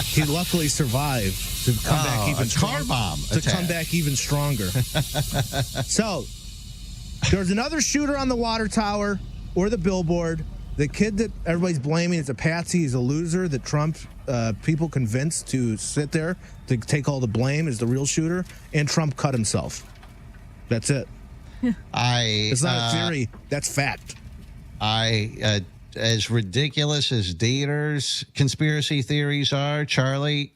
He luckily survived to come back even stronger. Car bomb to come back even stronger. So, there's another shooter on the water tower or the billboard. The kid that everybody's blaming is a patsy. He's a loser that Trump people convinced to sit there to take all the blame is the real shooter. And Trump cut himself. That's it. It's not a theory. That's fact. As ridiculous as Dieter's conspiracy theories are, Charlie,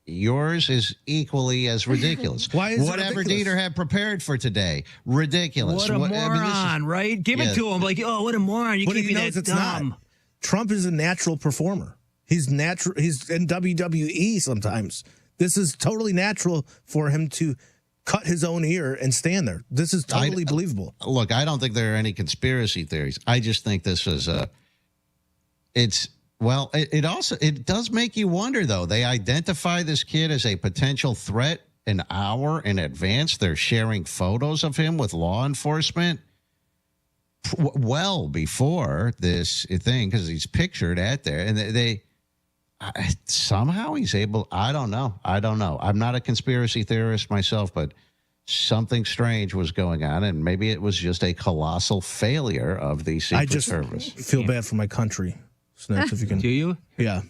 yours is equally as ridiculous. Why is Whatever it ridiculous? Dieter had prepared for today, ridiculous. What a moron, right? Give it to him. Like, oh, what a moron. You But can't he be knows that it's dumb. not. Trump is a natural performer. He's natural. He's in WWE sometimes. This is totally natural for him to cut his own ear and stand there. This is totally believable. Look, I don't think there are any conspiracy theories. I just think this is it does make you wonder, though. They identify this kid as a potential threat an hour in advance. They're sharing photos of him with law enforcement well before this thing, because he's pictured at there. And somehow he's able, I don't know. I'm not a conspiracy theorist myself, but something strange was going on, and maybe it was just a colossal failure of the Secret Service. I feel bad for my country. Snacks, if you can. Do you? Yeah.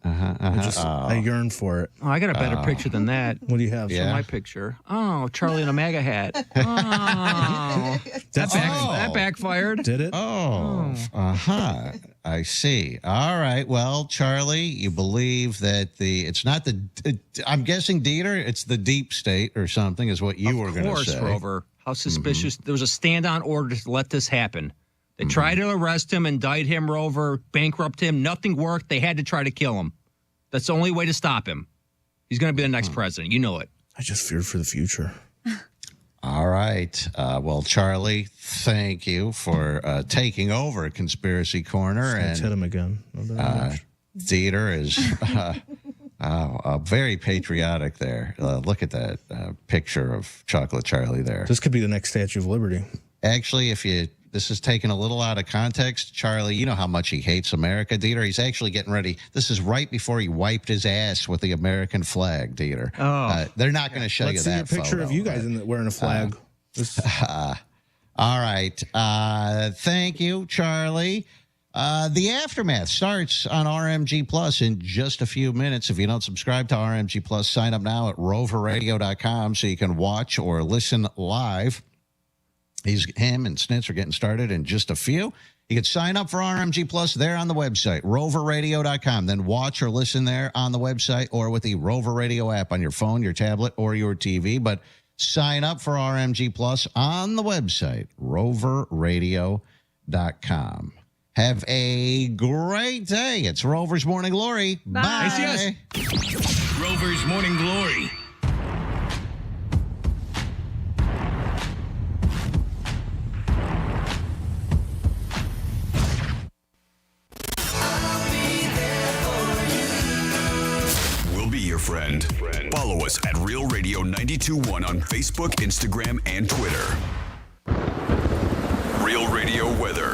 I yearn for it. Oh, I got a better picture than that. What do you have? For my picture. Oh, Charlie in a MAGA hat. Oh, that backfired. Did it? Oh, I see. All right. Well, Charlie, you believe that it's not I'm guessing Dieter, it's the deep state or something is what you were going to say. Of course, Rover. How suspicious. There was a stand-on order to let this happen. They tried to arrest him, indict him, Rover, bankrupt him. Nothing worked. They had to try to kill him. That's the only way to stop him. He's going to be the next president. You know it. I just feared for the future. All right. Well, Charlie, thank you for taking over Conspiracy Corner. Let's hit him again. Dieter is very patriotic there. Look at that picture of Chocolate Charlie there. This could be the next Statue of Liberty. Actually, this is taken a little out of context. Charlie, you know how much he hates America, Dieter. He's actually getting ready. This is right before he wiped his ass with the American flag, Dieter. Oh. They're not going to show you that Let's see a picture photo, of you guys wearing a flag. All right. Thank you, Charlie. The Aftermath starts on RMG Plus in just a few minutes. If you don't subscribe to RMG Plus, sign up now at roverradio.com so you can watch or listen live. Him and Snitz are getting started in just a few. You can sign up for RMG Plus there on the website, roverradio.com. Then watch or listen there on the website or with the Rover Radio app on your phone, your tablet, or your TV. But sign up for RMG Plus on the website, roverradio.com. Have a great day. It's Rover's Morning Glory. Bye. Yes. Rover's Morning Glory. Friend. Follow us at Real Radio 92.1 on Facebook, Instagram, and Twitter. Real Radio weather.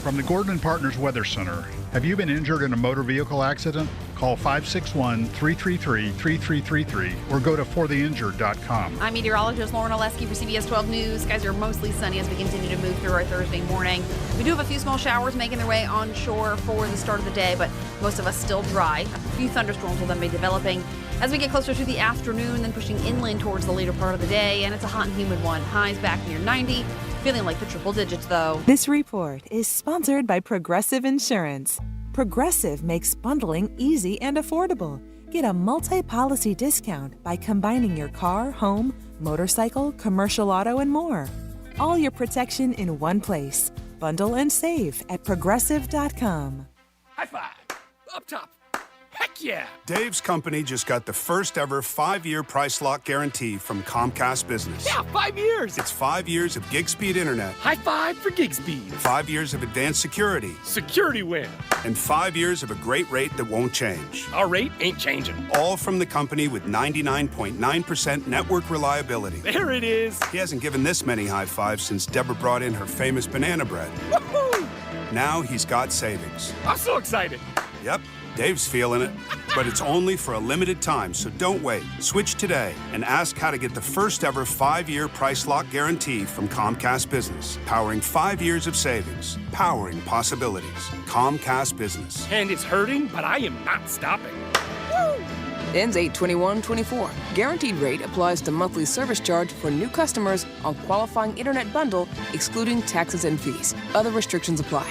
From the Gordon & Partners Weather Center. Have you been injured in a motor vehicle accident? Call 561-333-3333 or go to fortheinjured.com. I'm meteorologist Lauren Oleski for CBS 12 News. Skies are mostly sunny as we continue to move through our Thursday morning. We do have a few small showers making their way onshore for the start of the day, but most of us still dry. A few thunderstorms will then be developing as we get closer to the afternoon, then pushing inland towards the later part of the day, and it's a hot and humid one. Highs back near 90. Feeling like the triple digits, though. This report is sponsored by Progressive Insurance. Progressive makes bundling easy and affordable. Get a multi-policy discount by combining your car, home, motorcycle, commercial auto, and more. All your protection in one place. Bundle and save at Progressive.com. High five. Up top. Heck yeah! Dave's company just got the first ever 5-year price lock guarantee from Comcast Business. Yeah, 5 years! It's 5 years of gig speed internet. High five for gig speed. 5 years of advanced security. Security win. And 5 years of a great rate that won't change. Our rate ain't changing. All from the company with 99.9% network reliability. There it is. He hasn't given this many high fives since Deborah brought in her famous banana bread. Woohoo! Now he's got savings. I'm so excited. Yep. Dave's feeling it. But it's only for a limited time, so don't wait. Switch today and ask how to get the first ever 5-year price lock guarantee from Comcast Business. Powering 5 years of savings. Powering possibilities. Comcast Business. And it's hurting, but I am not stopping. Ends 8/21/24. Guaranteed rate applies to monthly service charge for new customers on qualifying internet bundle, excluding taxes and fees. Other restrictions apply.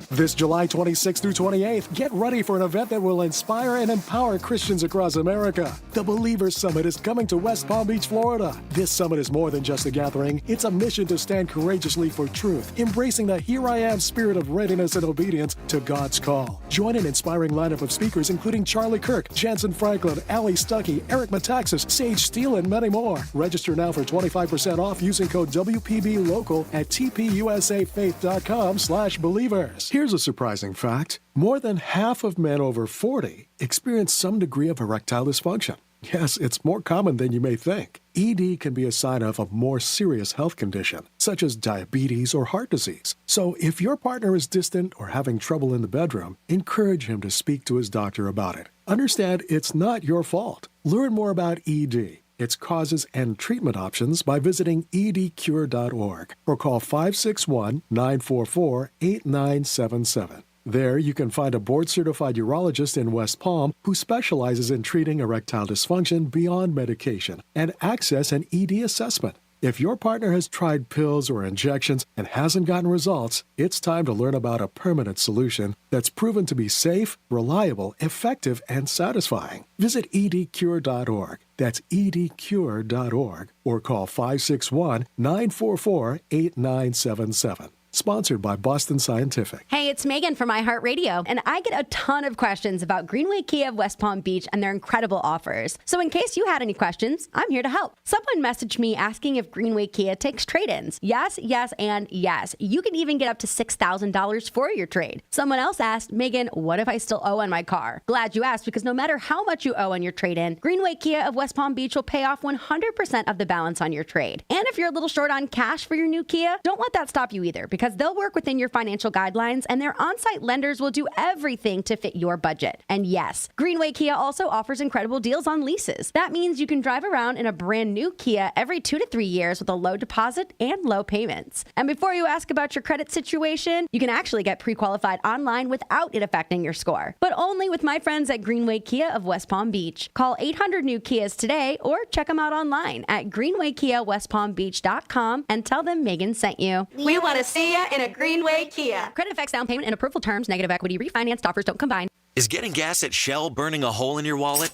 This July 26th through 28th, get ready for an event that will inspire and empower Christians across America. The Believers Summit is coming to West Palm Beach, Florida. This summit is more than just a gathering. It's a mission to stand courageously for truth, embracing the Here I Am spirit of readiness and obedience to God's call. Join an inspiring lineup of speakers including Charlie Kirk, Jansen Franklin, Ali Stuckey, Eric Metaxas, Sage Steele, and many more. Register now for 25% off using code WPBLOCAL at tpusafaith.com/believers. Here's a surprising fact. More than half of men over 40 experience some degree of erectile dysfunction. Yes, it's more common than you may think. ED can be a sign of a more serious health condition, such as diabetes or heart disease. So if your partner is distant or having trouble in the bedroom, encourage him to speak to his doctor about it. Understand it's not your fault. Learn more about ED, its causes and treatment options by visiting edcure.org or call 561-944-8977. There, you can find a board-certified urologist in West Palm who specializes in treating erectile dysfunction beyond medication and access an ED assessment. If your partner has tried pills or injections and hasn't gotten results, it's time to learn about a permanent solution that's proven to be safe, reliable, effective, and satisfying. Visit edcure.org. That's edcure.org or call 561-944-8977. Sponsored by Boston Scientific. Hey, it's Megan from iHeartRadio, and I get a ton of questions about Greenway Kia of West Palm Beach and their incredible offers. So in case you had any questions, I'm here to help. Someone messaged me asking if Greenway Kia takes trade-ins. Yes, yes, and yes. You can even get up to $6,000 for your trade. Someone else asked, Megan, what if I still owe on my car? Glad you asked, because no matter how much you owe on your trade-in, Greenway Kia of West Palm Beach will pay off 100% of the balance on your trade. And if you're a little short on cash for your new Kia, don't let that stop you either, because they'll work within your financial guidelines, and their on-site lenders will do everything to fit your budget. And yes, Greenway Kia also offers incredible deals on leases. That means you can drive around in a brand new Kia every 2 to 3 years with a low deposit and low payments. And before you ask about your credit situation, you can actually get pre-qualified online without it affecting your score. But only with my friends at Greenway Kia of West Palm Beach. Call 800 New Kias today or check them out online at greenwaykiawestpalmbeach.com and tell them Megan sent you. We want to see you in a Greenway Kia. Credit effects, down payment, and approval terms, negative equity, refinanced offers don't combine. Is getting gas at Shell burning a hole in your wallet?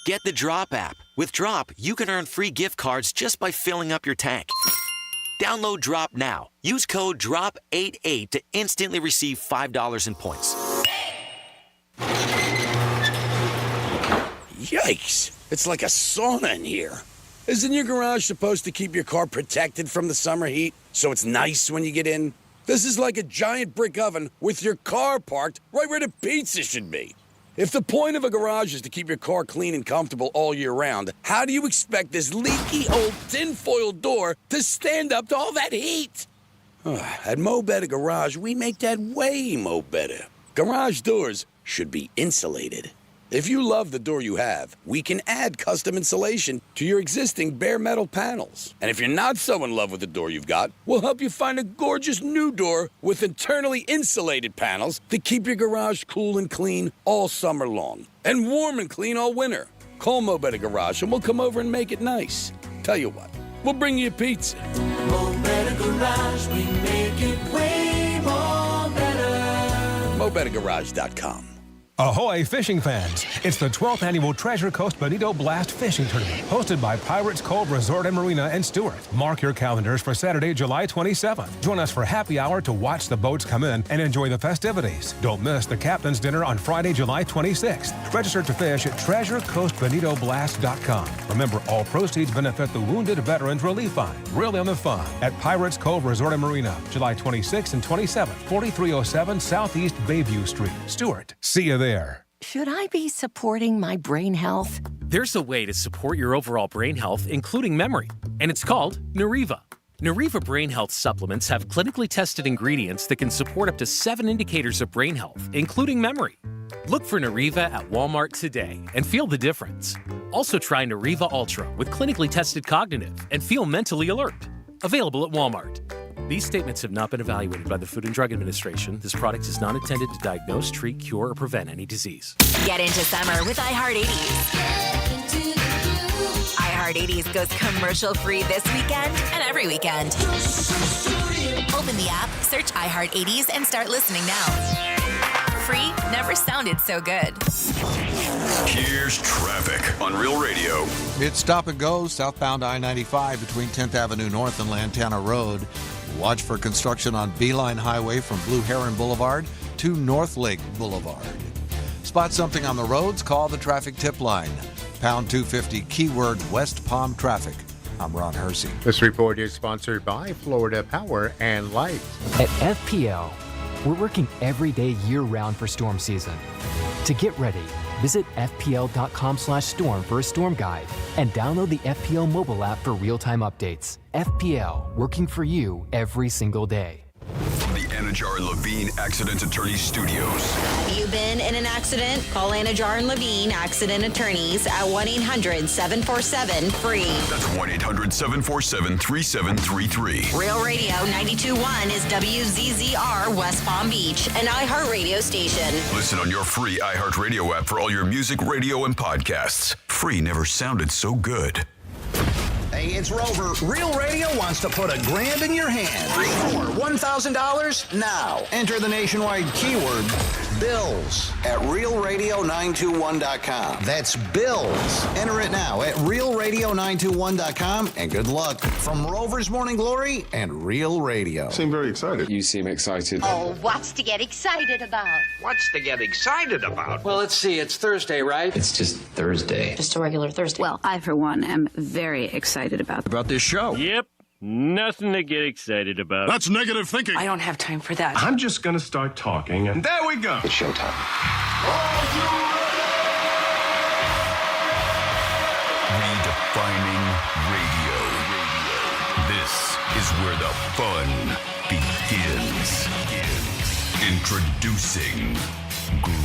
Get the Drop app. With Drop, you can earn free gift cards just by filling up your tank. Download Drop now. Use code DROP88 to instantly receive $5 in points. Yikes! It's like a sauna in here. Isn't your garage supposed to keep your car protected from the summer heat so it's nice when you get in? This is like a giant brick oven with your car parked right where the pizza should be. If the point of a garage is to keep your car clean and comfortable all year round, how do you expect this leaky old tinfoil door to stand up to all that heat? At Mo Better Garage, we make that way mo better. Garage doors should be insulated. If you love the door you have, we can add custom insulation to your existing bare metal panels. And if you're not so in love with the door you've got, we'll help you find a gorgeous new door with internally insulated panels to keep your garage cool and clean all summer long. And warm and clean all winter. Call Mo Better Garage and we'll come over and make it nice. Tell you what, we'll bring you a pizza. Mo Better Garage, we make it way more better. MoBetterGarage.com. Ahoy, fishing fans! It's the 12th annual Treasure Coast Bonito Blast Fishing Tournament, hosted by Pirates Cove Resort and Marina in Stewart. Mark your calendars for Saturday, July 27th. Join us for happy hour to watch the boats come in and enjoy the festivities. Don't miss the Captain's Dinner on Friday, July 26th. Register to fish at TreasureCoastBonitoBlast.com. Remember, all proceeds benefit the Wounded Veterans Relief Fund. Really on the fun at Pirates Cove Resort and Marina, July 26th and 27th, 4307 Southeast Bayview Street, Stewart. See you there. Should I be supporting my brain health? There's a way to support your overall brain health, including memory, and it's called Nariva. Nariva Brain Health supplements have clinically tested ingredients that can support up to 7 indicators of brain health, including memory. Look for Nariva at Walmart today and feel the difference. Also try Nariva Ultra with clinically tested cognitive and feel mentally alert. Available at Walmart. These statements have not been evaluated by the Food and Drug Administration. This product is not intended to diagnose, treat, cure, or prevent any disease. Get into summer with iHeart80s. iHeart80s goes commercial-free this weekend and every weekend. Open the app, search iHeart80s, and start listening now. Free never sounded so good. Here's traffic on Real Radio. It's stop and go southbound I-95 between 10th Avenue North and Lantana Road. Watch for construction on Beeline Highway from Blue Heron Boulevard to North Lake Boulevard. Spot something on the roads, call the traffic tip line. Pound 250, keyword West Palm Traffic. I'm Ron Hersey. This report is sponsored by Florida Power and Light. At FPL, we're working every day year-round for storm season. To get ready, visit fpl.com/storm for a storm guide and download the FPL mobile app for real-time updates. FPL, working for you every single day. From the Anajar and Levine Accident Attorney Studios. Have you been in an accident? Call Anajar and Levine Accident Attorneys at 1-800-747-FREE. That's 1-800-747-3733. Real Radio 92.1 is WZZR West Palm Beach, an iHeartRadio station. Listen on your free iHeartRadio app for all your music, radio, and podcasts. Free never sounded so good. Hey, it's Rover. Real Radio wants to put $1,000 in your hand. For $1,000 now. Enter the nationwide keyword BILLS at realradio921.com. That's BILLS. Enter it now at realradio921.com and good luck from Rover's Morning Glory and Real Radio. Seem very excited. You seem excited. Oh, what's to get excited about? What's to get excited about? Well, let's see. It's Thursday, right? It's just Thursday. Just a regular Thursday. Well, I, for one, am very excited about this show. Yep. Nothing to get excited about. That's negative thinking. I don't have time for that. I'm just going to start talking, and there we go. It's showtime. Redefining radio. This is where the fun begins. Introducing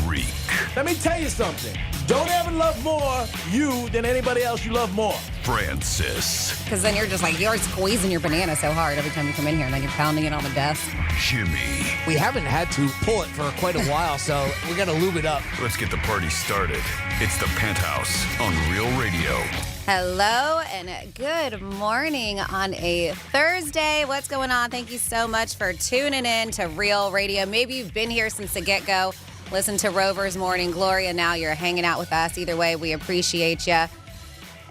Greek. Let me tell you something. Don't ever love more you than anybody else you love more. Francis. Because then you're just like, you're squeezing your banana so hard every time you come in here, and then you're pounding it on the desk. Jimmy. We haven't had to pull it for quite a while, so we got to lube it up. Let's get the party started. It's the Penthouse on Real Radio. Hello and good morning on a Thursday. What's going on? Thank you so much for tuning in to Real Radio. Maybe you've been here since the get-go. Listen to Rover's Morning Glory, and now you're hanging out with us. Either way, we appreciate you.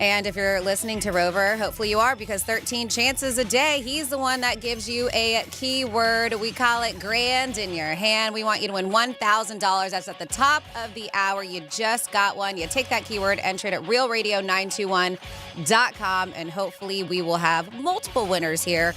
And if you're listening to Rover, hopefully you are, because 13 chances a day, he's the one that gives you a keyword. We call it grand in your hand. We want you to win $1,000. That's at the top of the hour. You just got one. You take that keyword, enter it at realradio921.com, and hopefully we will have multiple winners here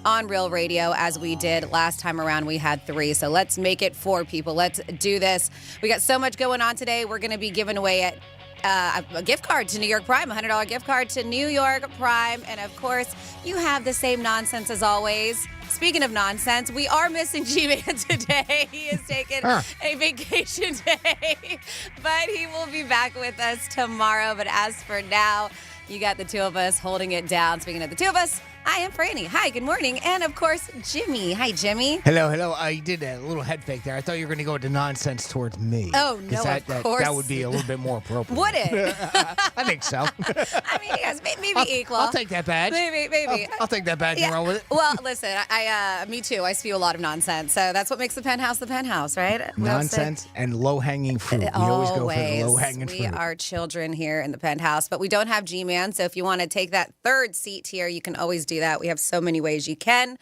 on Real Radio. As we did last time around, we had 3. So let's make it 4 people. Let's do this. We got so much going on today. We're going to be giving away a gift card to New York Prime, a $100 gift card to New York Prime. And of course, you have the same nonsense as always. Speaking of nonsense, we are missing G-Man today. He is taking a vacation day, but he will be back with us tomorrow. But as for now, you got the two of us holding it down. Speaking of the two of us, I am Franny. Hi, good morning. And of course, Jimmy. Hi, Jimmy. Hello. You did a little head fake there. I thought you were going to go into nonsense towards me. Oh, no, of course. That would be a little bit more appropriate. Would it? I think so. I mean, yes, maybe equal. I'll take that badge. Maybe. I'll take that badge and roll with it. Well, listen, me too. I spew a lot of nonsense. So that's what makes the penthouse, right? Nonsense and low-hanging fruit. We always go for the low-hanging fruit. We are children here in the penthouse, but we don't have G-Man. So if you want to take that third seat here, you can always do that. We have so many ways you can.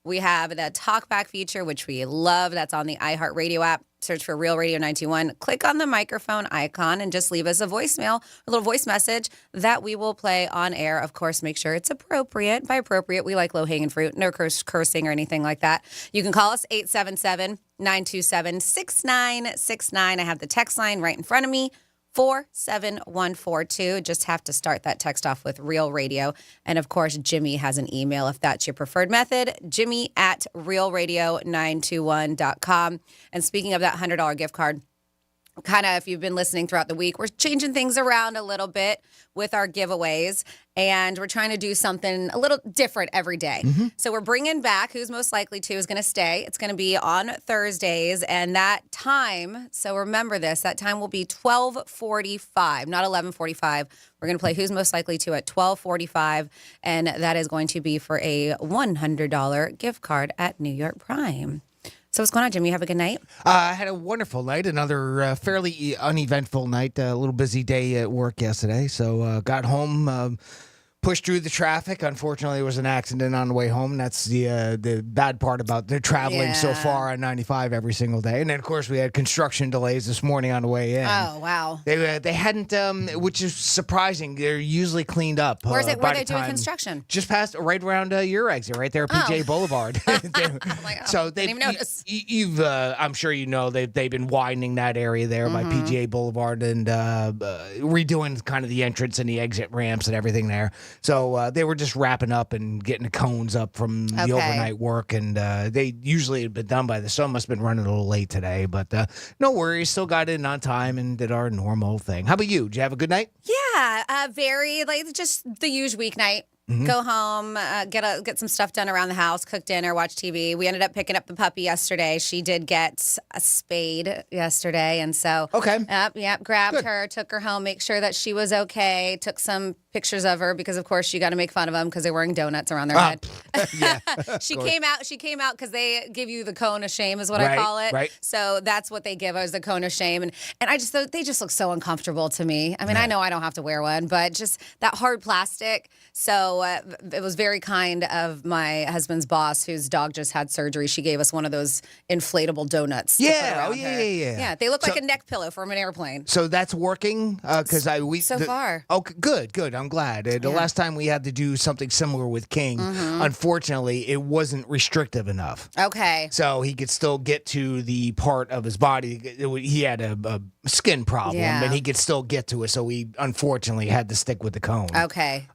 We have the talkback feature, which we love. That's on the iHeartRadio app. Search for Real Radio 921. Click on the microphone icon and just leave us a voicemail, a little voice message that we will play on air. Of course, make sure it's appropriate. By appropriate, we like low-hanging fruit, no cursing or anything like that. You can call us 877-927-6969. I have the text line right in front of me. 47142. Just have to start that text off with Real Radio. And of course, Jimmy has an email if that's your preferred method, jimmy@realradio921.com. And speaking of that $100 gift card, kind of, if you've been listening throughout the week, we're changing things around a little bit with our giveaways, and we're trying to do something a little different every day. So we're bringing back Who's Most Likely To is going to stay. It's going to be on Thursdays, and that time, so remember this, that time will be 12:45, not 11:45. We're going to play Who's Most Likely To at 12:45, and that is going to be for a $100 gift card at New York Prime. So what's going on, Jimmy? You have a good night? I had a wonderful night. Another fairly uneventful night. A little busy day at work yesterday. So got home, pushed through the traffic. Unfortunately, there was an accident on the way home. That's the bad part about the traveling so far on 95 every single day. And then, of course, we had construction delays this morning on the way in. Oh, wow. They hadn't, which is surprising. They're usually cleaned up. Where are they doing construction? Just past, right around your exit, right there at PJ Boulevard. So they didn't even notice. You've, I'm sure you know, they've been widening that area there by PGA Boulevard and redoing kind of the entrance and the exit ramps and everything there. So they were just wrapping up and getting the cones up from the overnight work, and they usually had been done by the sun. Must have been running a little late today, but no worries. Still got in on time and did our normal thing. How about you? Did you have a good night? Yeah, very just the usual weeknight. Go home, get some stuff done around the house, cook dinner, watch TV. We ended up picking up the puppy yesterday. She did get a spayed yesterday, and so grabbed her, took her home, make sure that she was okay. Took some pictures of her because, of course, you got to make fun of them because they're wearing donuts around their head. She came out because they give you the cone of shame, is what I call it. Right. So that's what they give us, the cone of shame, and I just they just look so uncomfortable to me. I mean, I know I don't have to wear one, but just that hard plastic. So it was very kind of my husband's boss, whose dog just had surgery. She gave us one of those inflatable donuts. Yeah, yeah. They look like a neck pillow from an airplane. So that's working because so far. Oh, good. I'm glad. The last time we had to do something similar with King, unfortunately, it wasn't restrictive enough. Okay. So he could still get to the part of his body. He had a skin problem, and he could still get to it. So we unfortunately had to stick with the cone. Okay.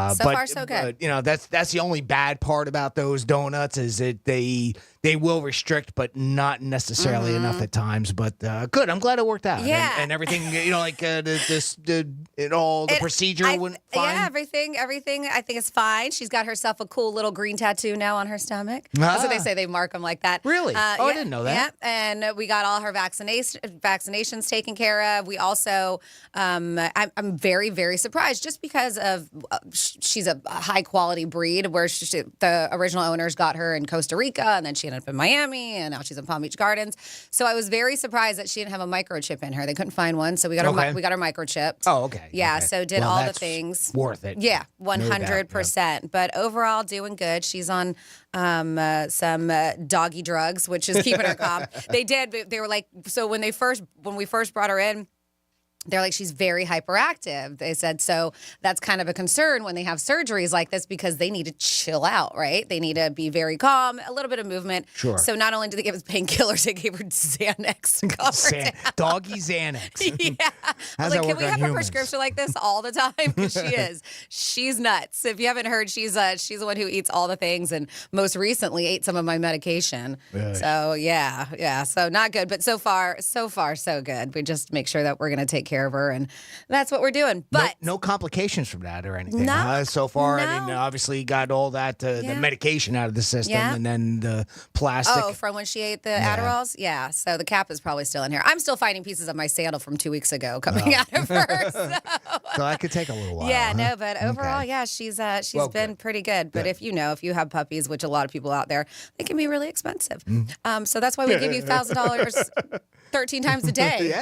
So far, so good. That's the only bad part about those donuts is that they will restrict, but not necessarily enough at times. But good. I'm glad it worked out. Yeah. And everything, the procedure went fine. Yeah, everything I think is fine. She's got herself a cool little green tattoo now on her stomach. That's what they say. They mark them like that. Really? I didn't know that. Yeah, and we got all her vaccinations taken care of. We also, I'm very, very surprised just because of she's a high quality breed where the original owners got her in Costa Rica, and then she ended up in Miami, and now she's in Palm Beach Gardens. So I was very surprised that she didn't have a microchip in her. They couldn't find one, so we got her microchipped. Oh, okay. Yeah, okay. so did all the things. Worth it. Yeah, 100%. But overall, doing good. She's on some doggy drugs, which is keeping her calm. They were like, so when we first brought her in, they're like, she's very hyperactive. They said, so that's kind of a concern when they have surgeries like this because they need to chill out, right? They need to be very calm, a little bit of movement. Sure. So not only did they give us painkillers, they gave her Xanax to calm her down. Doggy Xanax. Yeah. I was like, can we have a prescription like this all the time? Because she is. She's nuts. If you haven't heard, she's the one who eats all the things and most recently ate some of my medication. Really? So, yeah. So not good. But so far, so good. We just make sure that we're going to take care of her, and that's what we're doing. But no complications from that or anything. No, so far, no. I mean, obviously got all that the medication out of the system, and then the plastic. Oh, from when she ate the Adderalls? Yeah. So the cap is probably still in here. I'm still finding pieces of my sandal from 2 weeks ago coming out of her. So that could take a little while. Yeah, no, but overall, she's been pretty good. But if you have puppies, which a lot of people out there, they can be really expensive. So that's why we give you $1,000 13 times a day.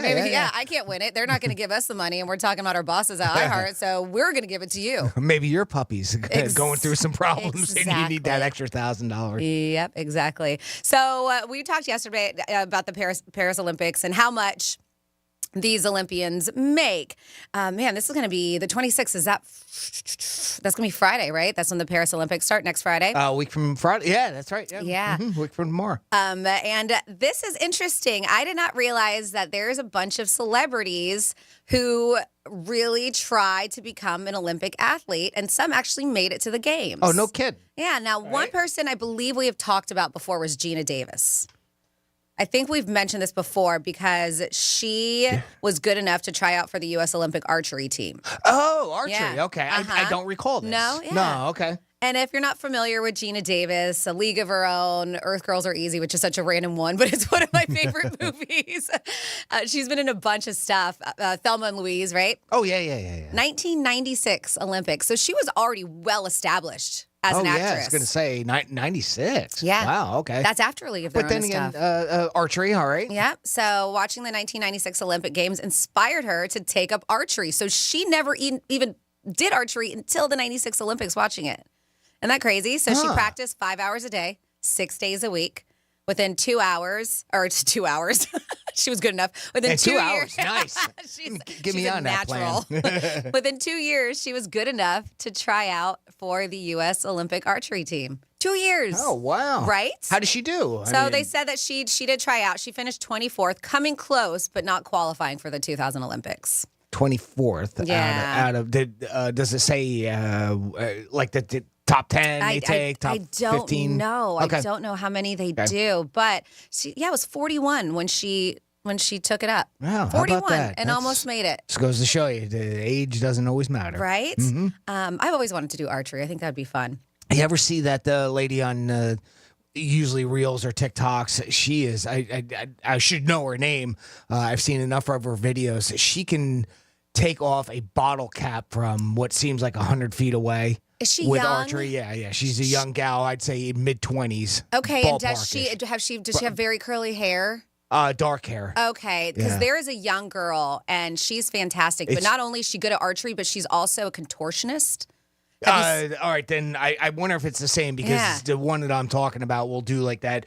I can't win it. They're not going to give us the money, and we're talking about our bosses at iHeart, so we're going to give it to you. Maybe your puppy's going through some problems, and you need that extra $1,000. Yep, exactly. So we talked yesterday about the Paris Olympics and how much these Olympians make. Man, this is going to be the 26th. That's going to be Friday, right? That's when the Paris Olympics start next Friday. A week from Friday. Yeah, that's right. Yeah. Week from tomorrow. And this is interesting. I did not realize that there's a bunch of celebrities who really tried to become an Olympic athlete, and some actually made it to the games. Oh, no kidding. Yeah. Now, one person I believe we have talked about before was Gina Davis. I think we've mentioned this before because she was good enough to try out for the U.S. Olympic archery team. Oh, archery. Yeah. Okay. I don't recall this. No? Yeah. No, okay. And if you're not familiar with Gina Davis, A League of Her Own, Earth Girls Are Easy, which is such a random one, but it's one of my favorite movies. She's been in a bunch of stuff. Thelma and Louise, right? Oh, yeah. 1996 Olympics. So she was already well established as an actress. Yeah, I was going to say 96. Yeah. Wow, okay. That's after A League of Their But Own then and again, stuff. archery, all right. Yeah. So watching the 1996 Olympic Games inspired her to take up archery. So she never even did archery until the 96 Olympics watching it. Isn't that crazy? So she practiced 5 hours a day, 6 days a week. Within 2 hours, she was good enough. Within 2 years, nice. Get me on that plan. Within 2 years, she was good enough to try out for the U.S. Olympic archery team. 2 years. Oh, wow. Right? How did she do? They said that she did try out. She finished 24th, coming close, but not qualifying for the 2000 Olympics. 24th. Yeah. Out of does it say like the top 10 they take, top 15? I don't know. Okay. I don't know how many they do, but it was 41 when she took it up. Wow, 41 how about that? and almost made it. Just goes to show you, the age doesn't always matter. Right? Mm-hmm. I've always wanted to do archery. I think that'd be fun. You ever see that lady on usually Reels or TikToks? She is, I should know her name. I've seen enough of her videos. She can take off a bottle cap from what seems like 100 feet away. Is she with young? archery? Yeah. She's a young gal. I'd say mid-20s. Okay, and does she have very curly hair? Dark hair. Okay, because there is a young girl, and she's fantastic. But not only is she good at archery, but she's also a contortionist. All right, then I wonder if it's the same, because the one that I'm talking about will do like that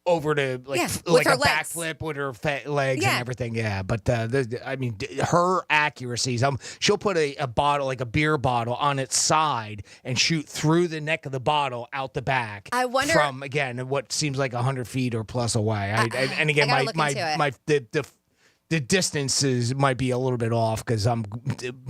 over to like a backflip with her legs and everything. Yeah, but her accuracies. She'll put a bottle, like a beer bottle, on its side and shoot through the neck of the bottle out the back. I wonder from again what seems like 100 feet or plus away. And again, the distances might be a little bit off because I'm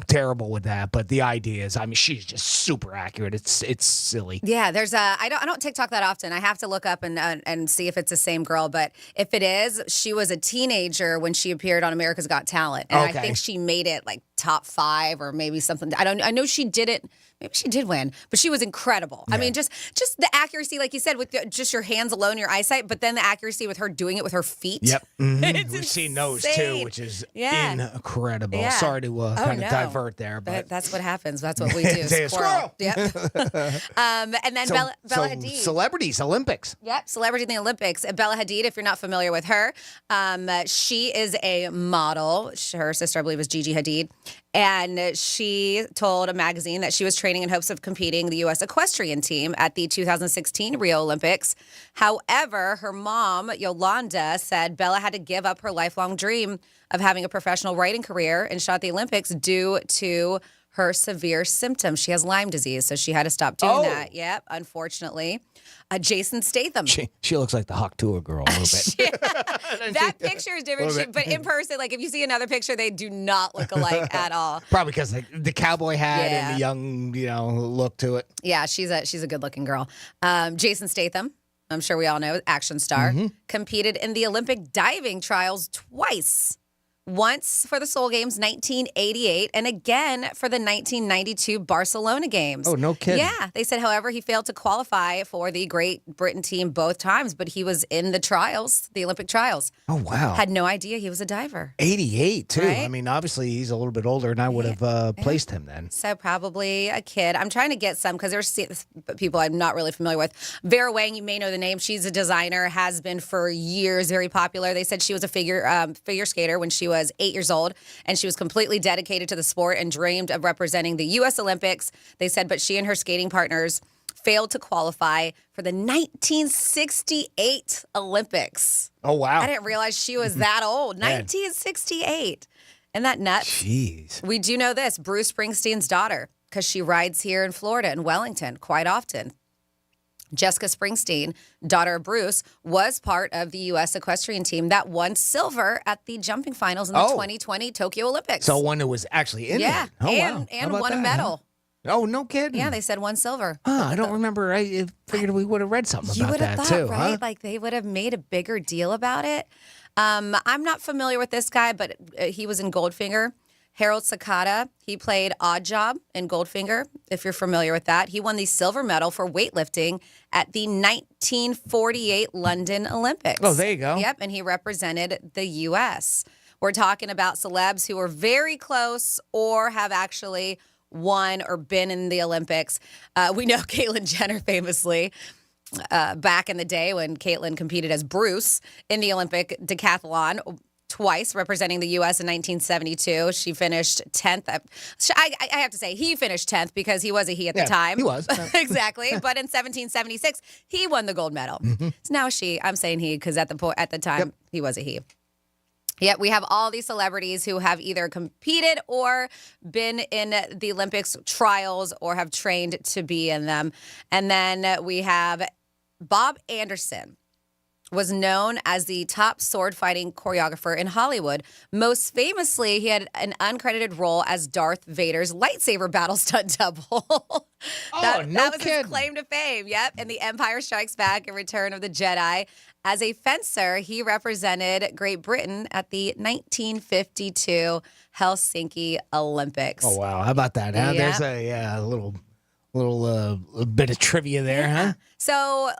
terrible with that, but the idea is, she's just super accurate. It's silly. Yeah, there's I don't TikTok that often. I have to look up and see if it's the same girl. But if it is, she was a teenager when she appeared on America's Got Talent, and I think she made it like top 5 or maybe something. I know she did it. Maybe she did win, but she was incredible. Yeah. I mean, just the accuracy, like you said, with just your hands alone, your eyesight, but then the accuracy with her doing it with her feet. Yep. Mm-hmm. We've seen those too, which is incredible. Yeah. Sorry to kind of divert there, but that's what happens. That's what we do. Squirrel. Yep. And then Bella Hadid. Celebrities, Olympics. Yep, celebrity in the Olympics. Bella Hadid, if you're not familiar with her, she is a model. Her sister, I believe, is Gigi Hadid. And she told a magazine that she was training in hopes of competing the U.S. equestrian team at the 2016 Rio Olympics. However, her mom, Yolanda, said Bella had to give up her lifelong dream of having a professional writing career and shot the Olympics due to her severe symptoms. She has Lyme disease, so she had to stop doing that. Yep, unfortunately. Jason Statham. She looks like the Hawk Tour girl a little bit. That picture is different, but in person, like if you see another picture, they do not look alike at all. Probably because the cowboy hat and the young, look to it. Yeah, she's a good-looking girl. Jason Statham, I'm sure we all know, action star, competed in the Olympic diving trials twice. Once for the Seoul Games 1988 and again for the 1992 Barcelona Games. Oh, no kidding. Yeah. They said, however, he failed to qualify for the Great Britain team both times, but he was in the trials, the Olympic trials. Oh, wow. Had no idea he was a diver. 88, too. Right? I mean, obviously, he's a little bit older, and I would have placed him then. So probably a kid. I'm trying to get some because there's people I'm not really familiar with. Vera Wang, you may know the name. She's a designer, has been for years, very popular. They said she was a figure skater when she was 8 years old, and she was completely dedicated to the sport and dreamed of representing the U.S. Olympics. They said, but she and her skating partners failed to qualify for the 1968 Olympics. Oh, wow. I didn't realize she was that old. 1968. Isn't that nuts? Jeez. We do know this, Bruce Springsteen's daughter, because she rides here in Florida, in Wellington, quite often. Jessica Springsteen, daughter of Bruce, was part of the U.S. equestrian team that won silver at the jumping finals in the 2020 Tokyo Olympics. So one that was actually in yeah, it. Oh, and, wow. and How about won a that, medal. huh? Oh, no kidding. Yeah, they said won silver. I don't remember. I figured we would have read something You about would have that thought, too, right? huh? Like they would have made a bigger deal about it. I'm not familiar with this guy, but he was in Goldfinger. Harold Sakata, he played Odd Job in Goldfinger, if you're familiar with that. He won the silver medal for weightlifting at the 1948 London Olympics. Oh, there you go. Yep, and he represented the U.S. We're talking about celebs who are very close or have actually won or been in the Olympics. We know Caitlyn Jenner famously. Back in the day when Caitlyn competed as Bruce in the Olympic decathlon twice, representing the U.S. in 1972. She finished 10th. I have to say, he finished 10th because he was a he at the time. He was. Exactly. But in 1776, he won the gold medal. So now I'm saying he because at the time, he was a he. Yet we have all these celebrities who have either competed or been in the Olympics trials or have trained to be in them. And then we have Bob Anderson was known as the top sword fighting choreographer in Hollywood. Most famously, he had an uncredited role as Darth Vader's lightsaber battle stunt double. That was his claim to fame. Yep. In The Empire Strikes Back and Return of the Jedi. As a fencer, he represented Great Britain at the 1952 Helsinki Olympics. Oh, wow. How about that? Huh? Yep. There's a little bit of trivia there, huh? So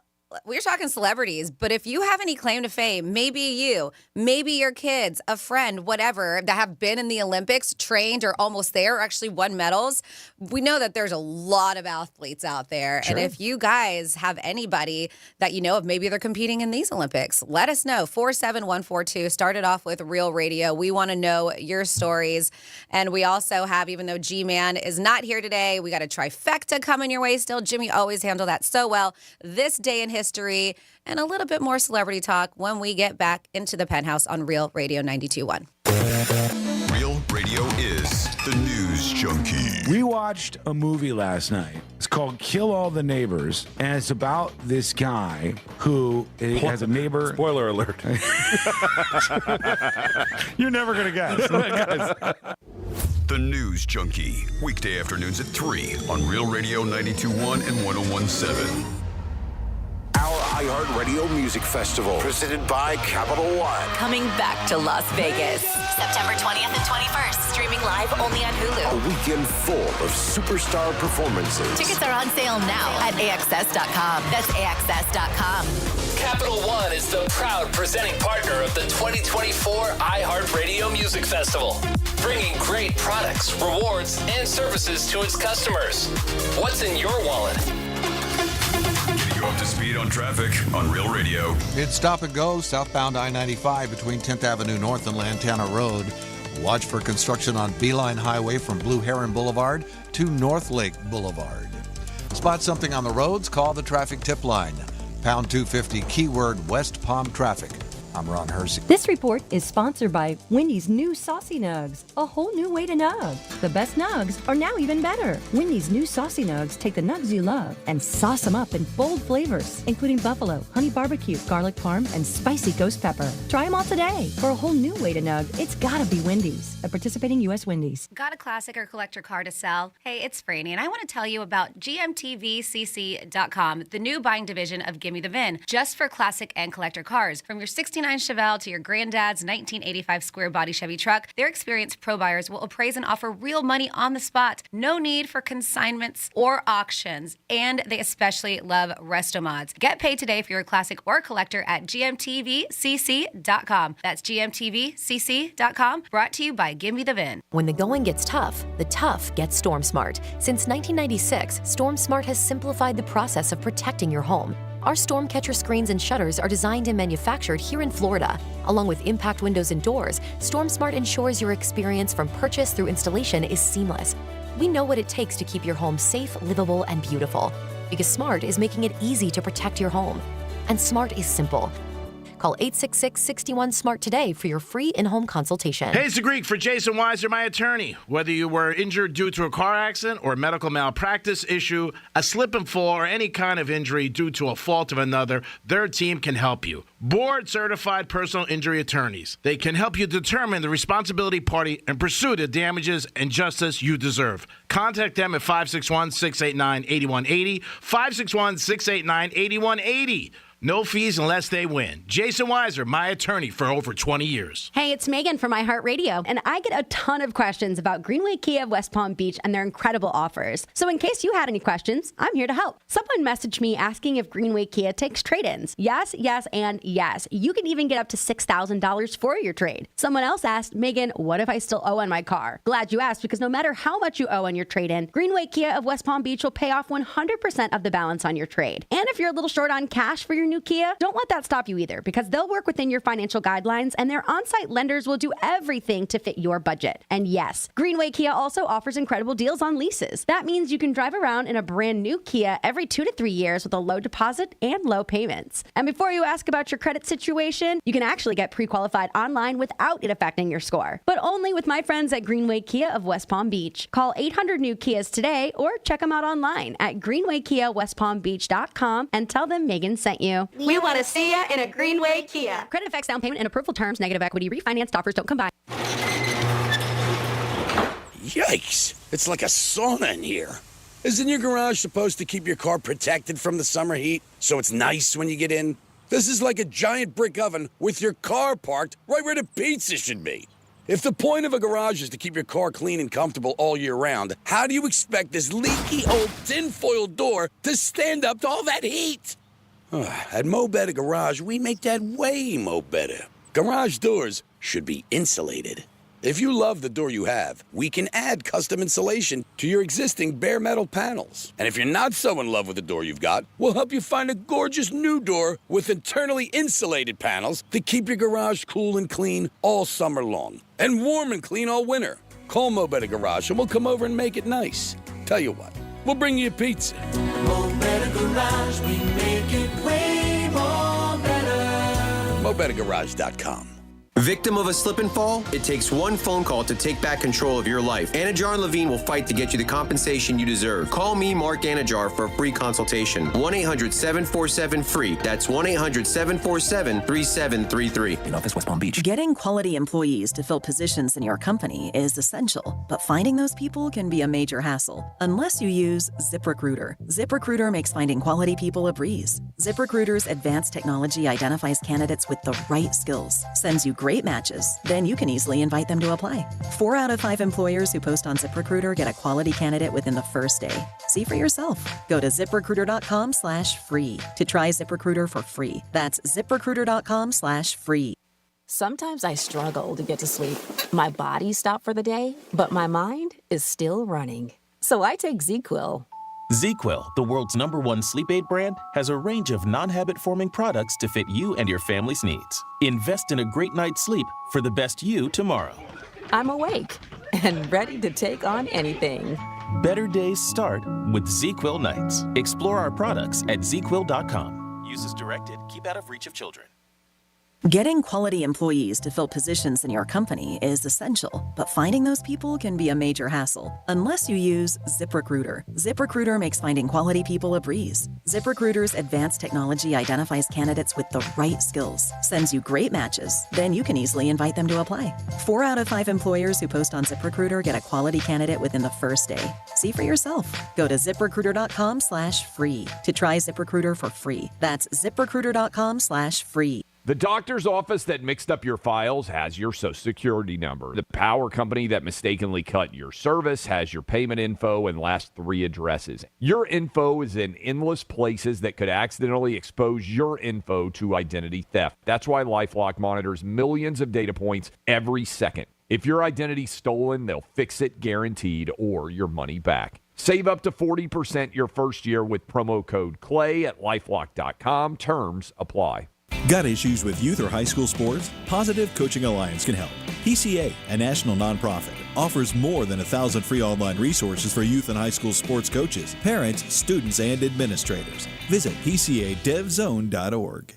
we're talking celebrities, but if you have any claim to fame, maybe you, maybe your kids, a friend, whatever, that have been in the Olympics, trained or almost there, or actually won medals, we know that there's a lot of athletes out there. Sure. And if you guys have anybody that you know of, maybe they're competing in these Olympics, let us know. 47142. Started off with Real Radio. We want to know your stories. And we also have, even though G-Man is not here today, we got a trifecta coming your way still. Jimmy always handled that so well. This day in history and a little bit more celebrity talk when we get back into the Penthouse on Real Radio 92.1. Real Radio is the news junkie. We watched a movie last night. It's called Kill All the Neighbors, and it's about this guy who has a neighbor. Spoiler alert. You're never going to guess. The News Junkie, weekday afternoons at 3 on Real Radio 92.1 and 101.7. Our iHeartRadio Music Festival, presented by Capital One. Coming back to Las Vegas. September 20th and 21st. Streaming live only on Hulu. A weekend full of superstar performances. Tickets are on sale now at AXS.com. That's AXS.com. Capital One is the proud presenting partner of the 2024 iHeartRadio Music Festival, bringing great products, rewards, and services to its customers. What's in your wallet? Getting you up to speed on traffic on Real Radio. It's stop and go southbound I-95 between 10th Avenue North and Lantana Road. Watch for construction on Beeline Highway from Blue Heron Boulevard to North Lake Boulevard. Spot something on the roads? Call the traffic tip line. Pound 250, keyword West Palm Traffic. I'm Ron Hersey. This report is sponsored by Wendy's new Saucy Nugs, a whole new way to nug. The best nugs are now even better. Wendy's new Saucy Nugs take the nugs you love and sauce them up in bold flavors, including buffalo, honey barbecue, garlic parm, and spicy ghost pepper. Try them all today. For a whole new way to nug, it's gotta be Wendy's, a participating U.S. Wendy's. Got a classic or collector car to sell? Hey, it's Franny, and I want to tell you about GMTVCC.com, the new buying division of Gimme the VIN, just for classic and collector cars. From your 69 Chevelle to your granddad's 1985 square body Chevy truck, their experienced pro buyers will appraise and offer real money on the spot. No need for consignments or auctions, and they especially love resto-mods. Get paid today for your classic or collector at GMTVCC.com. That's GMTVCC.com, brought to you by Gimme the VIN. When the going gets tough, the tough get Storm Smart. Since 1996, Storm Smart has simplified the process of protecting your home. Our storm catcher screens and shutters are designed and manufactured here in Florida. Along with impact windows and doors, Storm Smart ensures your experience from purchase through installation is seamless. We know what it takes to keep your home safe, livable, and beautiful. Because Smart is making it easy to protect your home. And Smart is simple. Call 866-61-SMART today for your free in-home consultation. Hey, it's the Greek for Jason Weiser, my attorney. Whether you were injured due to a car accident or a medical malpractice issue, a slip and fall, or any kind of injury due to a fault of another, their team can help you. Board-certified personal injury attorneys. They can help you determine the responsibility party and pursue the damages and justice you deserve. Contact them at 561-689-8180, 561-689-8180. No fees unless they win. Jason Weiser, my attorney for over 20 years. Hey, it's Megan from iHeartRadio, and I get a ton of questions about Greenway Kia of West Palm Beach and their incredible offers. So in case you had any questions, I'm here to help. Someone messaged me asking if Greenway Kia takes trade-ins. Yes, yes, and yes. You can even get up to $6,000 for your trade. Someone else asked, Megan, what if I still owe on my car? Glad you asked, because no matter how much you owe on your trade-in, Greenway Kia of West Palm Beach will pay off 100% of the balance on your trade. And if you're a little short on cash for your new Kia, don't let that stop you either, because they'll work within your financial guidelines and their on-site lenders will do everything to fit your budget. And yes, Greenway Kia also offers incredible deals on leases. That means you can drive around in a brand new Kia every 2 to 3 years with a low deposit and low payments. And before you ask about your credit situation, you can actually get pre-qualified online without it affecting your score. But only with my friends at Greenway Kia of West Palm Beach. Call 800-NEW-KIAs today or check them out online at greenwaykiawestpalmbeach.com and tell them Megan sent you. We want to see you in a Greenway Kia. Credit effects, down payment, and approval terms, negative equity, refinanced offers don't combine. Yikes! It's like a sauna in here. Isn't your garage supposed to keep your car protected from the summer heat so it's nice when you get in? This is like a giant brick oven with your car parked right where the pizza should be. If the point of a garage is to keep your car clean and comfortable all year round, how do you expect this leaky old tinfoil door to stand up to all that heat? At Mo Better Garage, we make that way mo better. Garage doors should be insulated. If you love the door you have, we can add custom insulation to your existing bare metal panels. And if you're not so in love with the door you've got, we'll help you find a gorgeous new door with internally insulated panels to keep your garage cool and clean all summer long. And warm and clean all winter. Call Mo Better Garage and we'll come over and make it nice. Tell you what, we'll bring you a pizza. Mo Better Garage, we make it way more better. MoBetterGarage.com. Victim of a slip and fall? It takes one phone call to take back control of your life. Anajar and Levine will fight to get you the compensation you deserve. Call me, Mark Anajar, for a free consultation. 1-800-747-FREE. That's 1-800-747-3733. In office, West Palm Beach. Getting quality employees to fill positions in your company is essential, but finding those people can be a major hassle unless you use ZipRecruiter. ZipRecruiter makes finding quality people a breeze. ZipRecruiter's advanced technology identifies candidates with the right skills, sends you great matches, then you can easily invite them to apply. 4 out of 5 employers who post on ZipRecruiter get a quality candidate within the first day. See for yourself. Go to ZipRecruiter.com/free to try ZipRecruiter for free. That's ZipRecruiter.com/free. Sometimes I struggle to get to sleep. My body stopped for the day, but my mind is still running. So I take ZQuil. ZQuil, the world's #1 sleep aid brand, has a range of non-habit-forming products to fit you and your family's needs. Invest in a great night's sleep for the best you tomorrow. I'm awake and ready to take on anything. Better days start with ZQuil nights. Explore our products at ZQuil.com. Use as directed. Keep out of reach of children. Getting quality employees to fill positions in your company is essential, but finding those people can be a major hassle unless you use ZipRecruiter. ZipRecruiter makes finding quality people a breeze. ZipRecruiter's advanced technology identifies candidates with the right skills, sends you great matches, then you can easily invite them to apply. 4 out of 5 employers who post on ZipRecruiter get a quality candidate within the first day. See for yourself. Go to ZipRecruiter.com/free to try ZipRecruiter for free. That's ZipRecruiter.com/free. The doctor's office that mixed up your files has your Social Security number. The power company that mistakenly cut your service has your payment info and last 3 addresses. Your info is in endless places that could accidentally expose your info to identity theft. That's why LifeLock monitors millions of data points every second. If your identity's stolen, they'll fix it guaranteed or your money back. Save up to 40% your first year with promo code CLAY at LifeLock.com. Terms apply. Got issues with youth or high school sports? Positive Coaching Alliance can help. PCA, a national nonprofit, offers more than 1,000 free online resources for youth and high school sports coaches, parents, students, and administrators. Visit PCADevZone.org.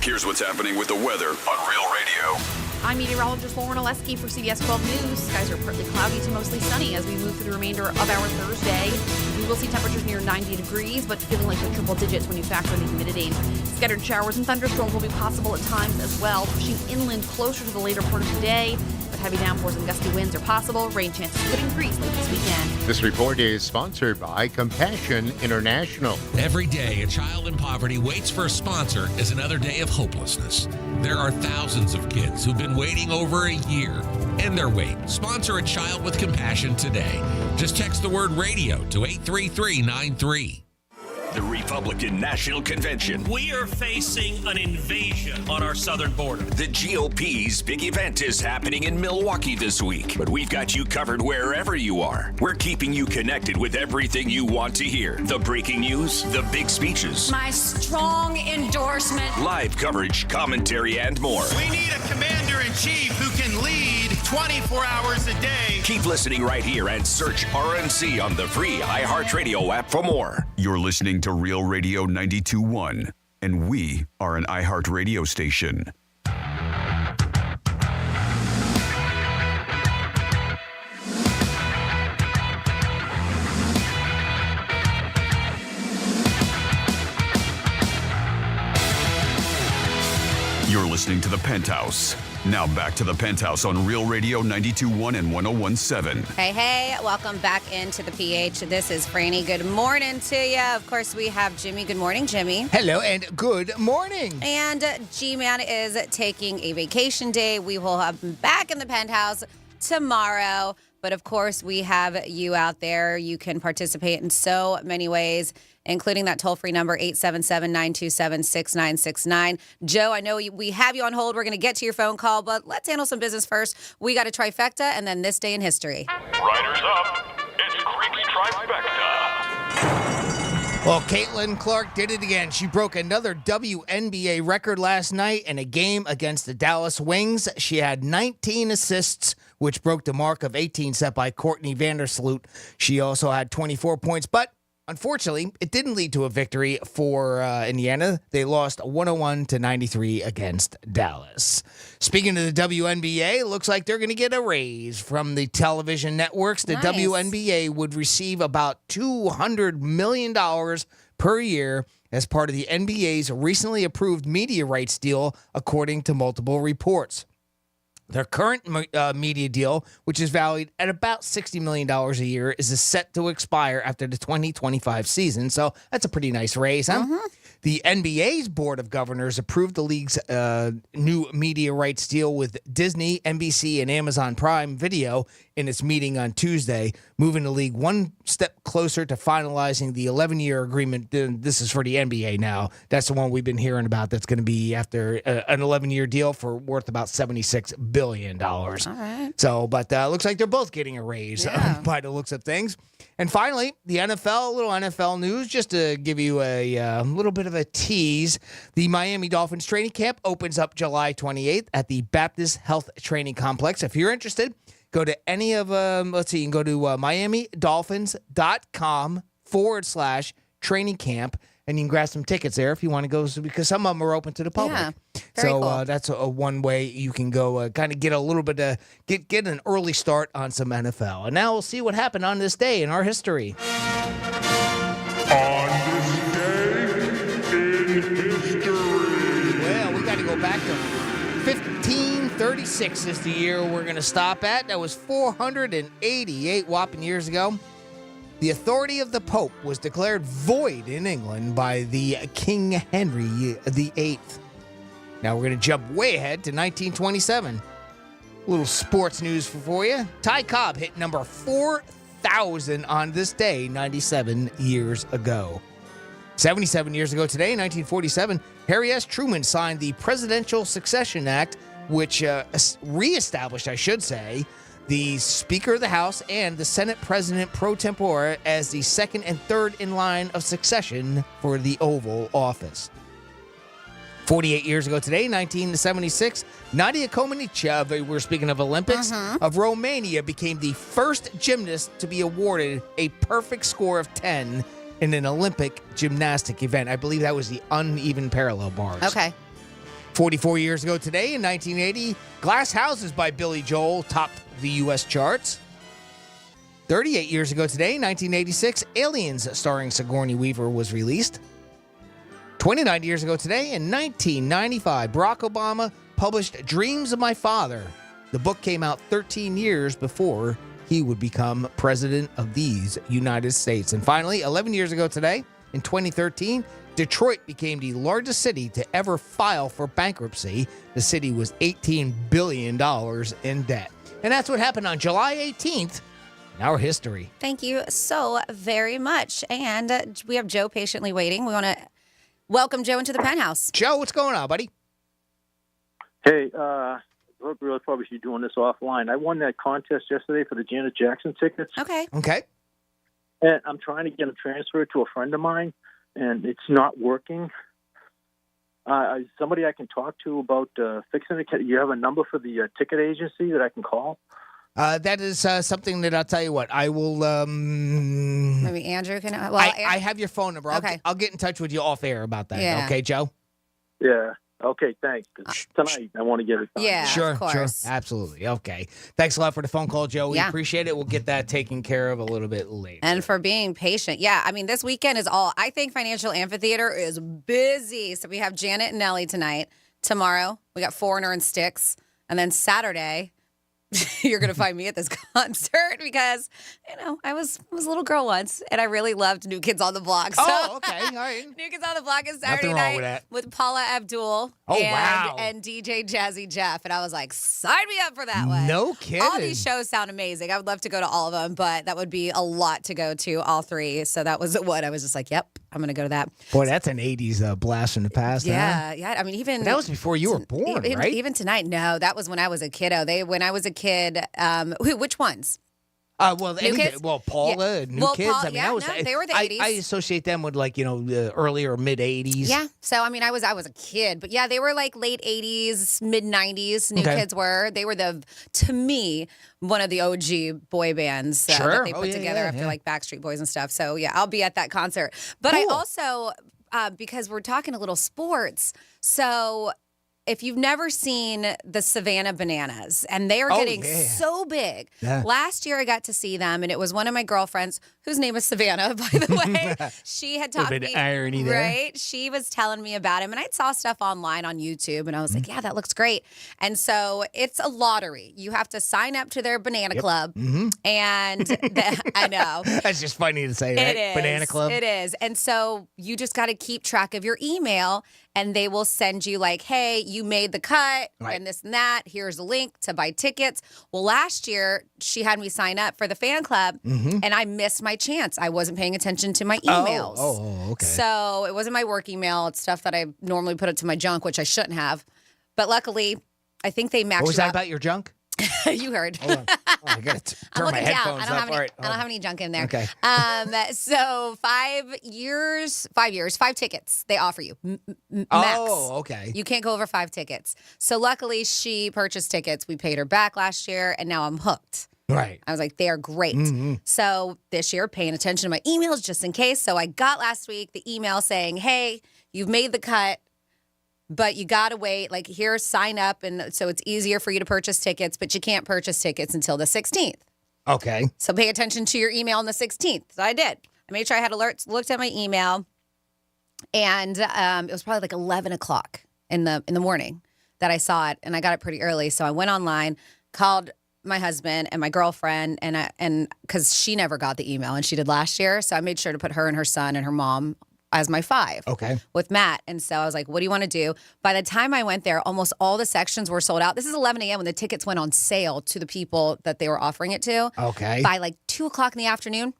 Here's what's happening with the weather on Real Radio. I'm meteorologist Lauren Oleski for CBS 12 News. Skies are partly cloudy to mostly sunny as we move through the remainder of our Thursday. We will see temperatures near 90 degrees, but feeling like the triple digits when you factor in the humidity. Scattered showers and thunderstorms will be possible at times as well, pushing inland closer to the later part of the day. But heavy downpours and gusty winds are possible. Rain chances could increase late this weekend. This report is sponsored by Compassion International. Every day, a child in poverty waits for a sponsor is another day of hopelessness. There are thousands of kids who've been waiting over a year. End their wait. Sponsor a child with compassion today. Just text the word radio to 83393. The Republican National Convention. We are facing an invasion on our southern border. The GOP's big event is happening in Milwaukee this week, but we've got you covered wherever you are. We're keeping you connected with everything you want to hear. The breaking news, the big speeches, my strong endorsement, live coverage, commentary, and more. We need a commander-in-chief who can lead 24 hours a day. Keep listening right here and search RNC on the free iHeartRadio app for more. You're listening to Real Radio 92.1, and we are an iHeartRadio station. You're listening to The Penthouse. Now back to The Penthouse on Real Radio 92.1 and 101.7. Hey, welcome back into the PH. This is Franny. Good morning to you. Of course, we have Jimmy. Good morning, Jimmy. Hello, and good morning. And G-Man is taking a vacation day. We will have him back in the Penthouse tomorrow. But, of course, we have you out there. You can participate in so many ways, including that toll-free number, 877-927-6969. Joe, I know we have you on hold. We're going to get to your phone call, but let's handle some business first. We got a trifecta and then this day in history. Riders up. It's Creek's trifecta. Well, Caitlin Clark did it again. She broke another WNBA record last night in a game against the Dallas Wings. She had 19 assists, which broke the mark of 18 set by Courtney Vandersloot. She also had 24 points, but unfortunately, it didn't lead to a victory for Indiana. They lost 101-93 against Dallas. Speaking of the WNBA, it looks like they're going to get a raise from the television networks. The WNBA would receive about $200 million per year as part of the NBA's recently approved media rights deal, according to multiple reports. Their current media deal, which is valued at about $60 million a year, is set to expire after the 2025 season. So that's a pretty nice raise, huh? Mm-hmm. The NBA's Board of Governors approved the league's new media rights deal with Disney, NBC, and Amazon Prime Video in its meeting on Tuesday, moving the league one step closer to finalizing the 11-year agreement. This is for the NBA now. That's the one we've been hearing about that's going to be after an 11-year deal for worth about $76 billion. All right. So, but looks like they're both getting a raise by the looks of things. And finally, the NFL, a little NFL news, just to give you a little bit of a tease. The Miami Dolphins training camp opens up July 28th at the Baptist Health Training Complex. If you're interested, go to any of them. Let's see, you can go to miamidolphins.com/training camp, and you can grab some tickets there if you want to go, because some of them are open to the public. Yeah, so cool. That's one way you can go kind of get a little bit of, get an early start on some NFL. And now we'll see what happened on this day in our history. On this day in history. Well, we got to go back to 1536 is the year we're going to stop at. That was 488 whopping years ago. The authority of the Pope was declared void in England by the King Henry VIII. Now we're going to jump way ahead to 1927. A little sports news for you. Ty Cobb hit number 4,000 on this day 97 years ago. 77 years ago today, 1947, Harry S. Truman signed the Presidential Succession Act, which reestablished, I should say, the Speaker of the House and the Senate President pro tempore as the second and third in line of succession for the Oval Office. 48 years ago today, 1976, Nadia Comaneci, we're speaking of Olympics, of Romania became the first gymnast to be awarded a perfect score of 10 in an Olympic gymnastic event. I believe that was the uneven parallel bars. Okay. 44 years ago today, in 1980, Glass Houses by Billy Joel topped the U.S. charts. 38 years ago today, 1986, Aliens starring Sigourney Weaver was released. 29 years ago today, in 1995, Barack Obama published Dreams of My Father. The book came out 13 years before he would become president of these United States. And finally, 11 years ago today, in 2013, Detroit became the largest city to ever file for bankruptcy. The city was $18 billion in debt. And that's what happened on July 18th in our history. Thank you so very much. And we have Joe patiently waiting. We want to welcome Joe into the Penthouse. Joe, what's going on, buddy? Hey, we really probably should be doing this offline. I won that contest yesterday for the Janet Jackson tickets. Okay. Okay. And I'm trying to get them transferred to a friend of mine, and it's not working. Somebody I can talk to about fixing it. You have a number for the ticket agency that I can call? That is something that I'll tell you what. I will. Maybe Andrew can. Well, I have your phone number. Okay. I'll get in touch with you off air about that. Yeah. Okay, Joe? Yeah. Okay, thanks. 'Cause tonight, I want to get it done. Yeah, Sure, of course. sure. Absolutely. Okay. Thanks a lot for the phone call, Joe. We appreciate it. We'll get that taken care of a little bit later. And for being patient. Yeah, I mean, this weekend is I think Financial Amphitheater is busy. So we have Janet and Nelly tonight. Tomorrow, we got Foreigner and Styx. And then Saturday, you're going to find me at this concert because, I was a little girl once, and I really loved New Kids on the Block. So okay. All right. New Kids on the Block is Saturday Nothing wrong night with that. with Paula Abdul and DJ Jazzy Jeff. And I was like, sign me up for that one. No kidding. All these shows sound amazing. I would love to go to all of them, but that would be a lot to go to, all three. So that was what I was just like, yep, I'm going to go to that. Boy, that's an 80s blast from the past. Yeah, huh? yeah. I mean, even... But that was before you were born, right? Even tonight, no. That was when I was a kiddo. When I was a kid, which ones? Well, New Kids? Paula, New Kids. I mean, yeah, that was they were the 80s. I associate them with the early or mid 80s. Yeah. So I mean, I was a kid, but yeah, they were like late 80s, mid 90s. New Kids were. They were to me, one of the OG boy bands that they put together after like Backstreet Boys and stuff. So yeah, I'll be at that concert. But I also, because we're talking a little sports, so. If you've never seen the Savannah Bananas, and they are getting so big. Yeah. Last year I got to see them, and it was one of my girlfriends, whose name is Savannah, by the way. She had taught me. Irony there. Right? She was telling me about him, and I saw stuff online on YouTube, and I was like, yeah, that looks great. And so it's a lottery. You have to sign up to their Banana Club. Mm-hmm. And I know. That's just funny to say, right? It is. Banana Club. It is. And so you just got to keep track of your email, and they will send you like, hey, you made the cut and this and that. Here's a link to buy tickets. Well, last year she had me sign up for the fan club, and I missed my chance. I wasn't paying attention to my emails. Oh, okay. So it wasn't my work email. It's stuff that I normally put it to my junk, which I shouldn't have. But luckily, I think they maxed What was you that up. about your junk? You heard. Hold on. Oh, I got to I'm turn my looking down. headphones I don't up. have any. All right. I don't have any junk in there. Okay. So 5 years, 5 tickets they offer you. Max. Oh, okay. You can't go over 5 tickets. So luckily, she purchased tickets. We paid her back last year, and now I'm hooked. Right. I was like, they are great. Mm-hmm. So this year, paying attention to my emails just in case. So I got last week the email saying, hey, you've made the cut, but you got to wait. Like, here, sign up. And so it's easier for you to purchase tickets, but you can't purchase tickets until the 16th. Okay. So pay attention to your email on the 16th. So I did. I made sure I had alerts, looked at my email, and it was probably like 11 o'clock in the morning that I saw it, and I got it pretty early. So I went online, called my husband and my girlfriend, and because she never got the email, and she did last year, so I made sure to put her and her son and her mom as my 5. Okay. With Matt. And so I was like, what do you want to do? By the time I went there, almost all the sections were sold out. This is 11 a.m. when the tickets went on sale to the people that they were offering it to. Okay. By like 2 o'clock in the afternoon,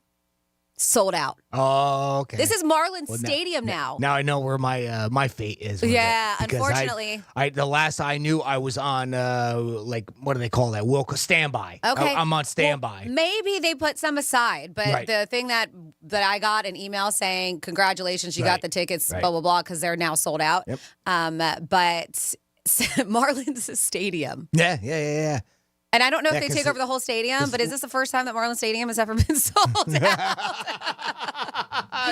sold out. Oh, okay. This is Marlins Stadium now. Now I know where my fate is. with Yeah, it, because unfortunately. the last I knew, I was on what do they call that? Standby. Okay. I'm on standby. Well, maybe they put some aside, but Right. the thing that I got an email saying, congratulations, you got the tickets, blah, blah, blah, because they're now sold out. Yep. But Marlins Stadium. Yeah. And I don't know if Yeah, they 'cause take over the whole stadium, but is this the first time that Marlins Stadium has ever been sold out?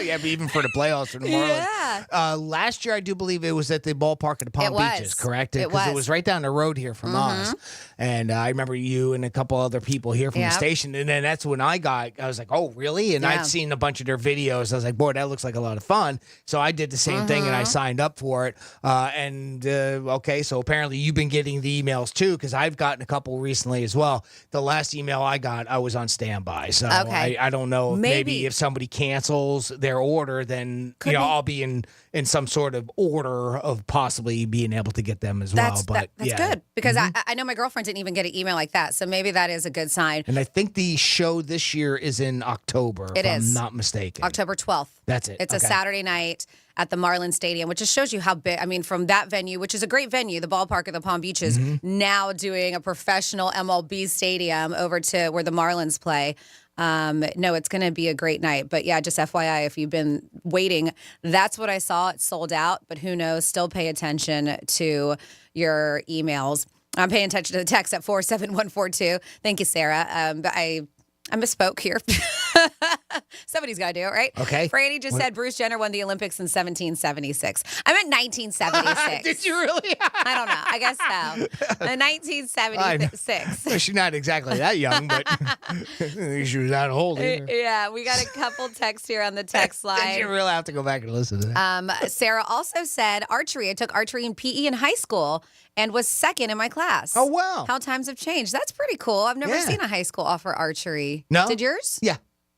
Yeah, but even for the playoffs for the Marlins. Yeah. Last year, I do believe it was at the ballpark at the Palm Beaches, correct? It Because was. it was right down the road here from us. And I remember you and a couple other people here from the station. And then that's when I was like, oh, really? And I'd seen a bunch of their videos. I was like, boy, that looks like a lot of fun. So I did the same thing and I signed up for it. Okay, so apparently you've been getting the emails too, because I've gotten a couple recently as well. The last email I got, I was on standby. So I don't know if maybe if somebody cancels their order, then I'll be in some sort of order of possibly being able to get them as well. But that's good, because I know my girlfriend didn't even get an email like that. So maybe that is a good sign. And I think the show this year is in October, if I'm not mistaken. October 12th. That's it. It's a Saturday night at the Marlins Stadium, which just shows you how big. I mean, from that venue, which is a great venue, the ballpark of the Palm Beaches, now doing a professional MLB stadium over to where the Marlins play. No, it's going to be a great night. But yeah, just FYI, if you've been waiting, that's what I saw. It's sold out, but who knows? Still pay attention to your emails. I'm paying attention to the text at 47142. Thank you, Sarah. But I misspoke here. Somebody's got to do it, right? Okay. Franny just said Bruce Jenner won the Olympics in 1776. I meant 1976. Did you really? I don't know. I guess so. 1976. Well, she's not exactly that young, but she was that old. Yeah, we got a couple texts here on the text line. You really have to go back and listen to that. Sarah also said archery. I took archery in PE in high school and was second in my class. Oh, wow. How times have changed. That's pretty cool. I've never seen a high school offer archery. No? Did yours? Yeah.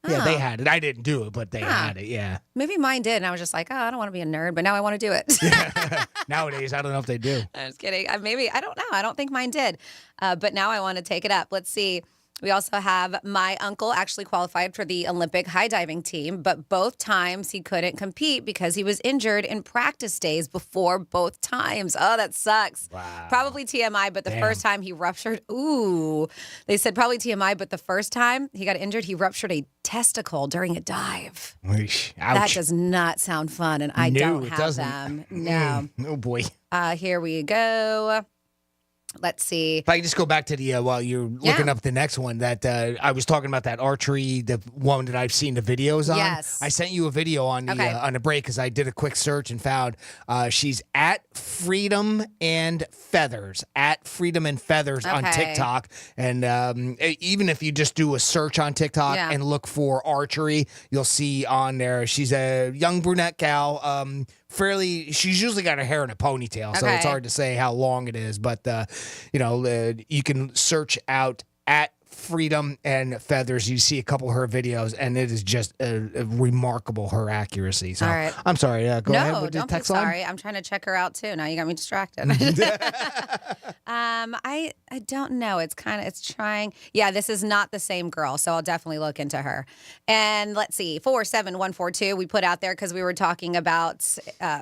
Yeah, Oh. they had it. I didn't do it, but they had it, yeah. Maybe mine did, and I was just like, oh, I don't want to be a nerd, but now I want to do it. Nowadays, I don't know if they do. I'm just kidding. Maybe, I don't know. I don't think mine did. But now I want to take it up. Let's see. We also have my uncle actually qualified for the Olympic high diving team, but both times he couldn't compete because he was injured in practice days before both times. Oh, that sucks. Wow. Probably TMI, but the first time he ruptured. Ooh, they said probably TMI, but the first time he got injured, he ruptured a testicle during a dive. Ouch. That does not sound fun, and I don't have them. No. Oh, boy. Here we go. Let's see. If I can just go back to the, while you're looking up the next one, that I was talking about that archery, the one that I've seen the videos on. Yes. I sent you a video on the break because I did a quick search and found she's at Freedom and Feathers, on TikTok. And even if you just do a search on TikTok and look for archery, you'll see on there, she's a young brunette gal. She's usually got her hair in a ponytail, so it's hard to say how long it is. But, you can search out at Freedom and Feathers. You see a couple of her videos, and it is just remarkable, her accuracy. So, all right. I'm sorry. Go ahead with the don't be text line. sorry. I'm trying to check her out, too. Now you got me distracted. I don't know. It's trying. Yeah, this is not the same girl, so I'll definitely look into her. And let's see, 47142 we put out there because we were talking about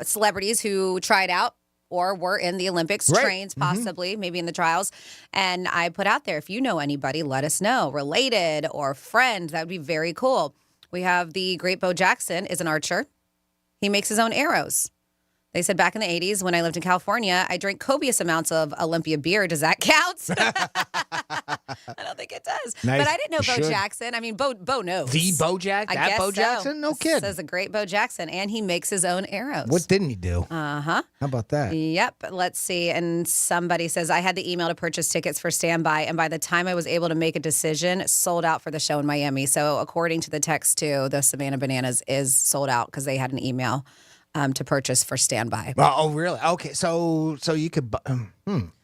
celebrities who tried out or were in the Olympics, trains possibly, maybe in the trials. And I put out there, if you know anybody, let us know. Related or friend, that would be very cool. We have the great Bo Jackson is an archer. He makes his own arrows. They said back in the 80s when I lived in California, I drank copious amounts of Olympia beer. Does that count? I don't think it does. Nice. But I didn't know Bo Should. Jackson. I mean, Bo knows. The Bo Jack? I That guess Bo so. Jackson? No kid. Says a great Bo Jackson, and he makes his own arrows. What didn't he do? Uh-huh. How about that? Yep. Let's see. And somebody says, I had the email to purchase tickets for standby, and by the time I was able to make a decision, sold out for the show in Miami. So according to the text, too, the Savannah Bananas is sold out because they had an email to purchase for standby. Oh, really? Okay, so you could.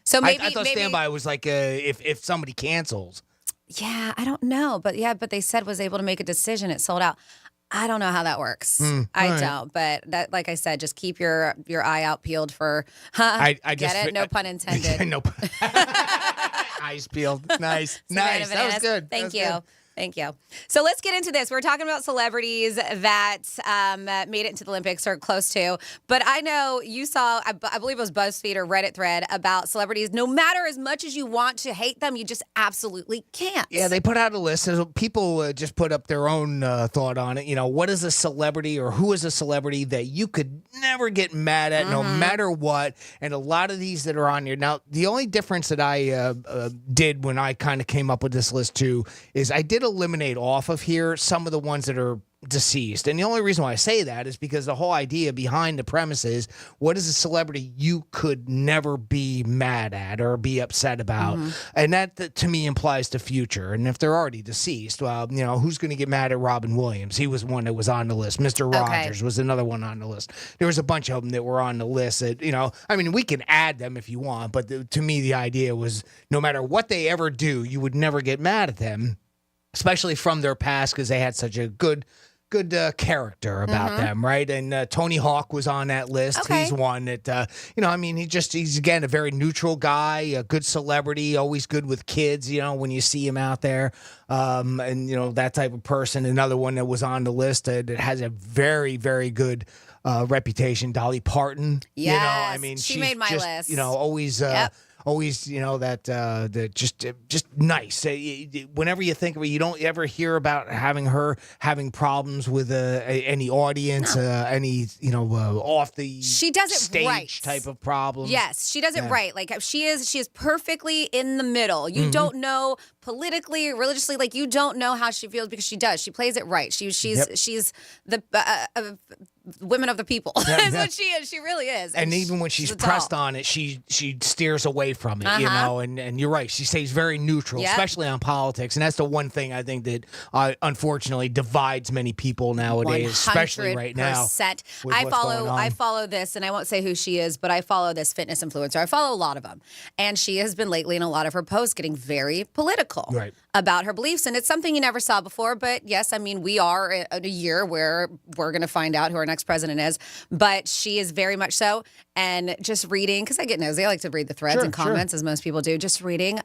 So maybe I thought standby was like if somebody cancels. Yeah, I don't know, but they said was able to make a decision. It sold out. I don't know how that works. I don't, but that, like I said, just keep your eye out peeled for. I get just it? No pun intended. No. Eyes peeled. Nice. Savannah That was Bananas. good. Thank That was you. good. Thank you. So let's get into this. We're talking about celebrities that made it into the Olympics or close to. But I know you saw, I believe it was BuzzFeed or Reddit thread about celebrities. No matter as much as you want to hate them, you just absolutely can't. Yeah, they put out a list. So people just put up their own thought on it. What is a celebrity or who is a celebrity that you could never get mad at no matter what? And a lot of these that are on here. Now, the only difference that I did when I kind of came up with this list too is I did should eliminate off of here some of the ones that are deceased. And the only reason why I say that is because the whole idea behind the premise is, what is a celebrity you could never be mad at or be upset about? And that to me implies the future. And if they're already deceased, well, who's going to get mad at Robin Williams? He was one that was on the list. Mr. Rogers was another one on the list. There was a bunch of them that were on the list that, we can add them if you want, but to me the idea was no matter what they ever do, you would never get mad at them, especially from their past, because they had such a good character about them, right? And Tony Hawk was on that list. He's one that, he's again a very neutral guy, a good celebrity, always good with kids, when you see him out there. And that type of person. Another one that was on the list that has a very, very good reputation, Dolly Parton. Yes, she's she made my just, list. Always... Always, that just nice. Whenever you think of it, you don't ever hear about her having problems with any audience, any off the she does it stage right. type of problems. Yes, she does it right. Like she is perfectly in the middle. You don't know politically, religiously, like you don't know how she feels because she does. She plays it right. She's the women of the people. That's what she is. She really is. And even when she's pressed on it, she steers away from it, and you're right. She stays very neutral, especially on politics. And that's the one thing I think that unfortunately divides many people nowadays, especially right now. I follow this, and I won't say who she is, but I follow this fitness influencer. I follow a lot of them. And she has been lately in a lot of her posts getting very political about her beliefs. And it's something you never saw before. But yes, we are in a year where we're going to find out who our next president is. But she is very much so. And just reading, because I get nosy, I like to read the threads and comments, as most people do. Just reading,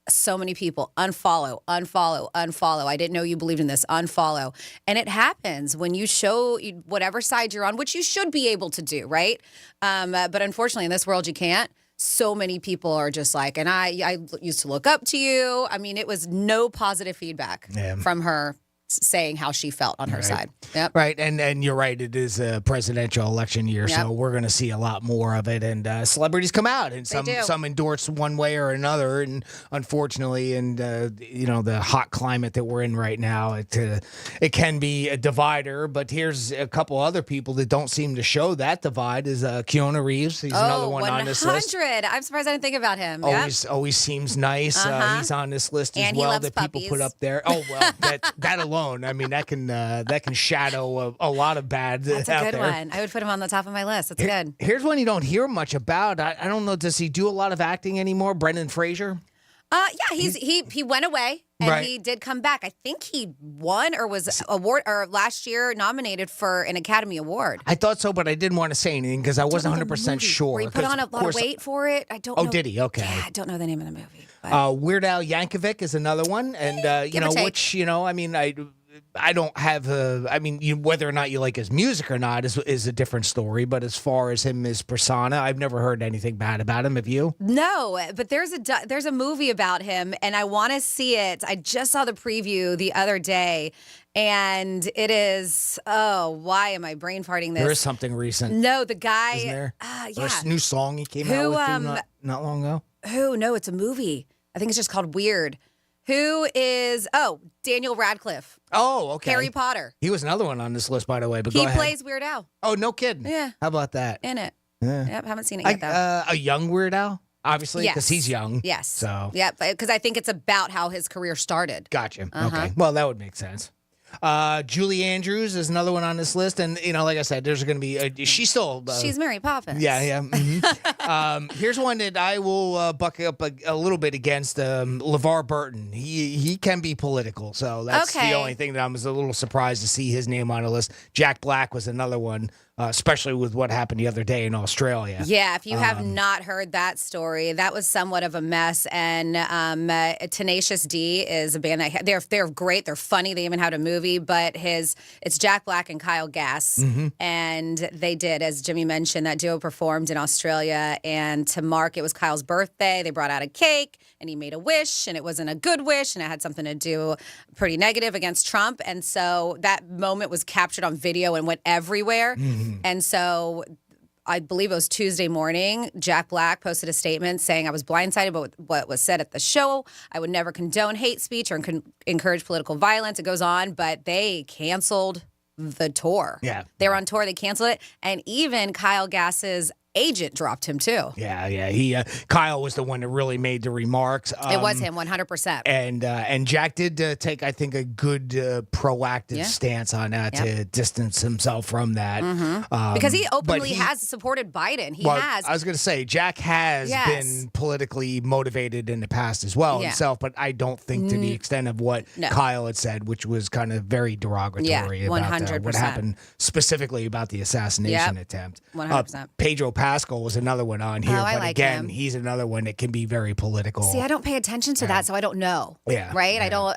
so many people unfollow. I didn't know you believed in this. Unfollow. And it happens when you show whatever side you're on, which you should be able to do, right? But unfortunately, in this world, you can't. So many people are just like, and I used to look up to you. It was no positive feedback from her saying how she felt on her side. Yep. Right. And you're right. It is a presidential election year, so we're going to see a lot more of it. And celebrities come out, and some endorse one way or another. And unfortunately, the hot climate that we're in right now, it can be a divider. But here's a couple other people that don't seem to show that divide. Is Keanu Reeves? He's another one on this list. 100. I'm surprised I didn't think about him. Always seems nice. He's on this list as well that people put up there. Oh well, that alone. That can shadow a lot of bad. That's a good one. I would put him on the top of my list. That's good. Here's one you don't hear much about. I don't know. Does he do a lot of acting anymore? Brendan Fraser? He went away and he did come back. I think he won or was last year nominated for an Academy Award. I thought so, but I didn't want to say anything because I wasn't 100% sure. Where he put on a lot of weight for it. I don't know. Oh, did he? Okay. Yeah, I don't know the name of the movie. Weird Al Yankovic is another one, and I don't have whether or not you like his music or not is a different story. But as far as him as persona, I've never heard anything bad about him. Have you? No, but there's a movie about him, and I want to see it. I just saw the preview the other day, and it is. Oh, why am I brain farting this? There is something recent. No, the guy. Isn't there? Yeah. A new song he came out with not long ago. Who? No, it's a movie. I think it's just called Weird. Who is, Daniel Radcliffe. Oh, okay. Harry Potter. He was another one on this list, by the way. But he plays Weird Al. Oh, no kidding. Yeah. How about that? In it. Yeah. Yep, haven't seen it yet, though. A young Weird Al, obviously, because he's young. Yes. So. Yeah, because I think it's about how his career started. Gotcha. Okay. Well, that would make sense. Julie Andrews is another one on this list, and like I said, there's going to be she's still she's Mary Poppins. Yeah. Mm-hmm. Here's one that I will buck up a little bit against. LeVar Burton. He can be political, so that's the only thing that I was a little surprised to see his name on the list. Jack Black was another one. Especially with what happened the other day in Australia. Yeah, if you have not heard that story, that was somewhat of a mess. And Tenacious D is a band that they're great. They're funny. They even had a movie. But it's Jack Black and Kyle Gass, and they did, as Jimmy mentioned, that duo performed in Australia. And to mark it was Kyle's birthday, they brought out a cake, and he made a wish, and it wasn't a good wish, and it had something to do pretty negative against Trump. And so that moment was captured on video and went everywhere. And so I believe it was Tuesday morning, Jack Black posted a statement saying, I was blindsided by what was said at the show. I would never condone hate speech or encourage political violence. It goes on, but they canceled the tour. Yeah. They were on tour. They canceled it. And even Kyle Gass's agent dropped him too. Yeah. He Kyle was the one that really made the remarks. It was him, 100%. And Jack did take, I think, a good proactive stance on that to distance himself from that. Because he openly has supported Biden. He has. I was going to say, Jack has been politically motivated in the past as well himself, but I don't think to the extent of what Kyle had said, which was kind of very derogatory about 100%. What happened specifically about the assassination attempt. 100%. Pedro Pascal was another one on here, I but like again, him. he's another one that can be very political. See, I don't pay attention to that, so I don't know. Yeah. Right? I don't,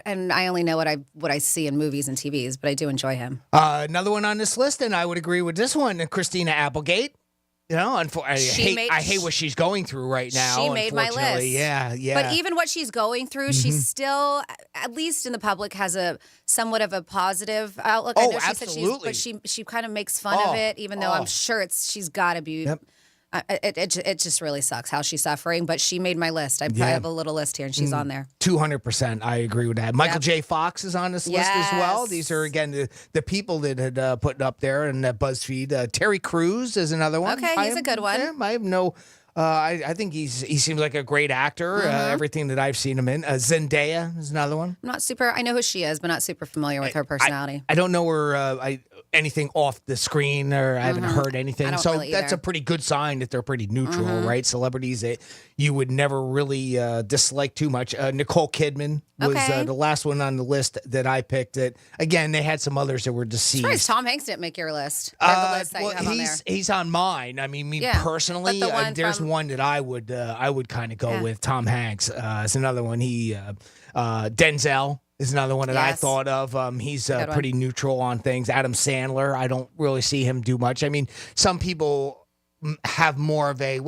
and I only know what I see in movies and TVs, but I do enjoy him. Another one on this list, and I would agree with this one, Christina Applegate. You know, I hate what she's going through right now. She made my list. Yeah. But even what she's going through, she's still, at least in the public, has a somewhat of a positive outlook. I know she absolutely. said she kind of makes fun of it, even though I'm sure she's got to be. Yep. It just really sucks how she's suffering, but she made my list. I have a little list here, and she's on there. 200%. I agree with that. Michael J. Fox is on this list as well. These are, again, the people that had put up there in BuzzFeed. Terry Crews is another one. Okay, he's a good one. I have no... I think he seems like a great actor. Everything that I've seen him in. Zendaya is another one. I'm not super. I know who she is, but not super familiar with her personality. I don't know her anything off the screen, or I haven't heard anything. So really that's a pretty good sign that they're pretty neutral, right? Celebrities that you would never really dislike too much. Nicole Kidman was the last one on the list that I picked. That again, they had some others that were deceased. Tom Hanks didn't make your list. Or the list that you have on there. He's on mine. I mean, personally, there's one that I would kind of go with. Tom Hanks is another one. Denzel is another one that I thought of. He's pretty neutral on things. Adam Sandler, I don't really see him do much. I mean, some people have more of a,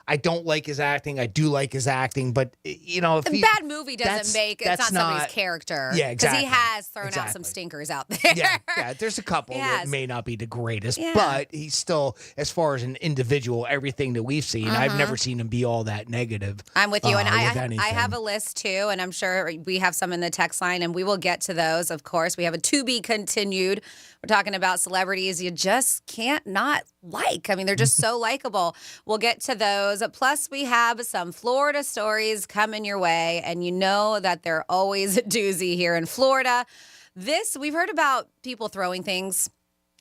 I don't like his acting. I do like his acting, but if a bad movie doesn't make it's not somebody's character. Yeah, exactly. Because he has thrown out some stinkers out there. Yeah. There's a couple that may not be the greatest, but he's still, as far as an individual, everything that we've seen, I've never seen him be all that negative. I'm with you, and I have a list too, and I'm sure we have some in the text line, and we will get to those. Of course, we have a to be continued. We're talking about celebrities you just can't not like. I mean, they're just so likable. We'll get to those. Plus, we have some Florida stories coming your way, and you know that they're always a doozy here in Florida. We've heard about people throwing things.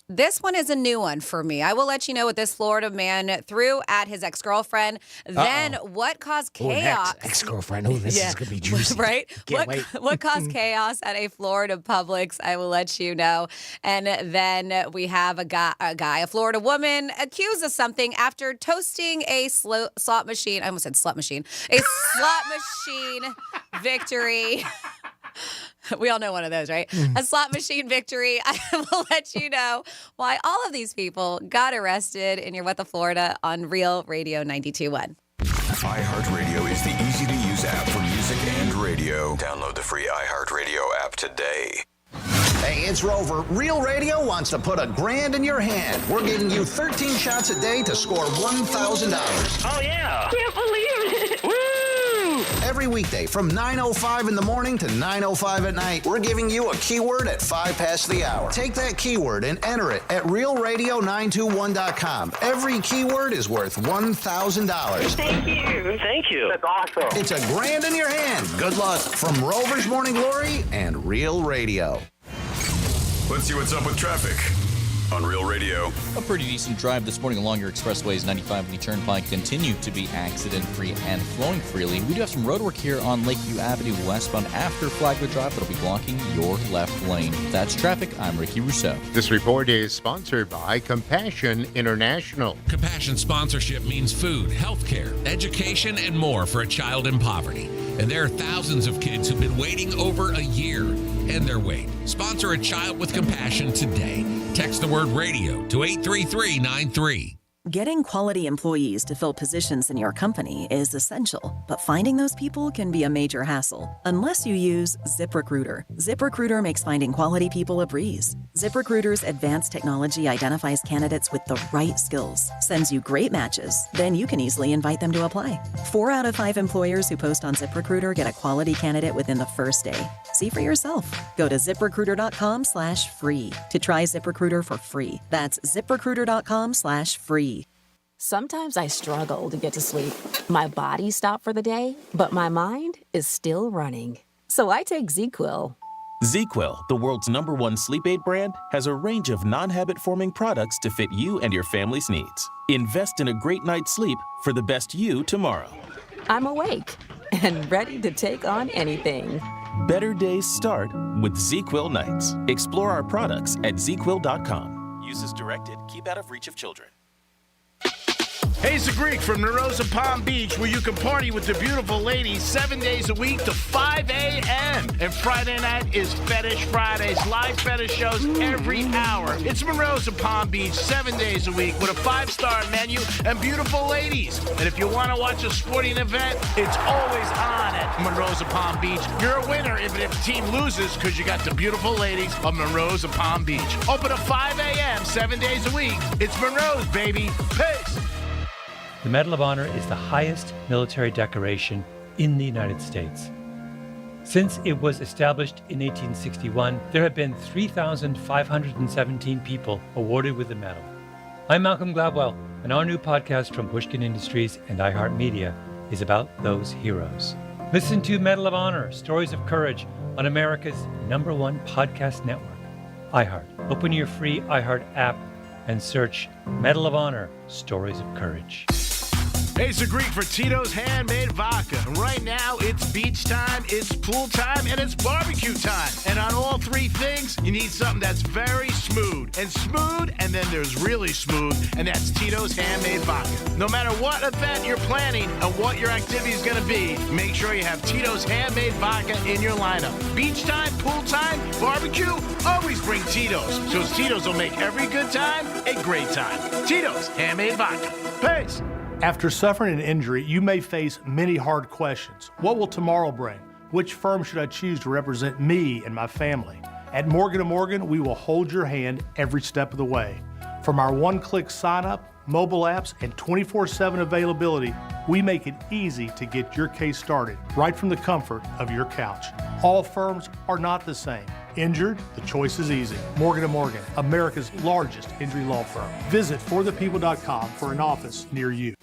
This one is a new one for me. I will let you know what this Florida man threw at his ex-girlfriend. Then what caused chaos. Ex-girlfriend. Oh, this is going to be juicy. Right? Can't wait. What caused chaos at a Florida Publix? I will let you know. And then we have a Florida woman accused of something after toasting a slot machine. I almost said slut machine. A slot machine victory. We all know one of those, right? A slot machine victory. I will let you know why all of these people got arrested in your What the Florida on Real Radio 92.1. iHeartRadio is the easy-to-use app for music and radio. Download the free iHeartRadio app today. Hey, it's Rover. Real Radio wants to put $1,000 in your hand. We're giving you 13 shots a day to score $1,000. Oh, yeah. Can't believe it. Woo! Every weekday from 9:05 in the morning to 9:05 at night, we're giving you a keyword at 5 past the hour. Take that keyword and enter it at realradio921.com. Every keyword is worth $1,000. Thank you. Thank you. That's awesome. It's $1,000 in your hand. Good luck from Rover's Morning Glory and Real Radio. Let's see what's up with traffic on Real Radio. A pretty decent drive this morning along your expressways. 95 and the Turnpike continue to be accident-free and flowing freely. We do have some roadwork here on Lakeview Avenue westbound after Flagler Drive that'll be blocking your left lane. That's traffic. I'm Ricky Rousseau. This report is sponsored by Compassion International. Compassion sponsorship means food, healthcare, education, and more for a child in poverty. And there are thousands of kids who've been waiting over a year. End their wait. Sponsor a child with compassion today. Text the word radio to 83393. Getting quality employees to fill positions in your company is essential, but finding those people can be a major hassle unless you use ZipRecruiter. ZipRecruiter makes finding quality people a breeze. ZipRecruiter's advanced technology identifies candidates with the right skills, sends you great matches, then you can easily invite them to apply. 4 out of 5 employers who post on ZipRecruiter get a quality candidate within the first day. See for yourself. Go to ZipRecruiter.com/free to try ZipRecruiter for free. That's ZipRecruiter.com/free. Sometimes I struggle to get to sleep. My body stopped for the day, but my mind is still running. So I take ZzzQuil. ZzzQuil, the world's #1 sleep aid brand, has a range of non-habit-forming products to fit you and your family's needs. Invest in a great night's sleep for the best you tomorrow. I'm awake and ready to take on anything. Better days start with ZzzQuil nights. Explore our products at ZzzQuil.com. Use as directed. Keep out of reach of children. Hey, it's the Greek from Narosa Palm Beach, where you can party with the beautiful ladies 7 days a week to 5 a.m. And Friday night is Fetish Fridays, live fetish shows every hour. It's Narosa Palm Beach 7 days a week with a 5-star menu and beautiful ladies. And if you want to watch a sporting event, it's always on at Narosa Palm Beach. You're a winner if the team loses because you got the beautiful ladies of Narosa Palm Beach. Open at 5 a.m. 7 days a week. It's Monroe's, baby. Peace. The Medal of Honor is the highest military decoration in the United States. Since it was established in 1861, there have been 3,517 people awarded with the medal. I'm Malcolm Gladwell, and our new podcast from Pushkin Industries and iHeartMedia is about those heroes. Listen to Medal of Honor, Stories of Courage on America's #1 podcast network, iHeart. Open your free iHeart app and search Medal of Honor, Stories of Courage. Hey, it's the Greek for Tito's Handmade Vodka. And right now, it's beach time, it's pool time, and it's barbecue time. And on all three things, you need something that's very smooth. And then there's really smooth, and that's Tito's Handmade Vodka. No matter what event you're planning and what your activity is going to be, make sure you have Tito's Handmade Vodka in your lineup. Beach time, pool time, barbecue, always bring Tito's. So Tito's will make every good time a great time. Tito's Handmade Vodka. Peace. After suffering an injury, you may face many hard questions. What will tomorrow bring? Which firm should I choose to represent me and my family? At Morgan & Morgan, we will hold your hand every step of the way. From our one-click sign-up, mobile apps, and 24/7 availability, we make it easy to get your case started right from the comfort of your couch. All firms are not the same. Injured? The choice is easy. Morgan & Morgan, America's largest injury law firm. Visit forthepeople.com for an office near you.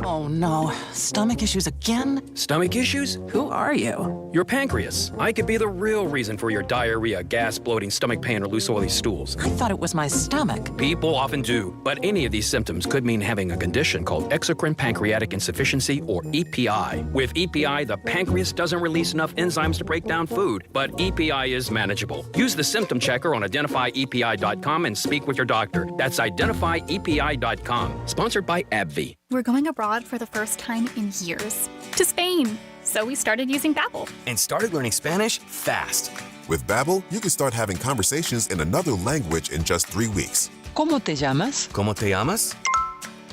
Oh no, stomach issues again? Stomach issues? Who are you? Your pancreas. I could be the real reason for your diarrhea, gas, bloating, stomach pain, or loose oily stools. I thought it was my stomach. People often do, but any of these symptoms could mean having a condition called exocrine pancreatic insufficiency, or EPI. With EPI, the pancreas doesn't release enough enzymes to break down food, but EPI is manageable. Use the symptom checker on identifyepi.com and speak with your doctor. That's identifyepi.com. Sponsored by AbbVie. We're going abroad for the first time in years. To Spain. So we started using Babbel. And started learning Spanish fast. With Babbel, you can start having conversations in another language in just 3 weeks. ¿Cómo te llamas? ¿Cómo te llamas?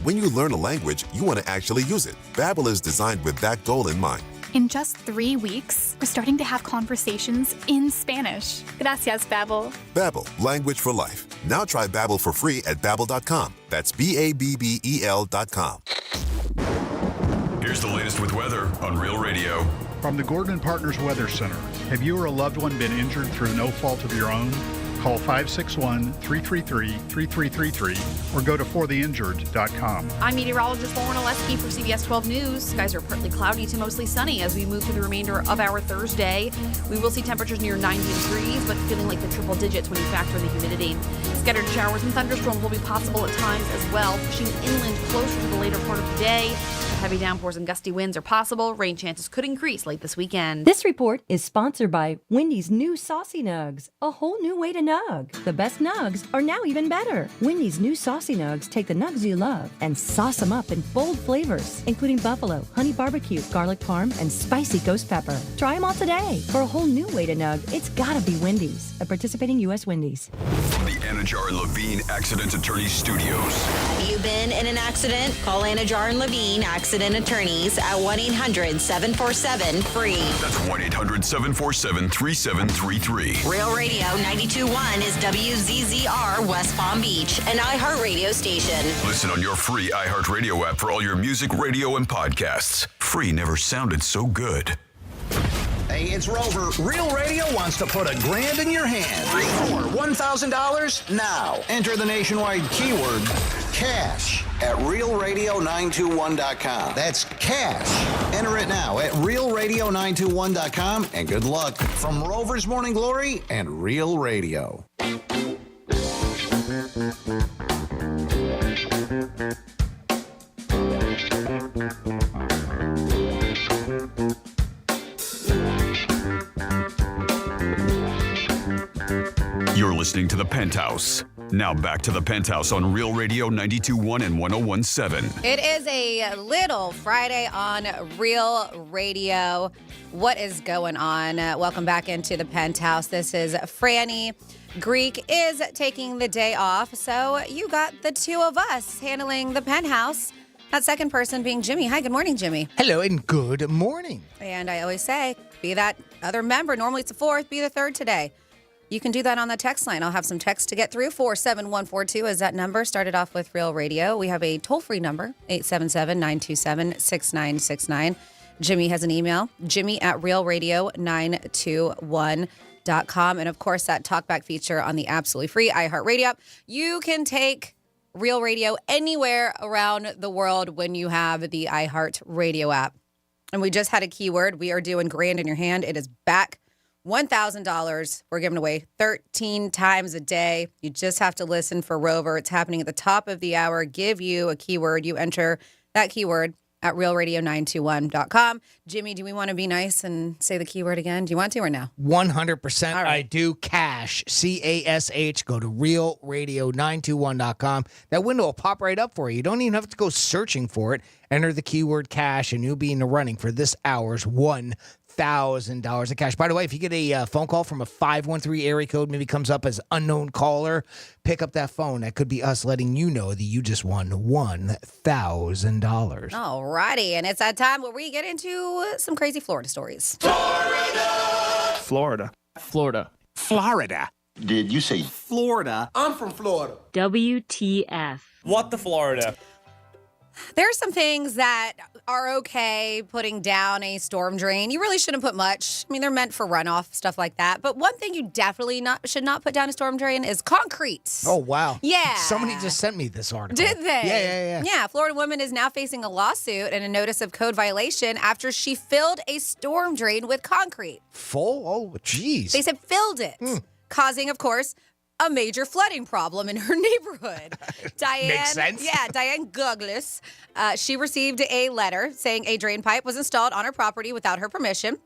When you learn a language, you want to actually use it. Babbel is designed with that goal in mind. In just 3 weeks, we're starting to have conversations in Spanish. Gracias, Babbel. Babbel, language for life. Now try Babbel for free at Babbel.com. That's BABBEL.com. Here's the latest with weather on Real Radio. From the Gordon & Partners Weather Center, have you or a loved one been injured through no fault of your own? Call 561-333-3333 or go to fortheinjured.com. I'm meteorologist Lauren Oleski for CBS 12 News. Skies are partly cloudy to mostly sunny as we move through the remainder of our Thursday. We will see temperatures near 90 degrees, but feeling like the triple digits when you factor in the humidity. Scattered showers and thunderstorms will be possible at times as well, pushing inland closer to the later part of the day. Heavy downpours and gusty winds are possible. Rain chances could increase late this weekend. This report is sponsored by Wendy's new Saucy Nugs, a whole new way to nug. The best nugs are now even better. Wendy's new Saucy Nugs take the nugs you love and sauce them up in bold flavors, including buffalo, honey barbecue, garlic parm, and spicy ghost pepper. Try them all today. For a whole new way to nug, it's gotta be Wendy's, a participating U.S. Wendy's. the Anajar and Levine Accident Attorneys Studios. Have you been in an accident? Call Anajar and Levine Accident Attorneys at 1-800-747-FREE. That's 1-800-747-3733. Real Radio 92.1 is WZZR West Palm Beach, an iHeartRadio station. Listen on your free iHeartRadio app for all your music, radio, and podcasts. Free never sounded so good. Hey, it's Rover. Real Radio wants to put $1,000 in your hand. For $1,000 now. Enter the nationwide keyword cash at realradio921.com. That's cash. Enter it now at realradio921.com, and good luck from Rover's Morning Glory and Real Radio. You're listening to The Penthouse. Now back to The Penthouse on Real Radio 92.1 and 101.7. It is a little Friday on Real Radio. What is going on? Welcome back into The Penthouse. This is Franny. Greek is taking the day off, so you got the two of us handling The Penthouse. That second person being Jimmy. Hi, good morning, Jimmy. Hello and good morning. And I always say, be that other member. Normally it's the fourth, be the third today. You can do that on the text line. I'll have some text to get through. 47142 is that number. Started off with Real Radio. We have a toll-free number, 877-927-6969. Jimmy has an email, jimmy@realradio921.com. And, of course, that talkback feature on the absolutely free iHeartRadio app. You can take Real Radio anywhere around the world when you have the iHeartRadio app. And we just had a keyword. We are doing grand in your hand. It is back. $1,000. We're giving away 13 times a day. You just have to listen for Rover. It's happening at the top of the hour. Give you a keyword. You enter that keyword at realradio921.com. Jimmy, do we want to be nice and say the keyword again? Do you want to or no? 100% All right. I do. Cash. CASH. Go to realradio921.com. That window will pop right up for you. You don't even have to go searching for it. Enter the keyword cash and you'll be in the running for this hour's $1,000 of cash. By the way, if you get a phone call from a 513 area code, maybe comes up as unknown caller, pick up that phone. That could be us letting you know that you just won $1,000. All righty. And it's that time where we get into some crazy Florida stories. Florida. Florida. Did you say Florida? I'm from Florida. WTF. What the Florida? There's some things that are okay putting down a storm drain. You really shouldn't put much. I mean, they're meant for runoff, stuff like that. But one thing you definitely should not put down a storm drain is concrete. Oh, wow. Yeah. Somebody just sent me this article. Did they? Yeah. Yeah, a Florida woman is now facing a lawsuit and a notice of code violation after she filled a storm drain with concrete. Full? Oh, geez. They said filled it, causing, of course, a major flooding problem in her neighborhood. Diane, Makes sense. Yeah, Diane Douglas. She received a letter saying a drain pipe was installed on her property without her permission.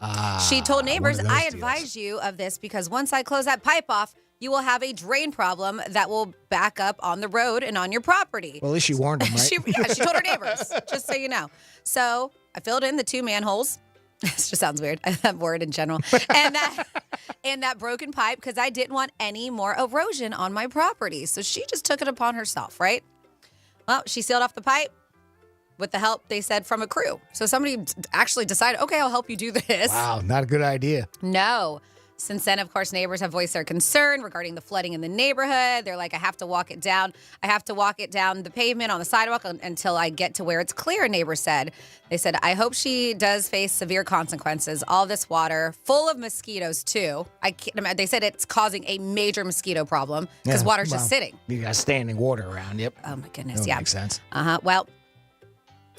She told neighbors, I advise you of this because once I close that pipe off, you will have a drain problem that will back up on the road and on your property. Well, at least she warned them, right? She told her neighbors, just so you know. So I filled in the 2 manholes. This just sounds weird. That word in general. And that broken pipe because I didn't want any more erosion on my property. So she just took it upon herself, right? Well, she sealed off the pipe with the help, they said, from a crew. So somebody actually decided, okay, I'll help you do this. Wow, not a good idea. No. Since then, of course, neighbors have voiced their concern regarding the flooding in the neighborhood. They're like, I have to walk it down. I have to walk it down the pavement on the sidewalk until I get to where it's clear, neighbors said. They said, I hope she does face severe consequences. All this water, full of mosquitoes, too. They said it's causing a major mosquito problem because water's just sitting. You got standing water around, yep. Oh, my goodness, That yeah. makes sense. Well,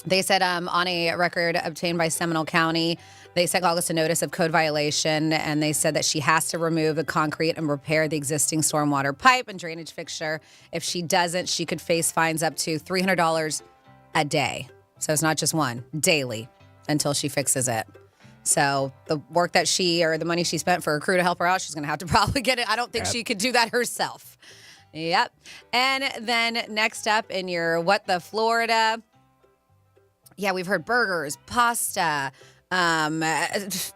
they said on a record obtained by Seminole County, they sent August a notice of code violation, and they said that she has to remove the concrete and repair the existing stormwater pipe and drainage fixture. If she doesn't, she could face fines up to $300 a day. So it's not just one, daily, until she fixes it. So the work that the money she spent for her crew to help her out, she's going to have to probably get it. I don't think she could do that herself. Yep. And then next up in your What the Florida. Yeah, we've heard burgers, pasta,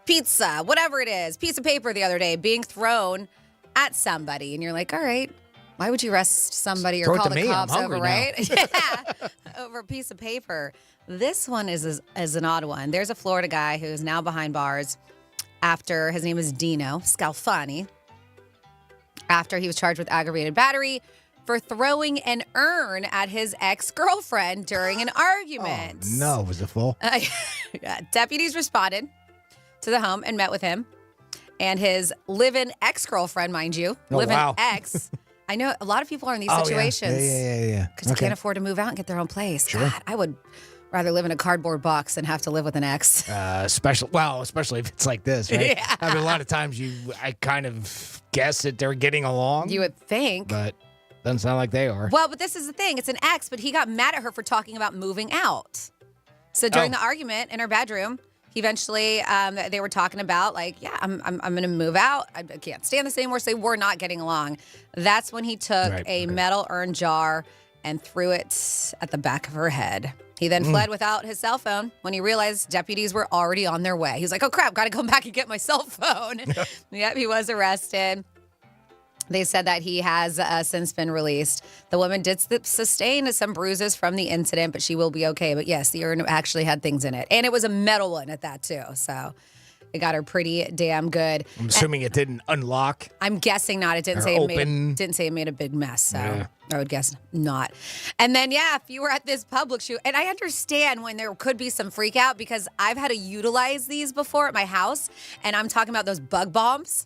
pizza, whatever it is, piece of paper the other day being thrown at somebody. And you're like, all right, Why would you arrest somebody or Throw it call to the me. I'm cops over, hungry now. right? Yeah, over a piece of paper. This one is an odd one. There's a Florida guy who is now behind bars after his name is Dino Scalfani. After he was charged with aggravated battery for throwing an urn at his ex-girlfriend during an argument. Oh, no, was it full? Yeah, deputies responded to the home and met with him and his live-in ex-girlfriend, mind you. Oh, live-in wow. ex. I know a lot of people are in these Oh, situations. Yeah. Because they can't afford to move out and get their own place. Sure. God, I would rather live in a cardboard box than have to live with an ex. Especially if it's like this, right? Yeah. I mean, a lot of times I kind of guess that they're getting along. You would think. But doesn't sound like they are. Well, but this is the thing. It's an ex, but he got mad at her for talking about moving out. So during the argument in her bedroom, he eventually, they were talking about I'm going to move out. I can't stand this anymore. So they were not getting along. That's when he took a metal urn jar and threw it at the back of her head. He then fled without his cell phone when he realized deputies were already on their way. He was like, oh, crap, got to come back and get my cell phone. Yep, he was arrested. They said that he has since been released. The woman did sustain some bruises from the incident, but she will be okay. But yes, the urn actually had things in it. And it was a metal one at that, too. So it got her pretty damn good. I'm assuming it didn't unlock. I'm guessing not. It didn't say it made a big mess. So I would guess not. And then, if you were at this public shoot, and I understand when there could be some freak out because I've had to utilize these before at my house. And I'm talking about those bug bombs.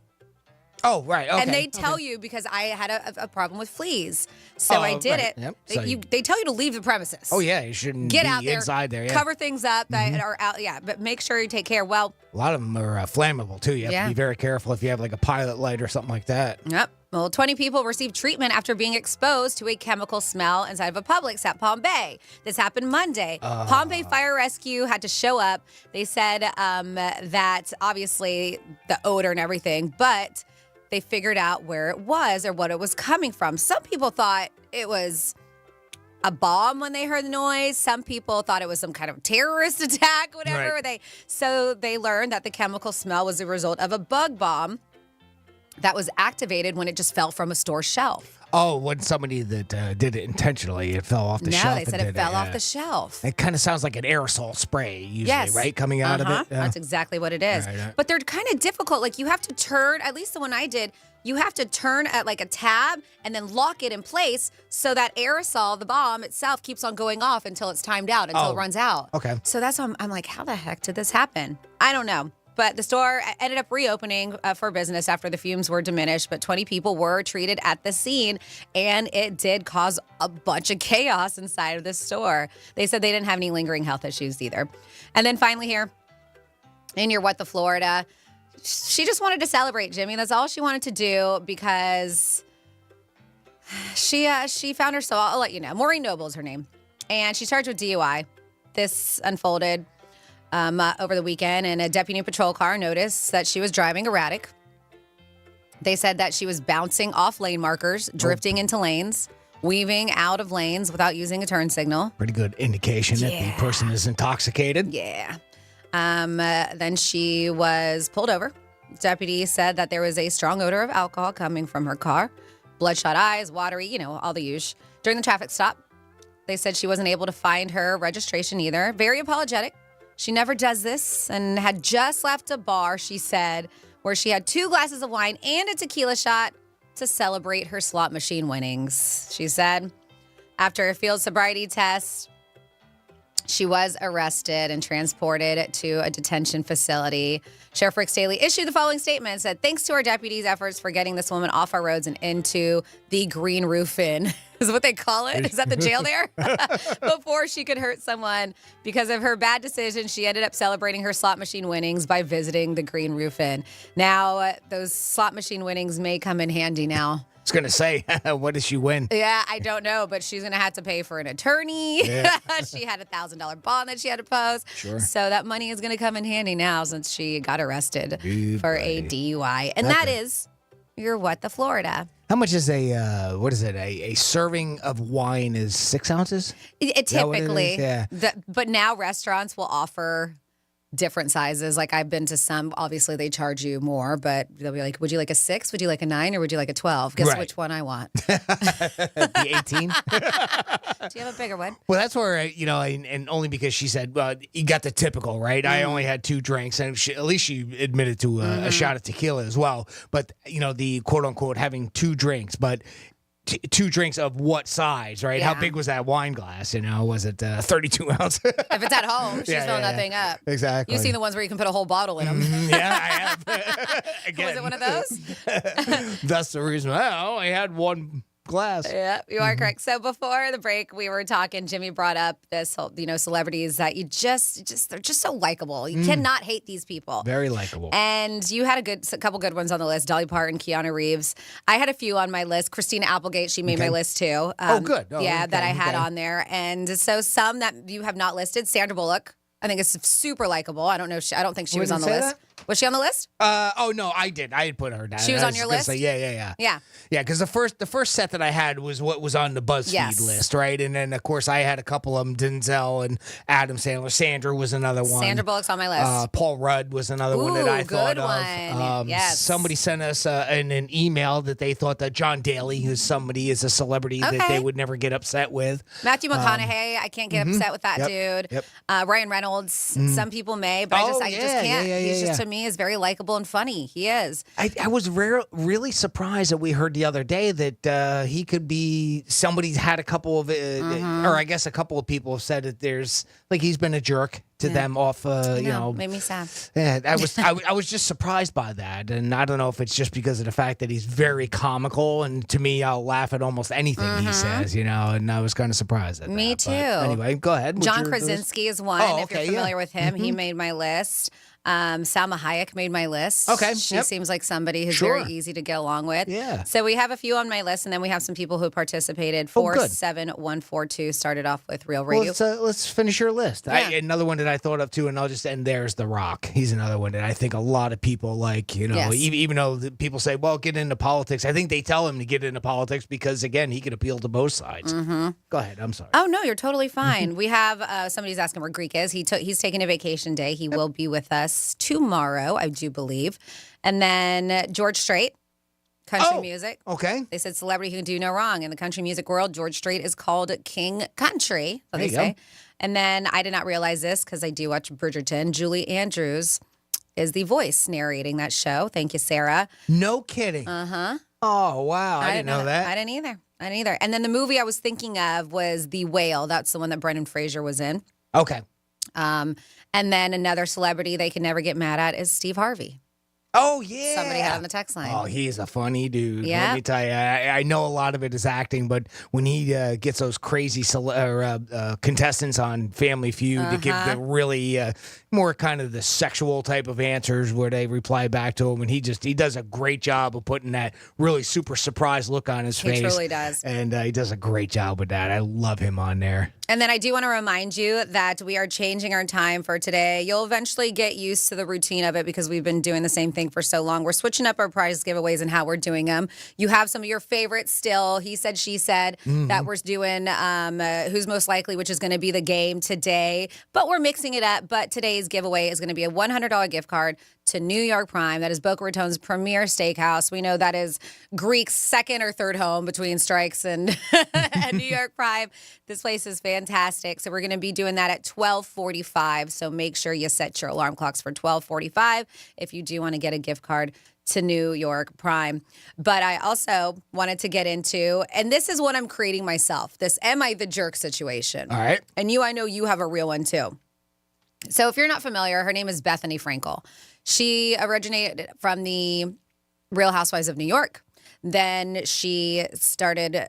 Oh, right. Okay. And they tell you because I had a problem with fleas. So I did it. Yep. They tell you to leave the premises. Oh, yeah. You shouldn't Get be out there, inside there. Yeah. cover things up that are out. Yeah, but make sure you take care. Well, A lot of them are flammable, too. You have to be very careful if you have like a pilot light or something like that. Yep. Well, 20 people received treatment after being exposed to a chemical smell inside of a Publix at Palm Bay. This happened Monday. Palm Bay Fire Rescue had to show up. They said that obviously the odor and everything, but they figured out where it was or what it was coming from. Some people thought it was a bomb when they heard the noise. Some people thought it was some kind of terrorist attack, whatever. Right. So they learned that the chemical smell was the result of a bug bomb that was activated when it just fell from a store shelf. Oh, when somebody that did it intentionally, it fell off the shelf. No, they said it fell off the shelf. It kind of sounds like an aerosol spray, usually, right? Coming out of it. Yeah. That's exactly what it is. Right. But they're kind of difficult. Like you have to turn, at least the one I did, you have to turn at like a tab and then lock it in place so that aerosol, the bomb itself, keeps on going off until it's timed out, until it runs out. Okay. So that's why I'm like, how the heck did this happen? I don't know. But the store ended up reopening for business after the fumes were diminished, but 20 people were treated at the scene, and it did cause a bunch of chaos inside of the store. They said they didn't have any lingering health issues either. And then finally here, in your What the Florida, she just wanted to celebrate, Jimmy. That's all she wanted to do because she found herself, I'll let you know. Maureen Noble is her name, and she's charged with DUI. This unfolded over the weekend, and a deputy patrol car noticed that she was driving erratic. They said that she was bouncing off lane markers, drifting into lanes, weaving out of lanes without using a turn signal. Pretty good indication that the person is intoxicated. Yeah. Then she was pulled over. Deputy said that there was a strong odor of alcohol coming from her car. Bloodshot eyes, watery, all the usual. During the traffic stop, they said she wasn't able to find her registration either. Very apologetic. She never does this and had just left a bar, she said, where she had 2 glasses of wine and a tequila shot to celebrate her slot machine winnings. She said after a field sobriety test, she was arrested and transported to a detention facility. Sheriff Rick Staley issued the following statement, said, thanks to our deputies' efforts for getting this woman off our roads and into the Green Roof Inn. Is what they call it? Is that the jail there? Before she could hurt someone. Because of her bad decision, she ended up celebrating her slot machine winnings by visiting the Green Roof Inn. Now, those slot machine winnings may come in handy now. I was going to say, what did she win? Yeah, I don't know, but she's going to have to pay for an attorney. Yeah. She had a $1,000 bond that she had to post. Sure. So that money is going to come in handy now since she got arrested for a DUI. And that is your What the Florida. How much is a serving of wine is 6 ounces? Typically. Yeah. But now restaurants will offer different sizes. Like I've been to some, obviously they charge you more, but they'll be like, would you like a 6? Would you like a 9? Or would you like a 12? Guess Right. which one I want. The 18. Do you have a bigger one? Well, that's where, and only because she said, well, you got the typical, right? I only had 2 drinks, and at least she admitted to a shot of tequila as well. But, the quote unquote having 2 drinks, but 2 drinks of what size, right? Yeah. How big was that wine glass? Was it 32 ounce? If it's at home, she's filling that thing up. Exactly. You've seen the ones where you can put a whole bottle in them. Yeah, I have. Again. Was it one of those? That's the reason. I only had 1 glass. Yeah, you are correct. So before the break, we were talking. Jimmy brought up this whole, celebrities that you they're just so likable. You cannot hate these people. Very likable. And you had a couple good ones on the list. Dolly Parton, Keanu Reeves. I had a few on my list. Christina Applegate, she made my list too. Good. That I had on there. And so some that you have not listed. Sandra Bullock. I think it's super likable. I don't know. I don't think she was on the list. Was she on the list? No, I did. I had put her down. She was on your list? Yeah. Yeah. Yeah, because the first set that I had was what was on the BuzzFeed list, right? And then, of course, I had a couple of them, Denzel and Adam Sandler. Sandra was another one. Sandra Bullock's on my list. Paul Rudd was another one that I thought good of. one. Yes. Somebody sent us an email that they thought that John Daly, who's somebody, is a celebrity that they would never get upset with. Matthew McConaughey, I can't get upset with that dude. Yep. Ryan Reynolds, some people may, but I just can't. He's just, to me, is very likable and funny. He is. I was really surprised that we heard the other day that he could be somebody's had a couple of, or I guess a couple of people have said that there's he's been a jerk to them off. Made me sad. Yeah, I was just surprised by that, and I don't know if it's just because of the fact that he's very comical, and to me, I'll laugh at almost anything he says, and I was kind of surprised at that. Me too. But anyway, go ahead. John Krasinski is one. Oh, if you're familiar with him, he made my list. Salma Hayek made my list. Okay. She seems like somebody who's very easy to get along with. Yeah. So we have a few on my list, and then we have some people who participated. 47142 started off with Real Radio. Well, let's finish your list. Yeah. Another one that I thought of too, and I'll just end there, is The Rock. He's another one that I think a lot of people like, even though people say, well, get into politics. I think they tell him to get into politics because, again, he can appeal to both sides. Go ahead. I'm sorry. Oh, no, you're totally fine. We have, somebody's asking where Greek is. He's taking a vacation day. He will be with us tomorrow, I do believe. And then George Strait, country music. Okay. They said celebrity who can do no wrong. In the country music world, George Strait is called King Country, what they say. And then I did not realize this because I do watch Bridgerton. Julie Andrews is the voice narrating that show. Thank you, Sarah. No kidding. Uh-huh. Oh, wow. I didn't know that. I didn't either. And then the movie I was thinking of was The Whale. That's the one that Brendan Fraser was in. Okay. And then another celebrity they can never get mad at is Steve Harvey. Oh, yeah. Somebody had on the text line. Oh, he's a funny dude. Yeah. Let me tell you, I know a lot of it is acting, but when he gets those crazy contestants on Family Feud to give the really more kind of the sexual type of answers where they reply back to him, and he does a great job of putting that really super surprised look on his face. He truly does. And he does a great job with that. I love him on there. And then I do want to remind you that we are changing our time for today. You'll eventually get used to the routine of it because we've been doing the same thing for so long. We're switching up our prize giveaways and how we're doing them. You have some of your favorites still. He said, she said, that we're doing Who's Most Likely, which is going to be the game today. But we're mixing it up. But today's giveaway is going to be a $100 gift card to New York Prime. That is Boca Raton's premier steakhouse. We know that is Greek's second or third home between Strikes and New York Prime. This place is fantastic. So we're going to be doing that at 12:45. So make sure you set your alarm clocks for 12:45 if you do want to get a gift card to New York Prime. But I also wanted to get into, and this is what I'm creating myself, this Am I the Jerk situation. All right. And I know you have a real one too. So if you're not familiar, her name is Bethany Frankel. She originated from the Real Housewives of New York. Then she started,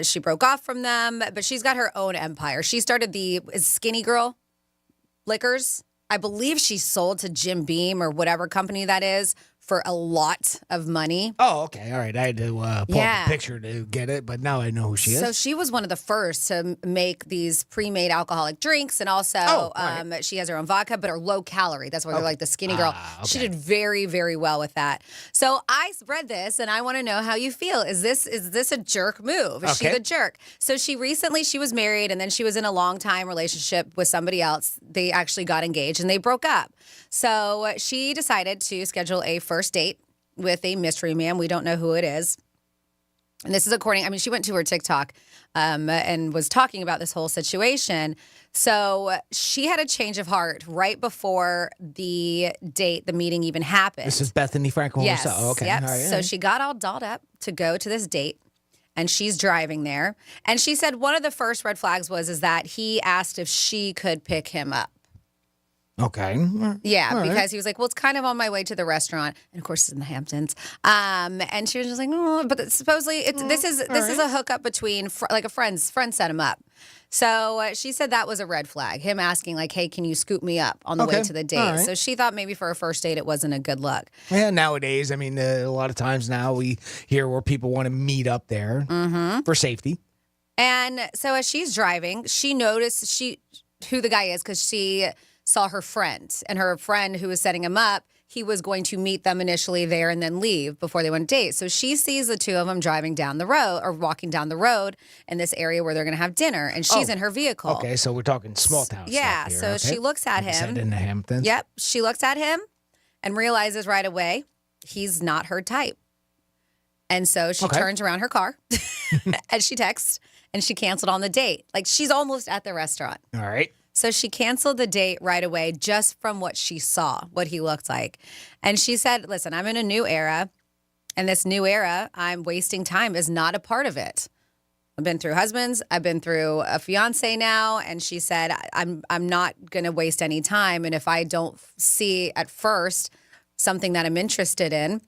she broke off from them, but she's got her own empire. She started the Skinny Girl Liquors. I believe she sold to Jim Beam or whatever company that is for a lot of money. Oh, okay. All right. I had to pull up Yeah. a picture to get it, but now I know who she is. So she was one of the first to make these pre-made alcoholic drinks, and also she has her own vodka, but are low calorie. That's why they're like the skinny girl. She did very, very well with that. So I read this, and I want to know how you feel. Is this a jerk move? Is she the jerk? So she was married, and then she was in a long time relationship with somebody else. They actually got engaged, and they broke up. So she decided to schedule a first date with a mystery man. We don't know who it is. And this is she went to her TikTok and was talking about this whole situation. So she had a change of heart right before the meeting even happened. This is Bethany Frankel yes, herself. Okay. Yep. All right. So she got all dolled up to go to this date. And she's driving there. And she said one of the first red flags is that he asked if she could pick him up. Okay. Yeah, All right. because he was like, well, it's kind of on my way to the restaurant. And of course, it's in the Hamptons. And she was just like, no, but supposedly this is a hookup between a friend set him up. So she said that was a red flag, him asking like, hey, can you scoop me up on the way to the date? All right. So she thought maybe for a first date, it wasn't a good look. Yeah, nowadays, a lot of times now we hear where people want to meet up there for safety. And so as she's driving, she noticed who the guy is because she saw her friend. And her friend who was setting him up, he was going to meet them initially there and then leave before they went to date. So she sees the two of them driving down the road or walking down the road in this area where they're going to have dinner. And she's in her vehicle. Okay, so we're talking small town Yeah, stuff here, so okay? she looks at him. Said in the Hamptons. Yep, she looks at him and realizes right away he's not her type. And so she turns around her car and she texts and she canceled on the date. Like she's almost at the restaurant. All right. So she canceled the date right away just from what she saw, what he looked like. And she said, listen, I'm in a new era. And this new era, I'm wasting time is not a part of it. I've been through husbands. I've been through a fiance now. And she said, I'm not going to waste any time. And if I don't see at first something that I'm interested in,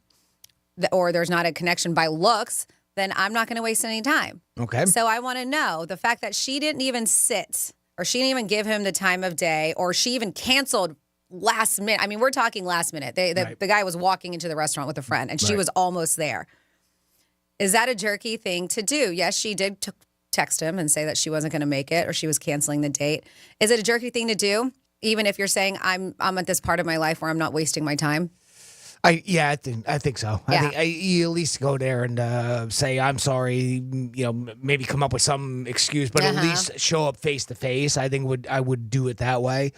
or there's not a connection by looks, then I'm not going to waste any time. Okay. So I want to know the fact that she didn't even sit or she didn't even give him the time of day or she even canceled last minute. I mean, we're talking last minute. The guy was walking into the restaurant with a friend and she was almost there. Is that a jerky thing to do? Yes, she did text him and say that she wasn't going to make it or she was canceling the date. Is it a jerky thing to do? Even if you're saying I'm at this part of my life where I'm not wasting my time? I think so. Yeah. I think you at least go there and say I'm sorry. Maybe come up with some excuse, but at least show up face to face. I think I would do it that way.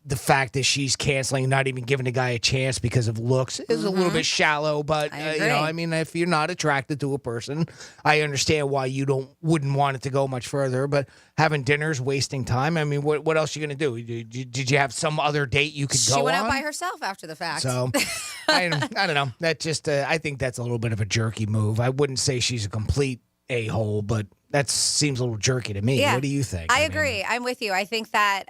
The fact that she's canceling, not even giving the guy a chance because of looks is a little bit shallow. But if you're not attracted to a person, I understand why you wouldn't want it to go much further. But having dinner's wasting time. I mean, what else are you gonna do? Did you have some other date you could go on? She went out by herself after the fact. So I don't know. That just I think that's a little bit of a jerky move. I wouldn't say she's a complete a-hole, but that seems a little jerky to me. Yeah. What do you think? I agree. I'm with you. I think that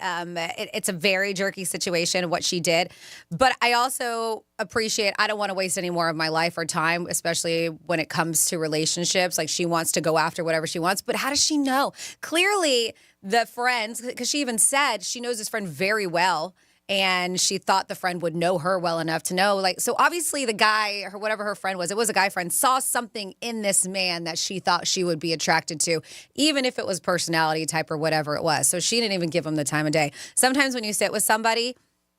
it's a very jerky situation, what she did. But I also appreciate, I don't want to waste any more of my life or time, especially when it comes to relationships. Like she wants to go after whatever she wants. But how does she know? Clearly, the friends, because she even said she knows this friend very well. And she thought the friend would know her well enough to know. So obviously the guy, or whatever her friend was, it was a guy friend, saw something in this man that she thought she would be attracted to, even if it was personality type or whatever it was. So she didn't even give him the time of day. Sometimes when you sit with somebody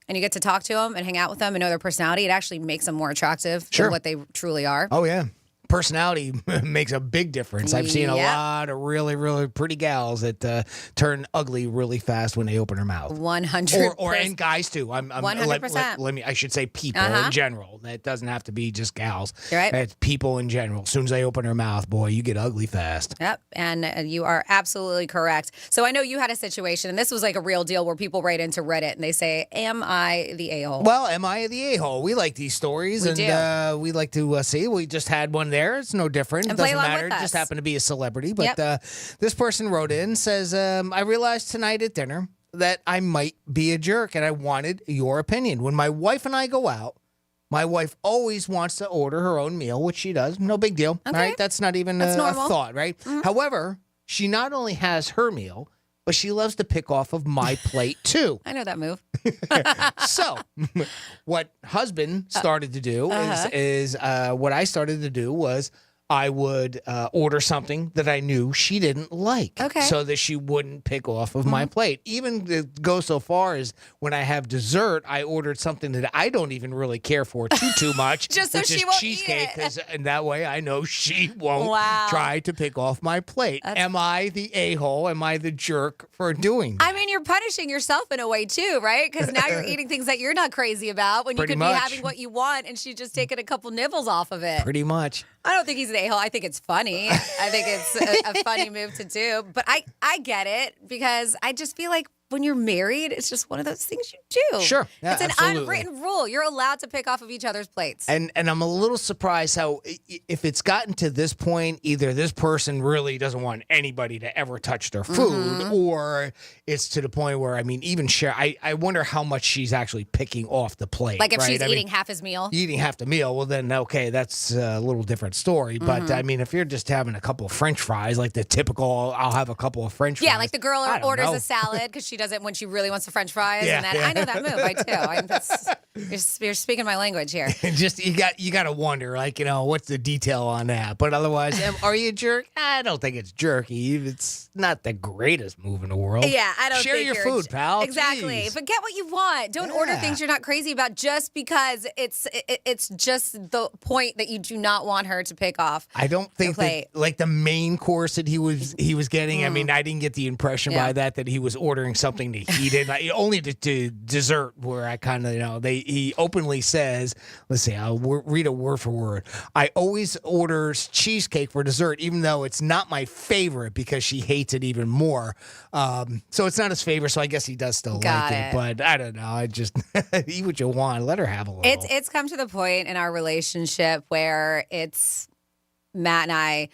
and you get to talk to them and hang out with them and know their personality, it actually makes them more attractive than what they truly are. Oh, yeah. Personality makes a big difference. I've seen a lot of really, really pretty gals that turn ugly really fast when they open their mouth. 100%. And guys too. 100%. I should say people in general. That doesn't have to be just gals. You're right. It's people in general. As soon as they open their mouth, boy, you get ugly fast. Yep, and you are absolutely correct. So I know you had a situation, and this was like a real deal where people write into Reddit and they say, am I the a-hole? Well, am I the a-hole? We like these stories, we like to see. We just had one there. It's no different. And It doesn't play along matter. with It us. just happened to be a celebrity. But this person wrote in, says, I realized tonight at dinner that I might be a jerk, and I wanted your opinion. When my wife and I go out, my wife always wants to order her own meal, which she does. No big deal. Okay. All right? That's not even a normal. thought, right? Mm-hmm. However, she not only has her meal, but she loves to pick off of my plate too. I know that move. So, what husband started to do is what I started to do was I would order something that I knew she didn't like, so that she wouldn't pick off of my plate. Even to go so far as when I have dessert, I ordered something that I don't even really care for too much, just so which she is won't cheesecake, eat it. and that way I know she won't try to pick off my plate. Am I the a-hole? Am I the jerk for doing that? I mean, you're punishing yourself in a way too, right? Because now you're eating things that you're not crazy about when you Pretty could much. be having what you want, and she's just taking a couple nibbles off of it. Pretty much. I don't think he's an a-hole. I think it's funny. I think it's a funny move to do. But I get it because I just feel like when you're married, it's just one of those things you do. Sure. Yeah, it's an absolutely. unwritten rule. You're allowed to pick off of each other's plates. And I'm a little surprised how if it's gotten to this point, either this person really doesn't want anybody to ever touch their food, or it's to the point where, I mean, even share. I wonder how much she's actually picking off the plate. Like if right? she's I eating mean, half his meal. eating half the meal, well then okay, that's a little different story. But I mean, if you're just having a couple of French fries, like the typical, I'll have a couple of French fries. Yeah, like the girl I don't orders know. a salad because she doesn't when she really wants the French fries. Yeah, And then yeah. I know that move. I too. You're speaking my language here. Just you got to wonder, like, you know, what's the detail on that? But otherwise, are you a jerk? I don't think it's jerky. It's not the greatest move in the world. Yeah, I don't share think your you're food, pal. Exactly, Jeez. but get what you want. Don't order things you're not crazy about just because it's just the point that you do not want her to pick off. I don't think that, like the main course that he was getting. I mean, I didn't get the impression by that he was ordering something to heat it. Like, only to dessert, where I kind of he openly says, let's see, I'll read it word for word. I always order cheesecake for dessert, even though it's not my favorite because she hates it even more. So it's not his favorite. So I guess he does still like it. But I don't know. I just eat what you want. Let her have a little. It's come to the point in our relationship where it's Matt and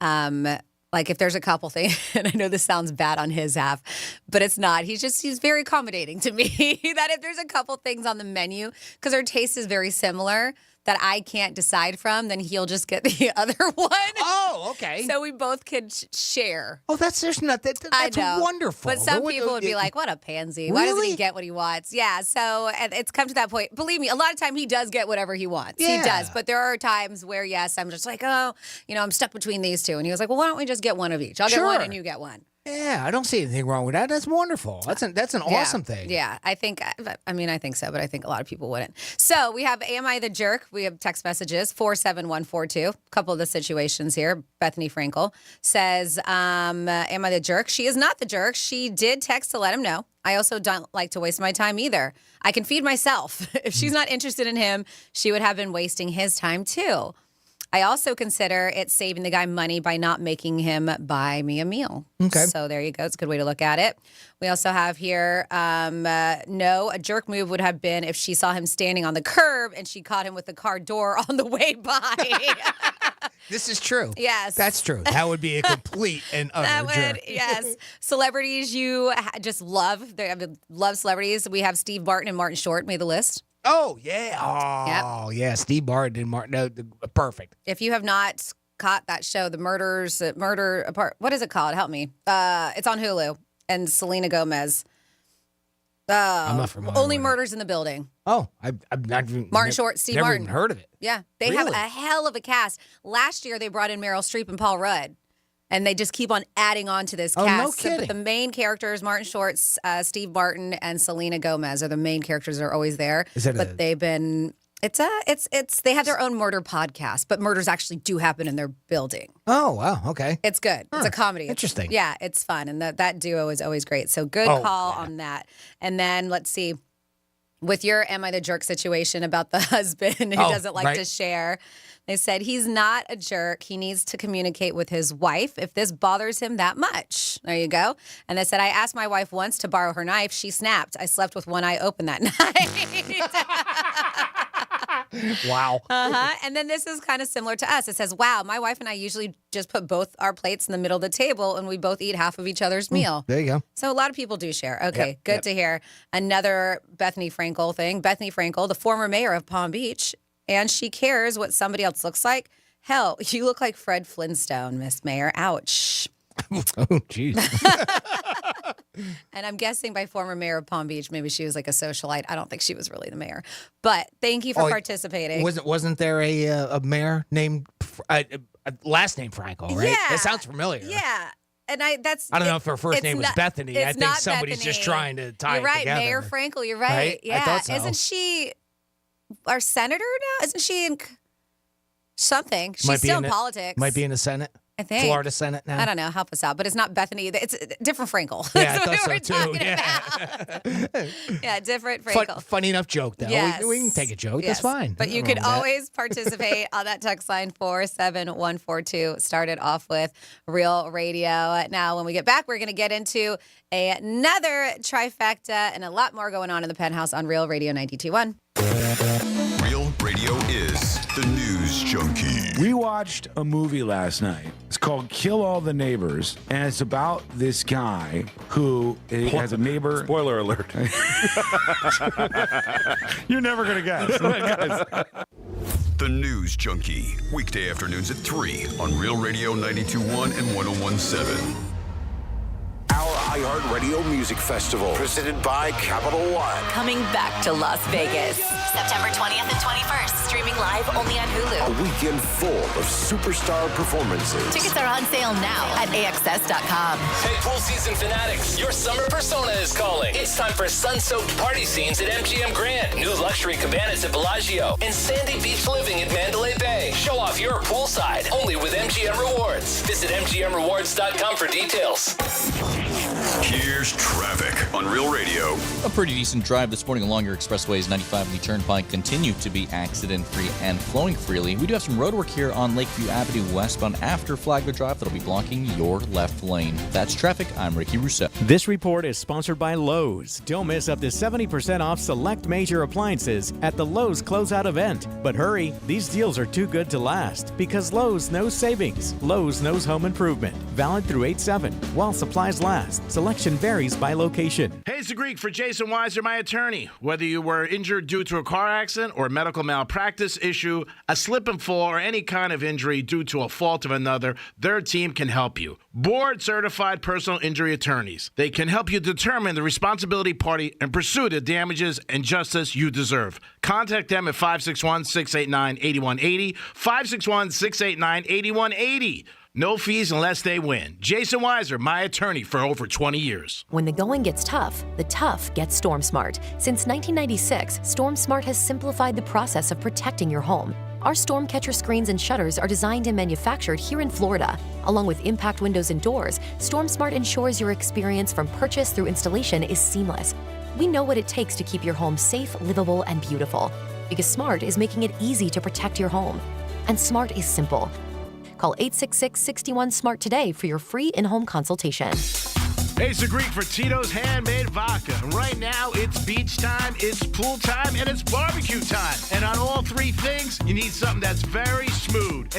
I. Like if there's a couple things, and I know this sounds bad on his half, but it's not. He's very accommodating to me. That if there's a couple things on the menu, because our taste is very similar, that I can't decide from, then he'll just get the other one. Oh, okay. So we both can share. Oh, that's wonderful. But some people would be like, "What a pansy! Why doesn't he get what he wants?" Yeah. So it's come to that point. Believe me, a lot of time he does get whatever he wants. Yeah. He does. But there are times where yes, I'm just like, oh, I'm stuck between these two. And he was like, well, why don't we just get one of each? I'll get one and you get one. Yeah, I don't see anything wrong with that. That's wonderful. That's an awesome thing. Yeah, I think so, but I think a lot of people wouldn't. So we have Am I the Jerk? We have text messages, 47142. A couple of the situations here. Bethany Frankel says, Am I the jerk? She is not the jerk. She did text to let him know. I also don't like to waste my time either. I can feed myself. If she's not interested in him, she would have been wasting his time too. I also consider it saving the guy money by not making him buy me a meal. Okay. So there you go. It's a good way to look at it. We also have here, no, a jerk move would have been if she saw him standing on the curb and she caught him with the car door on the way by. This is true. Yes. That's true. That would be a complete and utter jerk. Yes. Celebrities you just love. Love celebrities. We have Steve Martin and Martin Short made the list. Oh, yeah. Oh, yeah. Steve Martin and Martin. No, perfect. If you have not caught that show, The Murder Apart, what is it called? Help me. It's on Hulu. And Selena Gomez. I'm not familiar. Only Murders in the Building. Oh, I'm not even. Martin Short, Steve never Martin. Even heard of it. Yeah. They have a hell of a cast. Last year, they brought in Meryl Streep and Paul Rudd. And they just keep on adding on to this cast. Oh, no kidding. But the main characters, Martin Short, Steve Martin, and Selena Gomez are the main characters that are always there. They've been, they have their own murder podcast, but murders actually do happen in their building. Oh, wow. Okay. It's good. It's a comedy. Interesting. Yeah, it's fun. And that duo is always great. So good call on that. And then let's see. With your Am I the Jerk situation about the husband who doesn't like to share, they said he's not a jerk. He needs to communicate with his wife if this bothers him that much. There you go. And they said, I asked my wife once to borrow her knife. She snapped. I slept with one eye open that night. Wow. And then this is kind of similar to us. It says, wow, my wife and I usually just put both our plates in the middle of the table and we both eat half of each other's meal. There you go. So a lot of people do share. Okay, good to hear. Another Bethany Frankel thing. Bethany Frankel, the former mayor of Palm Beach, and she cares what somebody else looks like. Hell, you look like Fred Flintstone, Miss Mayor. Ouch. Oh, jeez. And I'm guessing by former mayor of Palm Beach, maybe she was like a socialite. I don't think she was really the mayor. But thank you for participating. Wasn't there a mayor named last name Frankel, right? Yeah. That sounds familiar. Yeah. And I don't know if her first name was Bethany. I think somebody's just trying to tie You're right, it together. Mayor Frankel. You're right. Yeah. I thought so. Isn't she our senator now? Isn't she in something? She's still in politics. Might be in the Senate. I think. Florida Senate now. I don't know. Help us out. But it's not Bethany. It's a different Frankel. Yeah, That's I thought what so we're too. talking about. Yeah, different Frankel. Funny enough joke, though. Yes. We can take a joke. Yes. That's fine. But you can always participate on that text line 47142. Started off with Real Radio. Now, when we get back, we're going to get into another trifecta and a lot more going on in the Penthouse on Real Radio 92.1. Real Radio is the News Junkie. We watched a movie last night. It's called Kill All the Neighbors, and it's about this guy who has a neighbor. Spoiler alert. You're never going to guess. The News Junkie. Weekday afternoons at 3 on Real Radio 92.1 and 101.7. Our iHeartRadio Music Festival, presented by Capital One. Coming back to Las Vegas. September 20th and 21st. Streaming live only on Hulu. A weekend full of superstar performances. Tickets are on sale now at AXS.com. Hey, pool season fanatics, your summer persona is calling. It's time for sun-soaked party scenes at MGM Grand, new luxury cabanas at Bellagio, and sandy beach living at Mandalay Bay. Show off your poolside, only with MGM Rewards. Visit MGMRewards.com for details. Here's traffic on Real Radio. A pretty decent drive this morning along your expressways. 95 and the Turnpike continue to be accident-free and flowing freely. We do have some road work here on Lakeview Avenue westbound after Flagler Drive that'll be blocking your left lane. That's traffic. I'm Ricky Rousseau. This report is sponsored by Lowe's. Don't miss up to 70% off select major appliances at the Lowe's closeout event. But hurry, these deals are too good to last because Lowe's knows savings. Lowe's knows home improvement. Valid through 8/7 while supplies last. Selection varies by location. Hey, it's the Greek for Jason Weiser, my attorney. Whether you were injured due to a car accident or a medical malpractice issue, a slip and fall, or any kind of injury due to a fault of another, their team can help you. Board-certified personal injury attorneys. They can help you determine the responsibility party and pursue the damages and justice you deserve. Contact them at 561-689-8180, 561-689-8180. No fees unless they win. Jason Weiser, my attorney for over 20 years. When the going gets tough, the tough get StormSmart. Since 1996, StormSmart has simplified the process of protecting your home. Our storm catcher screens and shutters are designed and manufactured here in Florida. Along with impact windows and doors, StormSmart ensures your experience from purchase through installation is seamless. We know what it takes to keep your home safe, livable, and beautiful. Because Smart is making it easy to protect your home. And Smart is simple. Call 866-61-SMART today for your free in-home consultation. Hey, it's the Greek for Tito's Handmade Vodka. And right now, it's beach time, it's pool time, and it's barbecue time. And on all three things, you need something that's very smooth.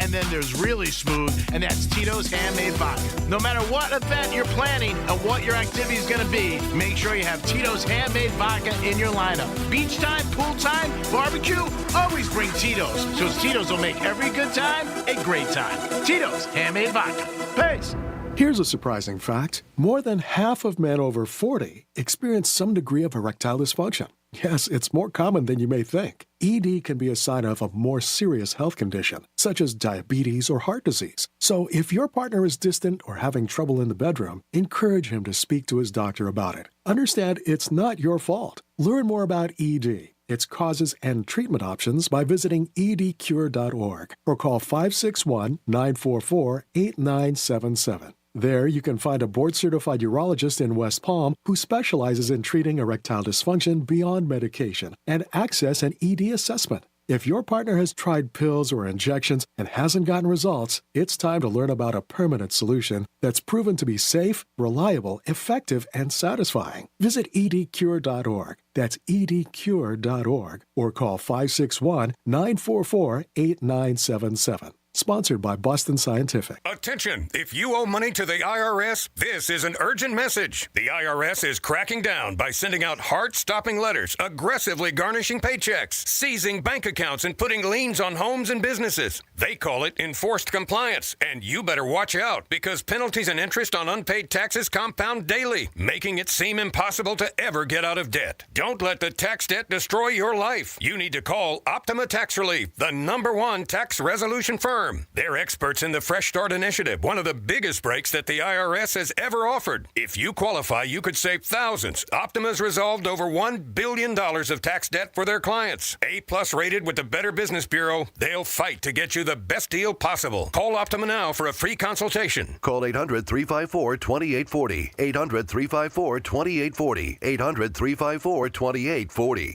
And then there's really smooth, and that's Tito's Handmade Vodka. No matter what event you're planning and what your activity is going to be, make sure you have Tito's Handmade Vodka in your lineup. Beach time, pool time, barbecue, always bring Tito's. So Tito's will make every good time a great time. Tito's Handmade Vodka. Peace. Here's a surprising fact. More than half of men over 40 experience some degree of erectile dysfunction. Yes, it's more common than you may think. ED can be a sign of a more serious health condition, such as diabetes or heart disease. So if your partner is distant or having trouble in the bedroom, encourage him to speak to his doctor about it. Understand it's not your fault. Learn more about ED, its causes and treatment options by visiting edcure.org or call 561-944-8977. There, you can find a board-certified urologist in West Palm who specializes in treating erectile dysfunction beyond medication and access an ED assessment. If your partner has tried pills or injections and hasn't gotten results, it's time to learn about a permanent solution that's proven to be safe, reliable, effective, and satisfying. Visit edcure.org. That's edcure.org or call 561-944-8977. Sponsored by Boston Scientific. Attention! If you owe money to the IRS, this is an urgent message. The IRS is cracking down by sending out heart-stopping letters, aggressively garnishing paychecks, seizing bank accounts, and putting liens on homes and businesses. They call it enforced compliance, and you better watch out because penalties and interest on unpaid taxes compound daily, making it seem impossible to ever get out of debt. Don't let the tax debt destroy your life. You need to call Optima Tax Relief, the #1 tax resolution firm. They're experts in the Fresh Start Initiative, one of the biggest breaks that the IRS has ever offered. If you qualify, you could save thousands. Optima's resolved over $1 billion of tax debt for their clients. A+ rated with the Better Business Bureau, they'll fight to get you the best deal possible. Call Optima now for a free consultation. Call 800-354-2840. 800-354-2840. 800-354-2840.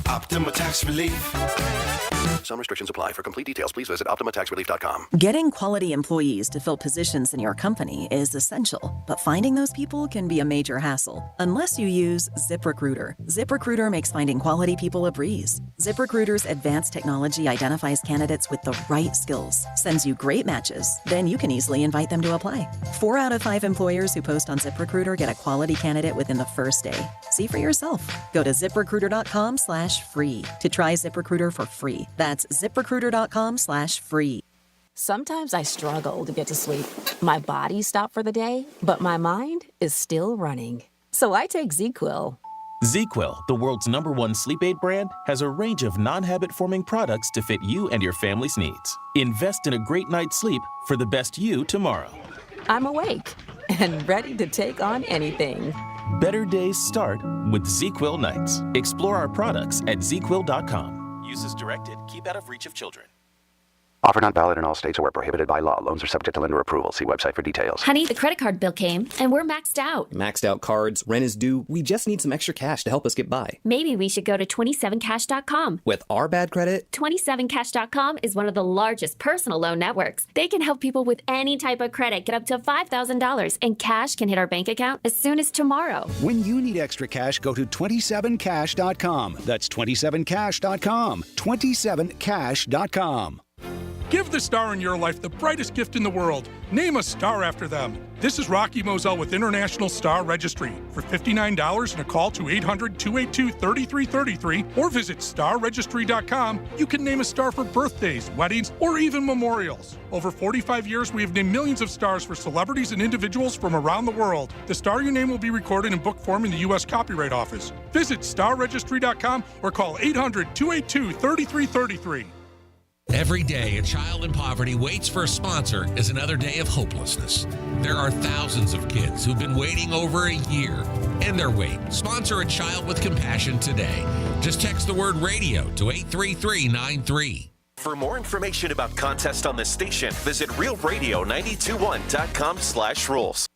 Optima Tax Relief. Some restrictions apply. For complete details, please visit OptimaTaxRelief.com. Getting quality employees to fill positions in your company is essential, but finding those people can be a major hassle unless you use ZipRecruiter. ZipRecruiter makes finding quality people a breeze. ZipRecruiter's advanced technology identifies candidates with the right skills, sends you great matches, then you can easily invite them to apply. 4 out of 5 employers who post on ZipRecruiter get a quality candidate within the first day. See for yourself. Go to ZipRecruiter.com/free to try ZipRecruiter for free. That's ZipRecruiter.com/free. Sometimes I struggle to get to sleep. My body stopped for the day, but my mind is still running. So I take ZzzQuil. ZzzQuil, the world's #1 sleep aid brand, has a range of non-habit-forming products to fit you and your family's needs. Invest in a great night's sleep for the best you tomorrow. I'm awake and ready to take on anything. Better days start with ZzzQuil nights. Explore our products at ZzzQuil.com. Use as directed. Keep out of reach of children. Offer not valid in all states or where prohibited by law. Loans are subject to lender approval. See website for details. Honey, the credit card bill came, and we're maxed out. Maxed out cards, rent is due. We just need some extra cash to help us get by. Maybe we should go to 27cash.com. With our bad credit? 27cash.com is one of the largest personal loan networks. They can help people with any type of credit get up to $5,000, and cash can hit our bank account as soon as tomorrow. When you need extra cash, go to 27cash.com. That's 27cash.com. 27cash.com. Give the star in your life the brightest gift in the world. Name a star after them. This is Rocky Moselle with International Star Registry. For $59 and a call to 800-282-3333 or visit starregistry.com, you can name a star for birthdays, weddings, or even memorials. Over 45 years, we have named millions of stars for celebrities and individuals from around the world. The star you name will be recorded in book form in the U.S. Copyright Office. Visit starregistry.com or call 800-282-3333. Every day, a child in poverty waits for a sponsor is another day of hopelessness. There are thousands of kids who've been waiting over a year. End their wait. Sponsor a child with compassion today. Just text the word radio to 83393. For more information about contests on this station, visit realradio921.com/rules.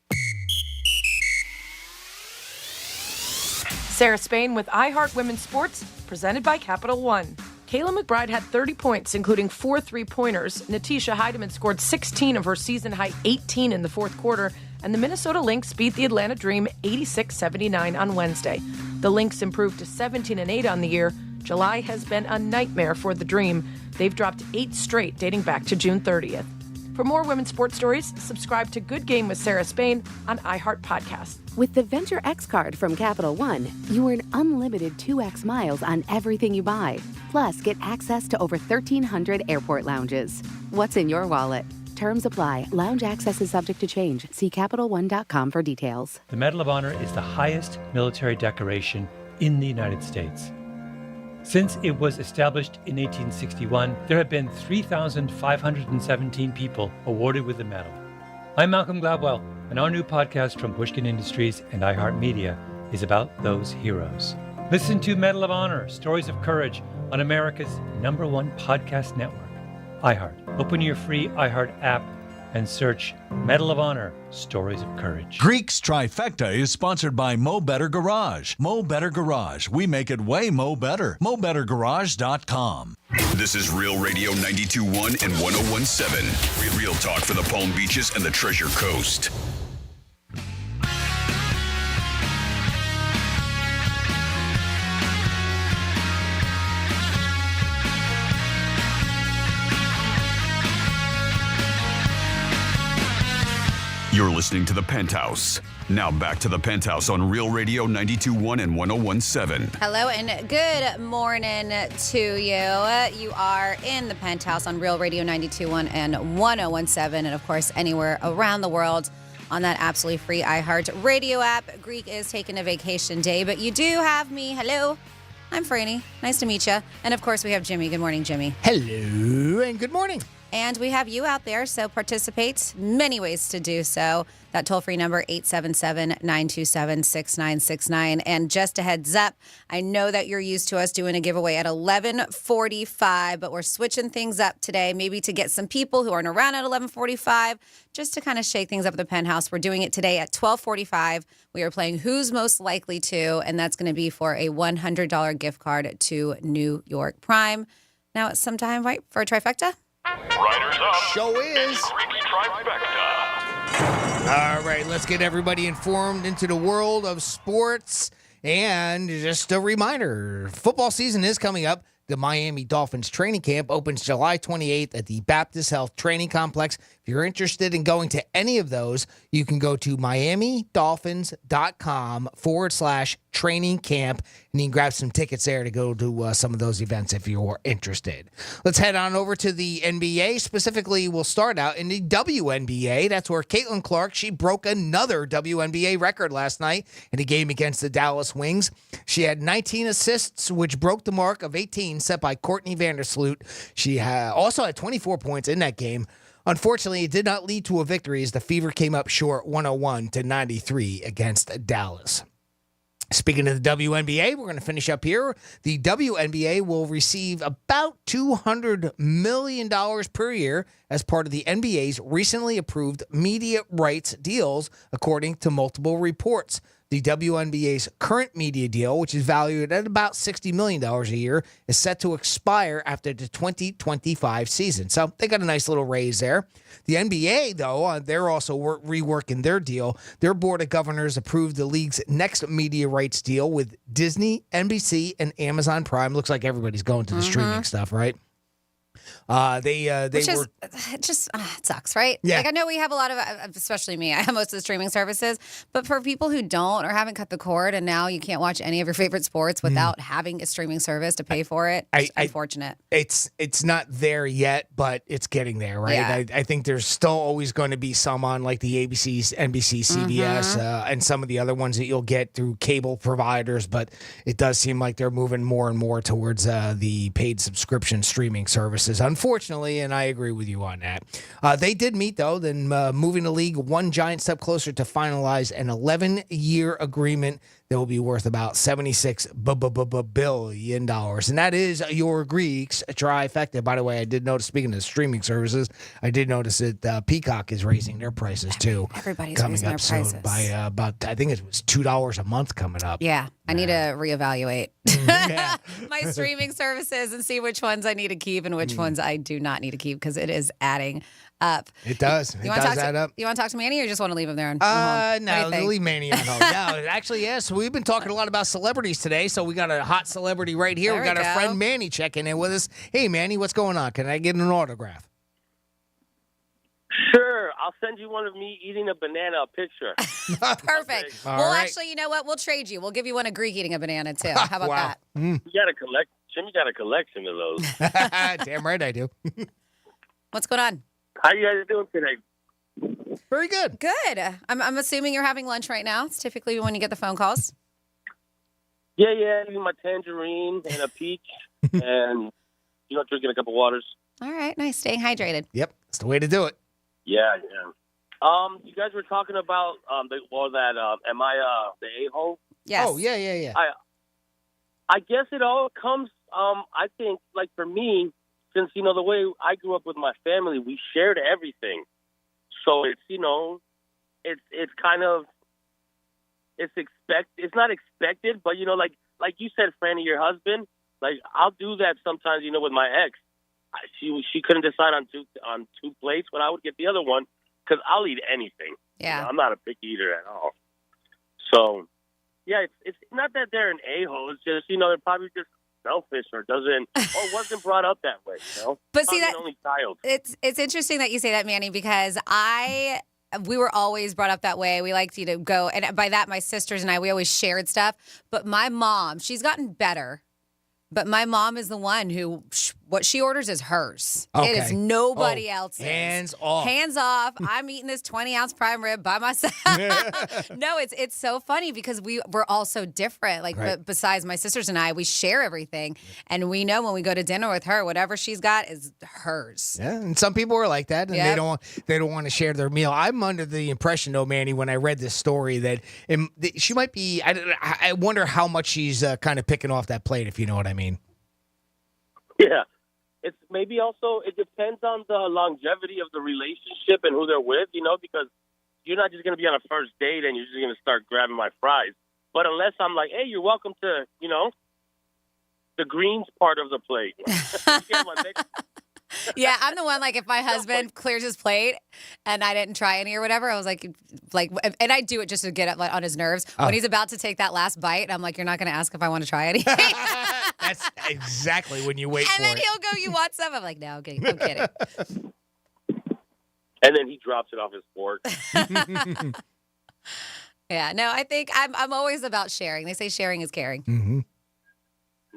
Sarah Spain with iHeart Women's Sports, presented by Capital One. Kayla McBride had 30 points, including 4 3-pointers. Natisha Heidemann scored 16 of her season-high 18 in the fourth quarter, and the Minnesota Lynx beat the Atlanta Dream 86-79 on Wednesday. The Lynx improved to 17-8 on the year. July has been a nightmare for the Dream. They've dropped 8 straight dating back to June 30th. For more women's sports stories, subscribe to Good Game with Sarah Spain on iHeart Podcast. With the Venture X card from Capital One, you earn unlimited 2x miles on everything you buy. Plus, get access to over 1,300 airport lounges. What's in your wallet? Terms apply. Lounge access is subject to change. See CapitalOne.com for details. The Medal of Honor is the highest military decoration in the United States. Since it was established in 1861, there have been 3,517 people awarded with the medal. I'm Malcolm Gladwell, and our new podcast from Pushkin Industries and iHeartMedia is about those heroes. Listen to Medal of Honor, Stories of Courage on America's #1 podcast network, iHeart. Open your free iHeart app and search Medal of Honor, Stories of Courage. Greek's Trifecta is sponsored by Mo Better Garage. Mo Better Garage. We make it way Mo Better. MoBetterGarage.com. This is Real Radio 92.1 and 101.7. Real talk for the Palm Beaches and the Treasure Coast. You're listening to The Penthouse. Now back to The Penthouse on Real Radio 92.1 and 101.7. Hello and good morning to you. You are in The Penthouse on Real Radio 92.1 and 101.7, and of course anywhere around the world on that absolutely free iHeart Radio app. Greek is taking a vacation day, but you do have me. Hello, I'm Franny. Nice to meet you. And of course we have Jimmy. Good morning, Jimmy. Hello and good morning. And we have you out there, so participate. Many ways to do so. That toll-free number, 877-927-6969. And just a heads up, I know that you're used to us doing a giveaway at 11:45, but we're switching things up today, maybe to get some people who aren't around at 11:45, just to kind of shake things up at the Penthouse. We're doing it today at 12:45. We are playing Who's Most Likely To, and that's going to be for a $100 gift card to New York Prime. Now it's some time, right, for a trifecta? Riders up. Show is. Trifecta. All right, let's get everybody informed into the world of sports. And just a reminder, football season is coming up. The Miami Dolphins training camp opens July 28th at the Baptist Health Training Complex. If you're interested in going to any of those, you can go to miamidolphins.com/training camp, and you can grab some tickets there to go to some of those events if you're interested. Let's head on over to the NBA. Specifically, we'll start out in the WNBA. That's where Caitlin Clark, she broke another WNBA record last night in a game against the Dallas Wings. She had 19 assists, which broke the mark of 18 set by Courtney Vandersloot. She also had 24 points in that game. Unfortunately, it did not lead to a victory as the Fever came up short 101-93 against Dallas. Speaking of the WNBA, we're going to finish up here. The WNBA will receive about $200 million per year as part of the NBA's recently approved media rights deals, according to multiple reports. The WNBA's current media deal, which is valued at about $60 million a year, is set to expire after the 2025 season. So they got a nice little raise there. The NBA, though, they're also reworking their deal. Their board of governors approved the league's next media rights deal with Disney, NBC, and Amazon Prime. Looks like everybody's going to the streaming stuff, right? It sucks, right? Yeah. Like, I know we have a lot of, especially me, I have most of the streaming services, but for people who don't or haven't cut the cord and now you can't watch any of your favorite sports without having a streaming service to pay for it, it's unfortunate. It's not there yet, but it's getting there, right? Yeah. I think there's still always going to be some on like the ABCs, NBC, CBS, and some of the other ones that you'll get through cable providers, but it does seem like they're moving more and more towards the paid subscription streaming services, unfortunately, and I agree with you on that. They did meet, though, then moving the league one giant step closer to finalize an 11-year agreement that will be worth about $76 billion. And that is your Greeks trifecta. By the way, I did notice, speaking of streaming services, I did notice that Peacock is raising their prices, too. Everybody's coming raising up their prices. soon by about, I think it was $2 a month coming up. Yeah, I need to reevaluate my streaming services and see which ones I need to keep and which ones I do not need to keep, because it is adding up. It does. It does add up. You want to talk to Manny, or you just want to leave him there? No, leave Manny on home. No, actually, yes. We've been talking a lot about celebrities today, so we got a hot celebrity right here. We got our friend Manny checking in with us. Hey, Manny, what's going on? Can I get an autograph? Sure. I'll send you one of me eating a banana picture. Perfect. Actually, you know what? We'll trade you. We'll give you one of Greek eating a banana, too. How about that? You got a Jimmy got a collection of those. Damn right I do. What's going on? How you guys doing today? Very good. Good. I'm assuming you're having lunch right now. It's typically when you get the phone calls. Yeah, eating my tangerine and a peach and, drinking a couple waters. All right, nice. Staying hydrated. Yep, that's the way to do it. Yeah. You guys were talking about am I the a-hole? Yes. Oh, yeah. I guess it all comes, I think, like for me, since, the way I grew up with my family, we shared everything. So it's, it's kind of, it's not expected, but, like you said, Franny, your husband, like I'll do that sometimes, with my ex. She couldn't decide on two plates, but I would get the other one because I'll eat anything. Yeah. I'm not a picky eater at all. So, yeah, it's not that they're an a-hole. It's just, they're probably just selfish or wasn't brought up that way, But see, I'm the only child. It's interesting that you say that, Manny, because I we were always brought up that way. We liked to go, and by that, my sisters and I, we always shared stuff. But my mom, she's gotten better. But my mom is the one who, what she orders is hers. Okay. It is nobody else's. Hands off. Hands off. I'm eating this 20-ounce prime rib by myself. No, it's so funny because we're all so different. Like, Right. besides my sisters and I, we share everything. And we know when we go to dinner with her, whatever she's got is hers. Yeah, and some people are like that, and Yep. they don't want to share their meal. I'm under the impression, though, Manny, when I read this story, that she might be. I wonder how much she's kind of picking off that plate, if you know what I mean. Yeah. It's maybe also, it depends on the longevity of the relationship and who they're with, because you're not just going to be on a first date and you're just going to start grabbing my fries. But unless I'm like, hey, you're welcome to, the greens part of the plate. Yeah, I'm the one, like, if my husband clears his plate and I didn't try any or whatever, I was like, and I do it just to get up on his nerves. Oh. When he's about to take that last bite, I'm like, you're not going to ask if I want to try anything. That's exactly when you wait for And then it. he'll go, you want some? I'm like, no, I'm kidding. I'm kidding. And then he drops it off his fork. Yeah, no, I think I'm always about sharing. They say sharing is caring. Mm-hmm.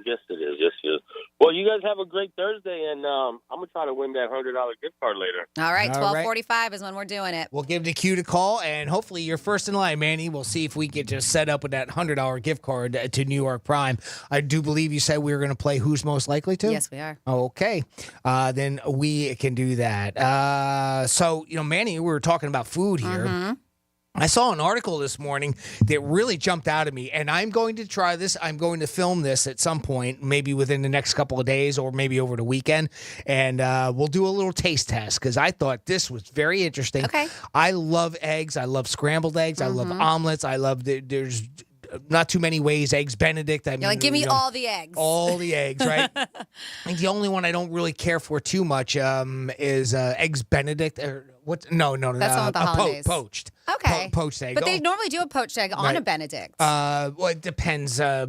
Yes, it is. Yes, it is. Well, you guys have a great Thursday, and I'm going to try to win that $100 gift card later. All right, All right. 12:45 is when we're doing it. We'll give the cue to call, and hopefully you're first in line, Manny. We'll see if we get just set up with that $100 gift card to New York Prime. I do believe you said we were going to play Who's Most Likely To? Yes, we are. Okay. Then we can do that. So, Manny, we were talking about food here. Mm-hmm. I saw an article this morning that really jumped out at me, and I'm going to try this. I'm going to film this at some point, maybe within the next couple of days or maybe over the weekend, and we'll do a little taste test because I thought this was very interesting. Okay. I love eggs. I love scrambled eggs. I love omelets. I love there's not too many ways. Eggs Benedict. I mean, You're like, give me all the eggs. all the eggs, right? I think the only one I don't really care for too much is eggs Benedict. Or what? No. That's the one with the holidays. Poached. Okay. Poached egg. But they normally do a poached egg on Right. a Benedict. Well, it depends. I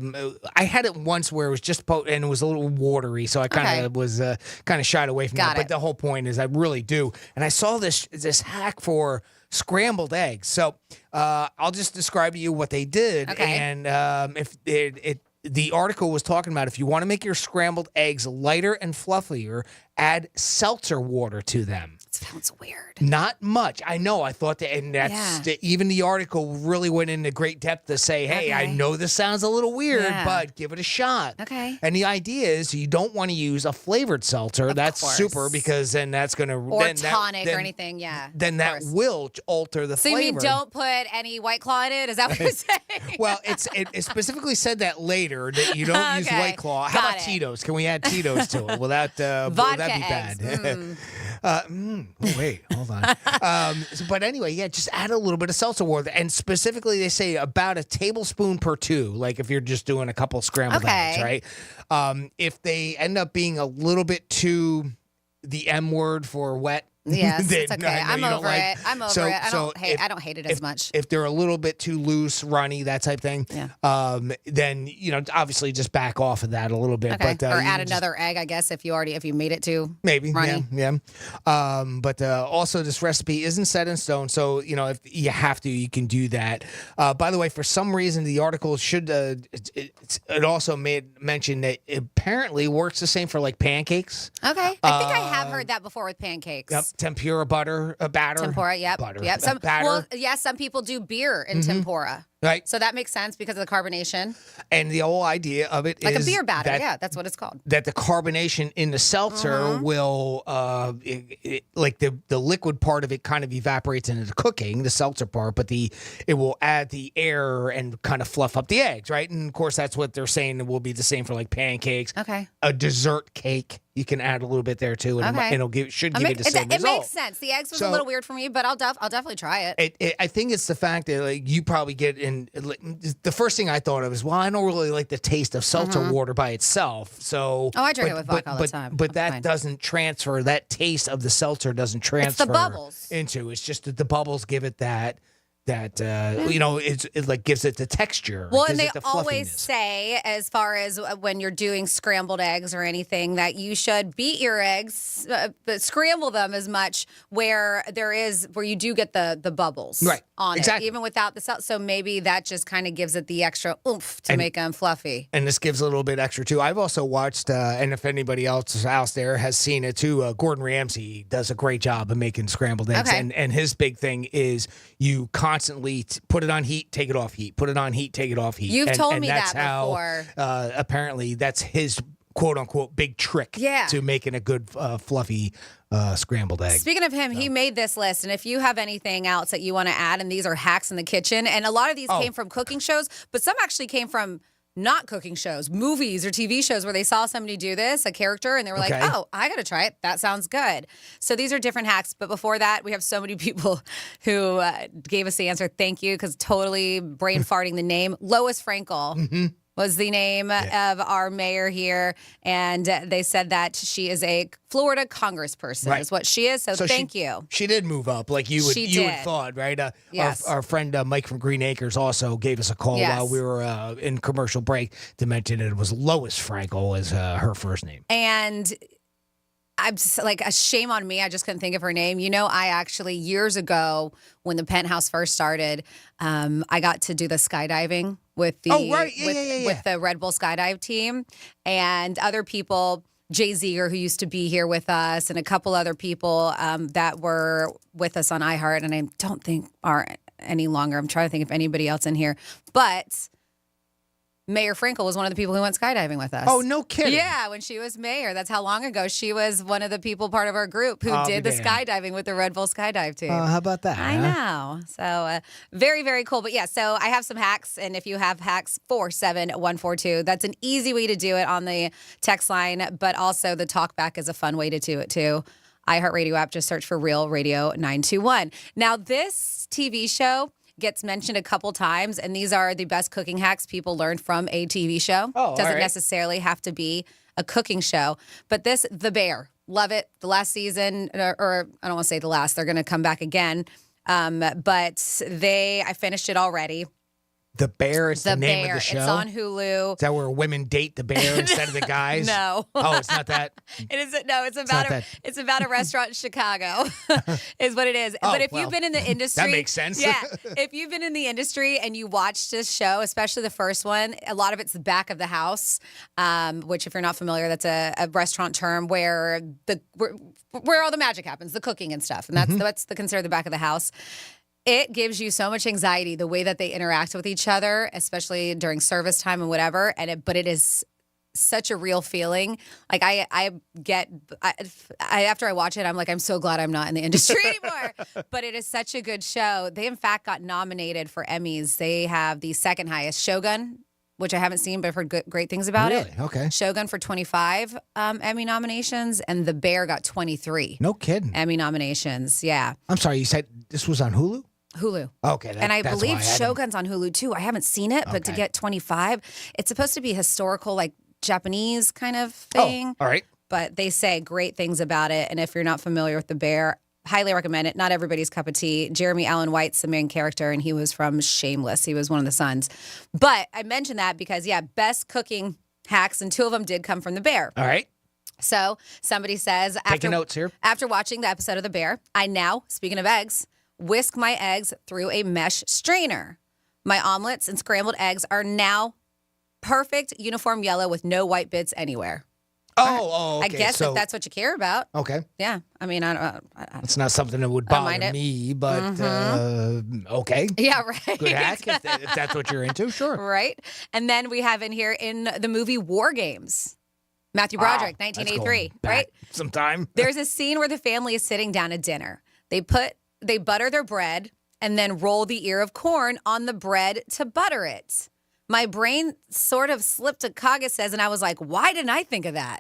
had it once where it was just and it was a little watery, so I kind of was kind of shied away from Got that. it. But the whole point is, I really do. And I saw this hack for scrambled eggs. So I'll just describe to you what they did. Okay. And if the article was talking about if you want to make your scrambled eggs lighter and fluffier, add seltzer water to them. Sounds weird. Not much. I know. I thought that, and that's even the article really went into great depth to say, hey, I know this sounds a little weird, but give it a shot. Okay. And the idea is you don't want to use a flavored seltzer. That's course. super because then that's going to Or tonic or anything, yeah. Then that will alter the So flavor. you mean don't put any White Claw in it? Is that what you're saying? Well, it specifically said that later that you don't use Okay. White Claw. How Got about it. Tito's? Can we add Tito's to it? Will that be eggs. bad? Oh, wait, hold on. But anyway, just add a little bit of seltzer water. And specifically, they say about a tablespoon per two, like if you're just doing a couple scrambled eggs, right? If they end up being a little bit too the M word for wet, Yes, then it's okay. I know I'm you don't over like. it. I'm over So- it. I so don't hate it as much. If they're a little bit too loose, runny, that type thing, then obviously just back off of that a little bit. Okay. But Or you add can just- another egg, I guess, if you made it too Maybe, runny. yeah. But also, this recipe isn't set in stone, so if you have to, you can do that. By the way, for some reason, the article should it also made mention that it apparently works the same for like pancakes. Okay. I think I have heard that before with pancakes. Yep, tempura batter, batter. Tempura, yep. Butter, Yep. batter. Some people do beer in tempura. Right. So that makes sense because of the carbonation. And the whole idea of it is Like a beer batter. that, That's what it's called. that the carbonation in the seltzer will, like the liquid part of it kind of evaporates into the cooking, the seltzer part, but it will add the air and kind of fluff up the eggs, right? And of course, that's what they're saying will be the same for like pancakes. Okay. A dessert cake, you can add a little bit there too, and Okay. it'll should give you the same It result. makes sense. The eggs was So- a little weird for me, but I'll definitely try it. I think it's the fact that like you probably get in. The first thing I thought of is, well, I don't really like the taste of seltzer water by itself. So I drink it with vodka all the time. But That's that fine. doesn't transfer. That taste of the seltzer doesn't transfer bubbles. into. It's just that the bubbles give it that that it like gives it the texture. Well, it and gives they it the always fluffiness. say, as far as when you're doing scrambled eggs or anything, that you should beat your eggs, but scramble them as much where you do get the bubbles on it, even without the salt. So maybe that just kind of gives it the extra oomph to make them fluffy. And this gives a little bit extra too. I've also watched, and if anybody else out there has seen it too, Gordon Ramsay does a great job of making scrambled eggs. Okay. And his big thing is you constantly put it on heat, take it off heat, put it on heat, take it off heat. You've told and me that's that how, before. Apparently, that's his quote unquote big trick to making a good fluffy scrambled egg. Speaking of him, he made this list, and if you have anything else that you want to add, and these are hacks in the kitchen, and a lot of these came from cooking shows, but some actually came from not cooking shows, movies or TV shows where they saw somebody do this, a character, and they were like, oh, I got to try it. That sounds good. So these are different hacks. But before that, we have so many people who gave us the answer. Thank you, because totally brain farting the name. Lois Frankel was the name of our mayor here. And they said that she is a Florida congressperson is what she is. So thank you. She did move up like you would thought, right? Yes. Our friend Mike from Green Acres also gave us a call while we were in commercial break to mention it was Lois Frankel as her first name. And I'm just like, a shame on me. I just couldn't think of her name. I actually, years ago, when the Penthouse first started, I got to do the skydiving with the with the Red Bull skydive team, and other people, Jay Zeger, who used to be here with us, and a couple other people that were with us on iHeart, and I don't think are any longer. I'm trying to think if anybody else in here, but Mayor Frankel was one of the people who went skydiving with us. Oh, no kidding. Yeah, when she was mayor. That's how long ago. She was one of the people part of our group who did the skydiving with the Red Bull skydive team. How about that? I know. So very, very cool. But yeah, so I have some hacks. And if you have hacks, 47142. That's an easy way to do it on the text line. But also the talkback is a fun way to do it too. iHeartRadio app, just search for Real Radio 921. Now, this TV show gets mentioned a couple times, and these are the best cooking hacks people learned from a TV show. Doesn't necessarily have to be a cooking show. But this, The Bear, love it. The last season, or I don't want to say the last, they're going to come back again. But I finished it already. The Bear is the name of the show? It's on Hulu. Is that where women date the bear instead of the guys? No. Oh, it's not that? It's about a restaurant in Chicago is what it is. Oh, but if you've been in the industry. That makes sense. Yeah. If you've been in the industry and you watched this show, especially the first one, a lot of it's the back of the house, which if you're not familiar, that's a restaurant term where all the magic happens, the cooking and stuff. And that's considered the back of the house. It gives you so much anxiety, the way that they interact with each other, especially during service time and whatever. But it is such a real feeling. Like after I watch it, I'm like, I'm so glad I'm not in the industry anymore. But it is such a good show. They in fact got nominated for Emmys. They have the second highest, Shogun, which I haven't seen, but I've heard great things about it. Okay. Shogun for 25 Emmy nominations, and The Bear got 23. No kidding. Emmy nominations. Yeah. I'm sorry, you said this was on Hulu? Hulu. Okay. And I believe Shogun's on Hulu too. I haven't seen it, but to get 25, it's supposed to be historical, like Japanese kind of thing. Oh, all right. But they say great things about it. And if you're not familiar with The Bear, highly recommend it. Not everybody's cup of tea. Jeremy Allen White's the main character, and he was from Shameless. He was one of the sons. But I mentioned that because, best cooking hacks, and two of them did come from The Bear. All right. So somebody says, taking notes here. After watching the episode of The Bear, I now, speaking of eggs, whisk my eggs through a mesh strainer. My omelets and scrambled eggs are now perfect uniform yellow with no white bits anywhere. Oh, okay. I guess if that's what you care about. Okay. Yeah. I mean, I don't. It's not something that would bother me, but okay. Yeah, right. Good hack if that's what you're into, sure. Right. And then we have in here in the movie War Games, Matthew Broderick, 1983, right? Sometime. There's a scene where the family is sitting down at dinner. They butter their bread and then roll the ear of corn on the bread to butter it. My brain sort of slipped a cog, says, and I was like, why didn't I think of that?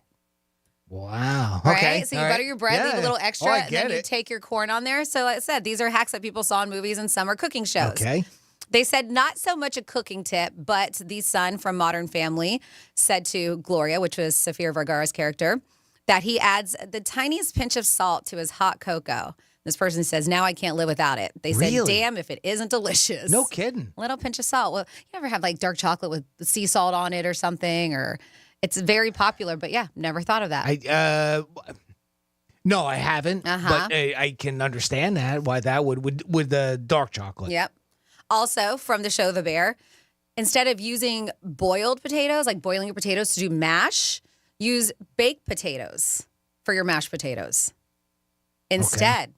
Wow. Right? Okay. So you butter your bread, leave a little extra, and then you it. take your corn on there. So like I said, these are hacks that people saw in movies and some are cooking shows. Okay. They said not so much a cooking tip, but the son from Modern Family said to Gloria, which was Sofia Vergara's character, that he adds the tiniest pinch of salt to his hot cocoa. This person says, now I can't live without it. They said, Really? damn if it isn't delicious. No kidding. Little pinch of salt. Well, you ever have like dark chocolate with sea salt on it or something? Or it's very popular, but yeah, never thought of that. No, I haven't. Uh-huh. But I can understand that, why that would with the dark chocolate. Yep. Also, from the show The Bear, instead of using boiled potatoes, like boiling your potatoes to do mash, use baked potatoes for your mashed potatoes instead.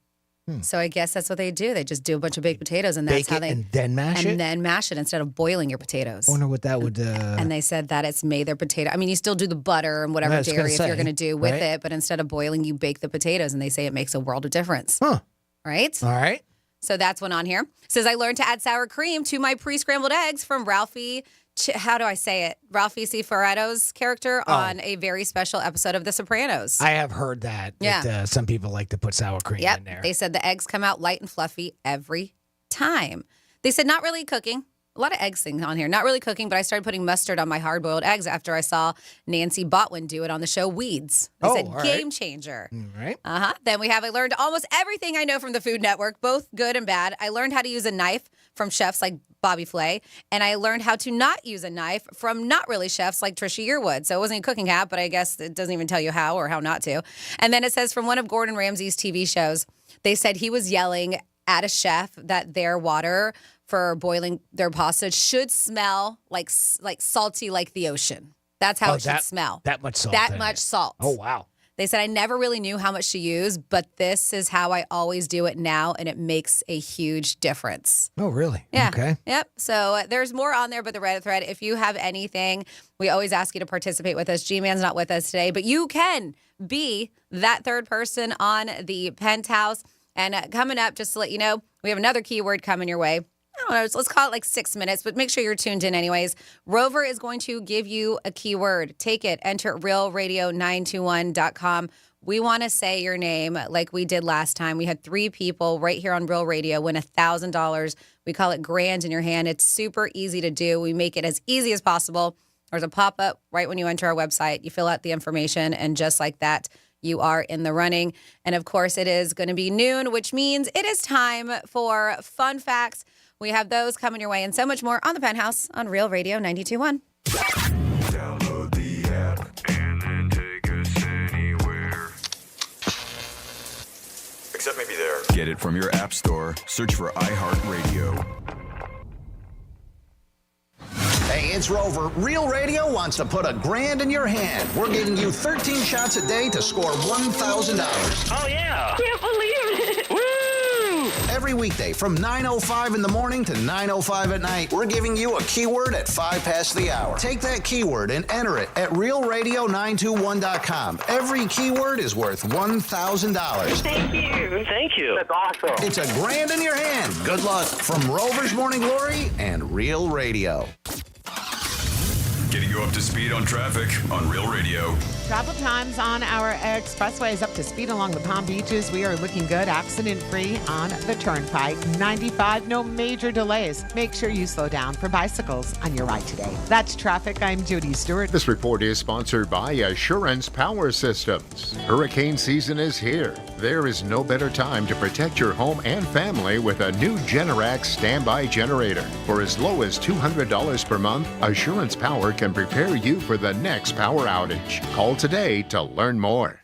So I guess that's what they do. They just do a bunch of baked potatoes, and that's Bake how it they and then mash it? and then mash it instead of boiling your potatoes. I wonder what that would. And they said that it's made their potato. I mean, you still do the butter and whatever I was gonna dairy if you're say, going to do with right? it, but instead of boiling, you bake the potatoes, and they say it makes a world of difference. Huh. Right? All right. So that's one on here. Says, I learned to add sour cream to my pre-scrambled eggs from Ralphie, how do I say it? Ralphie Cifaretto's character on a very special episode of The Sopranos. I have heard that. Yeah. That, some people like to put sour cream in there. They said the eggs come out light and fluffy every time. They said not really cooking. A lot of eggs things on here. Not really cooking, but I started putting mustard on my hard-boiled eggs after I saw Nancy Botwin do it on the show Weeds. They said all right. game changer. All right. Uh-huh. Then I learned almost everything I know from the Food Network, both good and bad. I learned how to use a knife from chefs like Bobby Flay, and I learned how to not use a knife from not really chefs like Trisha Yearwood. So it wasn't a cooking hack, but I guess it doesn't even tell you how or how not to. And then it says from one of Gordon Ramsay's TV shows, they said he was yelling at a chef that their water for boiling their pasta should smell like salty like the ocean. That's how it should smell. That much salt. That in much it. salt. Oh, wow. They said, I never really knew how much to use, but this is how I always do it now, and it makes a huge difference. Oh, really? Yeah. Okay. Yep. So there's more on there, but the Reddit thread, if you have anything, we always ask you to participate with us. G-Man's not with us today, but you can be that third person on the Penthouse. And coming up, just to let you know, we have another keyword coming your way. I don't know, let's call it like 6 minutes, but make sure you're tuned in anyways. Rover is going to give you a keyword. Take it, enter realradio921.com. We want to say your name like we did last time. We had 3 people right here on Real Radio win $1,000. We call it Grand in Your Hand. It's super easy to do. We make it as easy as possible. There's a pop-up right when you enter our website. You fill out the information, and just like that, you are in the running. And of course, it is going to be noon, which means it is time for Fun Facts. We have those coming your way and so much more on the Penthouse on Real Radio 92.1. Download the app and then take us anywhere. Except maybe there. Get it from your app store. Search for iHeartRadio. Hey, it's Rover. Real Radio wants to put $1,000 in your hand. We're giving you 13 shots a day to score $1,000. Oh, yeah. Can't believe it. Woo! Every weekday from 9:05 in the morning to 9:05 at night, we're giving you a keyword at 5 past the hour. Take that keyword and enter it at realradio921.com. Every keyword is worth $1,000. Thank you. Thank you. That's awesome. It's $1,000 in your hand. Good luck from Rover's Morning Glory and Real Radio. Getting you up to speed on traffic on Real Radio. Travel times on our expressways up to speed along the Palm Beaches. We are looking good, accident-free on the Turnpike. 95, no major delays. Make sure you slow down for bicycles on your ride today. That's traffic. I'm Judy Stewart. This report is sponsored by Assurance Power Systems. Hurricane season is here. There is no better time to protect your home and family with a new Generac standby generator. For as low as $200 per month, Assurance Power can prepare you for the next power outage. Call today to learn more.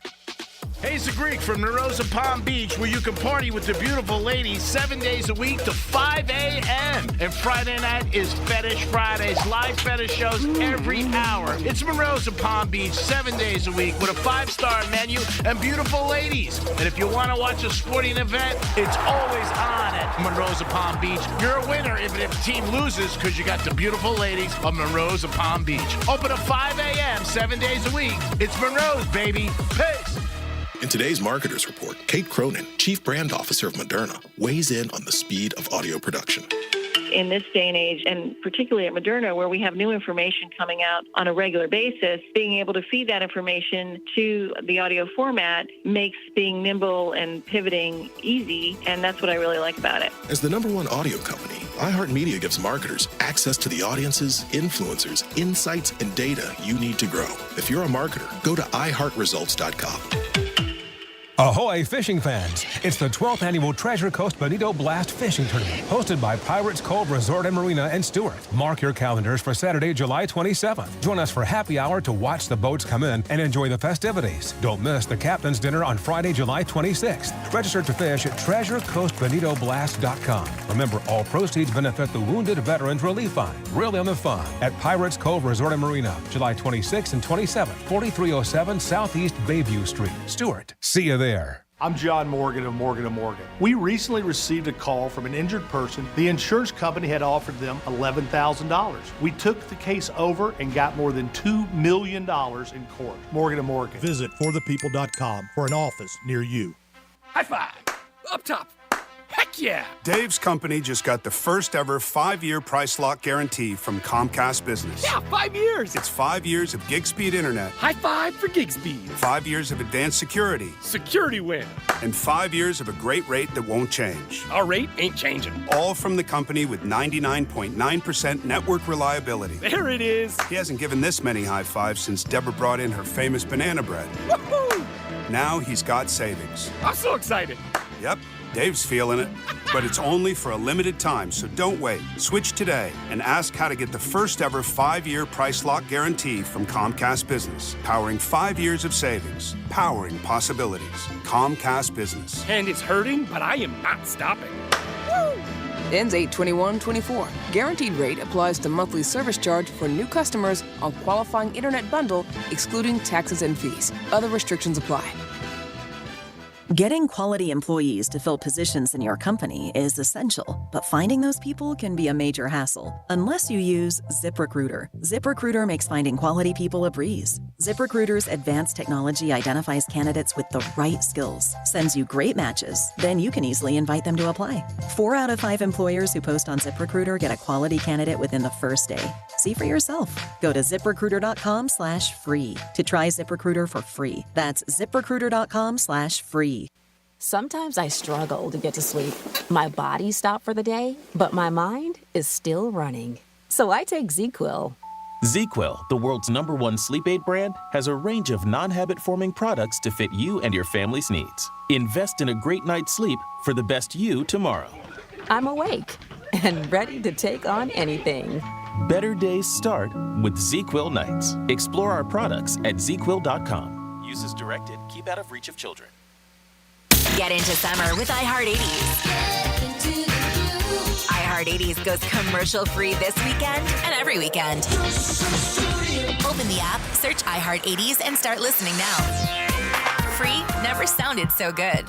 Hey, it's the Greek from Narosa Palm Beach, where you can party with the beautiful ladies 7 days a week to 5 a.m. And Friday night is Fetish Fridays, live fetish shows every hour. It's Narosa Palm Beach 7 days a week with a 5-star menu and beautiful ladies. And if you want to watch a sporting event, it's always on at Narosa Palm Beach. You're a winner even if the team loses because you got the beautiful ladies of Narosa Palm Beach. Open at 5 a.m. 7 days a week. It's Monroe's, baby. Peace. In today's Marketers Report, Kate Cronin, Chief Brand Officer of Moderna, weighs in on the speed of audio production. In this day and age, and particularly at Moderna, where we have new information coming out on a regular basis, being able to feed that information to the audio format makes being nimble and pivoting easy, and that's what I really like about it. As the #1 audio company, iHeartMedia gives marketers access to the audiences, influencers, insights, and data you need to grow. If you're a marketer, go to iHeartResults.com. Ahoy fishing fans! It's the 12th annual Treasure Coast Bonito Blast Fishing Tournament, hosted by Pirates Cove Resort and Marina in Stewart. Mark your calendars for Saturday, July 27th. Join us for happy hour to watch the boats come in and enjoy the festivities. Don't miss the Captain's Dinner on Friday, July 26th. Register to fish at TreasureCoastBonitoBlast.com. Remember, all proceeds benefit the Wounded Veterans Relief Fund. Really on the fun at Pirates Cove Resort and Marina, July 26th and 27th, 4307 Southeast Bayview Street, Stewart. See you there. I'm John Morgan of Morgan & Morgan. We recently received a call from an injured person. The insurance company had offered them $11,000. We took the case over and got more than $2 million in court. Morgan & Morgan. Visit forthepeople.com for an office near you. High five. Up top. Heck yeah! Dave's company just got the first ever 5-year price lock guarantee from Comcast Business. Yeah, 5 years! It's 5 years of gig speed internet. High five for gig speed. 5 years of advanced security. Security win. And 5 years of a great rate that won't change. Our rate ain't changing. All from the company with 99.9% network reliability. There it is. He hasn't given this many high fives since Deborah brought in her famous banana bread. Woohoo! Now he's got savings. I'm so excited. Yep. Dave's feeling it, but it's only for a limited time, so don't wait. Switch today and ask how to get the first ever 5-year price lock guarantee from Comcast Business. Powering 5 years of savings. Powering possibilities. Comcast Business. And it's hurting, but I am not stopping. Woo! Ends 8/21/24. Guaranteed rate applies to monthly service charge for new customers on qualifying internet bundle, excluding taxes and fees. Other restrictions apply. Getting quality employees to fill positions in your company is essential, but finding those people can be a major hassle unless you use ZipRecruiter. ZipRecruiter makes finding quality people a breeze. ZipRecruiter's advanced technology identifies candidates with the right skills, sends you great matches, then you can easily invite them to apply. 4 out of 5 employers who post on ZipRecruiter get a quality candidate within the first day. See for yourself. Go to ZipRecruiter.com/free to try ZipRecruiter for free. That's ZipRecruiter.com/free. Sometimes I struggle to get to sleep. My body stopped for the day, but my mind is still running. So I take ZzzQuil. ZzzQuil, the world's #1 sleep aid brand, has a range of non-habit-forming products to fit you and your family's needs. Invest in a great night's sleep for the best you tomorrow. I'm awake and ready to take on anything. Better days start with ZzzQuil nights. Explore our products at ZzzQuil.com. Use as directed. Keep out of reach of children. Get into summer with iHeart80s. iHeart80s goes commercial-free this weekend and every weekend. Open the app, search iHeart80s, and start listening now. Free never sounded so good.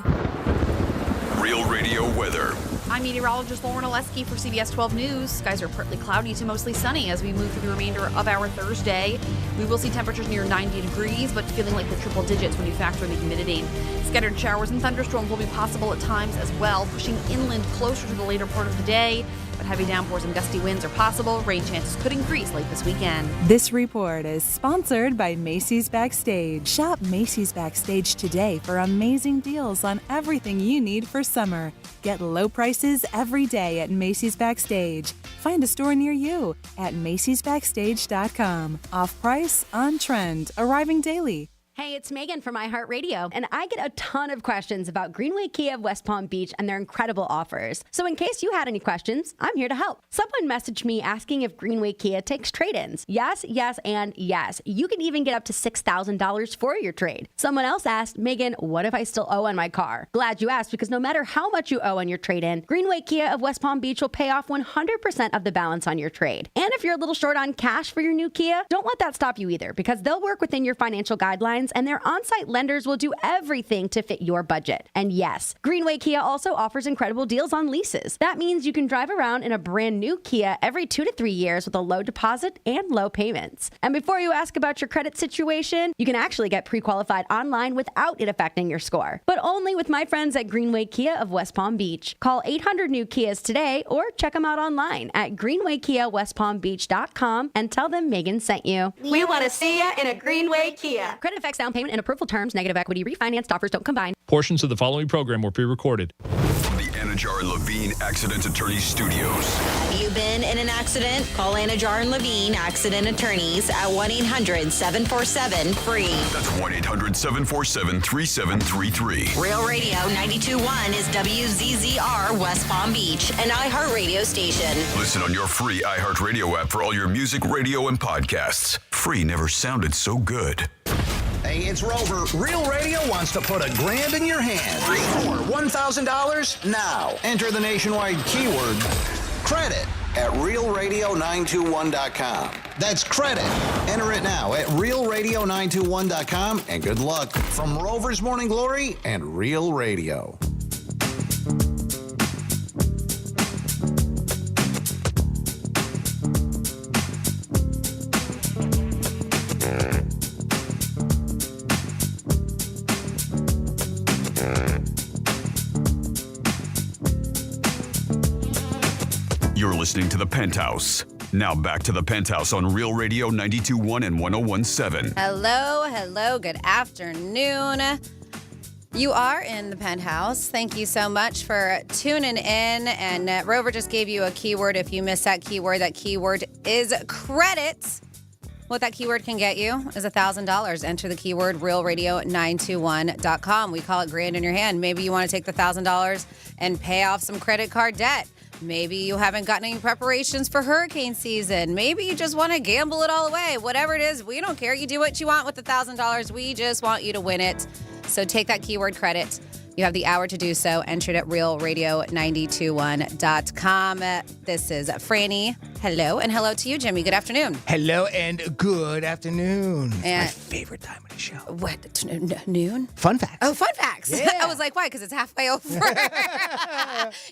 Real Radio weather. I'm meteorologist Lauren Oleski for CBS 12 News. Skies are partly cloudy to mostly sunny as we move through the remainder of our Thursday. We will see temperatures near 90 degrees, but feeling like the triple digits when you factor in the humidity. Scattered showers and thunderstorms will be possible at times as well, pushing inland closer to the later part of the day. But heavy downpours and gusty winds are possible. Rain chances could increase late this weekend. This report is sponsored by Macy's Backstage. Shop Macy's Backstage today for amazing deals on everything you need for summer. Get low prices every day at Macy's Backstage. Find a store near you at Macy'sBackstage.com. Off price, on trend, arriving daily. Hey, it's Megan from iHeartRadio, and I get a ton of questions about Greenway Kia of West Palm Beach and their incredible offers. So in case you had any questions, I'm here to help. Someone messaged me asking if Greenway Kia takes trade-ins. Yes, yes, and yes. You can even get up to $6,000 for your trade. Someone else asked, Megan, what if I still owe on my car? Glad you asked, because no matter how much you owe on your trade-in, Greenway Kia of West Palm Beach will pay off 100% of the balance on your trade. And if you're a little short on cash for your new Kia, don't let that stop you either, because they'll work within your financial guidelines, and their on-site lenders will do everything to fit your budget. And yes, Greenway Kia also offers incredible deals on leases. That means you can drive around in a brand new Kia every 2 to 3 years with a low deposit and low payments. And before you ask about your credit situation, you can actually get pre-qualified online without it affecting your score. But only with my friends at Greenway Kia of West Palm Beach. Call 800 new Kias today or check them out online at greenwaykiawestpalmbeach.com and tell them Megan sent you. We want to see you in a Greenway Kia. Credit affects down payment and approval terms. Negative equity refinanced offers don't combine. Portions of the following program were pre-recorded. The Anajar and Levine Accident Attorney Studios. Have you been in an accident? Call Anajar and Levine Accident Attorneys at 1-800-747-FREE. That's 1-800-747-3733. Real Radio 92.1 is WZZR West Palm Beach, an iHeartRadio station. Listen on your free iHeartRadio app for all your music, radio, and podcasts. Free never sounded so good. Hey, it's Rover. Real Radio wants to put $1,000 in your hand. For $1,000 now. Enter the nationwide keyword credit at realradio921.com. That's credit. Enter it now at realradio921.com, and good luck from Rover's Morning Glory and Real Radio. You're listening to The Penthouse. Now back to The Penthouse on Real Radio 92.1 and 101.7. Hello. Good afternoon. You are in The Penthouse. Thank you so much for tuning in. And Rover just gave you a keyword. If you missed that keyword is credit. What that keyword can get you is $1,000. Enter the keyword realradio921.com. We call it grand in your hand. Maybe you want to take the $1,000 and pay off some credit card debt. Maybe you haven't gotten any preparations for hurricane season. Maybe you just want to gamble it all away. Whatever it is, we don't care. You do what you want with the $1,000. We just want you to win it. So take that keyword credit. You have the hour to do so. Enter it at realradio921.com. This is Franny. Hello, and hello to you, Jimmy. Good afternoon. Hello and good afternoon. It's And- my favorite time of the show. What? Noon? Fun facts. Oh, fun facts. Yeah. I was like, why? Because it's halfway over.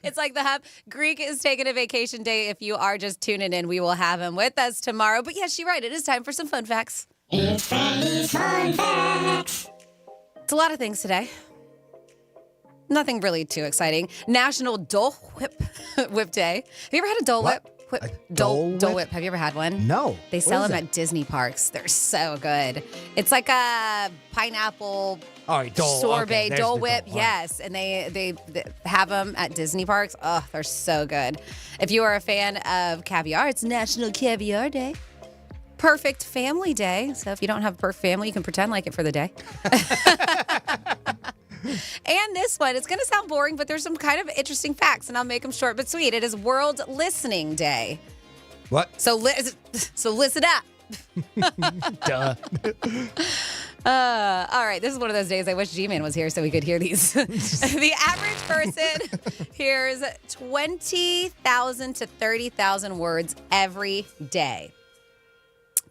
It's like the hub. Greek is taking a vacation day. If you are just tuning in, we will have him with us tomorrow. But yes, you're right. It is time for some fun facts. It's Franny's Fun Facts. It's a lot of things today. Nothing really too exciting. National Dole Whip Day. Have you ever had a Dole Whip? Dole Whip. Have you ever had one? No. They sell them at Disney parks. They're so good. It's like a pineapple sorbet Dole Whip. Yes, and they have them at Disney parks. Oh, they're so good. If you are a fan of caviar, it's National Caviar Day. Perfect Family Day. So if you don't have a perfect family, you can pretend like it for the day. And this one, it's going to sound boring, but there's some kind of interesting facts, and I'll make them short but sweet. It is World Listening Day. What? So listen up. Duh. All right, this is one of those days I wish G-Man was here so we could hear these. The average person hears 20,000 to 30,000 words every day.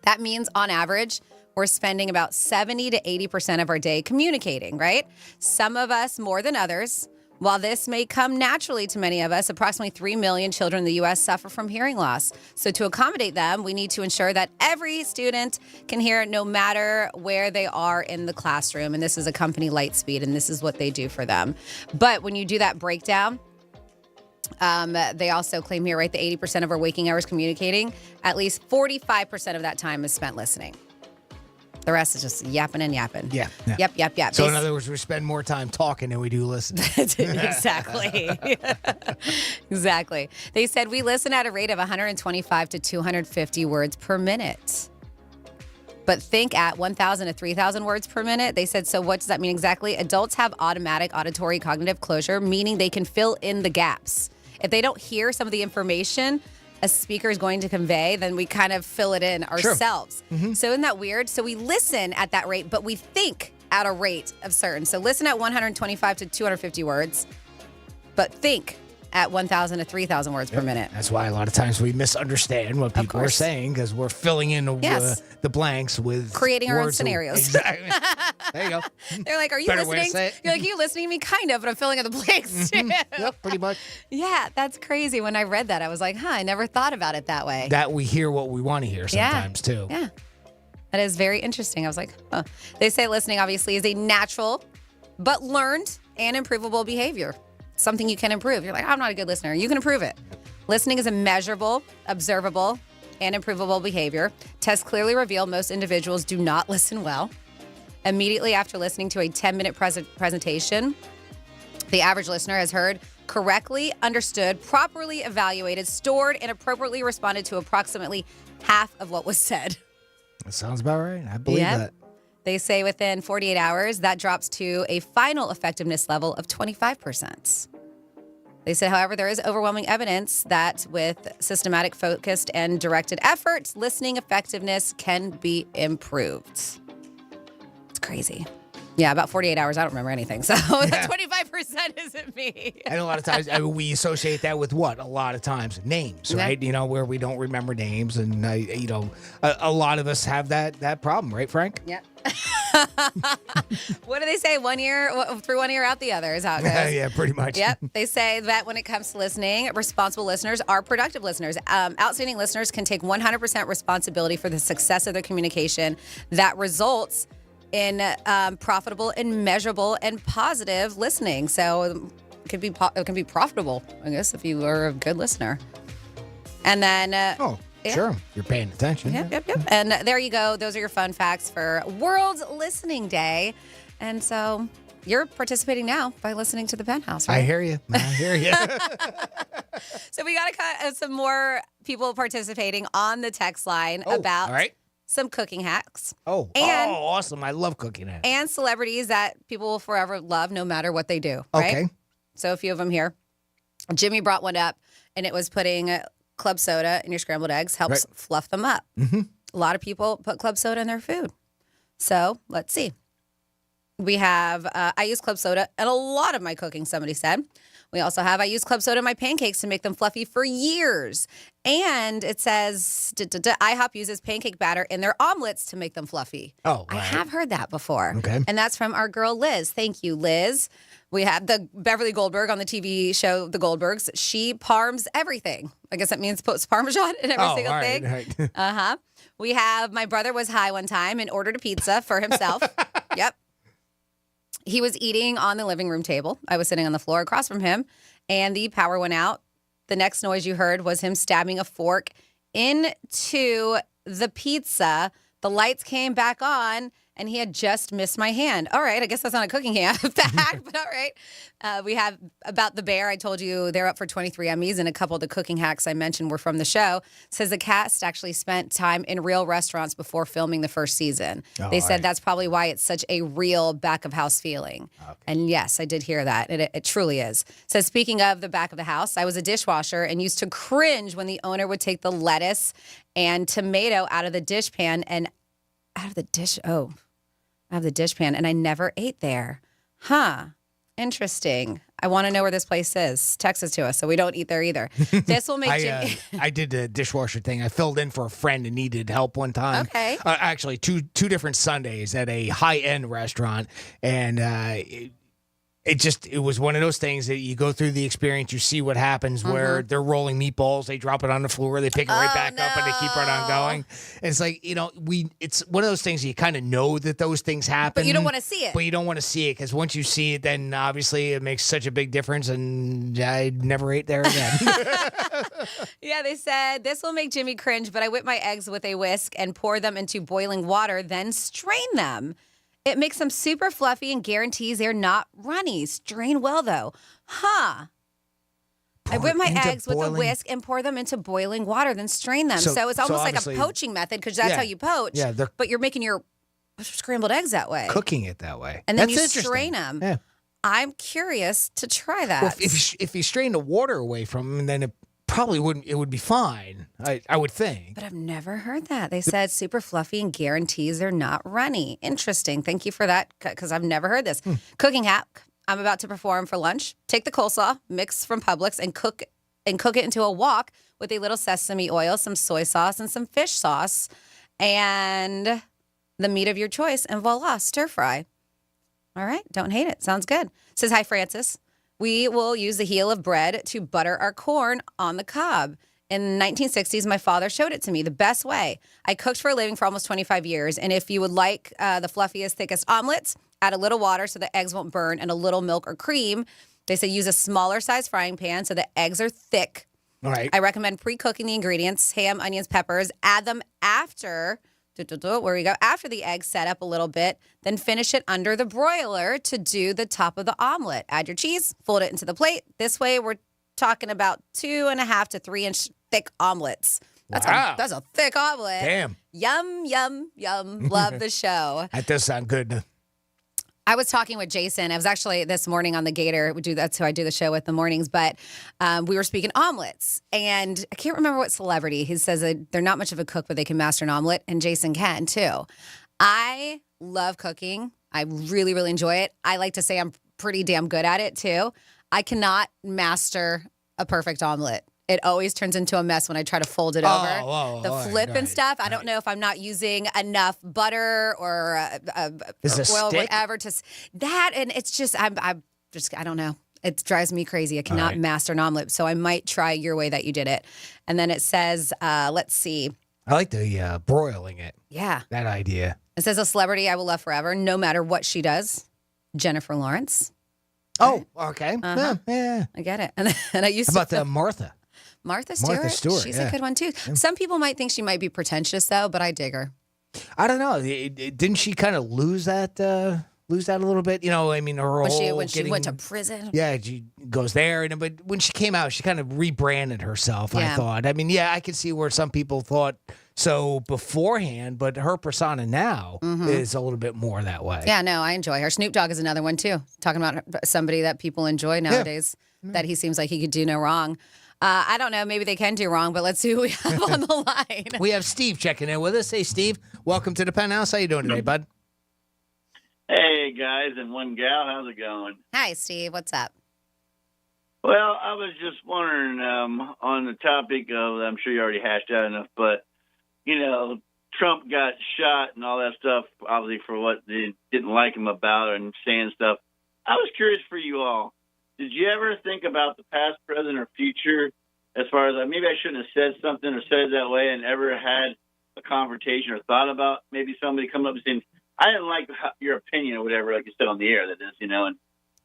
That means, on average, we're spending about 70 to 80% of our day communicating, right? Some of us more than others. While this may come naturally to many of us, approximately 3 million children in the U.S. suffer from hearing loss. So to accommodate them, we need to ensure that every student can hear no matter where they are in the classroom. And this is a company, Lightspeed, and this is what they do for them. But when you do that breakdown, they also claim here, right, that 80% of our waking hours communicating, at least 45% of that time is spent listening. The rest is just yapping and yapping. Yeah. Yep. So in other words, we spend more time talking than we do listening. Exactly. Exactly. They said we listen at a rate of 125 to 250 words per minute. But think at 1,000 to 3,000 words per minute. They said, so what does that mean exactly? Adults have automatic auditory cognitive closure, meaning they can fill in the gaps. If they don't hear some of the information a speaker is going to convey, then we kind of fill it in ourselves. So isn't that weird? So we listen at that rate, but we think at a rate of certain. So listen at 125 to 250 words, but think at 1,000 to 3,000 words per minute. That's why a lot of times we misunderstand what people are saying because we're filling in the blanks with creating our own words scenarios. Exactly. There you go. They're like, are you Better way to listening? say it. You're like, are you listening to me? Kind of, but I'm filling in the blanks too. Yep, pretty much. Yeah, that's crazy. When I read that, I was like, I never thought about it that way. That we hear what we want to hear sometimes too. Yeah. That is very interesting. I was like, huh. They say listening obviously is a natural but learned and improvable behavior. Something you can improve. You're like, I'm not a good listener. You can improve it. Listening is a measurable, observable, and improvable behavior. Tests clearly reveal most individuals do not listen well. Immediately after listening to a 10-minute presentation, the average listener has heard correctly understood, properly evaluated, stored, and appropriately responded to approximately half of what was said. That sounds about right. I believe Yep. that. They say within 48 hours, that drops to a final effectiveness level of 25%. They said, however, there is overwhelming evidence that with systematic, focused, and directed efforts, listening effectiveness can be improved. It's crazy. Yeah, about 48 hours. I don't remember anything. So the 25% isn't me. And a lot of times we associate that with what? A lot of times names, right? You know, where we don't remember names. And, you know, a lot of us have that problem, right, Frank? Yep. What do they say? 1 year, through 1 ear, out the other is how it goes. Yeah, pretty much. Yep. They say that when it comes to listening, responsible listeners are productive listeners. Outstanding listeners can take 100% responsibility for the success of their communication that results in profitable and measurable and positive listening. So it can be profitable, I guess, if you are a good listener. And then Sure. You're paying attention. Yep. And there you go. Those are your fun facts for World Listening Day. And so you're participating now by listening to the Penthouse, right? I hear you. So we got to cut some more people participating on the text line about some cooking hacks. Awesome. I love cooking hacks. And celebrities that people will forever love no matter what they do, right? Okay. So a few of them here. Jimmy brought one up, and it was putting club soda in your scrambled eggs helps fluff them up. Mm-hmm. A lot of people put club soda in their food. So let's see. We have, I use club soda in a lot of my cooking, somebody said. We also have, I use club soda in my pancakes to make them fluffy for years. And it says, IHOP uses pancake batter in their omelets to make them fluffy. Oh, I have heard that before. Okay. And that's from our girl, Liz. Thank you, Liz. We have the Beverly Goldberg on the TV show, The Goldbergs. She parms everything. I guess that means puts Parmesan in every single thing. Right. Uh-huh. We have, my brother was high one time and ordered a pizza for himself. Yep. He was eating on the living room table. I was sitting on the floor across from him, and the power went out. The next noise you heard was him stabbing a fork into the pizza. The lights came back on, and he had just missed my hand. All right, I guess that's not a cooking hack, but all right. We have about the bear. I told you they're up for 23 Emmys, and a couple of the cooking hacks I mentioned were from the show. Says the cast actually spent time in real restaurants before filming the first season. They said that's probably why it's such a real back of house feeling. Okay. And yes, I did hear that. It truly is. Says, speaking of the back of the house, I was a dishwasher and used to cringe when the owner would take the lettuce and tomato out of the dishpan and out of the dish pan, and I never ate there. Huh. Interesting. I want to know where this place is. Text it to us so we don't eat there either. This will make Jimmy... I did the dishwasher thing. I filled in for a friend and needed help one time. Okay. Actually, two different Sundays at a high-end restaurant, and it was one of those things that you go through the experience, you see what happens where they're rolling meatballs, they drop it on the floor, they pick it right back up, and they keep right on going. And it's like, it's one of those things you kind of know that those things happen. But you don't want to see it. But you don't want to see it because once you see it, then obviously it makes such a big difference, and I never ate there again. Yeah, they said, this will make Jimmy cringe, but I whip my eggs with a whisk and pour them into boiling water, then strain them. It makes them super fluffy and guarantees they're not runny. Strain well, though. Huh. I whip my eggs with a whisk and pour them into boiling water, then strain them. So it's almost like a poaching method because that's how you poach. Yeah, but you're making your scrambled eggs that way. Cooking it that way. And then that's you strain them. Yeah. I'm curious to try that. Well, if you strain the water away from them, then it probably wouldn't. It would be fine. I would think. But I've never heard that. They said super fluffy and guarantees they're not runny. Interesting. Thank you for that because I've never heard this. Cooking hack. I'm about to perform for lunch. Take the coleslaw, mix from Publix, and cook it into a wok with a little sesame oil, some soy sauce, and some fish sauce, and the meat of your choice. And voila, stir fry. All right. Don't hate it. Sounds good. Says, hi, Francis. We will use the heel of bread to butter our corn on the cob. In the 1960s, my father showed it to me the best way. I cooked for a living for almost 25 years, and if you would like the fluffiest, thickest omelets, add a little water so the eggs won't burn and a little milk or cream. They say use a smaller size frying pan so the eggs are thick. All right. I recommend pre-cooking the ingredients, ham, onions, peppers. Add them after Where we go. After the eggs set up a little bit, then finish it under the broiler to do the top of the omelet. Add your cheese, fold it into the plate. This way, we're talking about 2.5 to 3 inch thick omelets. That's a thick omelet. Damn. Yum, yum, yum. Love the show. That does sound good. I was talking with Jason. I was actually this morning on the Gator. That's who I do the show with in the mornings. But we were speaking omelets. And I can't remember what celebrity. He says that they're not much of a cook, but they can master an omelet. And Jason can, too. I love cooking. I really, really enjoy it. I like to say I'm pretty damn good at it, too. I cannot master a perfect omelet. It always turns into a mess when I try to fold it over. The flip and stuff. I don't know if I'm not using enough butter or oil, whatever. And it's just, I don't know. It drives me crazy. I cannot master an omelet. So I might try your way that you did it. And then it says, let's see. I like the broiling it. Yeah. That idea. It says a celebrity I will love forever, no matter what she does. Jennifer Lawrence. Oh, okay. Yeah. I get it. And I used How about Martha? Martha Stewart. She's a good one, too. Yeah. Some people might think she might be pretentious, though, but I dig her. I don't know. Didn't she kind of lose that a little bit? You know, I mean, when she went to prison. Yeah, she goes there. But when she came out, she kind of rebranded herself, Yeah. I thought. I mean, yeah, I can see where some people thought so beforehand, but her persona now is a little bit more that way. Yeah, no, I enjoy her. Snoop Dogg is another one, too. Talking about somebody that people enjoy nowadays, that he seems like he could do no wrong. I don't know. Maybe they can do wrong, but let's see who we have on the line. We have Steve checking in with us. Hey, Steve. Welcome to the Penthouse. How you doing today, bud? Hey, guys and one gal. How's it going? Hi, Steve. What's up? Well, I was just wondering on the topic of, I'm sure you already hashed out enough, but, you know, Trump got shot and all that stuff, obviously, for what they didn't like him about and saying stuff. I was curious for you all. Did you ever think about the past, present, or future as far as maybe I shouldn't have said something or said it that way and ever had a confrontation or thought about maybe somebody coming up and saying, I didn't like your opinion or whatever, like you said on the air, that is, you know, and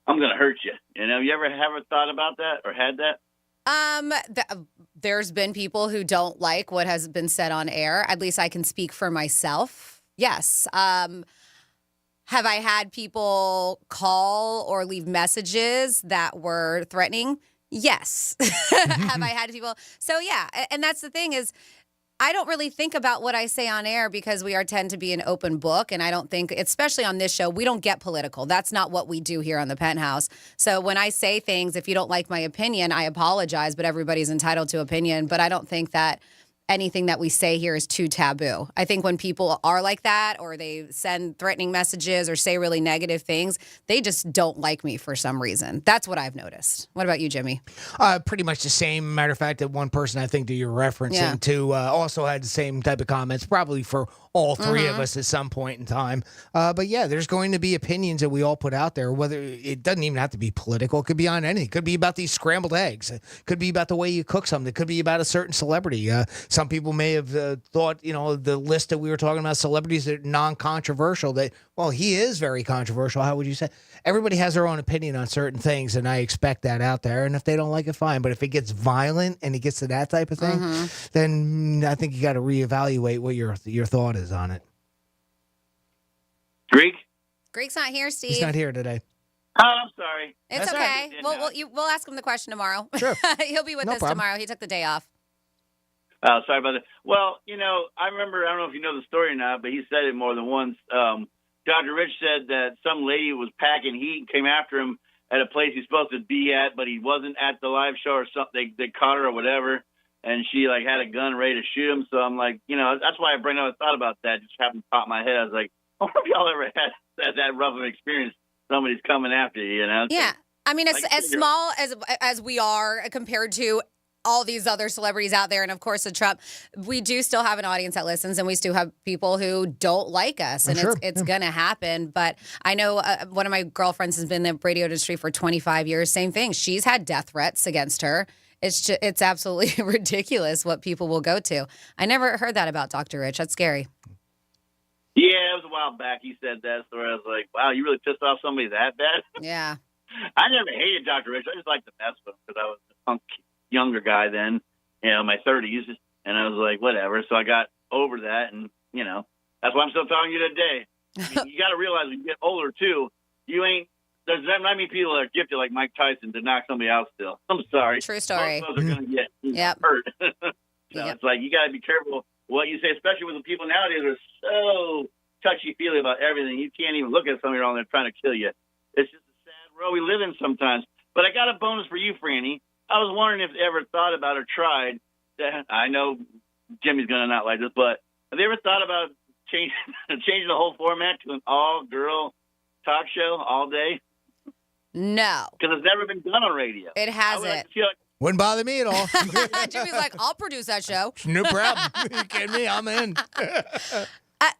I'm going to hurt you. You know, you ever thought about that or had that? There's been people who don't like what has been said on air. At least I can speak for myself. Yes. Have I had people call or leave messages that were threatening? Yes. Have I had people? So, yeah. And that's the thing is, I don't really think about what I say on air because we tend to be an open book. And I don't think, especially on this show, we don't get political. That's not what we do here on the Penthouse. So when I say things, if you don't like my opinion, I apologize, but everybody's entitled to opinion. But I don't think that anything that we say here is too taboo. I think when people are like that or they send threatening messages or say really negative things, they just don't like me for some reason. That's what I've noticed. What about you, Jimmy? Pretty much the same. Matter of fact, that one person I think that you're referencing to also had the same type of comments, probably for all three of us at some point in time. But yeah, there's going to be opinions that we all put out there, whether it doesn't even have to be political. It could be on anything. It could be about these scrambled eggs. It could be about the way you cook something. It could be about a certain celebrity. Some people may have thought, you know, the list that we were talking about, celebrities that are non-controversial, that, well, he is very controversial. How would you say? Everybody has their own opinion on certain things, and I expect that out there. And if they don't like it, fine. But if it gets violent and it gets to that type of thing, then I think you got to reevaluate what your thought is on it. Greek's not here, Steve. He's not here today. Oh, I'm sorry. It's okay. We'll ask him the question tomorrow. Sure. He'll be with us tomorrow. He took the day off. Oh, sorry about that. Well, you know, I remember, I don't know if you know the story or not, but he said it more than once. Dr. Rich said that some lady was packing heat and came after him at a place he's supposed to be at, but he wasn't at the live show or something. They caught her or whatever, and she, like, had a gun ready to shoot him. So I'm like, you know, that's why I never thought about that. It just happened to pop in my head. I was like, I wonder if y'all ever had that rough of an experience. Somebody's coming after you, you know? Yeah. I mean, as small as we are compared to all these other celebrities out there, and of course the Trump, we do still have an audience that listens, and we still have people who don't like us, and it's going to happen. But I know one of my girlfriends has been in the radio industry for 25 years. Same thing. She's had death threats against her. It's absolutely ridiculous what people will go to. I never heard that about Dr. Rich. That's scary. Yeah, it was a while back. He said that, so I was like, wow, you really pissed off somebody that bad? Yeah. I never hated Dr. Rich. I just liked to mess with him because I was a punk younger guy then, you know, my 30s, and I was like, whatever. So I got over that, and, you know, That's why I'm still talking to you today. I mean, you got to realize when you get older, too, there's not many people that are gifted like Mike Tyson to knock somebody out still. I'm sorry. True story. Most of us are going to get hurt. So it's like you got to be careful what you say, especially with the people nowadays who are so touchy-feely about everything. You can't even look at somebody wrong. They're trying to kill you. It's just a sad world we live in sometimes. But I got a bonus for you, Franny. I was wondering if you ever thought about or tried that. I know Jimmy's going to not like this, but have you ever thought about changing the whole format to an all-girl talk show all day? No. Because it's never been done on radio. It hasn't. Wouldn't bother me at all. Jimmy's like, I'll produce that show. No problem. You kidding me? I'm in.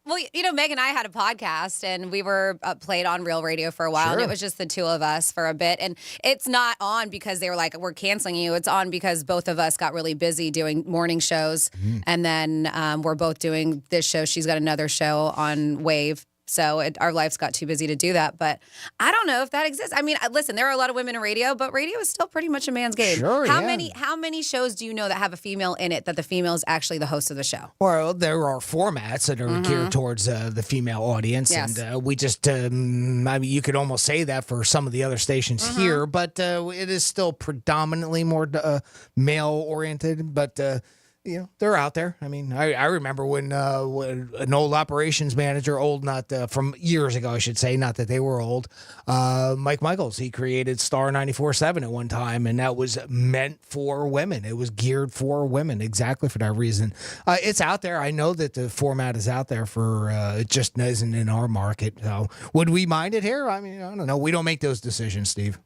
Well, Meg and I had a podcast, and we were played on Real Radio for a while, and it was just the two of us for a bit. And it's not on because they were like, we're canceling you. It's on because both of us got really busy doing morning shows, and then we're both doing this show. She's got another show on Wave. So our lives got too busy to do that. But I don't know if that exists. I mean, listen, there are a lot of women in radio, but radio is still pretty much a man's game. Sure, How many shows do you know that have a female in it that the female is actually the host of the show? Well, there are formats that are geared towards the female audience. Yes. And we just, I mean, you could almost say that for some of the other stations here, but it is still predominantly more male-oriented. But they're out there. I mean, I remember when an old operations manager, from years ago, I should say, not that they were old, Mike Michaels, he created Star 94.7 at one time, and that was meant for women. It was geared for women exactly for that reason. It's out there. I know that the format is out there for it just isn't in our market. So would we mind it here? I mean, I don't know. We don't make those decisions, Steve.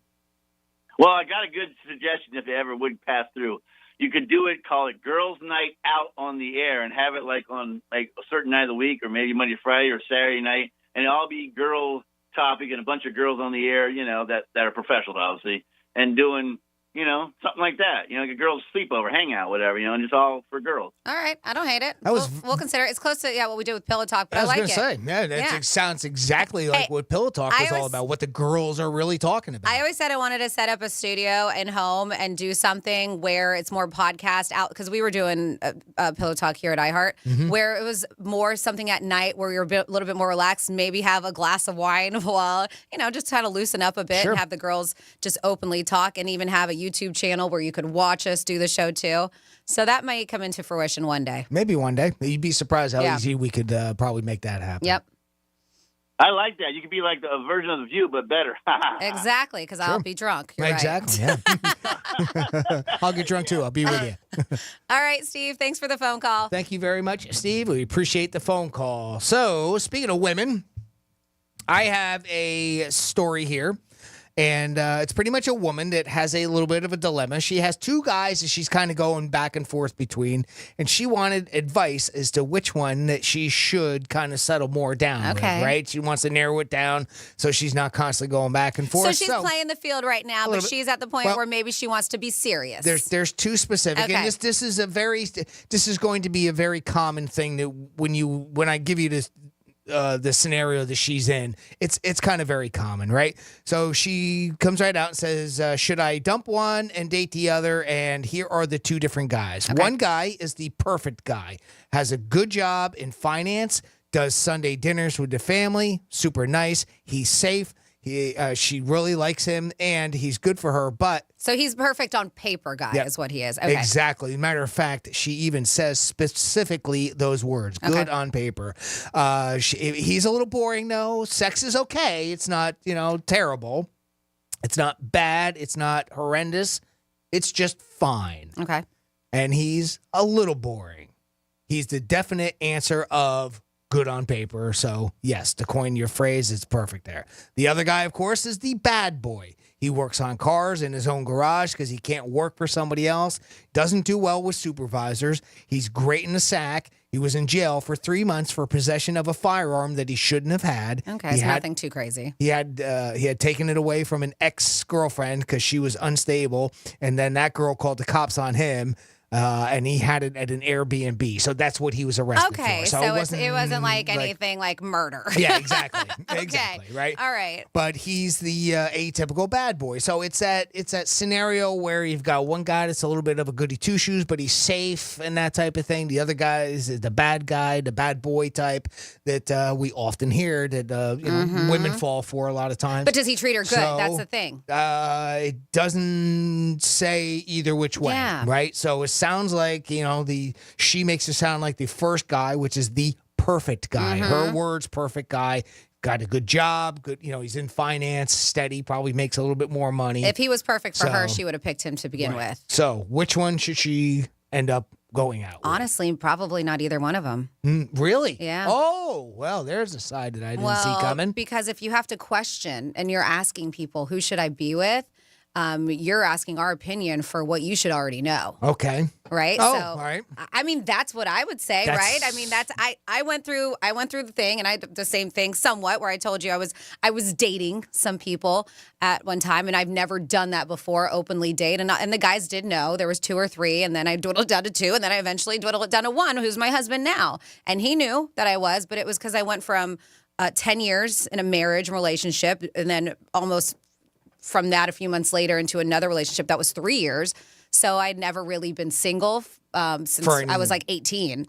Well, I got a good suggestion if it ever would pass through. You could do it, call it Girls Night Out on the air, and have it like on like a certain night of the week, or maybe Monday, Friday, or Saturday night, and it'll all be girl topic and a bunch of girls on the air, that are professional, obviously, and doing, something like that. Like a girls' sleepover, hangout, whatever, and it's all for girls. All right. I don't hate it. We'll consider it. It's close to what we do with Pillow Talk, but I like it. I was going to say, it sounds exactly like what Pillow Talk is all about, what the girls are really talking about. I always said I wanted to set up a studio and home and do something where it's more podcast out, because we were doing a Pillow Talk here at iHeart, where it was more something at night where you're a little bit more relaxed, maybe have a glass of wine while, just kind of loosen up a bit and have the girls just openly talk, and even have a YouTube channel where you could watch us do the show too. So that might come into fruition one day. Maybe one day. You'd be surprised how easy we could probably make that happen. Yep. I like that. You could be like a version of The View, but better. Exactly, because I'll be drunk. You're exactly, right. Yeah. I'll get drunk too. I'll be with you. All right, Steve. Thanks for the phone call. Thank you very much, Steve. We appreciate the phone call. So, speaking of women, I have a story here. And it's pretty much a woman that has a little bit of a dilemma. She has two guys that she's kind of going back and forth between, and she wanted advice as to which one that she should kind of settle more down with, right? She wants to narrow it down so she's not constantly going back and forth. So she's playing the field right now, but she's at the point where maybe she wants to be serious. There's two specific, and this is going to be a very common thing that when I give you this. The scenario that she's in, it's kind of very common, right? So she comes right out and says, should I dump one and date the other? And here are the two different guys. One guy is the perfect guy, has a good job in finance, does Sunday dinners with the family, super nice, he's safe, she really likes him, and he's good for her, but... So he's perfect on paper, guy, is what he is. Okay. Exactly. Matter of fact, she even says specifically those words, good on paper. He's a little boring, though. Sex is okay. It's not, terrible. It's not bad. It's not horrendous. It's just fine. Okay. And he's a little boring. He's the definite answer of... good on paper. So, yes, to coin your phrase, it's perfect there. The other guy, of course, is the bad boy. He works on cars in his own garage because he can't work for somebody else. Doesn't do well with supervisors. He's great in the sack. He was in jail for 3 months for possession of a firearm that he shouldn't have had. Okay, so nothing too crazy. He had taken it away from an ex-girlfriend because she was unstable, and then that girl called the cops on him. and he had it at an Airbnb. So that's what he was arrested Okay, for. so it wasn't like anything like murder. Yeah, exactly. Okay. Exactly, right? All right. But he's the atypical bad boy. So it's that scenario where you've got one guy that's a little bit of a goody two-shoes, but he's safe and that type of thing. The other guy is the bad guy, the bad boy type that we often hear that women fall for a lot of times. But does he treat her good? So, That's the thing. It doesn't say either which way, Yeah. right? So it sounds like, she makes it sound like the first guy, which is the perfect guy. Her words, perfect guy. Got a good job, good. He's in finance, steady, probably makes a little bit more money. If he was perfect for her, So- she would have picked him to begin with. So which one should she end up going out with? Honestly, probably not either one of them. Really? Yeah. Oh, well, there's a side that I didn't see coming. Because if you have to question and you're asking people, who should I be with? You're asking our opinion for what you should already know. Okay. Right. Oh, so, all right. I mean, that's what I would say, right? I mean, I went through the thing, and I did the same thing somewhat, where I told you I was dating some people at one time, and I've never done that before, openly date, and the guys did know there was 2 or 3, and then I dwindled down to 2, and then I eventually dwindled it down to 1, who's my husband now, and he knew that I was, but it was because I went from 10 years in a marriage relationship, and then almost from that a few months later into another relationship that was 3 years. So I'd never really been single since I was like 18.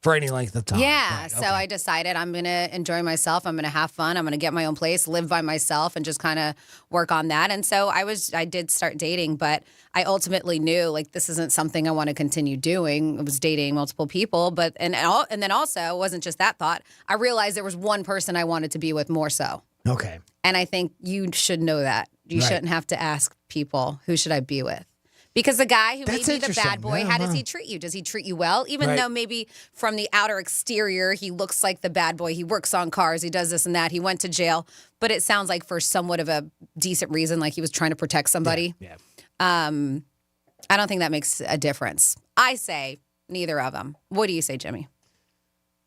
For any length of time. Yeah. Right, So I decided I'm going to enjoy myself. I'm going to have fun. I'm going to get my own place, live by myself, and just kind of work on that. And so I did start dating, but I ultimately knew like this isn't something I want to continue doing. I was dating multiple people, but and then also it wasn't just that thought. I realized there was one person I wanted to be with more so. Okay. And I think you should know that. You shouldn't have to ask people, who should I be with? Because the guy who That's may be the bad interesting. boy, Yeah, how does wow. he treat you? Does he treat you well? Even though maybe from the outer exterior, he looks like the bad boy. He works on cars. He does this and that. He went to jail. But it sounds like for somewhat of a decent reason, like he was trying to protect somebody. Yeah. I don't think that makes a difference. I say neither of them. What do you say, Jimmy?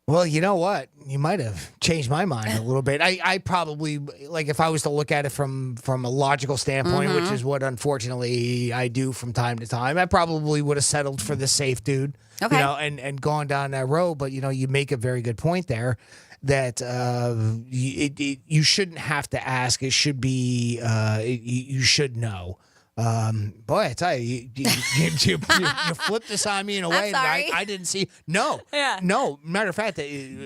Well, you know what? You might have changed my mind a little bit. I probably, like, if I was to look at it from a logical standpoint, which is what, unfortunately, I do from time to time, I probably would have settled for the safe dude, Okay. and gone down that road. But, you make a very good point there that you shouldn't have to ask. It should be, you should know. Boy, I tell you, you flipped this on me in a way that I didn't see. No, no. Matter of fact,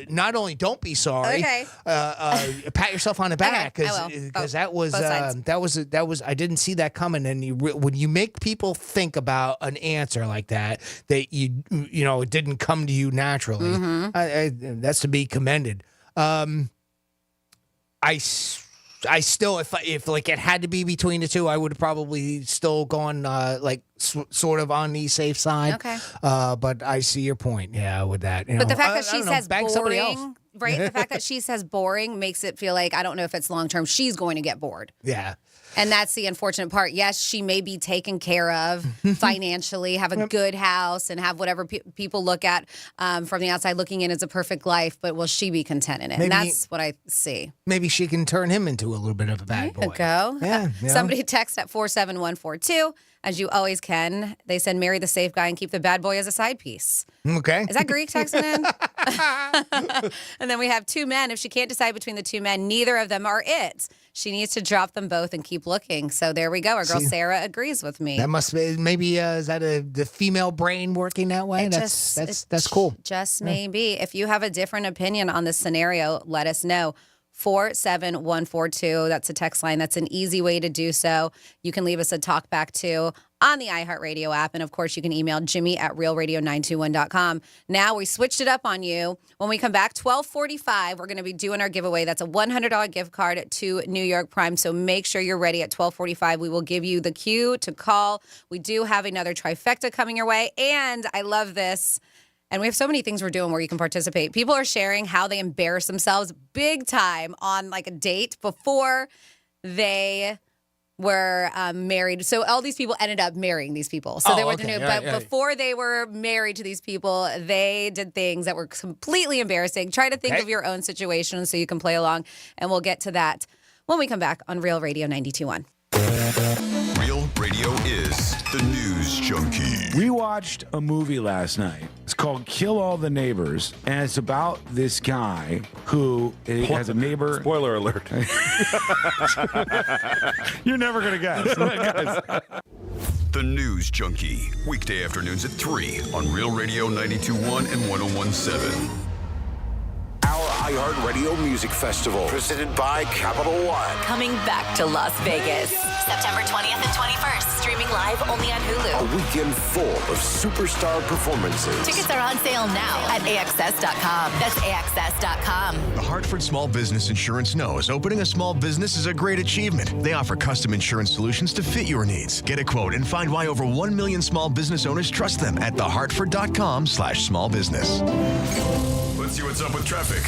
not only don't be sorry, pat yourself on the back because that was I didn't see that coming. And when you make people think about an answer like that it didn't come to you naturally, that's to be commended. I still, if like it had to be between the two, I would have probably still gone sort of on the safe side. Okay. But I see your point. Yeah, with that. But the fact that she says bang somebody else. boring, right? The fact that she says boring makes it feel like I don't know if it's long term. She's going to get bored. Yeah. And that's the unfortunate part. Yes, she may be taken care of financially, have a good house, and have whatever people look at from the outside looking in as a perfect life, but will she be content in it? And that's what I see. Maybe she can turn him into a little bit of a bad boy. There you go. Yeah. Somebody text at 47142, as you always can. They said, marry the safe guy and keep the bad boy as a side piece. Okay. Is that Greek texting in? And then we have 2 men. If she can't decide between the 2 men, neither of them are it. She needs to drop them both and keep looking. So there we go. Our girl Sarah agrees with me. That must be maybe is that the female brain working that way? That's cool. Just maybe. If you have a different opinion on this scenario, let us know. 47142. That's a text line. That's an easy way to do so. You can leave us a talk back too on the iHeartRadio app. And of course, you can email Jimmy at realradio921.com. Now we switched it up on you. When we come back, 1245, we're going to be doing our giveaway. That's a $100 gift card to New York Prime. So make sure you're ready at 1245. We will give you the cue to call. We do have another trifecta coming your way. And I love this. And we have so many things we're doing where you can participate. People are sharing how they embarrass themselves big time on like a date before they were married. So all these people ended up marrying these people. So they were new. But before they were married to these people, they did things that were completely embarrassing. Try to think of your own situation so you can play along. And we'll get to that when we come back on Real Radio 92.1. Real Radio is the News Junkie. We watched a movie last night. It's called Kill All the Neighbors, and it's about this guy who has a neighbor. Spoiler alert. You're never going to guess. The News Junkie. Weekday afternoons at 3 on Real Radio 92.1 and 101.7. Our iHeartRadio Music Festival, presented by Capital One. Coming back to Las Vegas. September 20th and 21st. Streaming live only on Hulu. A weekend full of superstar performances. Tickets are on sale now at AXS.com. That's AXS.com. The Hartford Small Business Insurance knows opening a small business is a great achievement. They offer custom insurance solutions to fit your needs. Get a quote and find why over 1 million small business owners trust them at thehartford.com/smallbusiness. Let's see what's up with traffic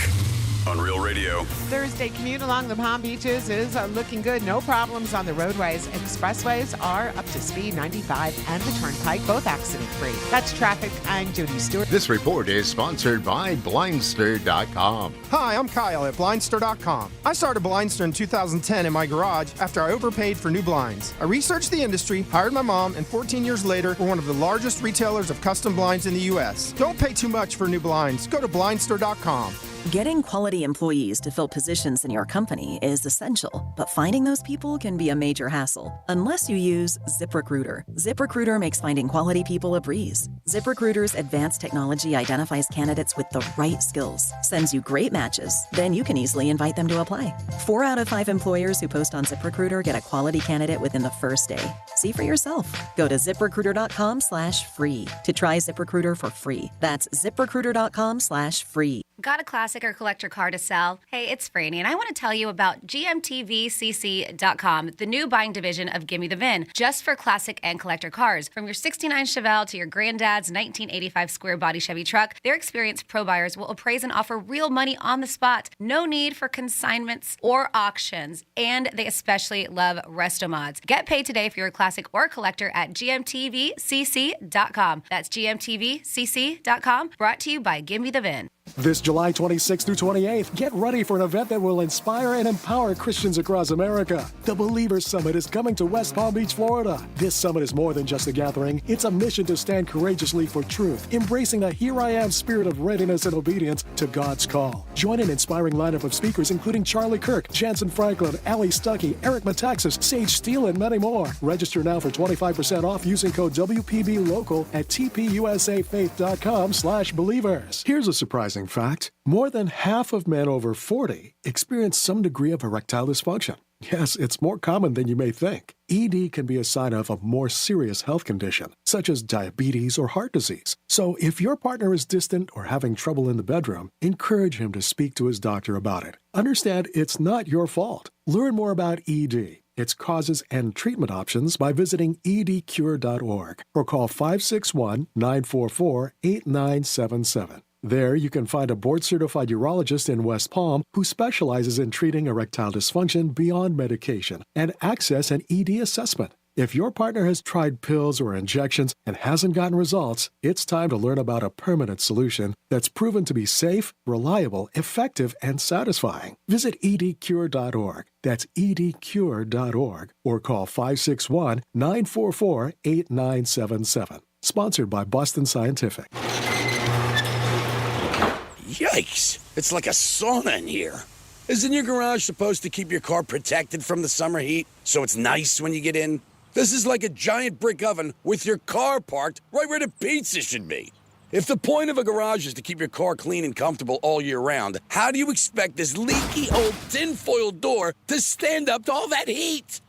on Real Radio. Thursday commute along the Palm Beaches is looking good. No problems on the roadways. Expressways are up to speed. 95 and the Turnpike, both accident-free. That's traffic. I'm Judy Stewart. This report is sponsored by Blindster.com. Hi, I'm Kyle at Blindster.com. I started Blindster in 2010 in my garage after I overpaid for new blinds. I researched the industry, hired my mom, and 14 years later, we're one of the largest retailers of custom blinds in the U.S. Don't pay too much for new blinds. Go to Blindster.com. Getting quality employees to fill positions in your company is essential, but finding those people can be a major hassle unless you use ZipRecruiter. ZipRecruiter makes finding quality people a breeze. ZipRecruiter's advanced technology identifies candidates with the right skills, sends you great matches, then you can easily invite them to apply. 4 out of 5 employers who post on ZipRecruiter get a quality candidate within the first day. See for yourself. Go to ZipRecruiter.com/free to try ZipRecruiter for free. That's ZipRecruiter.com/free. Got a classic or collector car to sell? Hey, it's Franny, and I want to tell you about GMTVCC.com, the new buying division of Gimme the VIN, just for classic and collector cars. From your 69 Chevelle to your granddad's 1985 square body Chevy truck, their experienced pro buyers will appraise and offer real money on the spot. No need for consignments or auctions, and they especially love resto mods. Get paid today if you're a classic or a collector at GMTVCC.com. That's GMTVCC.com, brought to you by Gimme the VIN. This July 26th through 28th, get ready for an event that will inspire and empower Christians across America. The Believers Summit is coming to West Palm Beach, Florida. This summit is more than just a gathering. It's a mission to stand courageously for truth, embracing the Here I Am spirit of readiness and obedience to God's call. Join an inspiring lineup of speakers including Charlie Kirk, Jansen Franklin, Ali Stuckey, Eric Metaxas, Sage Steele, and many more. Register now for 25% off using code WPBLOCAL at tpusafaith.com/believers. Here's a surprising fact. More than half of men over 40 experience some degree of erectile dysfunction. Yes, it's more common than you may think. ED can be a sign of a more serious health condition, such as diabetes or heart disease. So if your partner is distant or having trouble in the bedroom, encourage him to speak to his doctor about it. Understand it's not your fault. Learn more about ED, its causes and treatment options by visiting edcure.org or call 561-944-8977. There, you can find a board-certified urologist in West Palm who specializes in treating erectile dysfunction beyond medication and access an ED assessment. If your partner has tried pills or injections and hasn't gotten results, it's time to learn about a permanent solution that's proven to be safe, reliable, effective, and satisfying. Visit edcure.org. That's edcure.org or call 561-944-8977. Sponsored by Boston Scientific. Yikes! It's like a sauna in here. Isn't your garage supposed to keep your car protected from the summer heat so it's nice when you get in? This is like a giant brick oven with your car parked right where the pizza should be. If the point of a garage is to keep your car clean and comfortable all year round, how do you expect this leaky old tinfoil door to stand up to all that heat?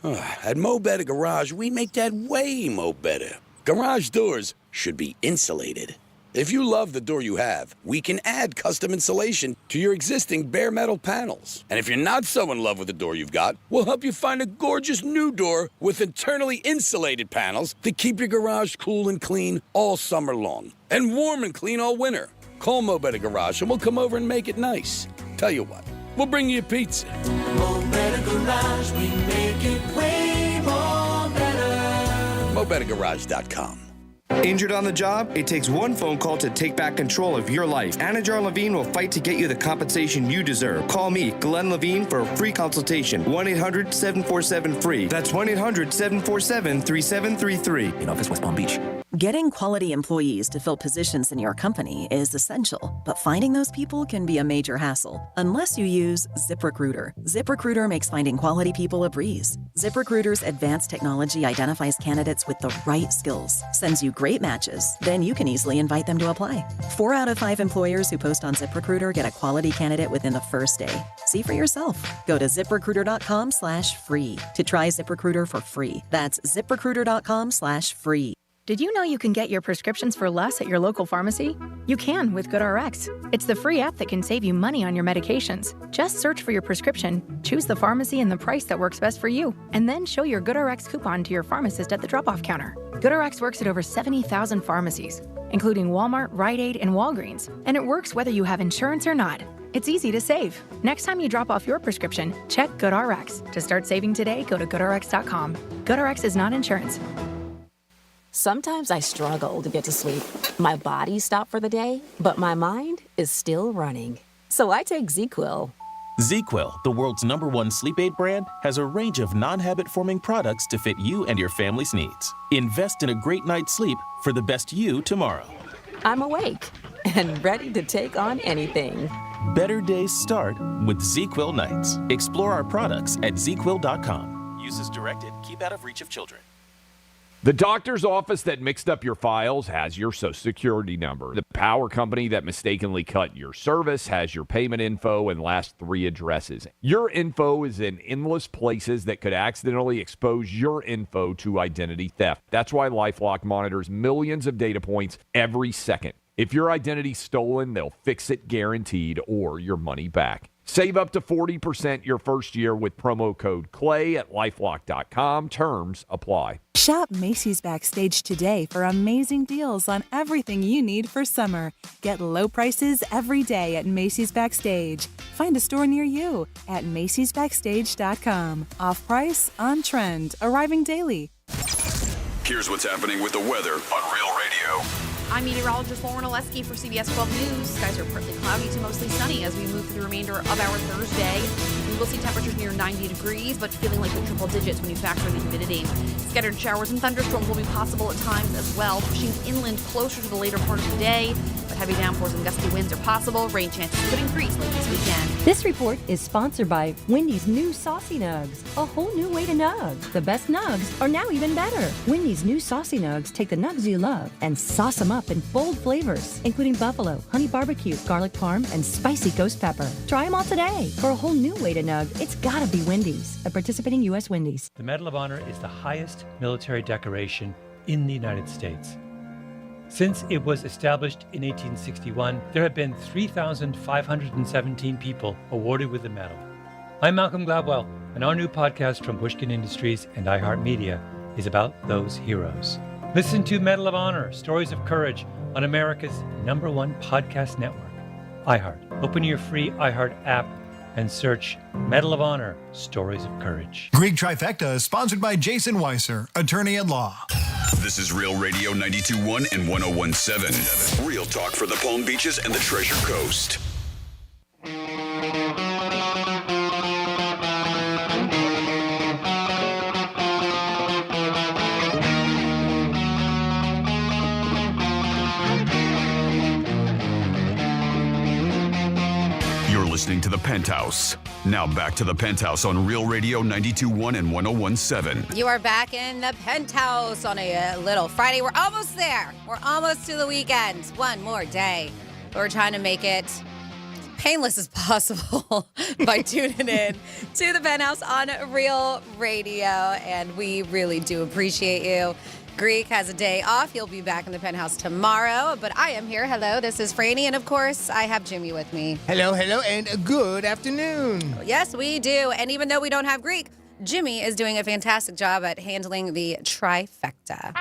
At Mo Better Garage, we make that way mo better. Garage doors should be insulated. If you love the door you have, we can add custom insulation to your existing bare metal panels. And if you're not so in love with the door you've got, we'll help you find a gorgeous new door with internally insulated panels to keep your garage cool and clean all summer long. And warm and clean all winter. Call Mo Better Garage and we'll come over and make it nice. Tell you what, we'll bring you a pizza. Mo Better Garage, we make it way more better. MoBetterGarage.com. Injured on the job? It takes one phone call to take back control of your life. Anajar Levine will fight to get you the compensation you deserve. Call me, Glenn Levine, for a free consultation. 1-800-747-FREE. That's 1-800-747-3733. In office, West Palm Beach. Getting quality employees to fill positions in your company is essential, but finding those people can be a major hassle unless you use ZipRecruiter. ZipRecruiter makes finding quality people a breeze. ZipRecruiter's advanced technology identifies candidates with the right skills, sends you great matches, then you can easily invite them to apply. 4 out of 5 employers who post on ZipRecruiter get a quality candidate within the first day. See for yourself. Go to ZipRecruiter.com/free to try ZipRecruiter for free. That's ZipRecruiter.com/free. Did you know you can get your prescriptions for less at your local pharmacy? You can with GoodRx. It's the free app that can save you money on your medications. Just search for your prescription, choose the pharmacy and the price that works best for you, and then show your GoodRx coupon to your pharmacist at the drop-off counter. GoodRx works at over 70,000 pharmacies, including Walmart, Rite Aid, and Walgreens, and it works whether you have insurance or not. It's easy to save. Next time you drop off your prescription, check GoodRx. To start saving today, go to GoodRx.com. GoodRx is not insurance. Sometimes I struggle to get to sleep. My body stopped for the day, but my mind is still running. So I take ZzzQuil. ZzzQuil, the world's #1 sleep aid brand, has a range of non-habit-forming products to fit you and your family's needs. Invest in a great night's sleep for the best you tomorrow. I'm awake and ready to take on anything. Better days start with ZzzQuil nights. Explore our products at ZzzQuil.com. Use as directed. Keep out of reach of children. The doctor's office that mixed up your files has your Social Security number. The power company that mistakenly cut your service has your payment info and last 3 addresses. Your info is in endless places that could accidentally expose your info to identity theft. That's why LifeLock monitors millions of data points every second. If your identity's stolen, they'll fix it guaranteed or your money back. Save up to 40% your first year with promo code CLAY at LifeLock.com. Terms apply. Shop Macy's Backstage today for amazing deals on everything you need for summer. Get low prices every day at Macy's Backstage. Find a store near you at Macy'sBackstage.com. Off price, on trend, arriving daily. Here's what's happening with the weather on Real Radio. I'm meteorologist Lauren Oleski for CBS 12 News. Skies are partly cloudy to mostly sunny as we move through the remainder of our Thursday. We will see temperatures near 90 degrees, but feeling like the triple digits when you factor in the humidity. Scattered showers and thunderstorms will be possible at times as well, pushing inland closer to the later part of the day. But heavy downpours and gusty winds are possible. Rain chances could increase late this weekend. This report is sponsored by Wendy's new Saucy Nugs. A whole new way to nug. The best nugs are now even better. Wendy's new Saucy Nugs take the nugs you love and sauce them up in bold flavors, including buffalo, honey barbecue, garlic parm, and spicy ghost pepper. Try them all today. For a whole new way to nug, it's gotta be Wendy's. A participating U.S. Wendy's. The Medal of Honor is the highest military decoration in the United States. Since it was established in 1861, there have been 3,517 people awarded with the medal. I'm Malcolm Gladwell, and our new podcast from Pushkin Industries and iHeartMedia is about those heroes. Listen to Medal of Honor, Stories of Courage on America's #1 podcast network, iHeart. Open your free iHeart app and search Medal of Honor, Stories of Courage. Greek Trifecta is sponsored by Jason Weiser, attorney at law. This is Real Radio 92.1 and 101.7. Real talk for the Palm Beaches and the Treasure Coast. Listening to the Penthouse. Now back to the Penthouse on Real Radio 92.1 and 101.7. You are back in the Penthouse on a little Friday. We're almost there. We're almost to the weekend. One more day. But we're trying to make it as painless as possible by tuning in to the Penthouse on Real Radio. And we really do appreciate you. Greek has a day off. He'll be back in the Penthouse tomorrow, but I am here. Hello, this is Franny, and of course, I have Jimmy with me. Hello, and good afternoon. Yes, we do. And even though we don't have Greek, Jimmy is doing a fantastic job at handling the trifecta.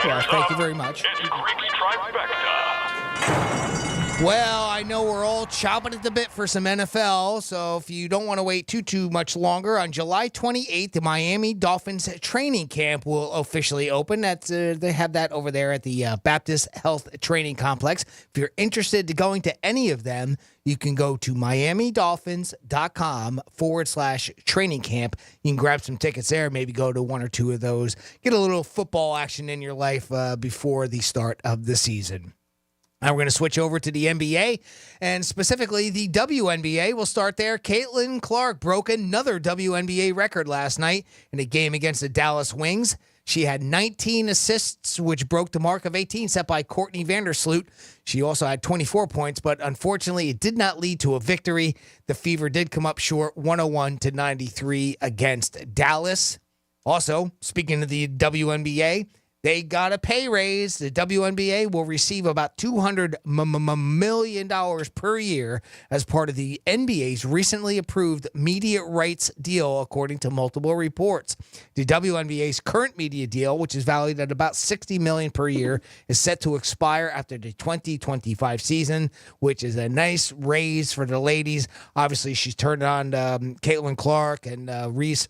Well, thank you very much. It's Greek's Trifecta. Well, I know we're all chomping at the bit for some NFL, so if you don't want to wait too much longer, on July 28th, the Miami Dolphins training camp will officially open. They have that over there at the Baptist Health Training Complex. If you're interested in going to any of them, you can go to miamidolphins.com/training camp. You can grab some tickets there, maybe go to one or two of those, get a little football action in your life before the start of the season. Now we're going to switch over to the NBA, and specifically the WNBA. We'll start there. Caitlin Clark broke another WNBA record last night in a game against the Dallas Wings. She had 19 assists, which broke the mark of 18 set by Courtney Vandersloot. She also had 24 points, but unfortunately it did not lead to a victory. The Fever did come up short, 101-93 against Dallas. Also, speaking of the WNBA, they got a pay raise. The WNBA will receive about $200 million per year as part of the NBA's recently approved media rights deal, according to multiple reports. The WNBA's current media deal, which is valued at about $60 million per year, is set to expire after the 2025 season, which is a nice raise for the ladies. Obviously, she's turned on Caitlin Clark and Reese.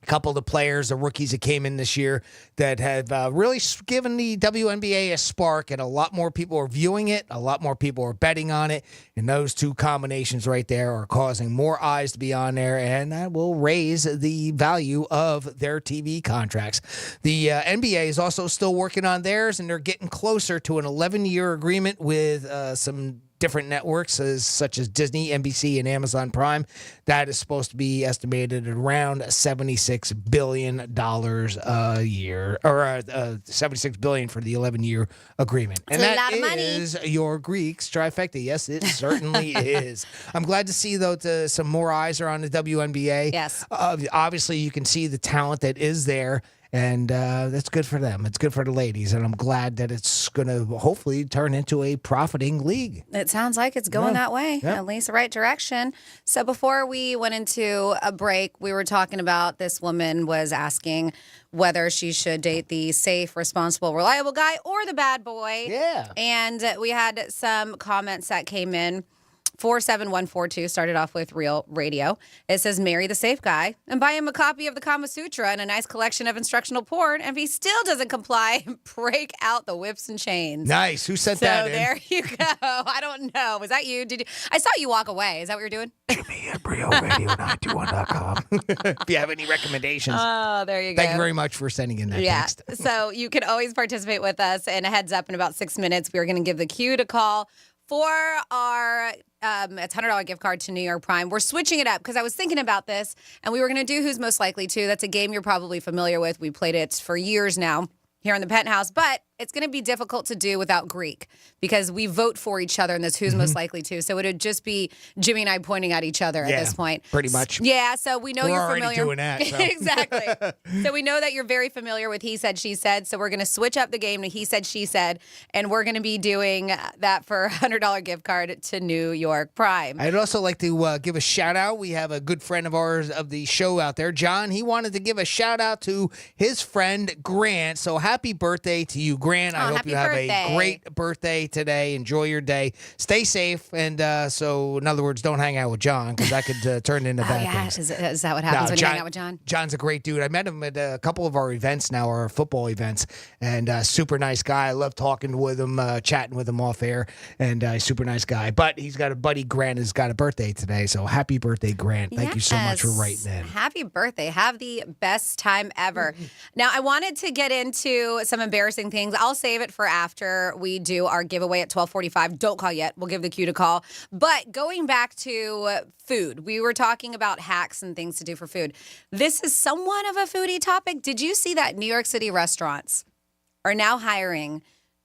A couple of the players, the rookies that came in this year that have really given the WNBA a spark, and a lot more people are viewing it. A lot more people are betting on it. And those two combinations right there are causing more eyes to be on there, and that will raise the value of their TV contracts. The NBA is also still working on theirs, and they're getting closer to an 11-year agreement with some different networks such as Disney, NBC, and Amazon Prime. That is supposed to be estimated at around $76 billion a year, or $76 billion for the 11-year agreement. And That's a lot of that money. is your Greeks trifecta. Yes, it certainly is. I'm glad to see, though, some more eyes are on the WNBA. Yes. Obviously, you can see the talent that is there. And that's good for them. It's good for the ladies. And I'm glad that it's going to hopefully turn into a profiting league. It sounds like it's going that way, Yeah. at least the right direction. So before we went into a break, we were talking about this woman was asking whether she should date the safe, responsible, reliable guy or the bad boy. Yeah. And we had some comments that came in. 47142 started off with Real Radio. It says, marry the safe guy and buy him a copy of the Kama Sutra and a nice collection of instructional porn. And if he still doesn't comply, break out the whips and chains. Nice. Who sent that in? So there you go. I don't know. Was that you? I saw you walk away. Is that what you're doing? Jimmy at RealRadio921.com. If you have any recommendations. Oh, there you go. Thank you very much for sending in that text. So you can always participate with us. And a heads up, in about 6 minutes, we're going to give the cue to call for our it's $100 gift card to New York Prime. We're switching it up because I was thinking about this, and we were going to do Who's Most Likely To. That's a game you're probably familiar with. We played it for years now here in the Penthouse, but it's going to be difficult to do without Greek because we vote for each other in this Who's Most Likely To. So it would just be Jimmy and I pointing at each other at this point. Pretty much. Yeah, so we know We're you're already familiar. doing that, so. Exactly. So we know that you're very familiar with He Said, She Said. So we're going to switch up the game to He Said, She Said, and we're going to be doing that for a $100 gift card to New York Prime. I'd also like to give a shout out. We have a good friend of ours of the show out there, John. He wanted to give a shout out to his friend Grant. So happy birthday to you, Grant. I hope you have a great birthday today. Enjoy your day. Stay safe. And so, in other words, don't hang out with John because that could turn into bad things. Is that what happens when you hang out with John? John's a great dude. I met him at a couple of our events now, our football events, and super nice guy. I love talking with him, chatting with him off air, and super nice guy. But he's got a buddy, Grant, who's got a birthday today. So happy birthday, Grant. Thank you so much for writing in. Happy birthday. Have the best time ever. Now, I wanted to get into some embarrassing things. I'll save it for after we do our giveaway at 12:45. Don't call yet. We'll give the cue to call. But going back to food, we were talking about hacks and things to do for food. This is somewhat of a foodie topic. Did you see that New York City restaurants are now hiring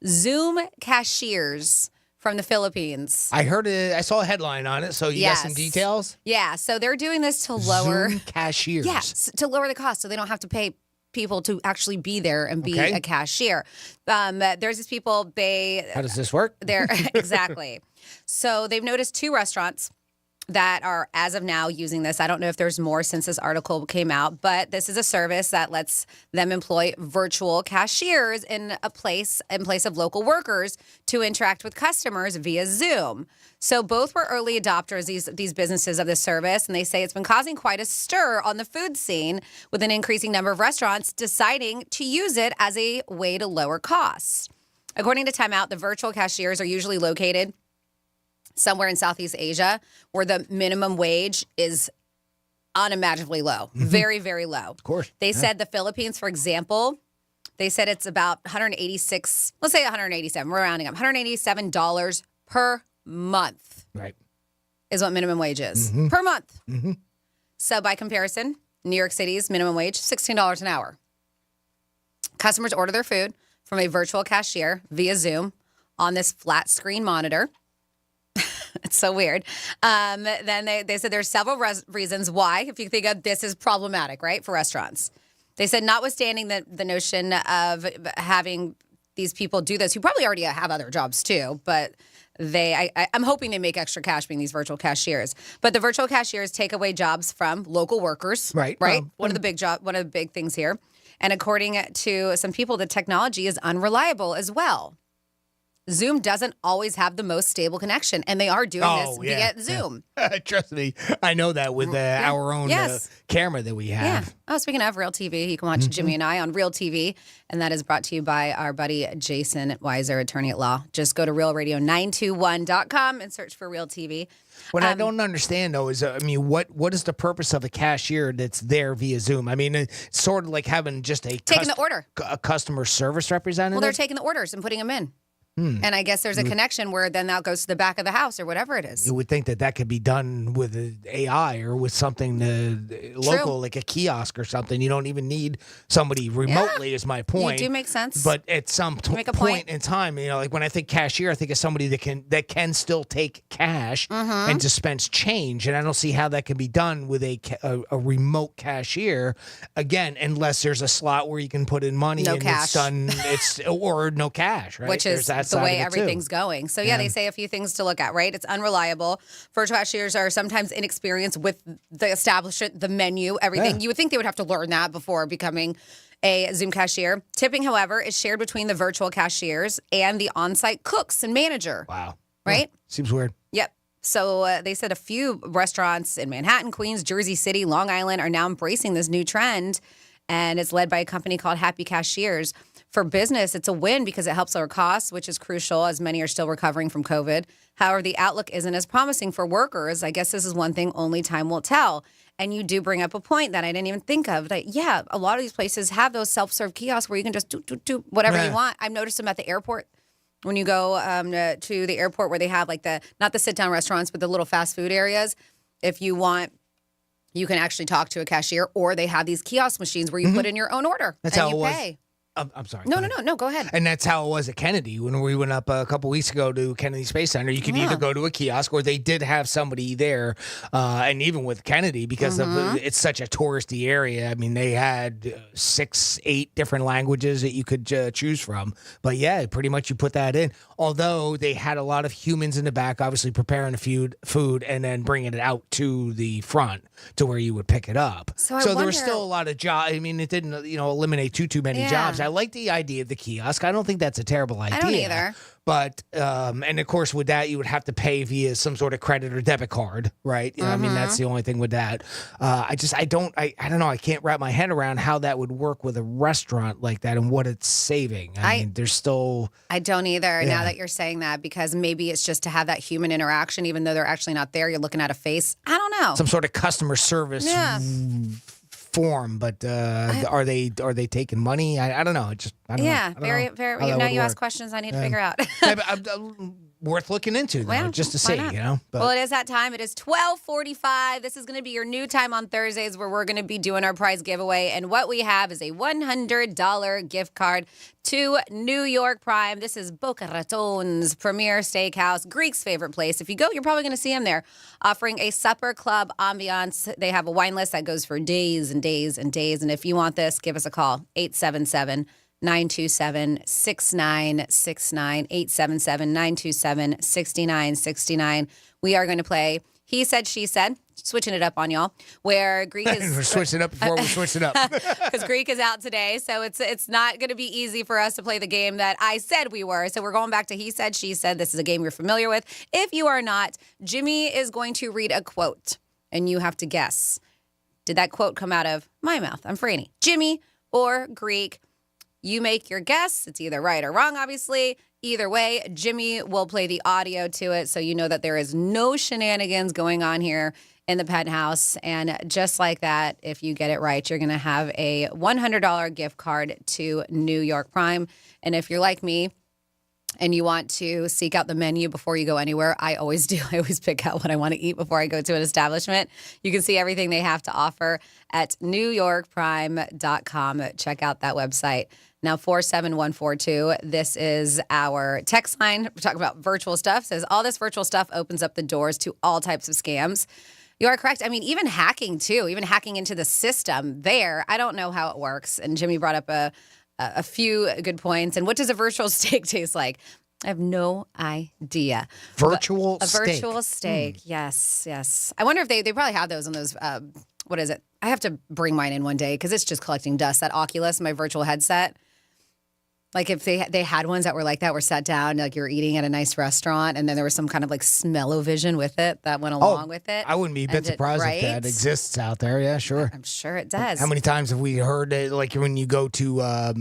Zoom cashiers from the Philippines? I heard it. I saw a headline on it. So you got some details? Yeah. So they're doing this to lower Zoom cashiers. Yes, to lower the cost so they don't have to pay people to actually be there and be a cashier. There's these people, How does this work? They're exactly. So they've noticed two restaurants that are, as of now, using this. I don't know if there's more since this article came out, but this is a service that lets them employ virtual cashiers in place of local workers to interact with customers via Zoom. So both were early adopters, these businesses of this service, and they say it's been causing quite a stir on the food scene, with an increasing number of restaurants deciding to use it as a way to lower costs. According to Time Out, the virtual cashiers are usually located somewhere in Southeast Asia, where the minimum wage is unimaginably low. Very, very low. Of course. They said the Philippines, for example, they said it's about 186, let's say 187, we're rounding up, $187 per month. Right. Is what minimum wage is. Per month. So by comparison, New York City's minimum wage, $16 an hour. Customers order their food from a virtual cashier via Zoom on this flat screen monitor. It's so weird. Then they said there's several reasons why, if you think of this is problematic, right, for restaurants. They said notwithstanding the notion of having these people do this, who probably already have other jobs too, but I'm hoping they make extra cash being these virtual cashiers. But the virtual cashiers take away jobs from local workers. Right. One of the big things here. And according to some people, the technology is unreliable as well. Zoom doesn't always have the most stable connection, and they are doing this via Zoom. Yeah. Trust me, I know that with our own camera that we have. Yeah. Oh, speaking of Real TV, you can watch Jimmy and I on Real TV, and that is brought to you by our buddy Jason Weiser, attorney at law. Just go to realradio921.com and search for Real TV. What I don't understand, though, is, what is the purpose of a cashier that's there via Zoom? I mean, it's sort of like having just a customer service representative. Well, they're taking the orders and putting them in. And I guess there's a connection where then that goes to the back of the house or whatever it is. You would think that could be done with AI or with something local, like a kiosk or something. You don't even need somebody remotely, is my point. You do make sense. But at some point in time, like when I think cashier, I think of somebody that can still take cash and dispense change. And I don't see how that can be done with a remote cashier, again, unless there's a slot where you can put in money and cash. or no cash, right? Which is the way everything's going. So, they say a few things to look at, right? It's unreliable. Virtual cashiers are sometimes inexperienced with the establishment, the menu, everything. You would think they would have to learn that before becoming a Zoom cashier. Tipping, however, is shared between the virtual cashiers and the on-site cooks and manager. Wow. Right? Seems weird. Yep. So they said a few restaurants in Manhattan, Queens, Jersey City, Long Island are now embracing this new trend, and it's led by a company called Happy Cashiers. For business, it's a win because it helps lower costs, which is crucial as many are still recovering from COVID. However, the outlook isn't as promising for workers. I guess this is one thing only time will tell. And you do bring up a point that I didn't even think of. That, a lot of these places have those self-serve kiosks where you can just do whatever you want. I've noticed them at the airport. When you go to the airport where they have like not the sit-down restaurants, but the little fast food areas. If you want, you can actually talk to a cashier, or they have these kiosk machines where you put in your own order and you pay. I'm sorry. No, go ahead. And that's how it was at Kennedy. When we went up a couple weeks ago to Kennedy Space Center, you could either go to a kiosk or they did have somebody there. And even with Kennedy, because it's such a touristy area, I mean, they had 6, 8 different languages that you could choose from. But pretty much you put that in. Although they had a lot of humans in the back, obviously preparing the food and then bringing it out to the front to where you would pick it up. So there was still a lot of jobs. I mean, it didn't, eliminate too many jobs. I like the idea of the kiosk. I don't think that's a terrible idea. I don't either. But, and of course, with that, you would have to pay via some sort of credit or debit card, right? I mean, that's the only thing with that. I don't know. I can't wrap my head around how that would work with a restaurant like that and what it's saving. I mean, there's still... I don't either, now that you're saying that, because maybe it's just to have that human interaction, even though they're actually not there. You're looking at a face. I don't know. Some sort of customer service form, but are they taking money? I don't know. I don't know. Very. Now you ask questions I need to figure out. Worth looking into, though, just to see, But. Well, it is that time. It is 12:45. This is going to be your new time on Thursdays where we're going to be doing our prize giveaway. And what we have is a $100 gift card to New York Prime. This is Boca Raton's premier steakhouse, Greek's favorite place. If you go, you're probably going to see him there, offering a supper club ambiance. They have a wine list that goes for days and days and days. And if you want this, give us a call, 877-927-6969, 877-927-6969. We are going to play He Said, She Said. Switching it up on y'all, where Greek is... We're switching it up before we switch it up. Because Greek is out today, so it's not going to be easy for us to play the game that I said we were. So we're going back to He Said, She Said. This is a game you're familiar with. If you are not, Jimmy is going to read a quote, and you have to guess. Did that quote come out of my mouth? I'm Franny. Jimmy or Greek? You make your guess. It's either right or wrong, obviously. Either way, Jimmy will play the audio to it, so you know that there is no shenanigans going on here in the Penthouse. And just like that, if you get it right, you're going to have a $100 gift card to New York Prime. And if you're like me and you want to seek out the menu before you go anywhere, I always do. I always pick out what I want to eat before I go to an establishment. You can see everything they have to offer at newyorkprime.com. Check out that website. Now, 47142, this is our text line. We're talking about virtual stuff. It says all this virtual stuff opens up the doors to all types of scams. You are correct. I mean, even hacking, too, even hacking into the system there. I don't know how it works. And Jimmy brought up a few good points. And what does a virtual steak taste like? I have no idea. Virtual steak. A virtual steak. Yes, yes. I wonder if they probably have those on those, what is it? I have to bring mine in one day because it's just collecting dust. That Oculus, my virtual headset. Like if they had ones that were like that, were sat down, like you're eating at a nice restaurant, and then there was some kind of like smell-o-vision with it that went along with it. I wouldn't be a bit surprised if that exists out there. Yeah, sure. I'm sure it does. How many times have we heard it? Like when you go to, I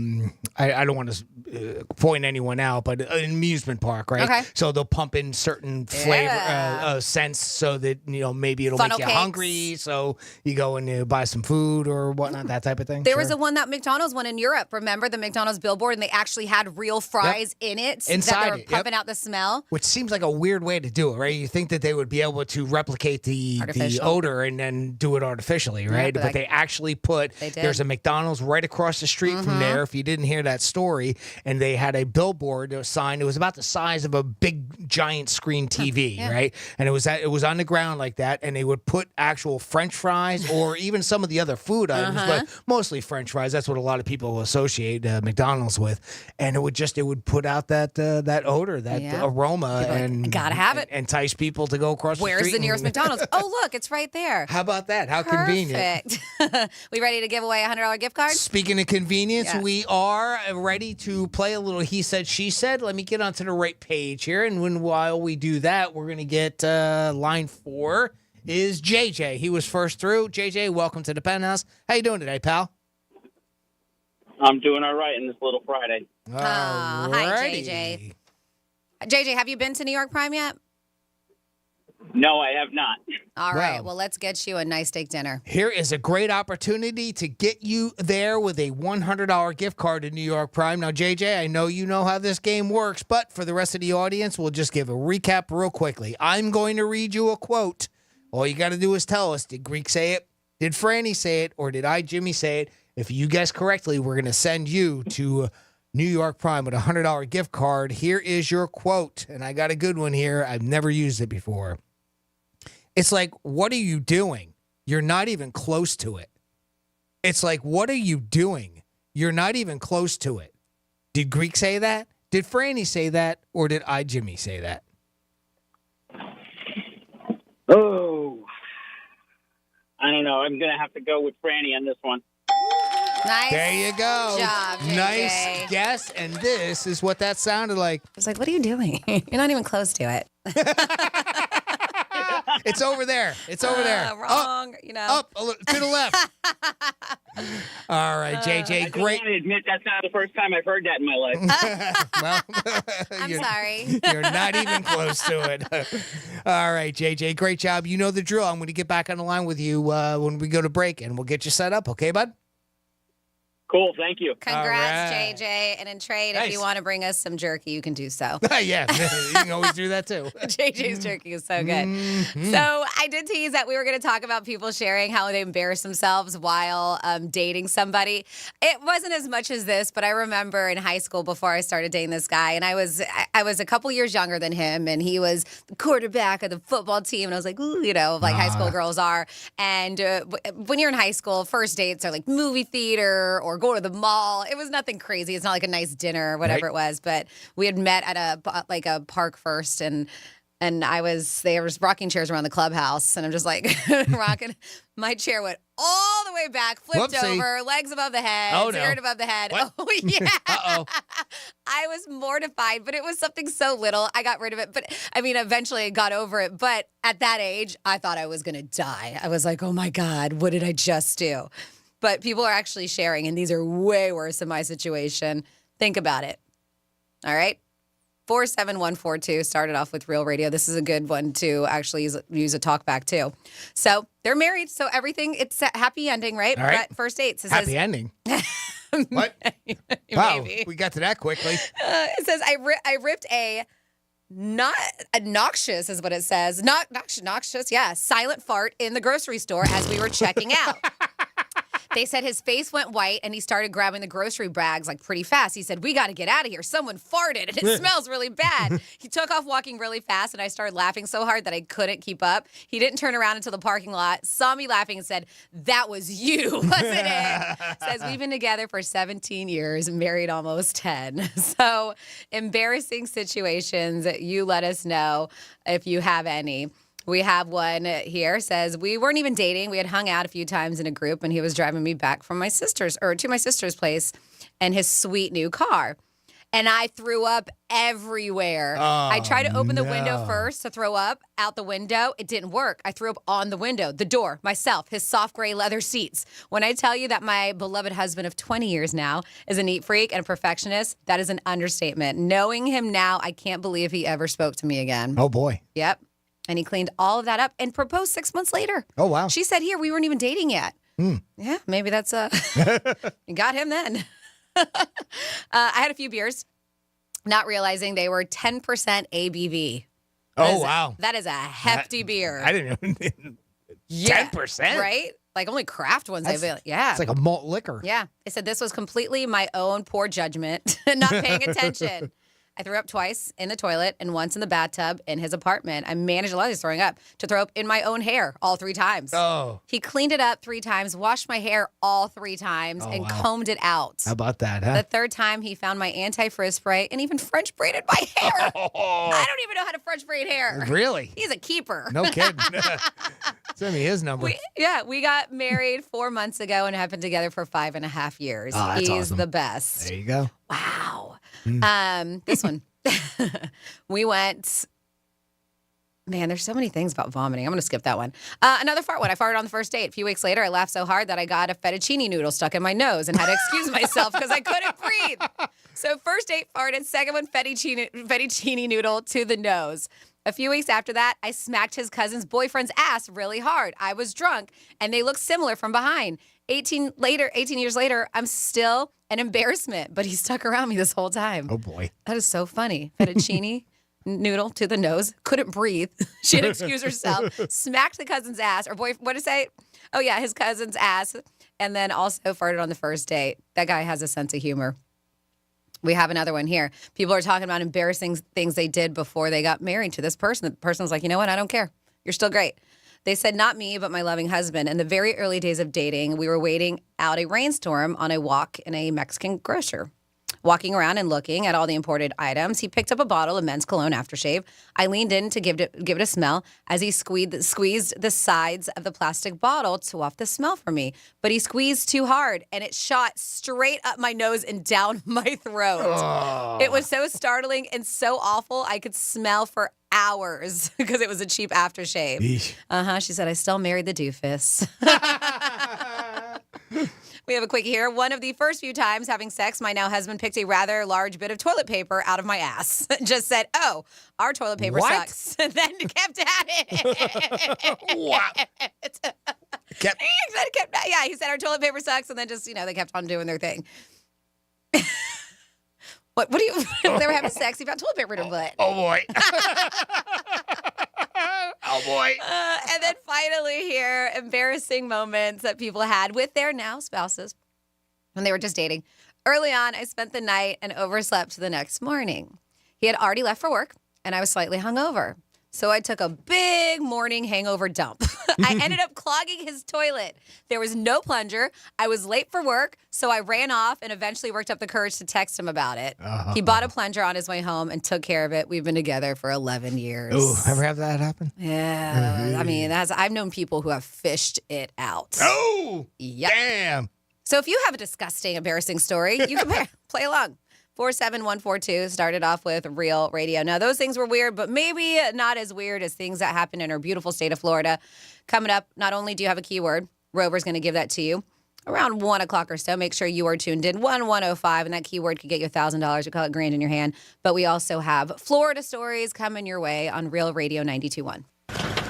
don't want to point anyone out, but an amusement park, right? Okay. So they'll pump in certain flavor scents so that maybe it'll Funnel make you cakes. hungry. So you go and you buy some food or whatnot, that type of thing. There was a one that McDonald's one in Europe. Remember the McDonald's billboard, and they actually had real fries in it Inside that they were it, pumping out the smell. Which seems like a weird way to do it, right? You think that they would be able to replicate the odor and then do it artificially, right? but But they actually put, They did. there's a McDonald's right across the street from there, if you didn't hear that story, and they had a billboard, a sign, it was about the size of a big, giant screen TV, right? And it was on the ground like that, and they would put actual French fries or even some of the other food items, but mostly French fries. That's what a lot of people associate McDonald's with. And it would put out that odor, that aroma, and gotta have it. Entice people to go across the street. Where's the nearest McDonald's? Oh, look, it's right there. How about that? How convenient. Perfect. We ready to give away a $100 gift card? Speaking of convenience, Yes. we are ready to play a little He Said, She Said. Let me get onto the right page here. And while we do that, we're going to get line 4 is JJ. He was first through. JJ, welcome to the Penthouse. How you doing today, pal? I'm doing all right in this little Friday. Hi, JJ. JJ, have you been to New York Prime yet? No, I have not. All right. Well, let's get you a nice steak dinner. Here is a great opportunity to get you there with a $100 gift card to New York Prime. Now, JJ, I know you know how this game works, but for the rest of the audience, we'll just give a recap real quickly. I'm going to read you a quote. All you got to do is tell us, did Greek say it, did Franny say it, or did I, Jimmy, say it? If you guess correctly, we're going to send you to New York Prime with a $100 gift card. Here is your quote, and I got a good one here. I've never used it before. It's like, what are you doing? You're not even close to it. It's like, what are you doing? You're not even close to it. Did Greek say that? Did Franny say that? Or did I, Jimmy, say that? Oh, I don't know. I'm going to have to go with Franny on this one. Nice. There you go. Job, JJ. Nice guess. And this is what that sounded like. I was like, what are you doing? You're not even close to it. It's over there. It's over there. Wrong. Up a little, to the left. All right, JJ, great. I admit that's not the first time I've heard that in my life. Well, I'm sorry. You're not even close to it. All right, JJ, great job. You know the drill. I'm going to get back on the line with you when we go to break, and we'll get you set up. Okay, bud? Cool. Thank you. Congrats, JJ. And in trade, if you want to bring us some jerky, you can do so. Yeah, you can always do that too. JJ's jerky is so good. So I did tease that we were going to talk about people sharing how they embarrass themselves while dating somebody. It wasn't as much as this, but I remember in high school before I started dating this guy, and I was a couple years younger than him, and he was the quarterback of the football team, and I was like, ooh, like high school girls are. And when you're in high school, first dates are like movie theater or go to the mall. It was nothing crazy. It's not like a nice dinner or whatever it was, but we had met at a park first, and And there was rocking chairs around the clubhouse, and I'm just like rocking. My chair went all the way back, flipped over, legs above the head, spirit above the head. What? Oh, yeah. Uh-oh. I was mortified, but it was something so little. I got rid of it. But I mean, eventually I got over it. But at that age, I thought I was going to die. I was like, oh my God, what did I just do? But people are actually sharing, and these are way worse than my situation. Think about it. All right. 47142 started off with Real Radio. This is a good one to actually use a talk back too. So they're married. So everything, it's a happy ending, right? All right. But first dates. Happy ending. What? Wow, we got to that quickly. It says, I ripped a not obnoxious is what it says. Not noxious. Yeah. Silent fart in the grocery store as we were checking out. They said his face went white and he started grabbing the grocery bags like pretty fast. He said, we got to get out of here. Someone farted and it smells really bad. He took off walking really fast and I started laughing so hard that I couldn't keep up. He didn't turn around until the parking lot, saw me laughing and said, that was you, wasn't it? Says we've been together for 17 years, married almost 10. So embarrassing situations, you let us know if you have any. We have one here. Says we weren't even dating. We had hung out a few times in a group, and he was driving me back from to my sister's place in his sweet new car. And I threw up everywhere. I tried to open the window first to throw up out the window. It didn't work. I threw up on the window, the door, myself, his soft gray leather seats. When I tell you that my beloved husband of 20 years now is a neat freak and a perfectionist, that is an understatement. Knowing him now, I can't believe he ever spoke to me again. Oh, boy. Yep. And he cleaned all of that up and proposed 6 months later. Oh, wow. She said, here, we weren't even dating yet. Yeah, maybe that's you got him then. I had a few beers, not realizing they were 10% ABV. Wow. That is a hefty beer. I didn't know. 10%? Right? Like only craft ones. Yeah. It's like a malt liquor. Yeah. It said this was completely my own poor judgment, not paying attention. I threw up twice in the toilet and once in the bathtub in his apartment. I managed, a lot of throwing up, to throw up in my own hair all 3 times. Oh. He cleaned it up 3 times, washed my hair all 3 times, and combed it out. How about that, huh? The 3rd time, he found my anti-frizz spray and even French braided my hair. I don't even know how to French braid hair. Really? He's a keeper. No kidding. Send me his number. We got married 4 months ago and have been together for 5.5 years. Oh, that's He's awesome. the best. There you go. Wow. This one. We went. Man, there's so many things about vomiting. I'm going to skip that one. Another fart one. I farted on the first date. A few weeks later, I laughed so hard that I got a fettuccine noodle stuck in my nose and had to excuse myself because I couldn't breathe. So first date farted, second one fettuccine noodle to the nose. A few weeks after that, I smacked his cousin's boyfriend's ass really hard. I was drunk, and they looked similar from behind. 18 years later, I'm still an embarrassment, but he stuck around me this whole time. Oh, boy. That is so funny. Fettuccine noodle to the nose, couldn't breathe. She had to excuse herself, smacked the cousin's ass, or what did it say? Oh, yeah, his cousin's ass, and then also farted on the first date. That guy has a sense of humor. We have another one here. People are talking about embarrassing things they did before they got married to this person. The person was like, you know what? I don't care. You're still great. They said, not me, but my loving husband. In the very early days of dating, we were waiting out a rainstorm on a walk in a Mexican grocer. Walking around and looking at all the imported items, he picked up a bottle of men's cologne aftershave. I leaned in to give it a smell as he squeezed the sides of the plastic bottle to waft the smell for me. But he squeezed too hard, and it shot straight up my nose and down my throat. Oh. It was so startling and so awful, I could smell for hours because it was a cheap aftershave. She said, I still married the doofus. We have a quickie here. One of the first few times having sex, my now husband picked a rather large bit of toilet paper out of my ass. Just said, oh, our toilet paper sucks. And then kept at it. Wow. He said our toilet paper sucks. And then just, they kept on doing their thing. What do you, they were having sex, he found toilet paper in her butt. Oh, boy. Oh, boy. And then finally here, embarrassing moments that people had with their now spouses when they were just dating. Early on, I spent the night and overslept the next morning. He had already left for work, and I was slightly hungover. So I took a big morning hangover dump. I ended up clogging his toilet. There was no plunger. I was late for work, so I ran off and eventually worked up the courage to text him about it. He bought a plunger on his way home and took care of it. We've been together for 11 years. Ooh, ever have that happen? Yeah. I mean, I've known people who have fished it out. Oh, yep. Damn. So if you have a disgusting, embarrassing story, you can play along. 47142 started off with Real Radio. Now, those things were weird, but maybe not as weird as things that happen in our beautiful state of Florida. Coming up, not only do you have a keyword, Rover's going to give that to you around 1 o'clock or so. Make sure you are tuned in. 1105, and that keyword could get you $1,000. We call it grand in your hand. But we also have Florida stories coming your way on Real Radio 92.1.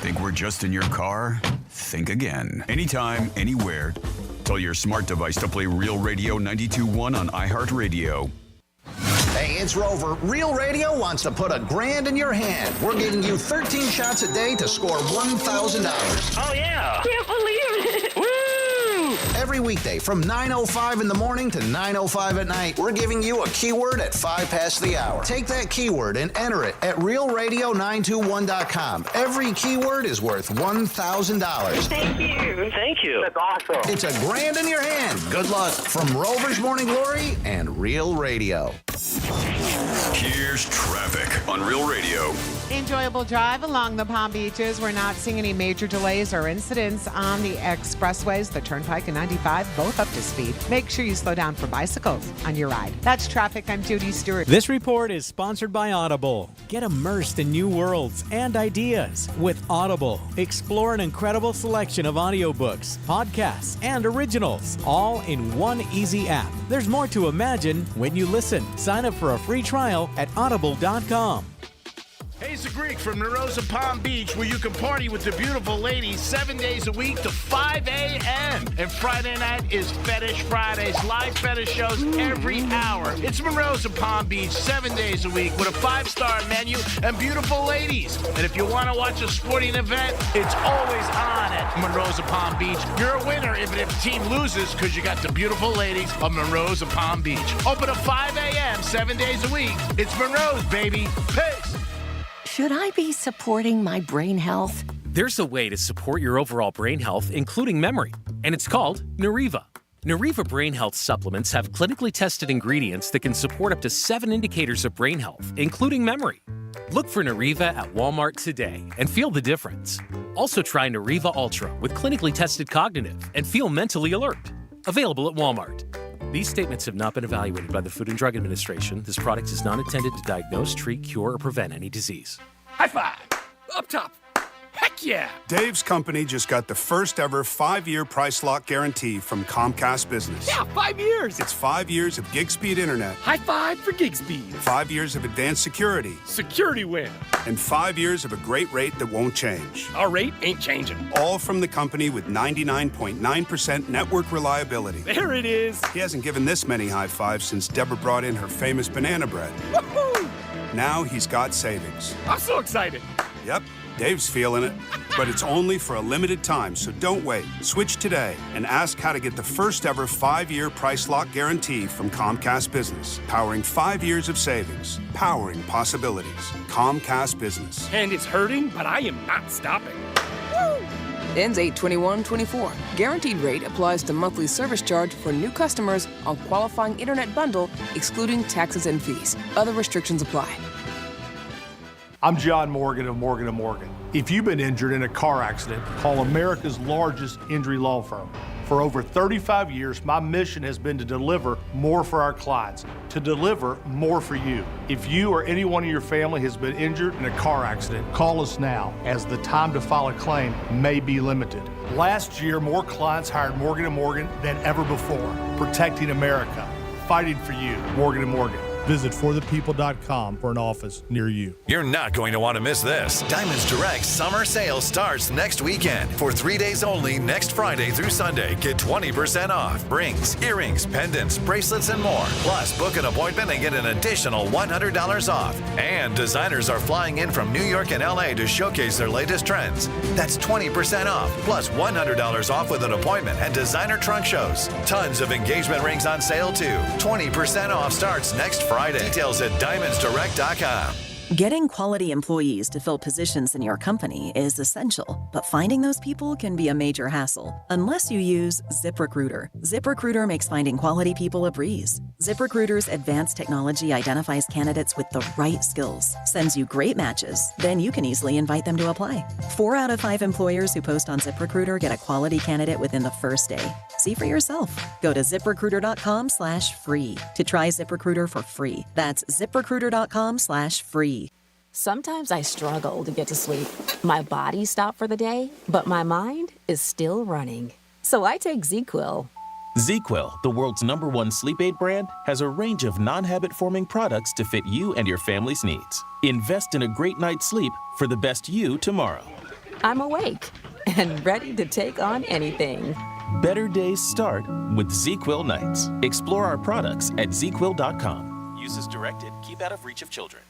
Think we're just in your car? Think again. Anytime, anywhere. Tell your smart device to play Real Radio 92.1 on iHeartRadio. Hey, it's Rover. Real Radio wants to put $1,000 in your hand. We're giving you 13 shots a day to score $1,000. Oh, yeah. Can't believe it. Woo! Every weekday from 9:05 in the morning to 9:05 at night, we're giving you a keyword at 5 past the hour. Take that keyword and enter it at realradio921.com. Every keyword is worth $1,000. Thank you. Thank you. That's awesome. It's $1,000 in your hand. Good luck from Rover's Morning Glory and Real Radio. Here's traffic on Real Radio. Enjoyable drive along the Palm Beaches. We're not seeing any major delays or incidents on the expressways. The Turnpike and 95, both up to speed. Make sure you slow down for bicycles on your ride. That's traffic. I'm Judy Stewart. This report is sponsored by Audible. Get immersed in new worlds and ideas with Audible. Explore an incredible selection of audiobooks, podcasts, and originals, all in one easy app. There's more to imagine when you listen. Sign up for a free trial at audible.com. Hey, it's the Greek from Narosa Palm Beach, where you can party with the beautiful ladies 7 days a week to 5 a.m. And Friday night is Fetish Fridays, live fetish shows every hour. It's Narosa Palm Beach 7 days a week with a 5-star menu and beautiful ladies. And if you want to watch a sporting event, it's always on at Monrosa Palm Beach. You're a winner even if the team loses because you got the beautiful ladies of Monrosa Palm Beach. Open at 5 a.m. 7 days a week. It's Monroe's, baby. Peace. Should I be supporting my brain health? There's a way to support your overall brain health, including memory, and it's called Nariva. Nariva Brain Health supplements have clinically tested ingredients that can support up to 7 indicators of brain health, including memory. Look for Nariva at Walmart today and feel the difference. Also try Nariva Ultra with clinically tested cognitive and feel mentally alert. Available at Walmart. These statements have not been evaluated by the Food and Drug Administration. This product is not intended to diagnose, treat, cure, or prevent any disease. High five. Up top. Heck yeah. Dave's company just got the first ever 5-year price lock guarantee from Comcast Business. Yeah, 5 years. It's 5 years of gig speed internet. High five for gig speed. 5 years of advanced security. Security win. And 5 years of a great rate that won't change. Our rate ain't changing. All from the company with 99.9% network reliability. There it is. He hasn't given this many high fives since Deborah brought in her famous banana bread. Woohoo! Now he's got savings. I'm so excited. Yep. Dave's feeling it, but it's only for a limited time, so don't wait. Switch today and ask how to get the first ever 5-year price lock guarantee from Comcast Business. Powering 5 years of savings, powering possibilities. Comcast Business. And it's hurting, but I am not stopping. Ends 8/21/24. Guaranteed rate applies to monthly service charge for new customers on qualifying internet bundle, excluding taxes and fees. Other restrictions apply. I'm John Morgan of Morgan & Morgan. If you've been injured in a car accident, call America's largest injury law firm. For over 35 years, my mission has been to deliver more for our clients, to deliver more for you. If you or anyone in your family has been injured in a car accident, call us now, as the time to file a claim may be limited. Last year, more clients hired Morgan & Morgan than ever before, protecting America, fighting for you. Morgan & Morgan. Visit forthepeople.com for an office near you. You're not going to want to miss this. Diamonds Direct summer sale starts next weekend. For 3 days only, next Friday through Sunday, get 20% off. Rings, earrings, pendants, bracelets, and more. Plus, book an appointment and get an additional $100 off. And designers are flying in from New York and LA to showcase their latest trends. That's 20% off, plus $100 off with an appointment and designer trunk shows. Tons of engagement rings on sale, too. 20% off starts next Friday. Details at diamondsdirect.com. Getting quality employees to fill positions in your company is essential, but finding those people can be a major hassle unless you use ZipRecruiter. ZipRecruiter makes finding quality people a breeze. ZipRecruiter's advanced technology identifies candidates with the right skills, sends you great matches, then you can easily invite them to apply. 4 out of 5 employers who post on ZipRecruiter get a quality candidate within the first day. See for yourself. Go to ZipRecruiter.com/free to try ZipRecruiter for free. That's ZipRecruiter.com/free. Sometimes I struggle to get to sleep. My body stopped for the day, but my mind is still running. So I take ZzzQuil. ZzzQuil, the world's #1 sleep aid brand, has a range of non-habit-forming products to fit you and your family's needs. Invest in a great night's sleep for the best you tomorrow. I'm awake and ready to take on anything. Better days start with ZzzQuil nights. Explore our products at ZzzQuil.com. Use as directed. Keep out of reach of children.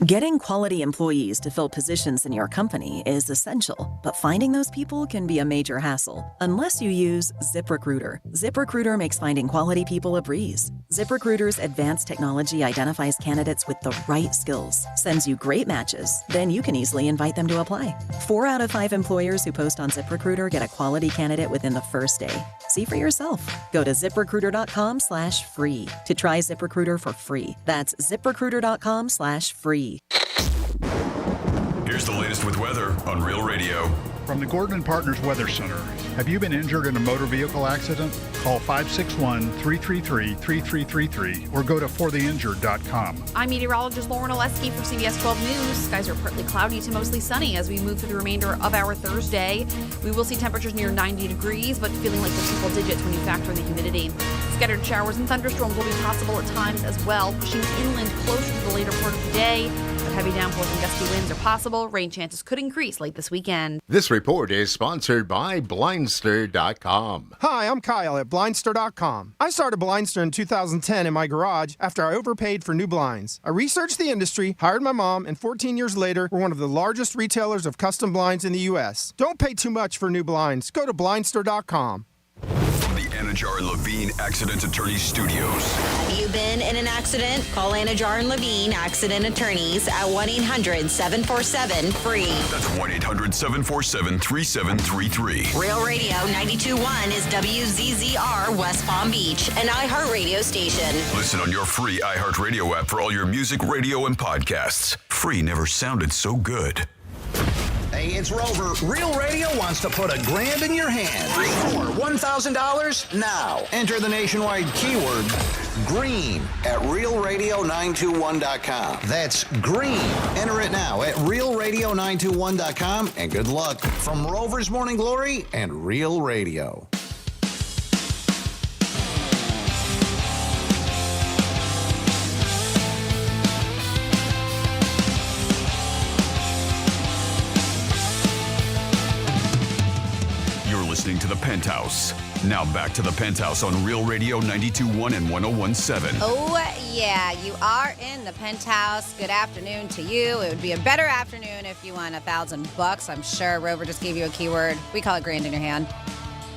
Getting quality employees to fill positions in your company is essential, but finding those people can be a major hassle unless you use ZipRecruiter. ZipRecruiter makes finding quality people a breeze. ZipRecruiter's advanced technology identifies candidates with the right skills, sends you great matches, then you can easily invite them to apply. 4 out of 5 employers who post on ZipRecruiter get a quality candidate within the first day. See for yourself. Go to ZipRecruiter.com/free to try ZipRecruiter for free. That's ZipRecruiter.com/free. Here's the latest with weather on Real Radio. From the Gordon and Partners Weather Center. Have you been injured in a motor vehicle accident? Call 561-333-3333 or go to fortheinjured.com. I'm meteorologist Lauren Oleski for CBS 12 News. Skies are partly cloudy to mostly sunny as we move through the remainder of our Thursday. We will see temperatures near 90 degrees, but feeling like the triple digits when you factor in the humidity. Scattered showers and thunderstorms will be possible at times as well, pushing inland closer to the later part of the day. But heavy downpours and gusty winds are possible. Rain chances could increase late this weekend. This report is sponsored by Blindster.com. Hi, I'm Kyle at Blindster.com. I started Blindster in 2010 in my garage after I overpaid for new blinds. I researched the industry, hired my mom, and 14 years later, we're one of the largest retailers of custom blinds in the U.S. Don't pay too much for new blinds. Go to Blindster.com. From the Anajar and Levine Accident Attorneys Studios. Have you been in an accident? Call Anajar and Levine Accident Attorneys at 1-800-747-FREE. That's 1-800-747-3733. Real Radio 92.1 is WZZR West Palm Beach, an iHeartRadio station. Listen on your free iHeartRadio app for all your music, radio, and podcasts. Free never sounded so good. Hey, it's Rover. Real Radio wants to put $1,000 in your hand. For $1,000 now. Enter the nationwide keyword GREEN at realradio921.com. That's GREEN. Enter it now at realradio921.com, and good luck from Rover's Morning Glory and Real Radio. Listening to the Penthouse. Now back to the Penthouse on Real Radio 92.1 and 101.7. Oh, yeah, you are in the Penthouse. Good afternoon to you. It would be a better afternoon if you won $1,000. I'm sure Rover just gave you a keyword. We call it grand in your hand.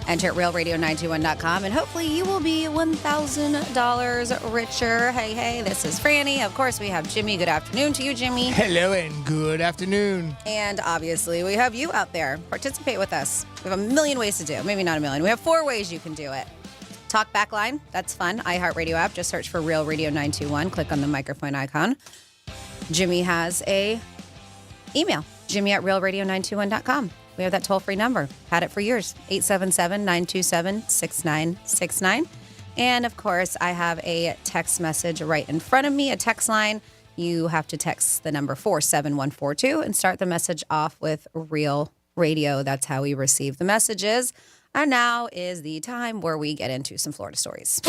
Enter at realradio921.com, and hopefully you will be $1,000 richer. Hey, this is Franny. Of course, we have Jimmy. Good afternoon to you, Jimmy. Hello and good afternoon. And obviously, we have you out there. Participate with us. We have a million ways to do it. Maybe not a million. We have 4 ways you can do it. Talk back line. That's fun. iHeartRadio app. Just search for Real Radio 921. Click on the microphone icon. Jimmy has a email. Jimmy at realradio921.com. We have that toll-free number. Had it for years. 877-927-6969. And, of course, I have a text message right in front of me, a text line. You have to text the number 47142 and start the message off with Real Radio. That's how we receive the messages. And now is the time where we get into some Florida stories.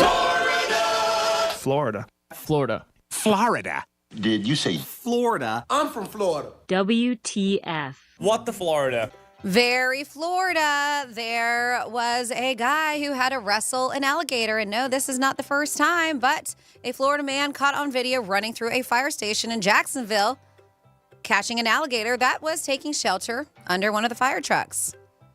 Florida. Florida. Did you say Florida? I'm from Florida. WTF. What the Florida? Very Florida. There was a guy who had to wrestle an alligator. And no, this is not the first time, but a Florida man caught on video running through a fire station in Jacksonville, catching an alligator that was taking shelter under one of the fire trucks.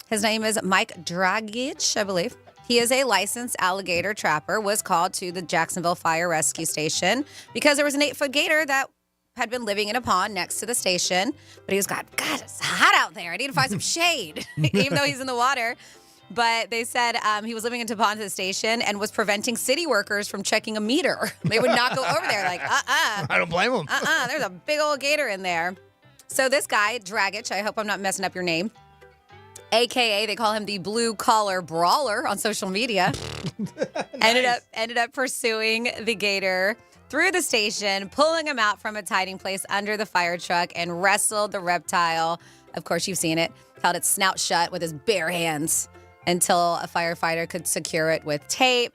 His name is Mike Dragic, I believe. He is a licensed alligator trapper, was called to the Jacksonville Fire Rescue Station because there was an 8-foot gator that had been living in a pond next to the station, but he was God, it's hot out there. I need to find some shade, even though he's in the water. But they said he was living in Tapon to the station and was preventing city workers from checking a meter. They would not go over there like, I don't blame him. There's a big old gator in there. So this guy, Dragich, I hope I'm not messing up your name, AKA they call him the blue collar brawler on social media, nice. ended up pursuing the gator through the station, pulling him out from its hiding place under the fire truck, and wrestled the reptile. Of course, you've seen it. Held its snout shut with his bare hands until a firefighter could secure it with tape.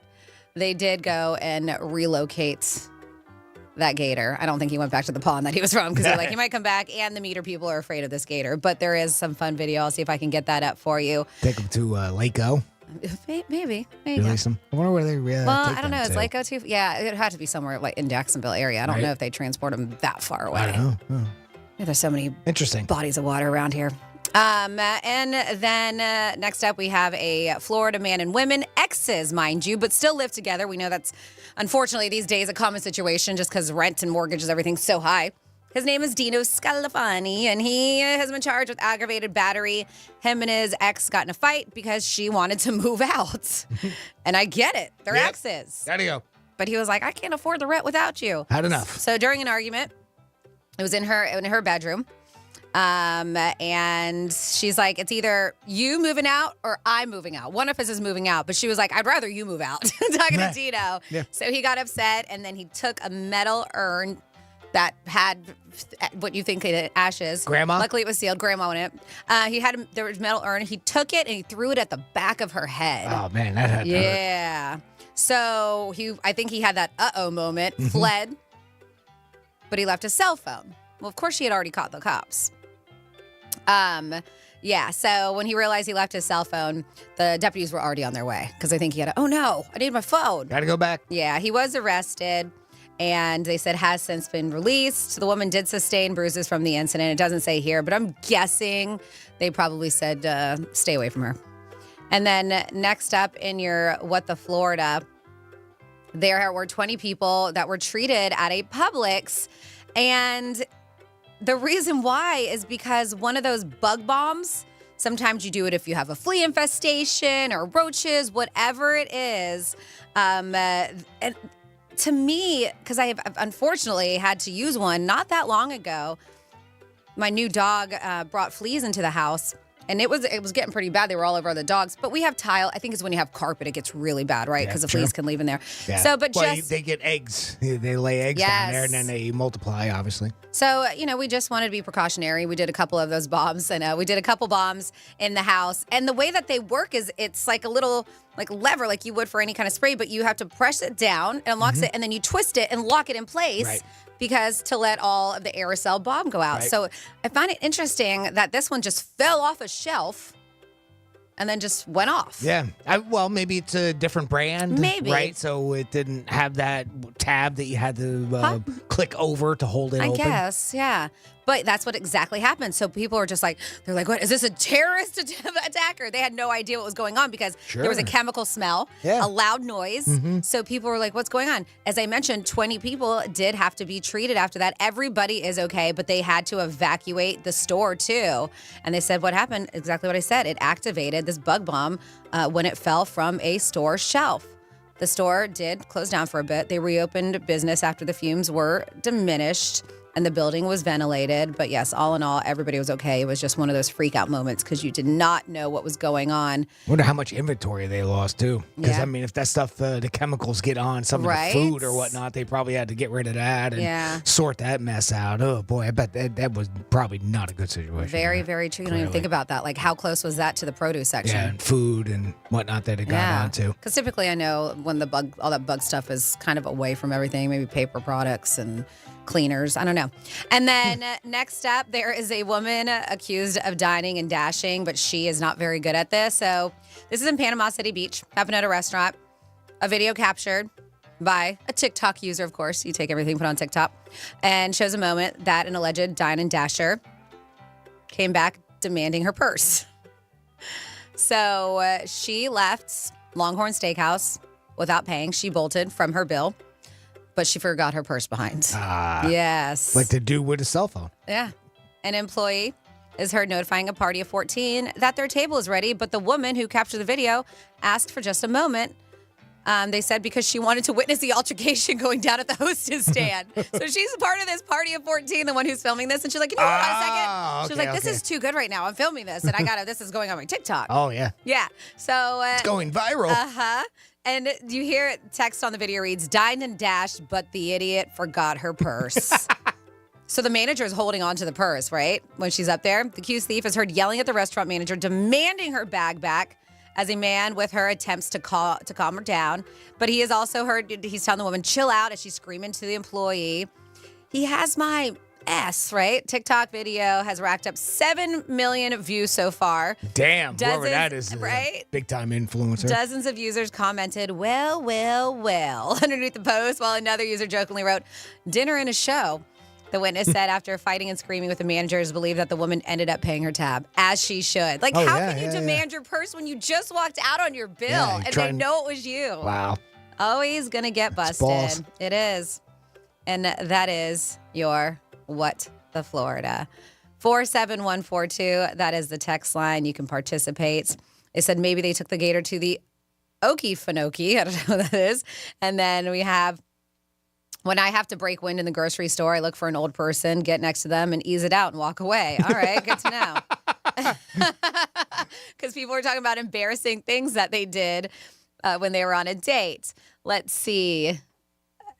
They did go and relocate that gator. I don't think he went back to the pond that he was from because they're like, he might come back, and the meter people are afraid of this gator. But there is some fun video. I'll see if I can get that up for you. Take him to Lake O. Maybe. Release them. I wonder where they well, I don't know. Is Lake O too? Yeah, it'd have to be somewhere like in Jacksonville area. I don't know if they transport them that far away. I don't know. Yeah, there's so many interesting bodies of water around here. And then next up, we have a Florida man and women, exes, mind you, but still live together. We know that's, unfortunately, these days a common situation just because rent and mortgages, everything's so high. His name is Dino Scalafani, and he has been charged with aggravated battery. Him and his ex got in a fight because she wanted to move out. And I get it. They're exes. Gotta go. But he was like, I can't afford the rent without you. Had enough. So during an argument, it was in her bedroom. And she's like, it's either you moving out or I'm moving out. One of us is moving out, but she was like, I'd rather you move out. Talking to Dino. Yeah. So he got upset, and then he took a metal urn that had what you think it ashes. Grandma? Luckily it was sealed. Grandma in it. There was a metal urn. He took it and he threw it at the back of her head. Oh man, that had to hurt. Yeah. So I think he had that moment, fled, but he left his cell phone. Well, of course she had already caught the cops. Yeah, so when he realized he left his cell phone, the deputies were already on their way because I think he had oh no, I need my phone. Gotta go back. Yeah, he was arrested, and they said has since been released. The woman did sustain bruises from the incident. It doesn't say here, but I'm guessing they probably said stay away from her. And then next up in your What the Florida, there were 20 people that were treated at a Publix, and the reason why is because one of those bug bombs, sometimes you do it if you have a flea infestation or roaches, whatever it is. And to me, because I have unfortunately had to use one not that long ago, my new dog brought fleas into the house. And it was getting pretty bad. They were all over the dogs. But we have tile. I think it's when you have carpet, it gets really bad, right? Because the fleas can leave in there. Yeah. So, but they get eggs. They lay eggs down there, and then they multiply, obviously. So, we just wanted to be precautionary. We did a couple of those bombs, and we did a couple bombs in the house. And the way that they work is it's like a little lever, like you would for any kind of spray, but you have to press it down and unlocks it, and then you twist it and lock it in place. Right. Because to let all of the aerosol bomb go out. Right. So I find it interesting that this one just fell off a shelf and then just went off. Yeah. Well, maybe it's a different brand. Maybe. Right? So it didn't have that tab that you had to click over to hold it open. I guess, yeah. But that's what exactly happened. So people are just like, they're like, what, is this a terrorist attacker? They had no idea what was going on because there was a chemical smell, a loud noise. So people were like, what's going on? As I mentioned, 20 people did have to be treated after that. Everybody is okay, but they had to evacuate the store too. And they said what happened, exactly what I said. It activated this bug bomb when it fell from a store shelf. The store did close down for a bit. They reopened business after the fumes were diminished. And the building was ventilated. But yes, all in all, everybody was okay. It was just one of those freak out moments because you did not know what was going on. Wonder how much inventory they lost, too. Because, I mean, if that stuff, the chemicals get on some of the food or whatnot, they probably had to get rid of that and sort that mess out. Oh, boy, I bet that was probably not a good situation. Very, very true. You don't even think about that. Like, how close was that to the produce section? Yeah, and food and whatnot that it got onto. Because typically I know when all that bug stuff is kind of away from everything, maybe paper products and cleaners. I don't know. And then next up, there is a woman accused of dining and dashing, but she is not very good at this. So this is in Panama City Beach, happened at a restaurant. A video captured by a TikTok user, of course. You take everything put on TikTok, and shows a moment that an alleged dine and dasher came back demanding her purse. So she left Longhorn Steakhouse without paying. She bolted from her bill. but she forgot her purse behind. Yes. Like the dude with a cell phone. Yeah. An employee is heard notifying a party of 14 that their table is ready, but the woman who captured the video asked for just a moment. They said because she wanted to witness the altercation going down at the hostess stand. So she's a part of this party of 14, the one who's filming this. And she's like, can you hold on a second? She was like, this is too good right now. I'm filming this. And this is going on my TikTok. Oh, yeah. Yeah. So it's going viral. Uh-huh. And you hear text on the video reads, dined and dashed, but the idiot forgot her purse. So the manager is holding on to the purse, right? When she's up there. The accused thief is heard yelling at the restaurant manager, demanding her bag back as a man with her attempts to calm her down. But he is also heard, he's telling the woman, chill out, as she's screaming to the employee. He has my S, right? TikTok video has racked up 7 million views so far. Damn, whoever that is, right? Big-time influencer. Dozens of users commented, well, underneath the post, while another user jokingly wrote, dinner and a show. The witness said after fighting and screaming with the managers, believed that the woman ended up paying her tab, as she should. Like, how can you demand your purse when you just walked out on your bill and they know it was you? Wow. Always going to get busted. It is. And that is your What the Florida. 47142, that is the text line. You can participate. It said maybe they took the gator to the Okefenokee. I don't know what that is. And then we have, when I have to break wind in the grocery store, I look for an old person, get next to them, and ease it out and walk away. All right, good to know. Because people were talking about embarrassing things that they did when they were on a date. Let's see.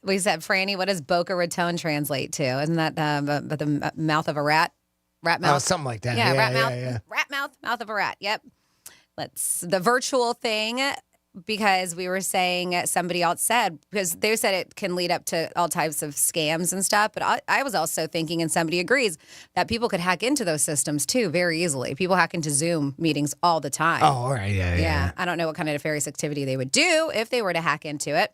We said, Franny, what does Boca Raton translate to? Isn't that the mouth of a rat? Rat mouth? Oh, something like that. Yeah, rat mouth. Yeah. Rat mouth of a rat. Yep. The virtual thing. Because we were saying, somebody else said, because they said it can lead up to all types of scams and stuff. But I was also thinking, and somebody agrees, that people could hack into those systems too very easily. People hack into Zoom meetings all the time. Oh, all right. Yeah. I don't know what kind of nefarious activity they would do if they were to hack into it.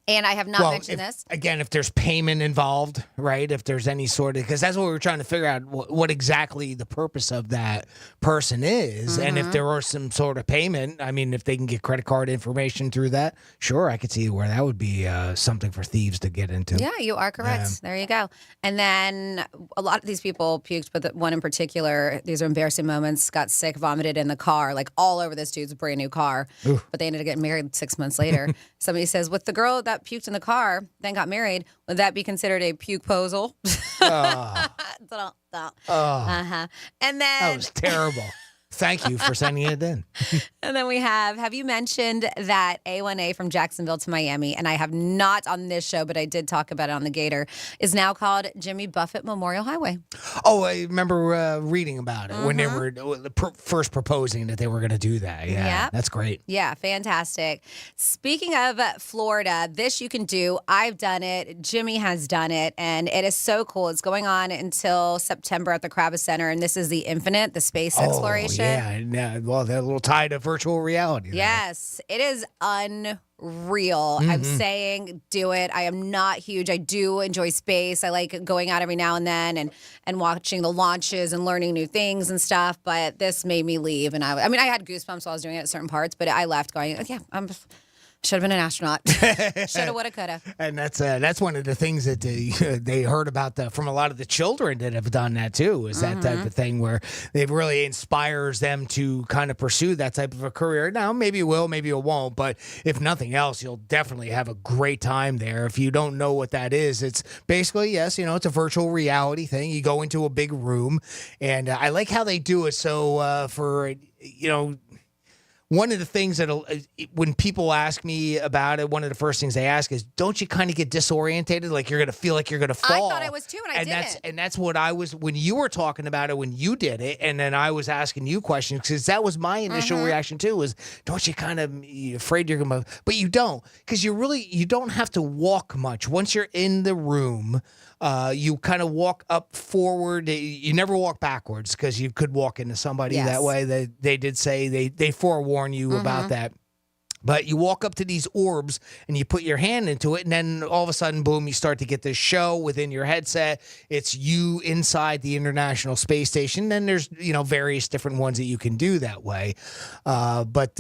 And I have not mentioned this. Again, if there's payment involved, right? If there's any sort of, because that's what we were trying to figure out, what exactly the purpose of that person is. And if there are some sort of payment, I mean, if they can get credit card information through that, sure, I could see where that would be something for thieves to get into. Yeah, you are correct. There you go. And then a lot of these people puked, but one in particular, these are embarrassing moments, got sick, vomited in the car, like all over this dude's brand new car. Ooh. But they ended up getting married 6 months later. Somebody says, with the girl that puked in the car, then got married, would that be considered a puke-posal? Uh-huh. And then that was terrible. Thank you for sending it in. And then we have you mentioned that A1A from Jacksonville to Miami, and I have not on this show, but I did talk about it on the Gator, is now called Jimmy Buffett Memorial Highway. Oh, I remember reading about it when they were first proposing that they were going to do that. Yeah, that's great. Yeah, fantastic. Speaking of Florida, this you can do. I've done it. Jimmy has done it, and it is so cool. It's going on until September at the Kravis Center, and this is the Infinite, the space exploration. Yeah, well, that little tie to virtual reality. Yes, it is unreal. I'm saying do it. I am not huge. I do enjoy space. I like going out every now and then and watching the launches and learning new things and stuff, but this made me leave. And I had goosebumps while I was doing it at certain parts, but I left going, should have been an astronaut. Shoulda, woulda, coulda. And that's one of the things that they heard about from a lot of the children that have done that too, is that type of thing where it really inspires them to kind of pursue that type of a career. Now, maybe you will, maybe you won't, but if nothing else, you'll definitely have a great time there. If you don't know what that is, it's basically, yes, it's a virtual reality thing. You go into a big room, and I like how they do it. So one of the things that when people ask me about it, one of the first things they ask is, don't you kind of get disorientated? Like you're going to feel like you're going to fall. I thought I was too, and I didn't. And that's what I was, when you were talking about it, when you did it, and then I was asking you questions, because that was my initial reaction too, was, don't you kind of, you're afraid you're going to, but you don't, because you don't have to walk much. Once you're in the room, you kind of walk up forward. You never walk backwards, because you could walk into somebody that way. They did say they forewarn you about that. But you walk up to these orbs and you put your hand into it, and then all of a sudden, boom, you start to get this show within your headset. It's you inside the International Space Station. Then there's, various different ones that you can do that way. But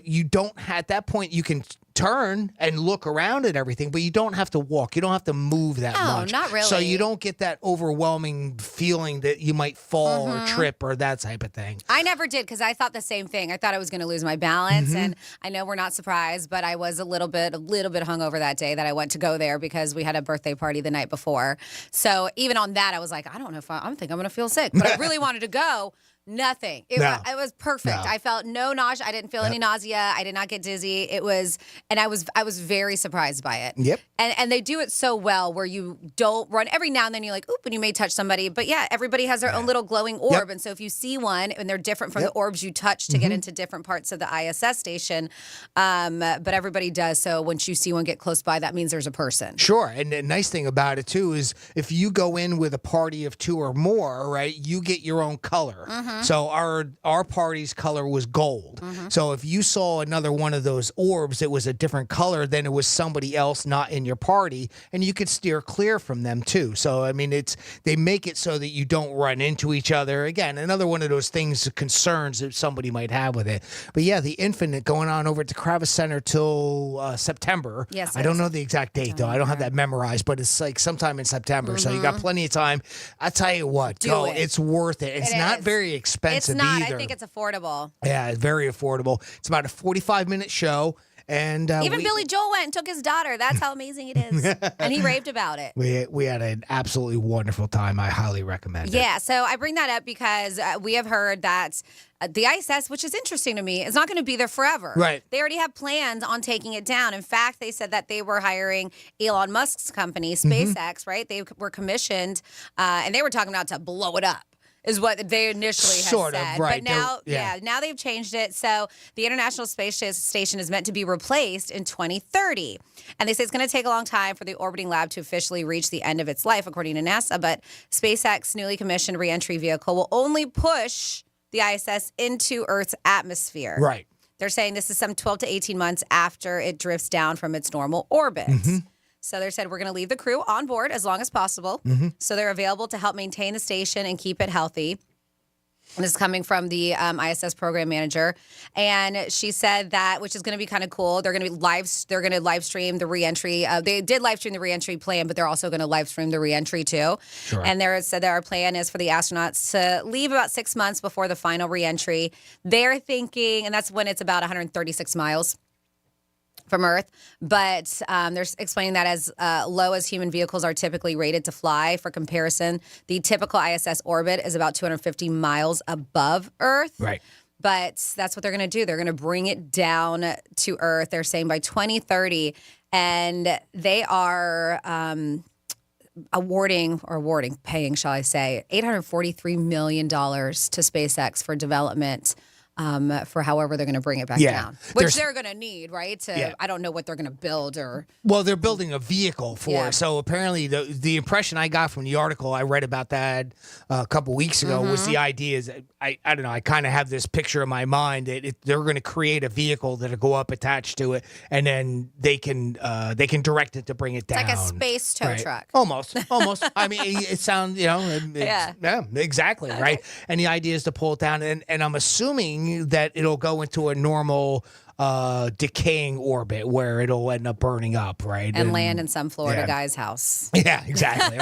you don't, at that point, you can turn and look around at everything, but you don't have to walk. You don't have to move that much. No, not really. So you don't get that overwhelming feeling that you might fall or trip or that type of thing. I never did because I thought the same thing. I thought I was going to lose my balance, and I know we're not surprised, but I was a little bit hungover that day that I went to go there because we had a birthday party the night before. So even on that, I was like, I don't know if I think I'm going to feel sick, but I really wanted to go. Nothing. It was perfect. No. I felt no nausea. I didn't feel any nausea. I did not get dizzy. It was, and I was very surprised by it. Yep. And they do it so well where you don't run. Every now and then you're like, oop, and you may touch somebody. But yeah, everybody has their own little glowing orb. Yep. And so if you see one and they're different from the orbs you touch to get into different parts of the ISS station, but everybody does. So once you see one get close by, that means there's a person. Sure. And the nice thing about it, too, is if you go in with a party of 2 or more, right, you get your own color. So our party's color was gold. So if you saw another one of those orbs that was a different color, then it was somebody else not in your party, and you could steer clear from them too. So I mean, they make it so that you don't run into each other. Again, another one of those things, concerns that somebody might have with it. But yeah, the Infinite going on over at the Kravis Center till September. Yes, I don't know the exact date though. I don't have that memorized, but it's like sometime in September. So you got plenty of time. I tell you what, Do it. It's worth it. It's not very expensive. It's not. Either. I think it's affordable. Yeah, it's very affordable. It's about a 45-minute show. And Even Billy Joel went and took his daughter. That's how amazing it is. And he raved about it. We had an absolutely wonderful time. I highly recommend it. Yeah, so I bring that up because we have heard that the ISS, which is interesting to me, is not going to be there forever. Right. They already have plans on taking it down. In fact, they said that they were hiring Elon Musk's company, SpaceX, right? They were commissioned, and they were talking about to blow it up. Is what they initially had Sort of, said. right. But now, now they've changed it. So the International Space Station is meant to be replaced in 2030. And they say it's going to take a long time for the orbiting lab to officially reach the end of its life, according to NASA. But SpaceX's newly commissioned reentry vehicle will only push the ISS into Earth's atmosphere. Right. They're saying this is some 12 to 18 months after it drifts down from its normal orbit. So they said, we're going to leave the crew on board as long as possible. So they're available to help maintain the station and keep it healthy. And this is coming from the ISS program manager. And she said that, which is going to be kind of cool, they're going to live stream the reentry. They did live stream the reentry plan, but they're also going to live stream the reentry too. Sure. And they said that our plan is for the astronauts to leave about 6 months before the final reentry. They're thinking, and that's when it's about 136 miles from Earth, but they're explaining that as low as human vehicles are typically rated to fly. For comparison, the typical ISS orbit is about 250 miles above Earth. Right. But that's what they're going to do. They're going to bring it down to Earth. They're saying by 2030, and they are paying, shall I say, $843 million to SpaceX for development. For however they're going to bring it back down, which they're going to need, right? I don't know what they're going to build or. Well, they're building a vehicle for it. So apparently the impression I got from the article I read about that a couple weeks ago was the idea is, I don't know, I kind of have this picture in my mind that they're going to create a vehicle that'll go up attached to it, and then they can direct it to bring it down. It's like a space tow truck. Almost. I mean, it sounds, yeah, exactly, right? And the idea is to pull it down, and I'm assuming that it'll go into a normal decaying orbit where it'll end up burning up, right? And land in some Florida guy's house. Yeah, exactly.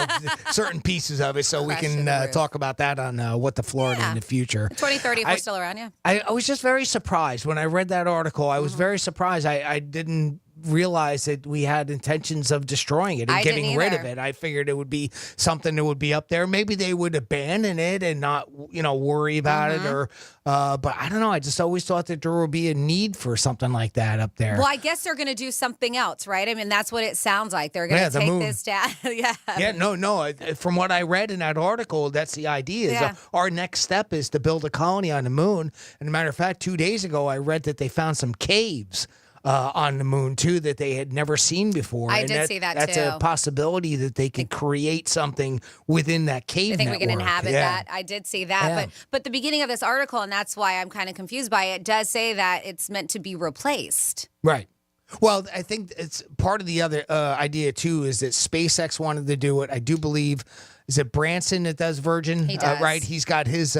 Certain pieces of it, so we can talk about that on What the Florida in the future. 2030, if we're still around, I was just very surprised when I read that article. I was very surprised. I didn't realize that we had intentions of destroying it and getting rid of it. I figured it would be something that would be up there. Maybe they would abandon it and not, worry about it, or but I don't know. I just always thought that there would be a need for something like that up there. Well, I guess they're going to do something else, right? I mean, that's what it sounds like. They're going to take this down. Yeah, no. From what I read in that article, that's the idea. Our next step is to build a colony on the moon. And as a matter of fact, 2 days ago, I read that they found some caves on the moon too that they had never seen before. I did see that too. That's a possibility that they could create something within that cave. I think network. we can inhabit that. I did see that, but the beginning of this article, and that's why I'm kind of confused by it, does say that it's meant to be replaced. Right. Well, I think it's part of the other idea too is that SpaceX wanted to do it. I do believe is it Branson that does Virgin? He does. Right. He's got his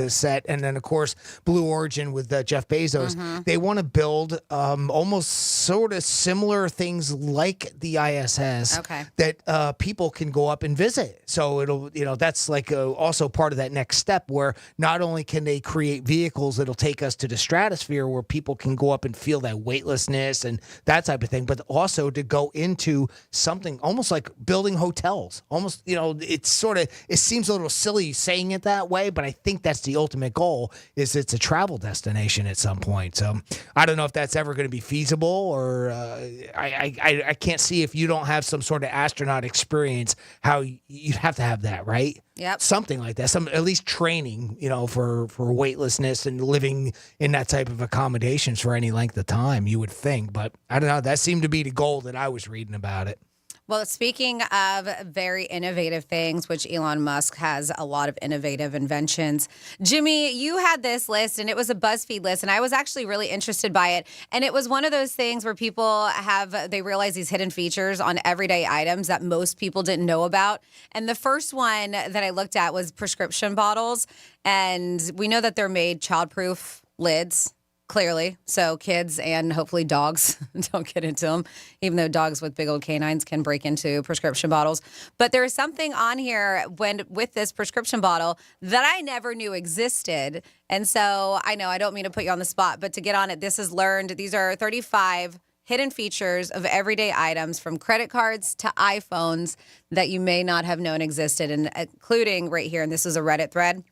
set. And then, of course, Blue Origin with Jeff Bezos. Mm-hmm. They want to build almost sort of similar things like the ISS that people can go up and visit. So it'll, that's like also part of that next step where not only can they create vehicles that'll take us to the stratosphere where people can go up and feel that weightlessness and that type of thing, but also to go into something almost like building hotels. Almost, it seems a little silly saying it that way, but I think that's the ultimate goal, is it's a travel destination at some point. So I don't know if that's ever going to be feasible, or I can't see, if you don't have some sort of astronaut experience, how you'd have to have that, right? Yep. Something like that. Some at least training, for weightlessness and living in that type of accommodations for any length of time, you would think. But I don't know. That seemed to be the goal that I was reading about it. Well, speaking of very innovative things, which Elon Musk has a lot of innovative inventions. Jimmy, you had this list, and it was a BuzzFeed list, and I was actually really interested by it. And it was one of those things where people they realize these hidden features on everyday items that most people didn't know about. And the first one that I looked at was prescription bottles. And we know that they're made childproof lids. Clearly. So kids and hopefully dogs don't get into them, even though dogs with big old canines can break into prescription bottles. But there is something on here with this prescription bottle that I never knew existed. And so I know I don't mean to put you on the spot, but to get on it, this is learned. These are 35 hidden features of everyday items, from credit cards to iPhones, that you may not have known existed, and including right here. And this is a Reddit thread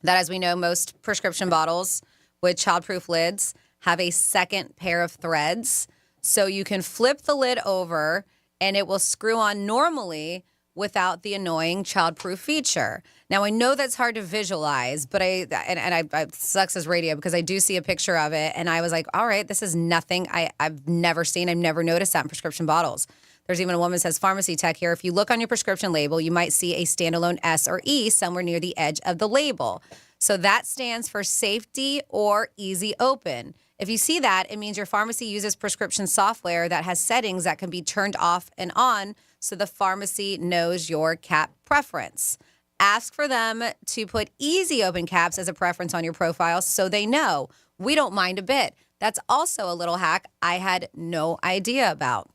that, as we know, most prescription bottles with childproof lids have a second pair of threads. So you can flip the lid over and it will screw on normally without the annoying childproof feature. Now, I know that's hard to visualize, but it sucks as radio, because I do see a picture of it and I was like, all right, this is nothing I've never seen. I've never noticed that in prescription bottles. There's even a woman that says pharmacy tech here. If you look on your prescription label, you might see a standalone S or E somewhere near the edge of the label. So that stands for safety or easy open. If you see that, it means your pharmacy uses prescription software that has settings that can be turned off and on, so the pharmacy knows your cap preference. Ask for them to put easy open caps as a preference on your profile so they know. We don't mind a bit. That's also a little hack I had no idea about.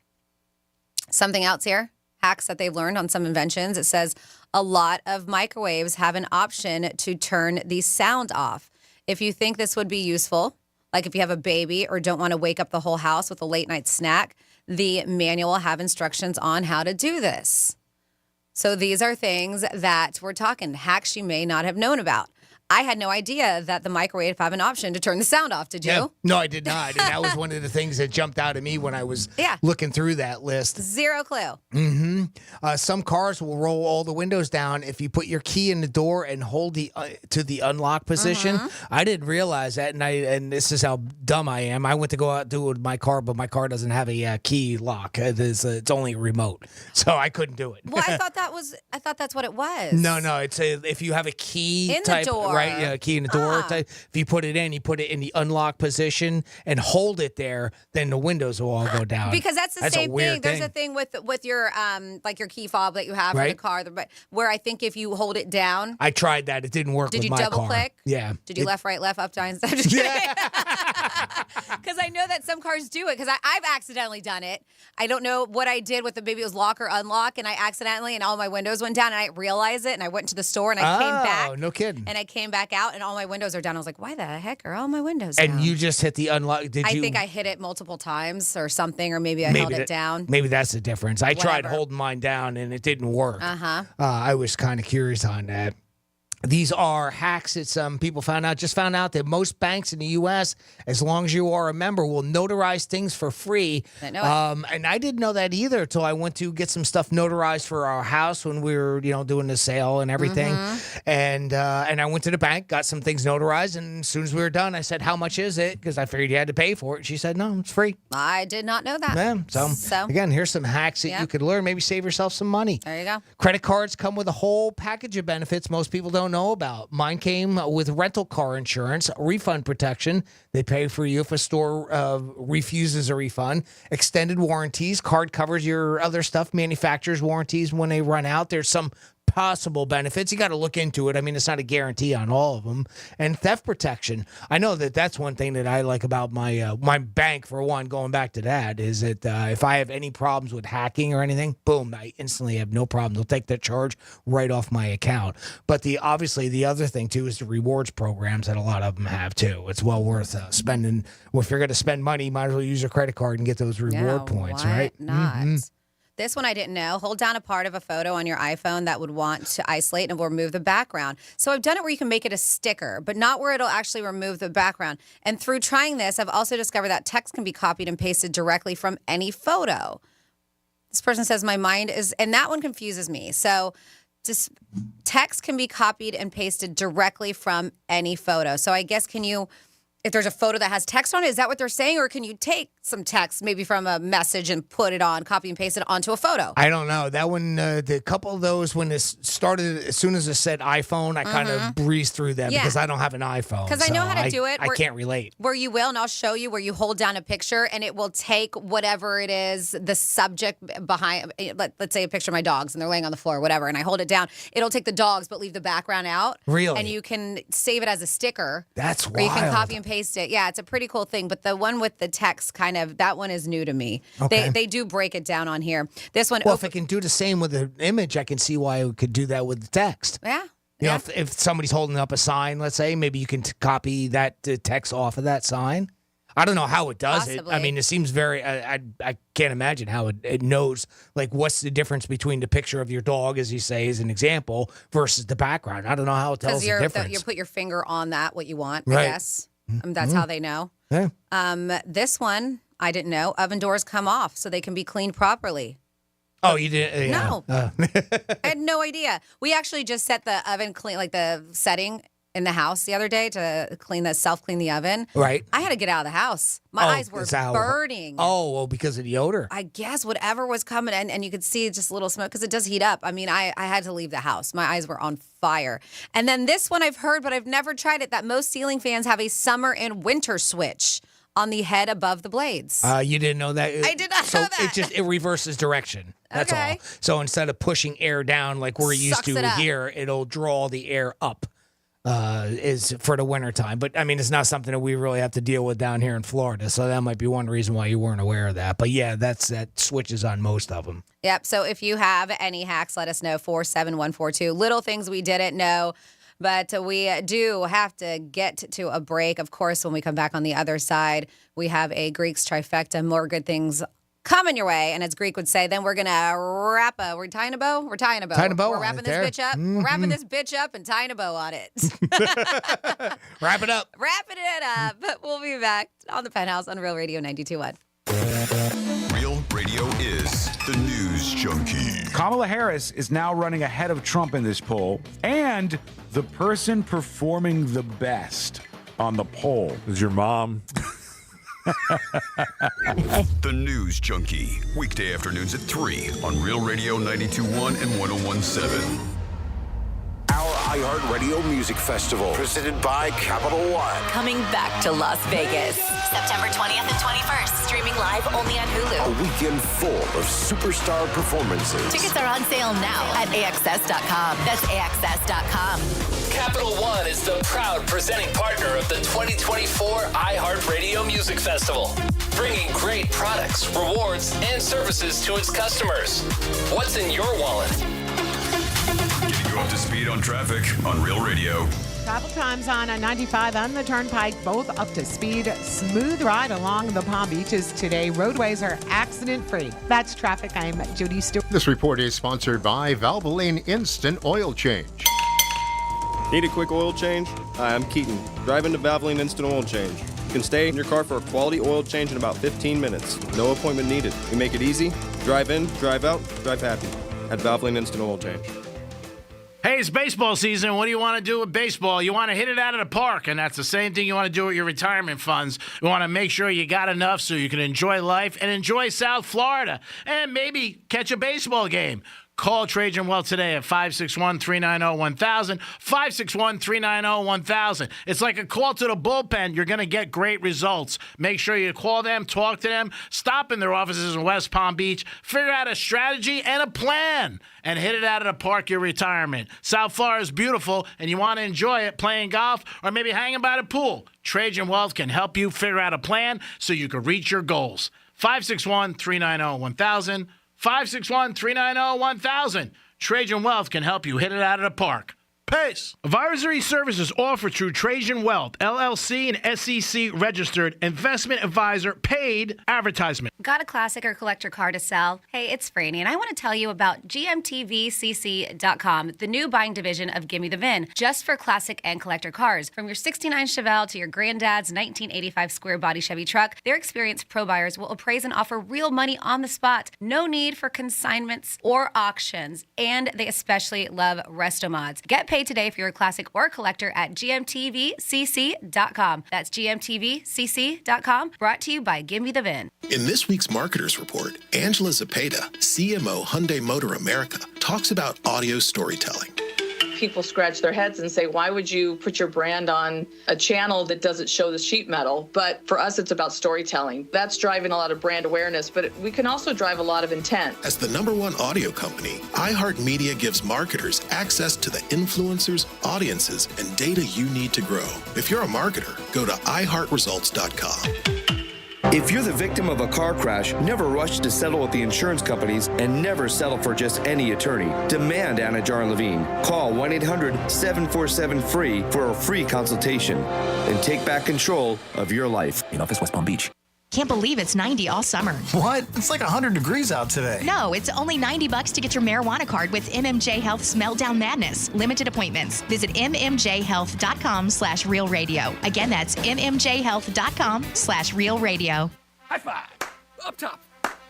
Something else here, hacks that they've learned on some inventions. It says a lot of microwaves have an option to turn the sound off. If you think this would be useful, like if you have a baby or don't want to wake up the whole house with a late night snack, the manual will have instructions on how to do this. So these are things that we're talking, hacks you may not have known about. I had no idea that the microwave have an option to turn the sound off. Did you? Yeah. No, I did not. And that was one of the things that jumped out at me when I was looking through that list. Zero clue. Mm-hmm. Some cars will roll all the windows down if you put your key in the door and hold to the unlock position. Mm-hmm. I didn't realize that, and this is how dumb I am. I went to go out and do it with my car, but my car doesn't have a key lock. It's only a remote, so I couldn't do it. Well, I thought that's what it was. No. It's if you have a key in type, the door. right? Yeah, key in the door type. If you put it in the unlock position and hold it there, then the windows will all go down. Because that's the same thing. There's a thing with your like your key fob that you have for the car, where I think if you hold it down. I tried that. It didn't work with my car. Did you double click? Yeah. Did you left, right, left, up, down? I'm just kidding. Because I know that some cars do it, because I've accidentally done it. I don't know what I did with maybe it was lock or unlock, and I accidentally, and all my windows went down, and I realized it, and I went to the store, and I came back. Oh, no kidding. And I came back out, and all my windows are down. I was like, why the heck are all my windows down? And you just hit the unlock. I think I hit it multiple times or something, or maybe I held it down. Maybe that's the difference. I tried holding mine down, and it didn't work. I was kind of curious on that. These are hacks that some people found out that most banks in the U.S., as long as you are a member, will notarize things for free. And I didn't know that either until I went to get some stuff notarized for our house when we were, doing the sale and everything. And I went to the bank, got some things notarized, and as soon as we were done, I said, "How much is it?" Because I figured you had to pay for it. She said, "No, it's free." I did not know that. Yeah. So again, here's some hacks that you could learn. Maybe save yourself some money. There you go. Credit cards come with a whole package of benefits most people don't know about. Mine came with rental car insurance, refund protection. They pay for you if a store refuses a refund. Extended warranties. Card covers your other stuff. Manufacturer's warranties when they run out. There's some possible benefits. You got to look into it. I mean, it's not a guarantee on all of them. And theft protection. I know that's one thing that I like about my my bank, for one, going back to that, is that if I have any problems with hacking or anything, boom, I instantly have no problem. They'll take that charge right off my account. But obviously the other thing, too, is the rewards programs that a lot of them have, too. It's well worth spending. Well, if you're going to spend money, you might as well use your credit card and get those reward points, right? Not. Mm-hmm. This one I didn't know. Hold down a part of a photo on your iPhone that would want to isolate and will remove the background. So I've done it where you can make it a sticker, but not where it'll actually remove the background. And through trying this, I've also discovered that text can be copied and pasted directly from any photo. This person says my mind is, and that one confuses me. So just text can be copied and pasted directly from any photo. So I guess if there's a photo that has text on it, is that what they're saying? Or can you take some text maybe from a message and put it on, copy and paste it onto a photo? I don't know. That one, the couple of those, when this started, as soon as it said iPhone, I kind of breezed through them because I don't have an iPhone. Because I know how to do it. I can't relate. Where you will, and I'll show you, where you hold down a picture and it will take whatever it is, the subject behind, let's say a picture of my dogs and they're laying on the floor or whatever, and I hold it down. It'll take the dogs but leave the background out. Really? And you can save it as a sticker. That's wild. Or you can copy and paste it. Yeah, it's a pretty cool thing. But the one with the text that one is new to me. Okay. They do break it down on here. This one. Well, if it can do the same with an image, I can see why it could do that with the text. Yeah. You know, if somebody's holding up a sign, let's say, maybe you can copy that text off of that sign. I don't know how it does it. I mean, it seems very. I can't imagine how it knows. Like, what's the difference between the picture of your dog, as you say, as an example, versus the background? I don't know how it tells the difference. You put your finger on what you want. Right. I guess that's how they know. Yeah. This one I didn't know. Oven doors come off so they can be cleaned properly. Oh, you didn't? No. I had no idea. We actually just set the oven clean, like the setting in the house the other day to self-clean the oven. Right. I had to get out of the house. My eyes were burning. Oh, well, because of the odor. I guess whatever was coming in, and you could see just a little smoke because it does heat up. I mean, I had to leave the house. My eyes were on fire. And then this one I've heard, but I've never tried it, that most ceiling fans have a summer and winter switch on the head above the blades. You didn't know that? I did not know that. It reverses direction. That's Okay. all. So instead of pushing air down like we're used Sucks to it up. here, it'll draw the air up. Is for the wintertime. But, I mean, it's not something that we really have to deal with down here in Florida. So that might be one reason why you weren't aware of that. But, yeah, that switches on most of them. Yep. So if you have any hacks, let us know. 47142. Little things we didn't know. But we do have to get to a break. Of course, when we come back on the other side, we have a Greek's trifecta, more good things coming your way. And as Greek would say, then we're going to wrap we're tying a bow? We're tying a bow. Tying a bow We're on wrapping it this there. bitch up. We're wrapping this bitch up and tying a bow on it. Wrap it up. Wrapping it up. We'll be back on the Penthouse on Real Radio 92.1. Real Radio is the news junkie. Kamala Harris is now running ahead of Trump in this poll, and the person performing the best on the poll is your mom. The News Junkie. Weekday afternoons at 3 on Real Radio 92.1 and 101.7. Our iHeartRadio Music Festival, presented by Capital One. Coming back to Las Vegas. September 20th and 21st. Streaming live only on Hulu. A weekend full of superstar performances. Tickets are on sale now at AXS.com. That's AXS.com. Capital One is the proud presenting partner of the 2024 iHeartRadio Music Festival, bringing great products, rewards, and services to its customers. What's in your wallet? Getting you up to speed on traffic on Real Radio. Travel times on 95 and the Turnpike, both up to speed. Smooth ride along the Palm Beaches today. Roadways are accident-free. That's traffic. I'm Judy Stewart. This report is sponsored by Valvoline Instant Oil Change. Need a quick oil change? Hi, I'm Keaton. Drive into Valvoline Instant Oil Change. You can stay in your car for a quality oil change in about 15 minutes. No appointment needed. We make it easy. Drive in, drive out, drive happy. At Valvoline Instant Oil Change. Hey, it's baseball season. What do you want to do with baseball? You want to hit it out of the park, and that's the same thing you want to do with your retirement funds. You want to make sure you got enough so you can enjoy life and enjoy South Florida and maybe catch a baseball game. Call Trajan Wealth today at 561-390-1000, 561-390-1000. It's like a call to the bullpen. You're going to get great results. Make sure you call them, talk to them, stop in their offices in West Palm Beach, figure out a strategy and a plan, and hit it out of the park your retirement. South Florida is beautiful, and you want to enjoy it playing golf or maybe hanging by the pool. Trajan Wealth can help you figure out a plan so you can reach your goals. 561-390-1000, 561-390-1000. Trajan Wealth can help you hit it out of the park. Pace. Advisory services offered through Trajan Wealth, LLC, and SEC registered investment advisor, paid advertisement. Got a classic or collector car to sell? Hey, it's Franny, and I want to tell you about GMTVCC.com, the new buying division of Gimme the VIN, just for classic and collector cars. From your 69 Chevelle to your granddad's 1985 square body Chevy truck, their experienced pro buyers will appraise and offer real money on the spot. No need for consignments or auctions, and they especially love resto-mods. Get paid today if you're a classic or a collector at GMTVCC.com. That's GMTVCC.com, brought to you by Gimme the VIN. In this week's Marketers Report, Angela Zepeda, CMO Hyundai Motor America, talks about audio storytelling. People scratch their heads and say, why would you put your brand on a channel that doesn't show the sheet metal? But for us, it's about storytelling. That's driving a lot of brand awareness, but we can also drive a lot of intent. As the #1 audio company, iHeartMedia gives marketers access to the influencers, audiences, and data you need to grow. If you're a marketer, go to iHeartResults.com. If you're the victim of a car crash, never rush to settle with the insurance companies and never settle for just any attorney. Demand Anna Jar Levine. Call 1-800-747-FREE for a free consultation and take back control of your life. In office, West Palm Beach. Can't believe it's 90 all summer. What? It's like 100 degrees out today. No, it's only $90 to get your marijuana card with MMJ Health's Meltdown Madness. Limited appointments. Visit mmjhealth.com/Real Radio. Again, that's mmjhealth.com/Real Radio. High five. Up top.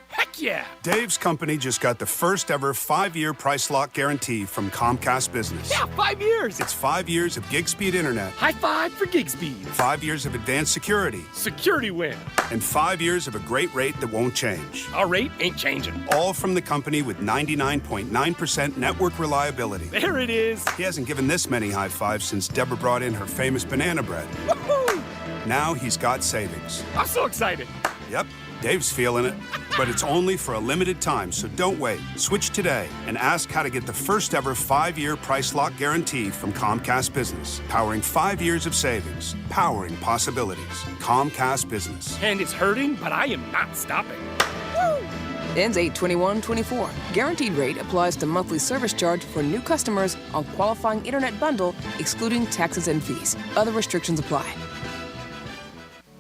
Heck yeah. Dave's company just got the first ever 5-year price lock guarantee from Comcast Business. Yeah, 5 years. It's 5 years of gig speed internet. High five for gig speed. 5 years of advanced security. Security win. And 5 years of a great rate that won't change. Our rate ain't changing. All from the company with 99.9% network reliability. There it is. He hasn't given this many high fives since Deborah brought in her famous banana bread. Woohoo! Now he's got savings. I'm so excited. Yep, Dave's feeling it. But it's only for a limited time, so don't wait. Switch today and ask how to get the first ever 5-year price lock guarantee from Comcast Business. Powering 5 years of savings. Powering possibilities. Comcast Business. And it's hurting, but I am not stopping. Woo! Ends 8/21/24. Guaranteed rate applies to monthly service charge for new customers on qualifying internet bundle, excluding taxes and fees. Other restrictions apply.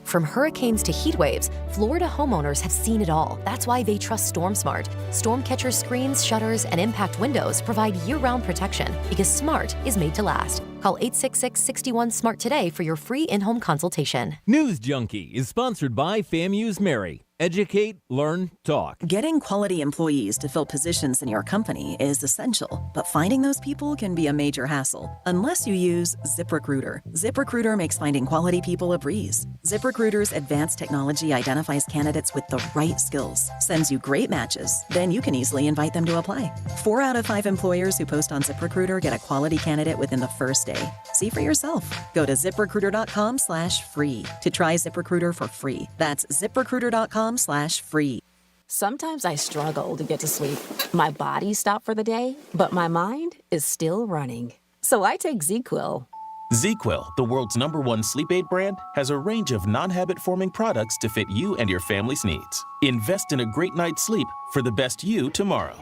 From hurricanes to heat waves, Florida homeowners have seen it all. That's why they trust StormSmart. Stormcatcher screens, shutters, and impact windows provide year-round protection because smart is made to last. Call 866-61-SMART today for your free in-home consultation. News Junkie is sponsored by FAMU's Mary. Educate, learn, talk. Getting quality employees to fill positions in your company is essential, but finding those people can be a major hassle unless you use ZipRecruiter. ZipRecruiter makes finding quality people a breeze. ZipRecruiter's advanced technology identifies candidates with the right skills, sends you great matches, then you can easily invite them to apply. 4 out of 5 employers who post on ZipRecruiter get a quality candidate within the first day. See for yourself. Go to ZipRecruiter.com/free to try ZipRecruiter for free. That's ZipRecruiter.com/free. Sometimes I struggle to get to sleep. My body stopped for the day, but my mind is still running. So I take ZzzQuil. ZzzQuil, the world's #1 sleep aid brand, has a range of non-habit-forming products to fit you and your family's needs. Invest in a great night's sleep for the best you tomorrow.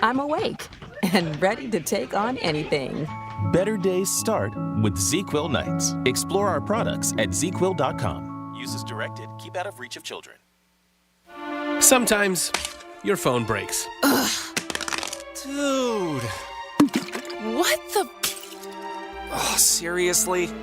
I'm awake and ready to take on anything. Better days start with ZzzQuil nights. Explore our products at ZzzQuil.com. Use as directed. Keep out of reach of children. Sometimes your phone breaks. Ugh. Dude. What the? Oh, seriously?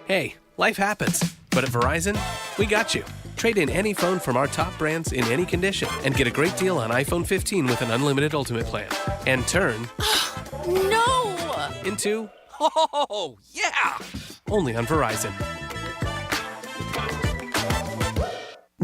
Hey, life happens. But at Verizon, we got you. Trade in any phone from our top brands in any condition and get a great deal on iPhone 15 with an unlimited Ultimate plan. And turn... No! Into... Oh, yeah! Only on Verizon.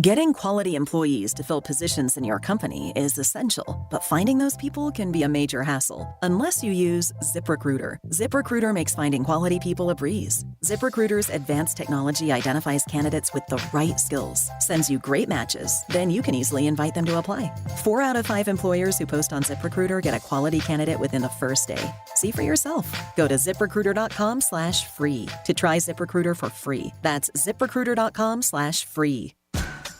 Getting quality employees to fill positions in your company is essential, but finding those people can be a major hassle unless you use ZipRecruiter. ZipRecruiter makes finding quality people a breeze. ZipRecruiter's advanced technology identifies candidates with the right skills, sends you great matches, then you can easily invite them to apply. 4 out of 5 employers who post on ZipRecruiter get a quality candidate within the first day. See for yourself. Go to ZipRecruiter.com/free to try ZipRecruiter for free. That's ZipRecruiter.com/free.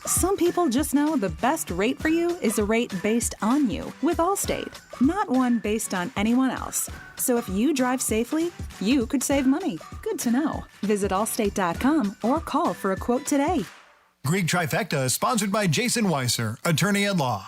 Some people just know the best rate for you is a rate based on you with Allstate, not one based on anyone else. So if you drive safely, you could save money. Good to know. Visit allstate.com or call for a quote today. Greek Trifecta is sponsored by Jason Weiser, attorney at law.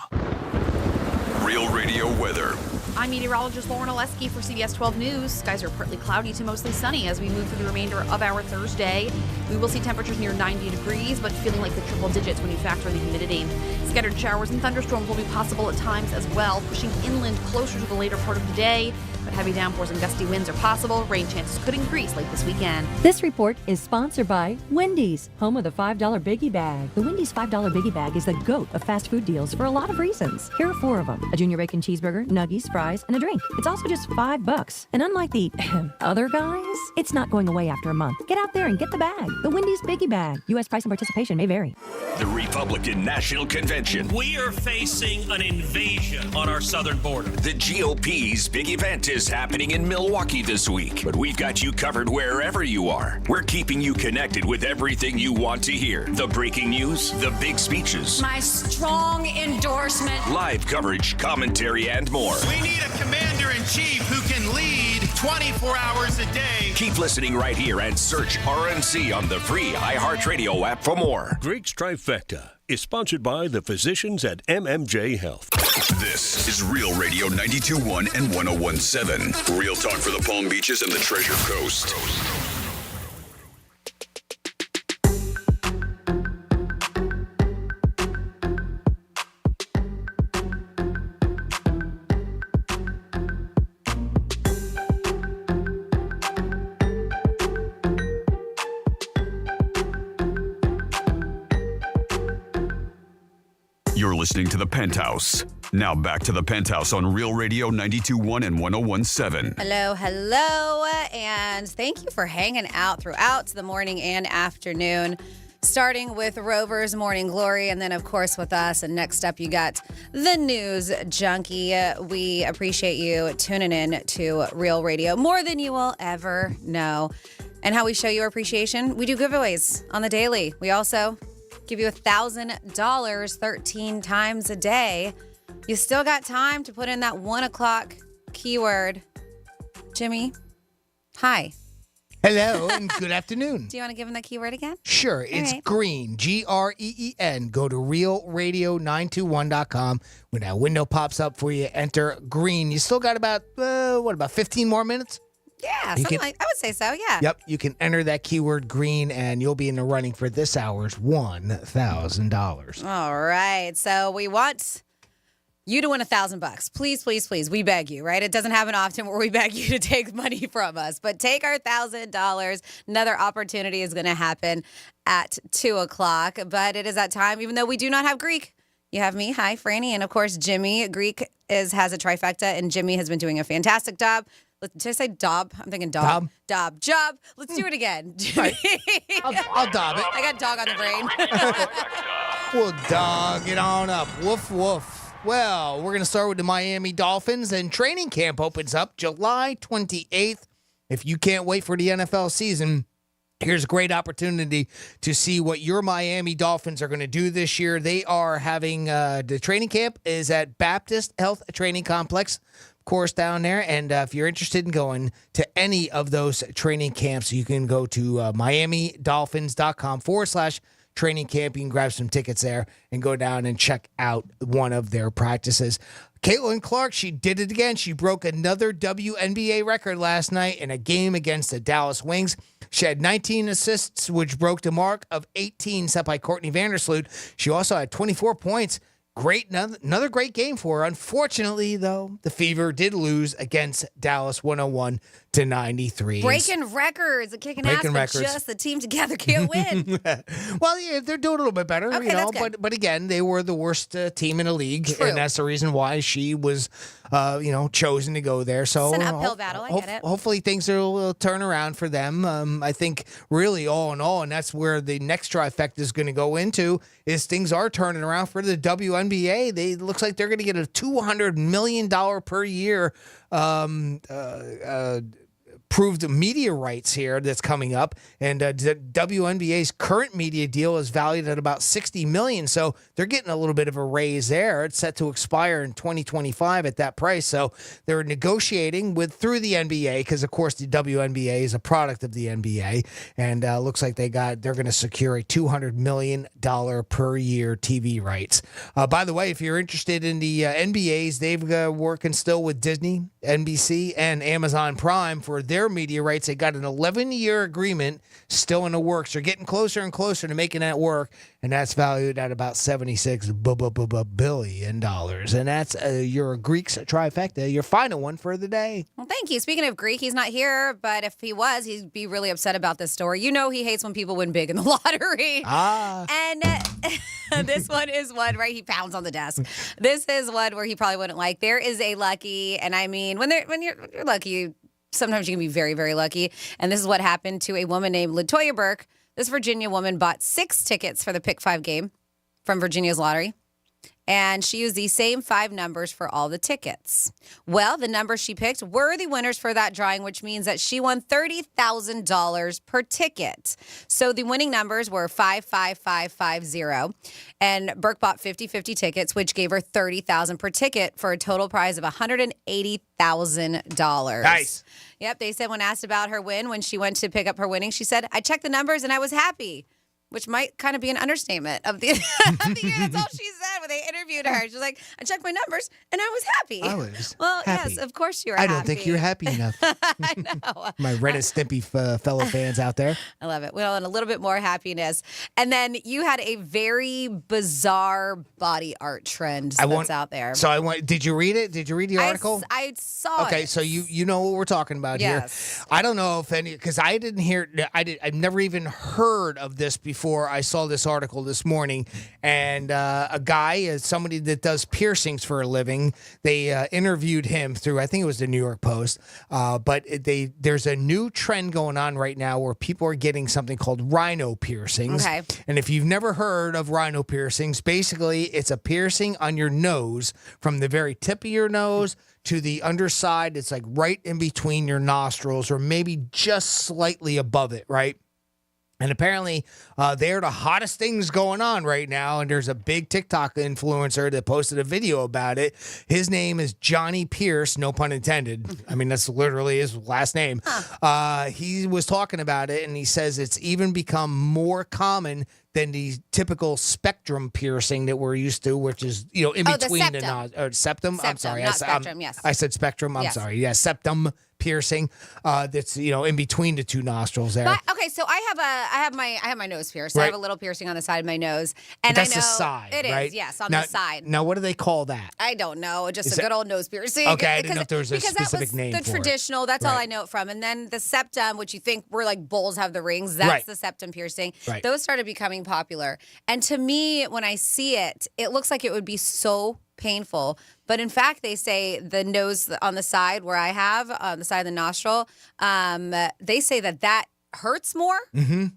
Real Radio weather. I'm meteorologist Lauren Oleski for CBS 12 News. Skies are partly cloudy to mostly sunny as we move through the remainder of our Thursday. We will see temperatures near 90 degrees, but feeling like the triple digits when you factor in the humidity. Scattered showers and thunderstorms will be possible at times as well, pushing inland closer to the later part of the day. But heavy downpours and gusty winds are possible. Rain chances could increase late this weekend. This report is sponsored by Wendy's, home of the $5 Biggie Bag. The Wendy's $5 Biggie Bag is the GOAT of fast food deals for a lot of reasons. Here are 4 of them: a junior bacon cheeseburger, nuggies, fries, and a drink. It's also just $5. And unlike the other guys, it's not going away after a month. Get out there and get the bag. The Wendy's Biggie Bag. U.S. price and participation may vary. The Republican National Convention. We are facing an invasion on our southern border. The GOP's big event is happening in Milwaukee this week, but we've got you covered wherever you are. We're keeping you connected with everything you want to hear. The breaking news, the big speeches, my strong endorsement, live coverage, commentary, and more. We need a commander-in-chief who can lead 24 hours a day. Keep listening right here and search RNC on the free iHeartRadio app for more. Greek's Trifecta is sponsored by the physicians at MMJ Health. This is Real Radio 92.1 and 101.7. Real talk for the Palm Beaches and the Treasure Coast. You're listening to The Penthouse. Now back to The Penthouse on Real Radio 92.1 and 101.7. Hello, and thank you for hanging out throughout the morning and afternoon, starting with Rover's Morning Glory, and then, of course, with us. And next up, you got the News Junkie. We appreciate you tuning in to Real Radio more than you will ever know. And how we show your appreciation, we do giveaways on the daily. We also give you $1,000 13 times a day. You still got time to put in that 1 o'clock keyword. Jimmy, hi. Hello and good afternoon. Do you want to give him that keyword again? Sure. It's right. green, GREEN. Go to realradio921.com. When that window pops up for you, enter green. You still got about 15 more minutes? Yeah, I would say so, yeah. Yep, you can enter that keyword green, and you'll be in the running for this hour's $1,000. All right, so we want you to win $1,000. Please, please, please, we beg you, right? It doesn't happen often where we beg you to take money from us, but take our $1,000. Another opportunity is going to happen at 2 o'clock, but it is that time, even though we do not have Greek. You have me, hi, Franny, and of course, Jimmy. Greek has a trifecta, and Jimmy has been doing a fantastic job. Did I say dob? I'm thinking dog. Dob. Job. Let's do it again. Right. I'll dob it. I got dog on the brain. We'll dog it on up. Woof, woof. Well, we're going to start with the Miami Dolphins, and training camp opens up July 28th. If you can't wait for the NFL season, here's a great opportunity to see what your Miami Dolphins are going to do this year. They are having the training camp is at Baptist Health Training Complex, of course, down there. And if you're interested in going to any of those training camps, you can go to miamidolphins.com/training camp. You can grab some tickets there and go down and check out one of their practices. Caitlin Clark, she did it again. She broke another WNBA record last night in a game against the Dallas Wings. She had 19 assists, which broke the mark of 18 set by Courtney Vandersloot. She also had 24 points Great, another great game for her. Unfortunately, though, the Fever did lose against Dallas 101-93. Breaking records, kicking ass, but just the team together can't win. Well, yeah, they're doing a little bit better, Okay, that's good. but again, they were the worst team in the league, True. and that's the reason why she was, chosen to go there. So It's an uphill battle. I get it. Hopefully, things will turn around for them. I think really all in all, and that's where the next trifecta is going to go into, is things are turning around for the WNBA. It looks like they're going to get a $200 million per year proved media rights here that's coming up, and WNBA's current media deal is valued at about $60 million, so they're getting a little bit of a raise there. It's set to expire in 2025 at that price, so they're negotiating through the NBA, because of course the WNBA is a product of the NBA, and looks like they're going to secure a $200 million per year TV rights. By the way, if you're interested in the NBAs, they've working still with Disney, NBC, and Amazon Prime for their media rights. They got an 11-year agreement still in the works. They're getting closer and closer to making that work, and that's valued at about $76 billion. And that's your Greeks trifecta, your final one for the day. Well, thank you. Speaking of Greek, he's not here, but if he was, he'd be really upset about this story. You know he hates when people win big in the lottery. And this one is one, right? He pounds on the desk. This is one where he probably wouldn't like. There is a lucky, and I mean, when you're lucky, sometimes you can be very, very lucky. And this is what happened to a woman named LaToya Burke. This Virginia woman bought 6 tickets for the Pick 5 game from Virginia's lottery. And she used these same 5 numbers for all the tickets. Well, the numbers she picked were the winners for that drawing, which means that she won $30,000 per ticket. So the winning numbers were 55550. And Burke bought 50-50 tickets, which gave her $30,000 per ticket for a total prize of $180,000. Nice. Yep, they said when asked about her win, when she went to pick up her winnings, she said, "I checked the numbers and I was happy." Which might kind of be an understatement of the year. That's all she said when they interviewed her. She's like, "I checked my numbers and I was happy." I was well, happy. Yes, of course you were happy. I don't think you're happy enough. I know. My Ren and Stimpy fellow fans out there. I love it. Well, and a little bit more happiness. And then you had a very bizarre body art trend that's out there. So did you read it? Did you read the article? I saw it. Okay, so you know what we're talking about here. I don't know if because I didn't hear, I've never even heard of this before. I saw this article this morning, and a guy, somebody that does piercings for a living, they interviewed him through, I think it was the New York Post, but there's a new trend going on right now where people are getting something called rhino piercings. Okay. And if you've never heard of rhino piercings, basically it's a piercing on your nose from the very tip of your nose to the underside. It's like right in between your nostrils, or maybe just slightly above it, right? And apparently, they're the hottest things going on right now. And there's a big TikTok influencer that posted a video about it. His name is Johnny Pierce, no pun intended. I mean, that's literally his last name. He was talking about it, and he says it's even become more common than the typical spectrum piercing that we're used to, which is, in between the septum. I'm sorry. Not spectrum, yes. I said spectrum. I'm sorry. Yeah, septum piercing. That's, in between the two nostrils there. But, okay, so I have my nose pierced. Right. I have a little piercing on the side of my nose. And that's I know the side, it right? is, yes, on the side. Now, what do they call that? I don't know. Just a good old nose piercing. Okay, I didn't know if there was a specific name for it. Because that was the traditional. That's all I know it from. And then the septum, which you think were like bulls have the rings, that's the septum piercing. Right. Those started becoming popular. And to me, when I see it, it looks like it would be so painful. But in fact, they say the nose on the side where I have, on the side of the nostril, they say that hurts more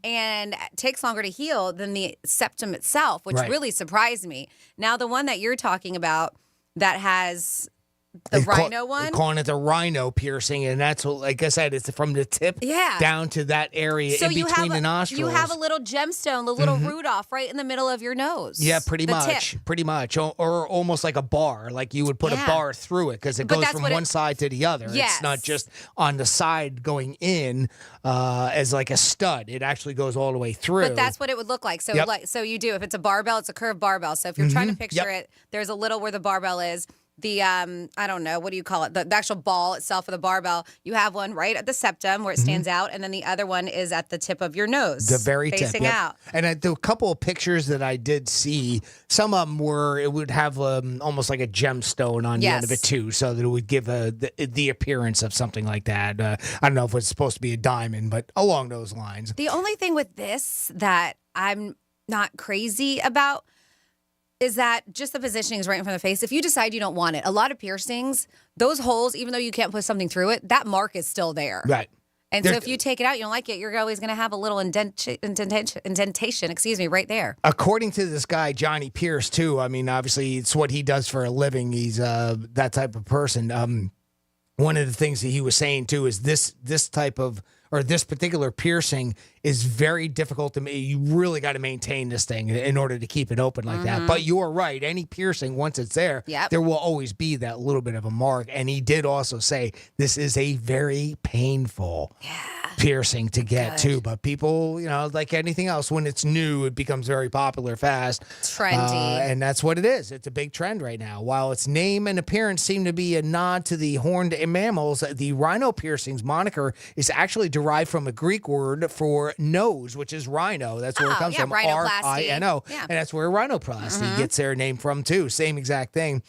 and takes longer to heal than the septum itself, which really surprised me. Now, the one that you're talking about that has the rhino one? They're calling it the rhino piercing, and that's what, like I said, it's from the tip down to that area in between the nostrils. You have a little gemstone, the little Rudolph right in the middle of your nose. Yeah, pretty much. Or almost like a bar, like you would put a bar through it, because it goes from one side to the other. Yes. It's not just on the side going in as like a stud. It actually goes all the way through. But that's what it would look like. So so you do, if it's a barbell, it's a curved barbell. So if you're trying to picture it, there's a little where the barbell is. the I don't know, what do you call it? The actual ball itself of the barbell. You have one right at the septum where it stands out, and then the other one is at the tip of your nose. The very tip. Facing out. And the couple of pictures that I did see, some of them were, it would have almost like a gemstone on the end of it too, so that it would give the appearance of something like that. I don't know if it's supposed to be a diamond, but along those lines. The only thing with this that I'm not crazy about is that just the positioning is right in front of the face. If you decide you don't want it, a lot of piercings, those holes, even though you can't put something through it, that mark is still there. Right. And so if you take it out, you don't like it, you're always going to have a little indentation, right there. According to this guy, Johnny Pierce, too, I mean, obviously it's what he does for a living. He's that type of person. One of the things that he was saying, too, is this type of, or this particular piercing is very difficult to make. You really got to maintain this thing in order to keep it open like that. But you're right. Any piercing, once it's there, there will always be that little bit of a mark. And he did also say this is a very painful piercing to get too. But people, like anything else, when it's new, it becomes very popular fast. Trendy. And that's what it is. It's a big trend right now. While its name and appearance seem to be a nod to the horned mammals, the rhino piercings moniker is actually derived from a Greek word for nose, which is rhino. That's where it comes from. R-I-N-O. And that's where rhinoplasty gets their name from too. Same exact thing.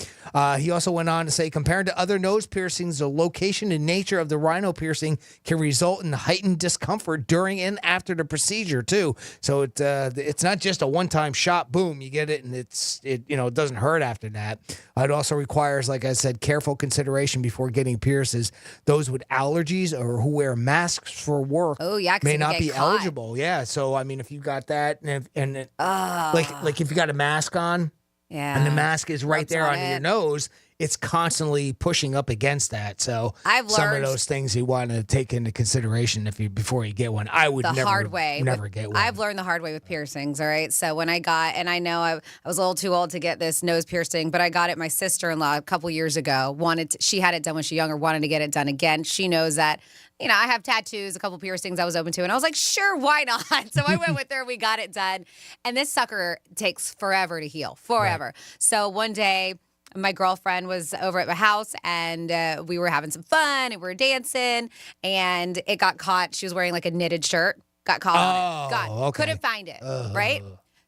He also went on to say, compared to other nose piercings, the location and nature of the rhino piercing can result in heightened discomfort during and after the procedure too. So it's not just a one-time shot, boom, you get it, and it doesn't hurt after that. It also requires, like I said, careful consideration before getting pierces. Those with allergies or who wear masks for work may not be eligible. Yeah, so I mean, if you got that, and like if you got a mask on, and the mask is right there on your nose, it's constantly pushing up against that. So some of those things you want to take into consideration before you get one. I would never get one. I've learned the hard way with piercings. All right, so when I got, and I know I was a little too old to get this nose piercing, but I got it. My sister-in-law a couple years ago she had it done when she was younger, wanted to get it done again. She knows that. I have tattoos, a couple piercings I was open to, and I was like, sure, why not? So I went with her, we got it done. And this sucker takes forever to heal, forever. Right. So one day, my girlfriend was over at my house, and we were having some fun, and we were dancing, and it got caught. She was wearing like a knitted shirt, got caught on it. Couldn't find it, right?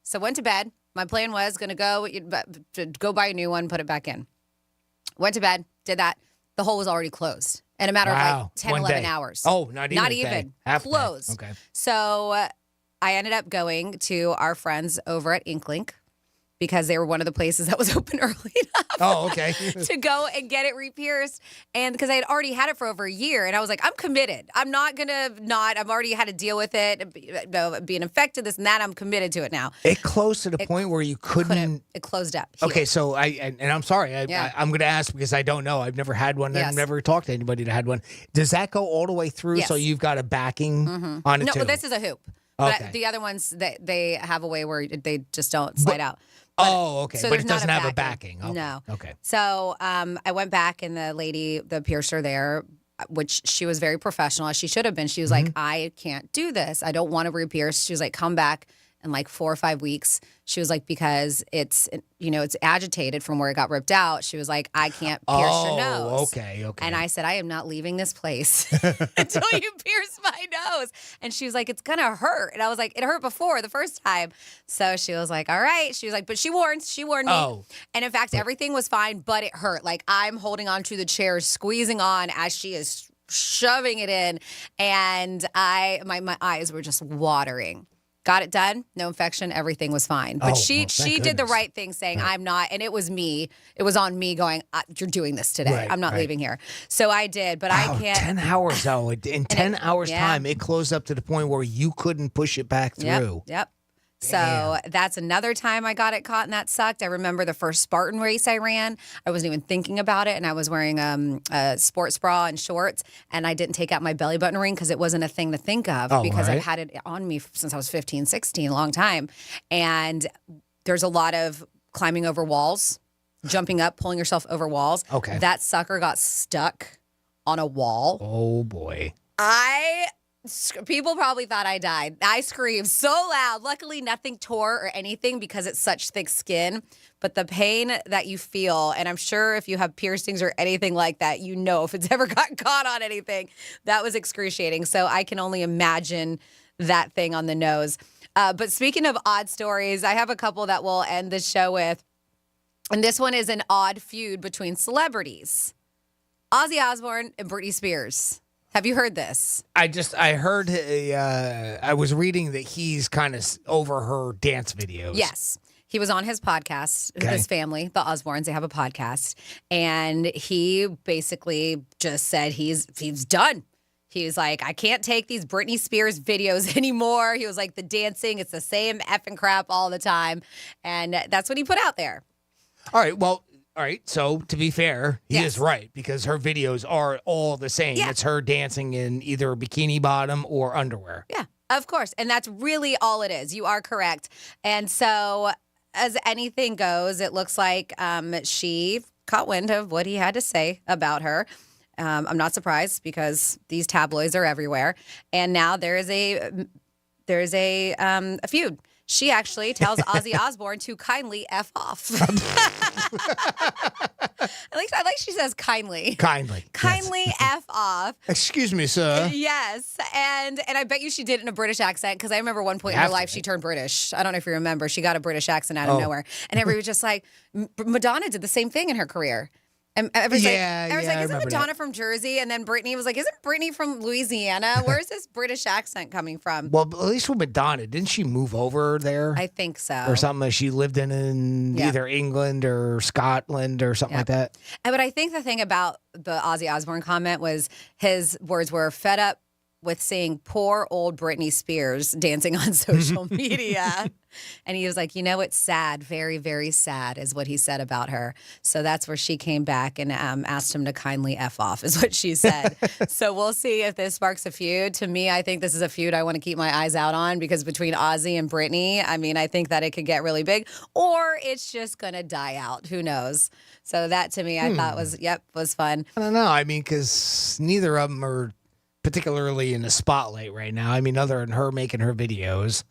So went to bed. My plan was going to go buy a new one, put it back in. Went to bed, did that. The hole was already closed in a matter of like 10, 11 hours. Oh, not even. Closed. Okay. So I ended up going to our friends over at Inklink because they were one of the places that was open early enough. Oh, okay. to go and get it re-pierced. And because I had already had it for over a year, and I was like, I'm committed. I'm not going to I've already had to deal with it, being infected, this and that. I'm committed to it now. It closed to the point where you couldn't. It closed up. Okay, so I'm sorry. I'm going to ask because I don't know. I've never had one. I've never talked to anybody that had one. Does that go all the way through? Yes. So you've got a backing on it too? No, this is a hoop. Okay. But the other ones, they have a way where they just don't slide out. Okay. So but it doesn't have a backing. Okay. No. Okay. So I went back, and the lady, the piercer there, which she was very professional, as she should have been. She was like, I can't do this. I don't want to re-pierce. She was like, come back in like 4 or 5 weeks. She was like, because it's agitated from where it got ripped out. She was like, I can't pierce your nose. Okay. And I said, I am not leaving this place until you pierce my nose. And she was like, it's going to hurt. And I was like, it hurt before the first time. So she was like, all right. She was like, but she warned me. Oh. And in fact, everything was fine, but it hurt. Like I'm holding onto the chair, squeezing on as she is shoving it in. And my eyes were just watering. Got it done, no infection, everything was fine. But she did the right thing, saying, I'm not, and it was me. It was on me going, you're doing this today. Right, I'm not leaving here. So I did, but I can't. 10 hours, though. In 10 hours' time, it closed up to the point where you couldn't push it back through. Yep. So that's another time I got it caught, and that sucked. I remember the first Spartan race I ran. I wasn't even thinking about it, and I was wearing a sports bra and shorts, and I didn't take out my belly button ring because it wasn't a thing to think of because I've had it on me since I was 15, 16, a long time. And there's a lot of climbing over walls, jumping up, pulling yourself over walls. Okay. That sucker got stuck on a wall. Oh, boy. People probably thought I died. I screamed so loud. Luckily, nothing tore or anything because it's such thick skin. But the pain that you feel, and I'm sure if you have piercings or anything like that, you know if it's ever got caught on anything, that was excruciating. So I can only imagine that thing on the nose. But speaking of odd stories, I have a couple that we'll end the show with. And this one is an odd feud between celebrities. Ozzy Osbourne and Britney Spears. Have you heard this? I heard, I was reading that he's kind of over her dance videos. Yes. He was on his podcast with his family, the Osbournes. They have a podcast. And he basically just said he's done. He was like, I can't take these Britney Spears videos anymore. He was like, the dancing, it's the same effing crap all the time. And that's what he put out there. All right. Well, all right. So to be fair, he is right because her videos are all the same. Yeah. It's her dancing in either a bikini bottom or underwear. Yeah, of course. And that's really all it is. You are correct. And so as anything goes, it looks like she caught wind of what he had to say about her. I'm not surprised because these tabloids are everywhere. And now there is a feud. She actually tells Ozzy Osbourne to kindly F off. I like she says kindly. Kindly yes. F off. Excuse me, sir. Yes. And I bet you she did it in a British accent because I remember one point in her life she turned British. I don't know if you remember. She got a British accent out of nowhere. And everybody was just like, Madonna did the same thing in her career. And everyone's like, isn't Madonna from Jersey? And then Britney was like, isn't Britney from Louisiana? Where's this British accent coming from? Well, at least with Madonna, didn't she move over there? I think so. Or something that she lived in either England or Scotland or something like that. But I think the thing about the Ozzy Osbourne comment was his words were fed up with seeing poor old Britney Spears dancing on social media. And he was like, it's sad, very, very sad is what he said about her. So that's where she came back and asked him to kindly F off is what she said. So we'll see if this sparks a feud. To me, I think this is a feud I want to keep my eyes out on because between Ozzy and Britney, I think that it could get really big or it's just going to die out. Who knows? So that to me, I thought was fun. I don't know. Because neither of them are particularly in the spotlight right now. Other than her making her videos,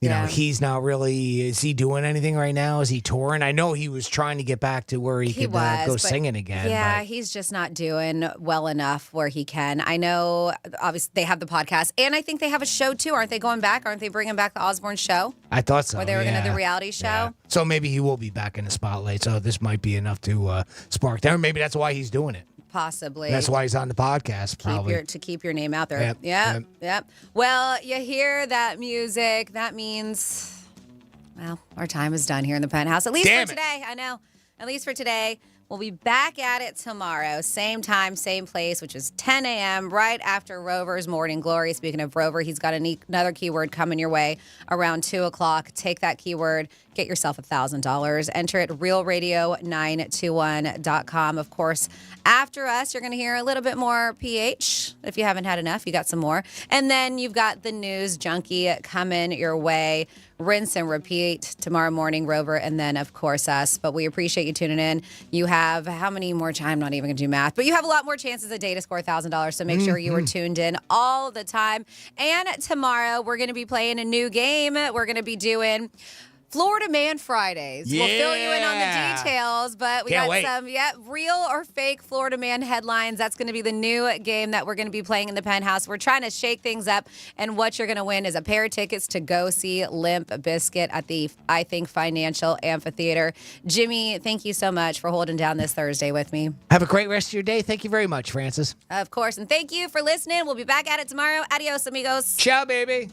you know, he's not really, is he doing anything right now? Is he touring? I know he was trying to get back to where he could go singing again. Yeah, but he's just not doing well enough where he can. I know, obviously, they have the podcast, and I think they have a show, too. Aren't they going back? Aren't they bringing back the Osbourne show? I thought so, Where they were going to do the reality show? Yeah. So maybe he will be back in the spotlight, so this might be enough to spark that. Or maybe that's why he's doing it. Possibly. That's why he's on the podcast, probably. To keep your name out there. Yep. Well, you hear that music. That means, well, our time is done here in the Penthouse. At least for today. I know. At least for today. We'll be back at it tomorrow. Same time, same place, which is 10 a.m. right after Rover's Morning Glory. Speaking of Rover, he's got another keyword coming your way around 2 o'clock. Take that keyword. Get yourself $1,000. Enter it realradio921.com. Of course, after us, you're going to hear a little bit more PH. If you haven't had enough, you got some more. And then you've got the news junkie coming your way. Rinse and repeat tomorrow morning, Rover, and then, of course, us. But we appreciate you tuning in. You have how many more times? I'm not even going to do math. But you have a lot more chances a day to score $1,000. So make sure you are tuned in all the time. And tomorrow, we're going to be playing a new game. We're going to be doing Florida Man Fridays. Yeah. We'll fill you in on the details, but we Can't got wait. some real or fake Florida Man headlines. That's going to be the new game that we're going to be playing in the Penthouse. We're trying to shake things up, and what you're going to win is a pair of tickets to go see Limp Bizkit at the, I Think, Financial Amphitheater. Jimmy, thank you so much for holding down this Thursday with me. Have a great rest of your day. Thank you very much, Francis. Of course, and thank you for listening. We'll be back at it tomorrow. Adios, amigos. Ciao, baby.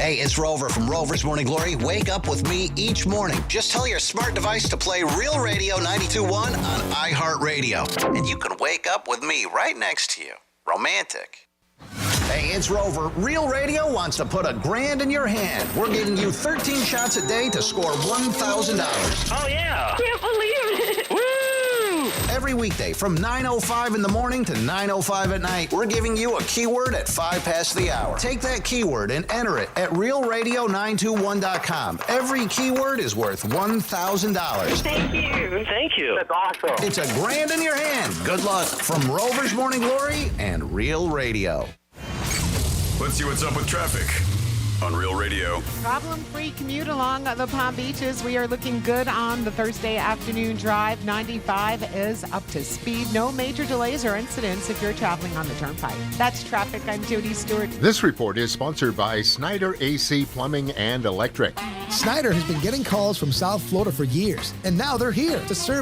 Hey, it's Rover from Rover's Morning Glory. Wake up with me each morning. Just tell your smart device to play Real Radio 92.1 on iHeartRadio. And you can wake up with me right next to you. Romantic. Hey, it's Rover. Real Radio wants to put $1,000 in your hand. We're giving you 13 shots a day to score $1,000. Oh, yeah. Can't believe it. Woo! Every Every weekday from 9:05 in the morning to 9:05 at night, we're giving you a keyword at 5 past the hour. Take that keyword and enter it at realradio921.com. Every keyword is worth $1,000. Thank you. Thank you. That's awesome. It's $1,000 in your hand. Good luck from Rover's Morning Glory and Real Radio. Let's see what's up with traffic on Real Radio. Problem-free commute along the Palm Beaches. We are looking good on the Thursday afternoon drive. 95 is up to speed. No major delays or incidents if you're traveling on the Turnpike. That's traffic. I'm Jody Stewart. This report is sponsored by Snyder AC Plumbing and Electric. Snyder has been getting calls from South Florida for years, and now they're here to serve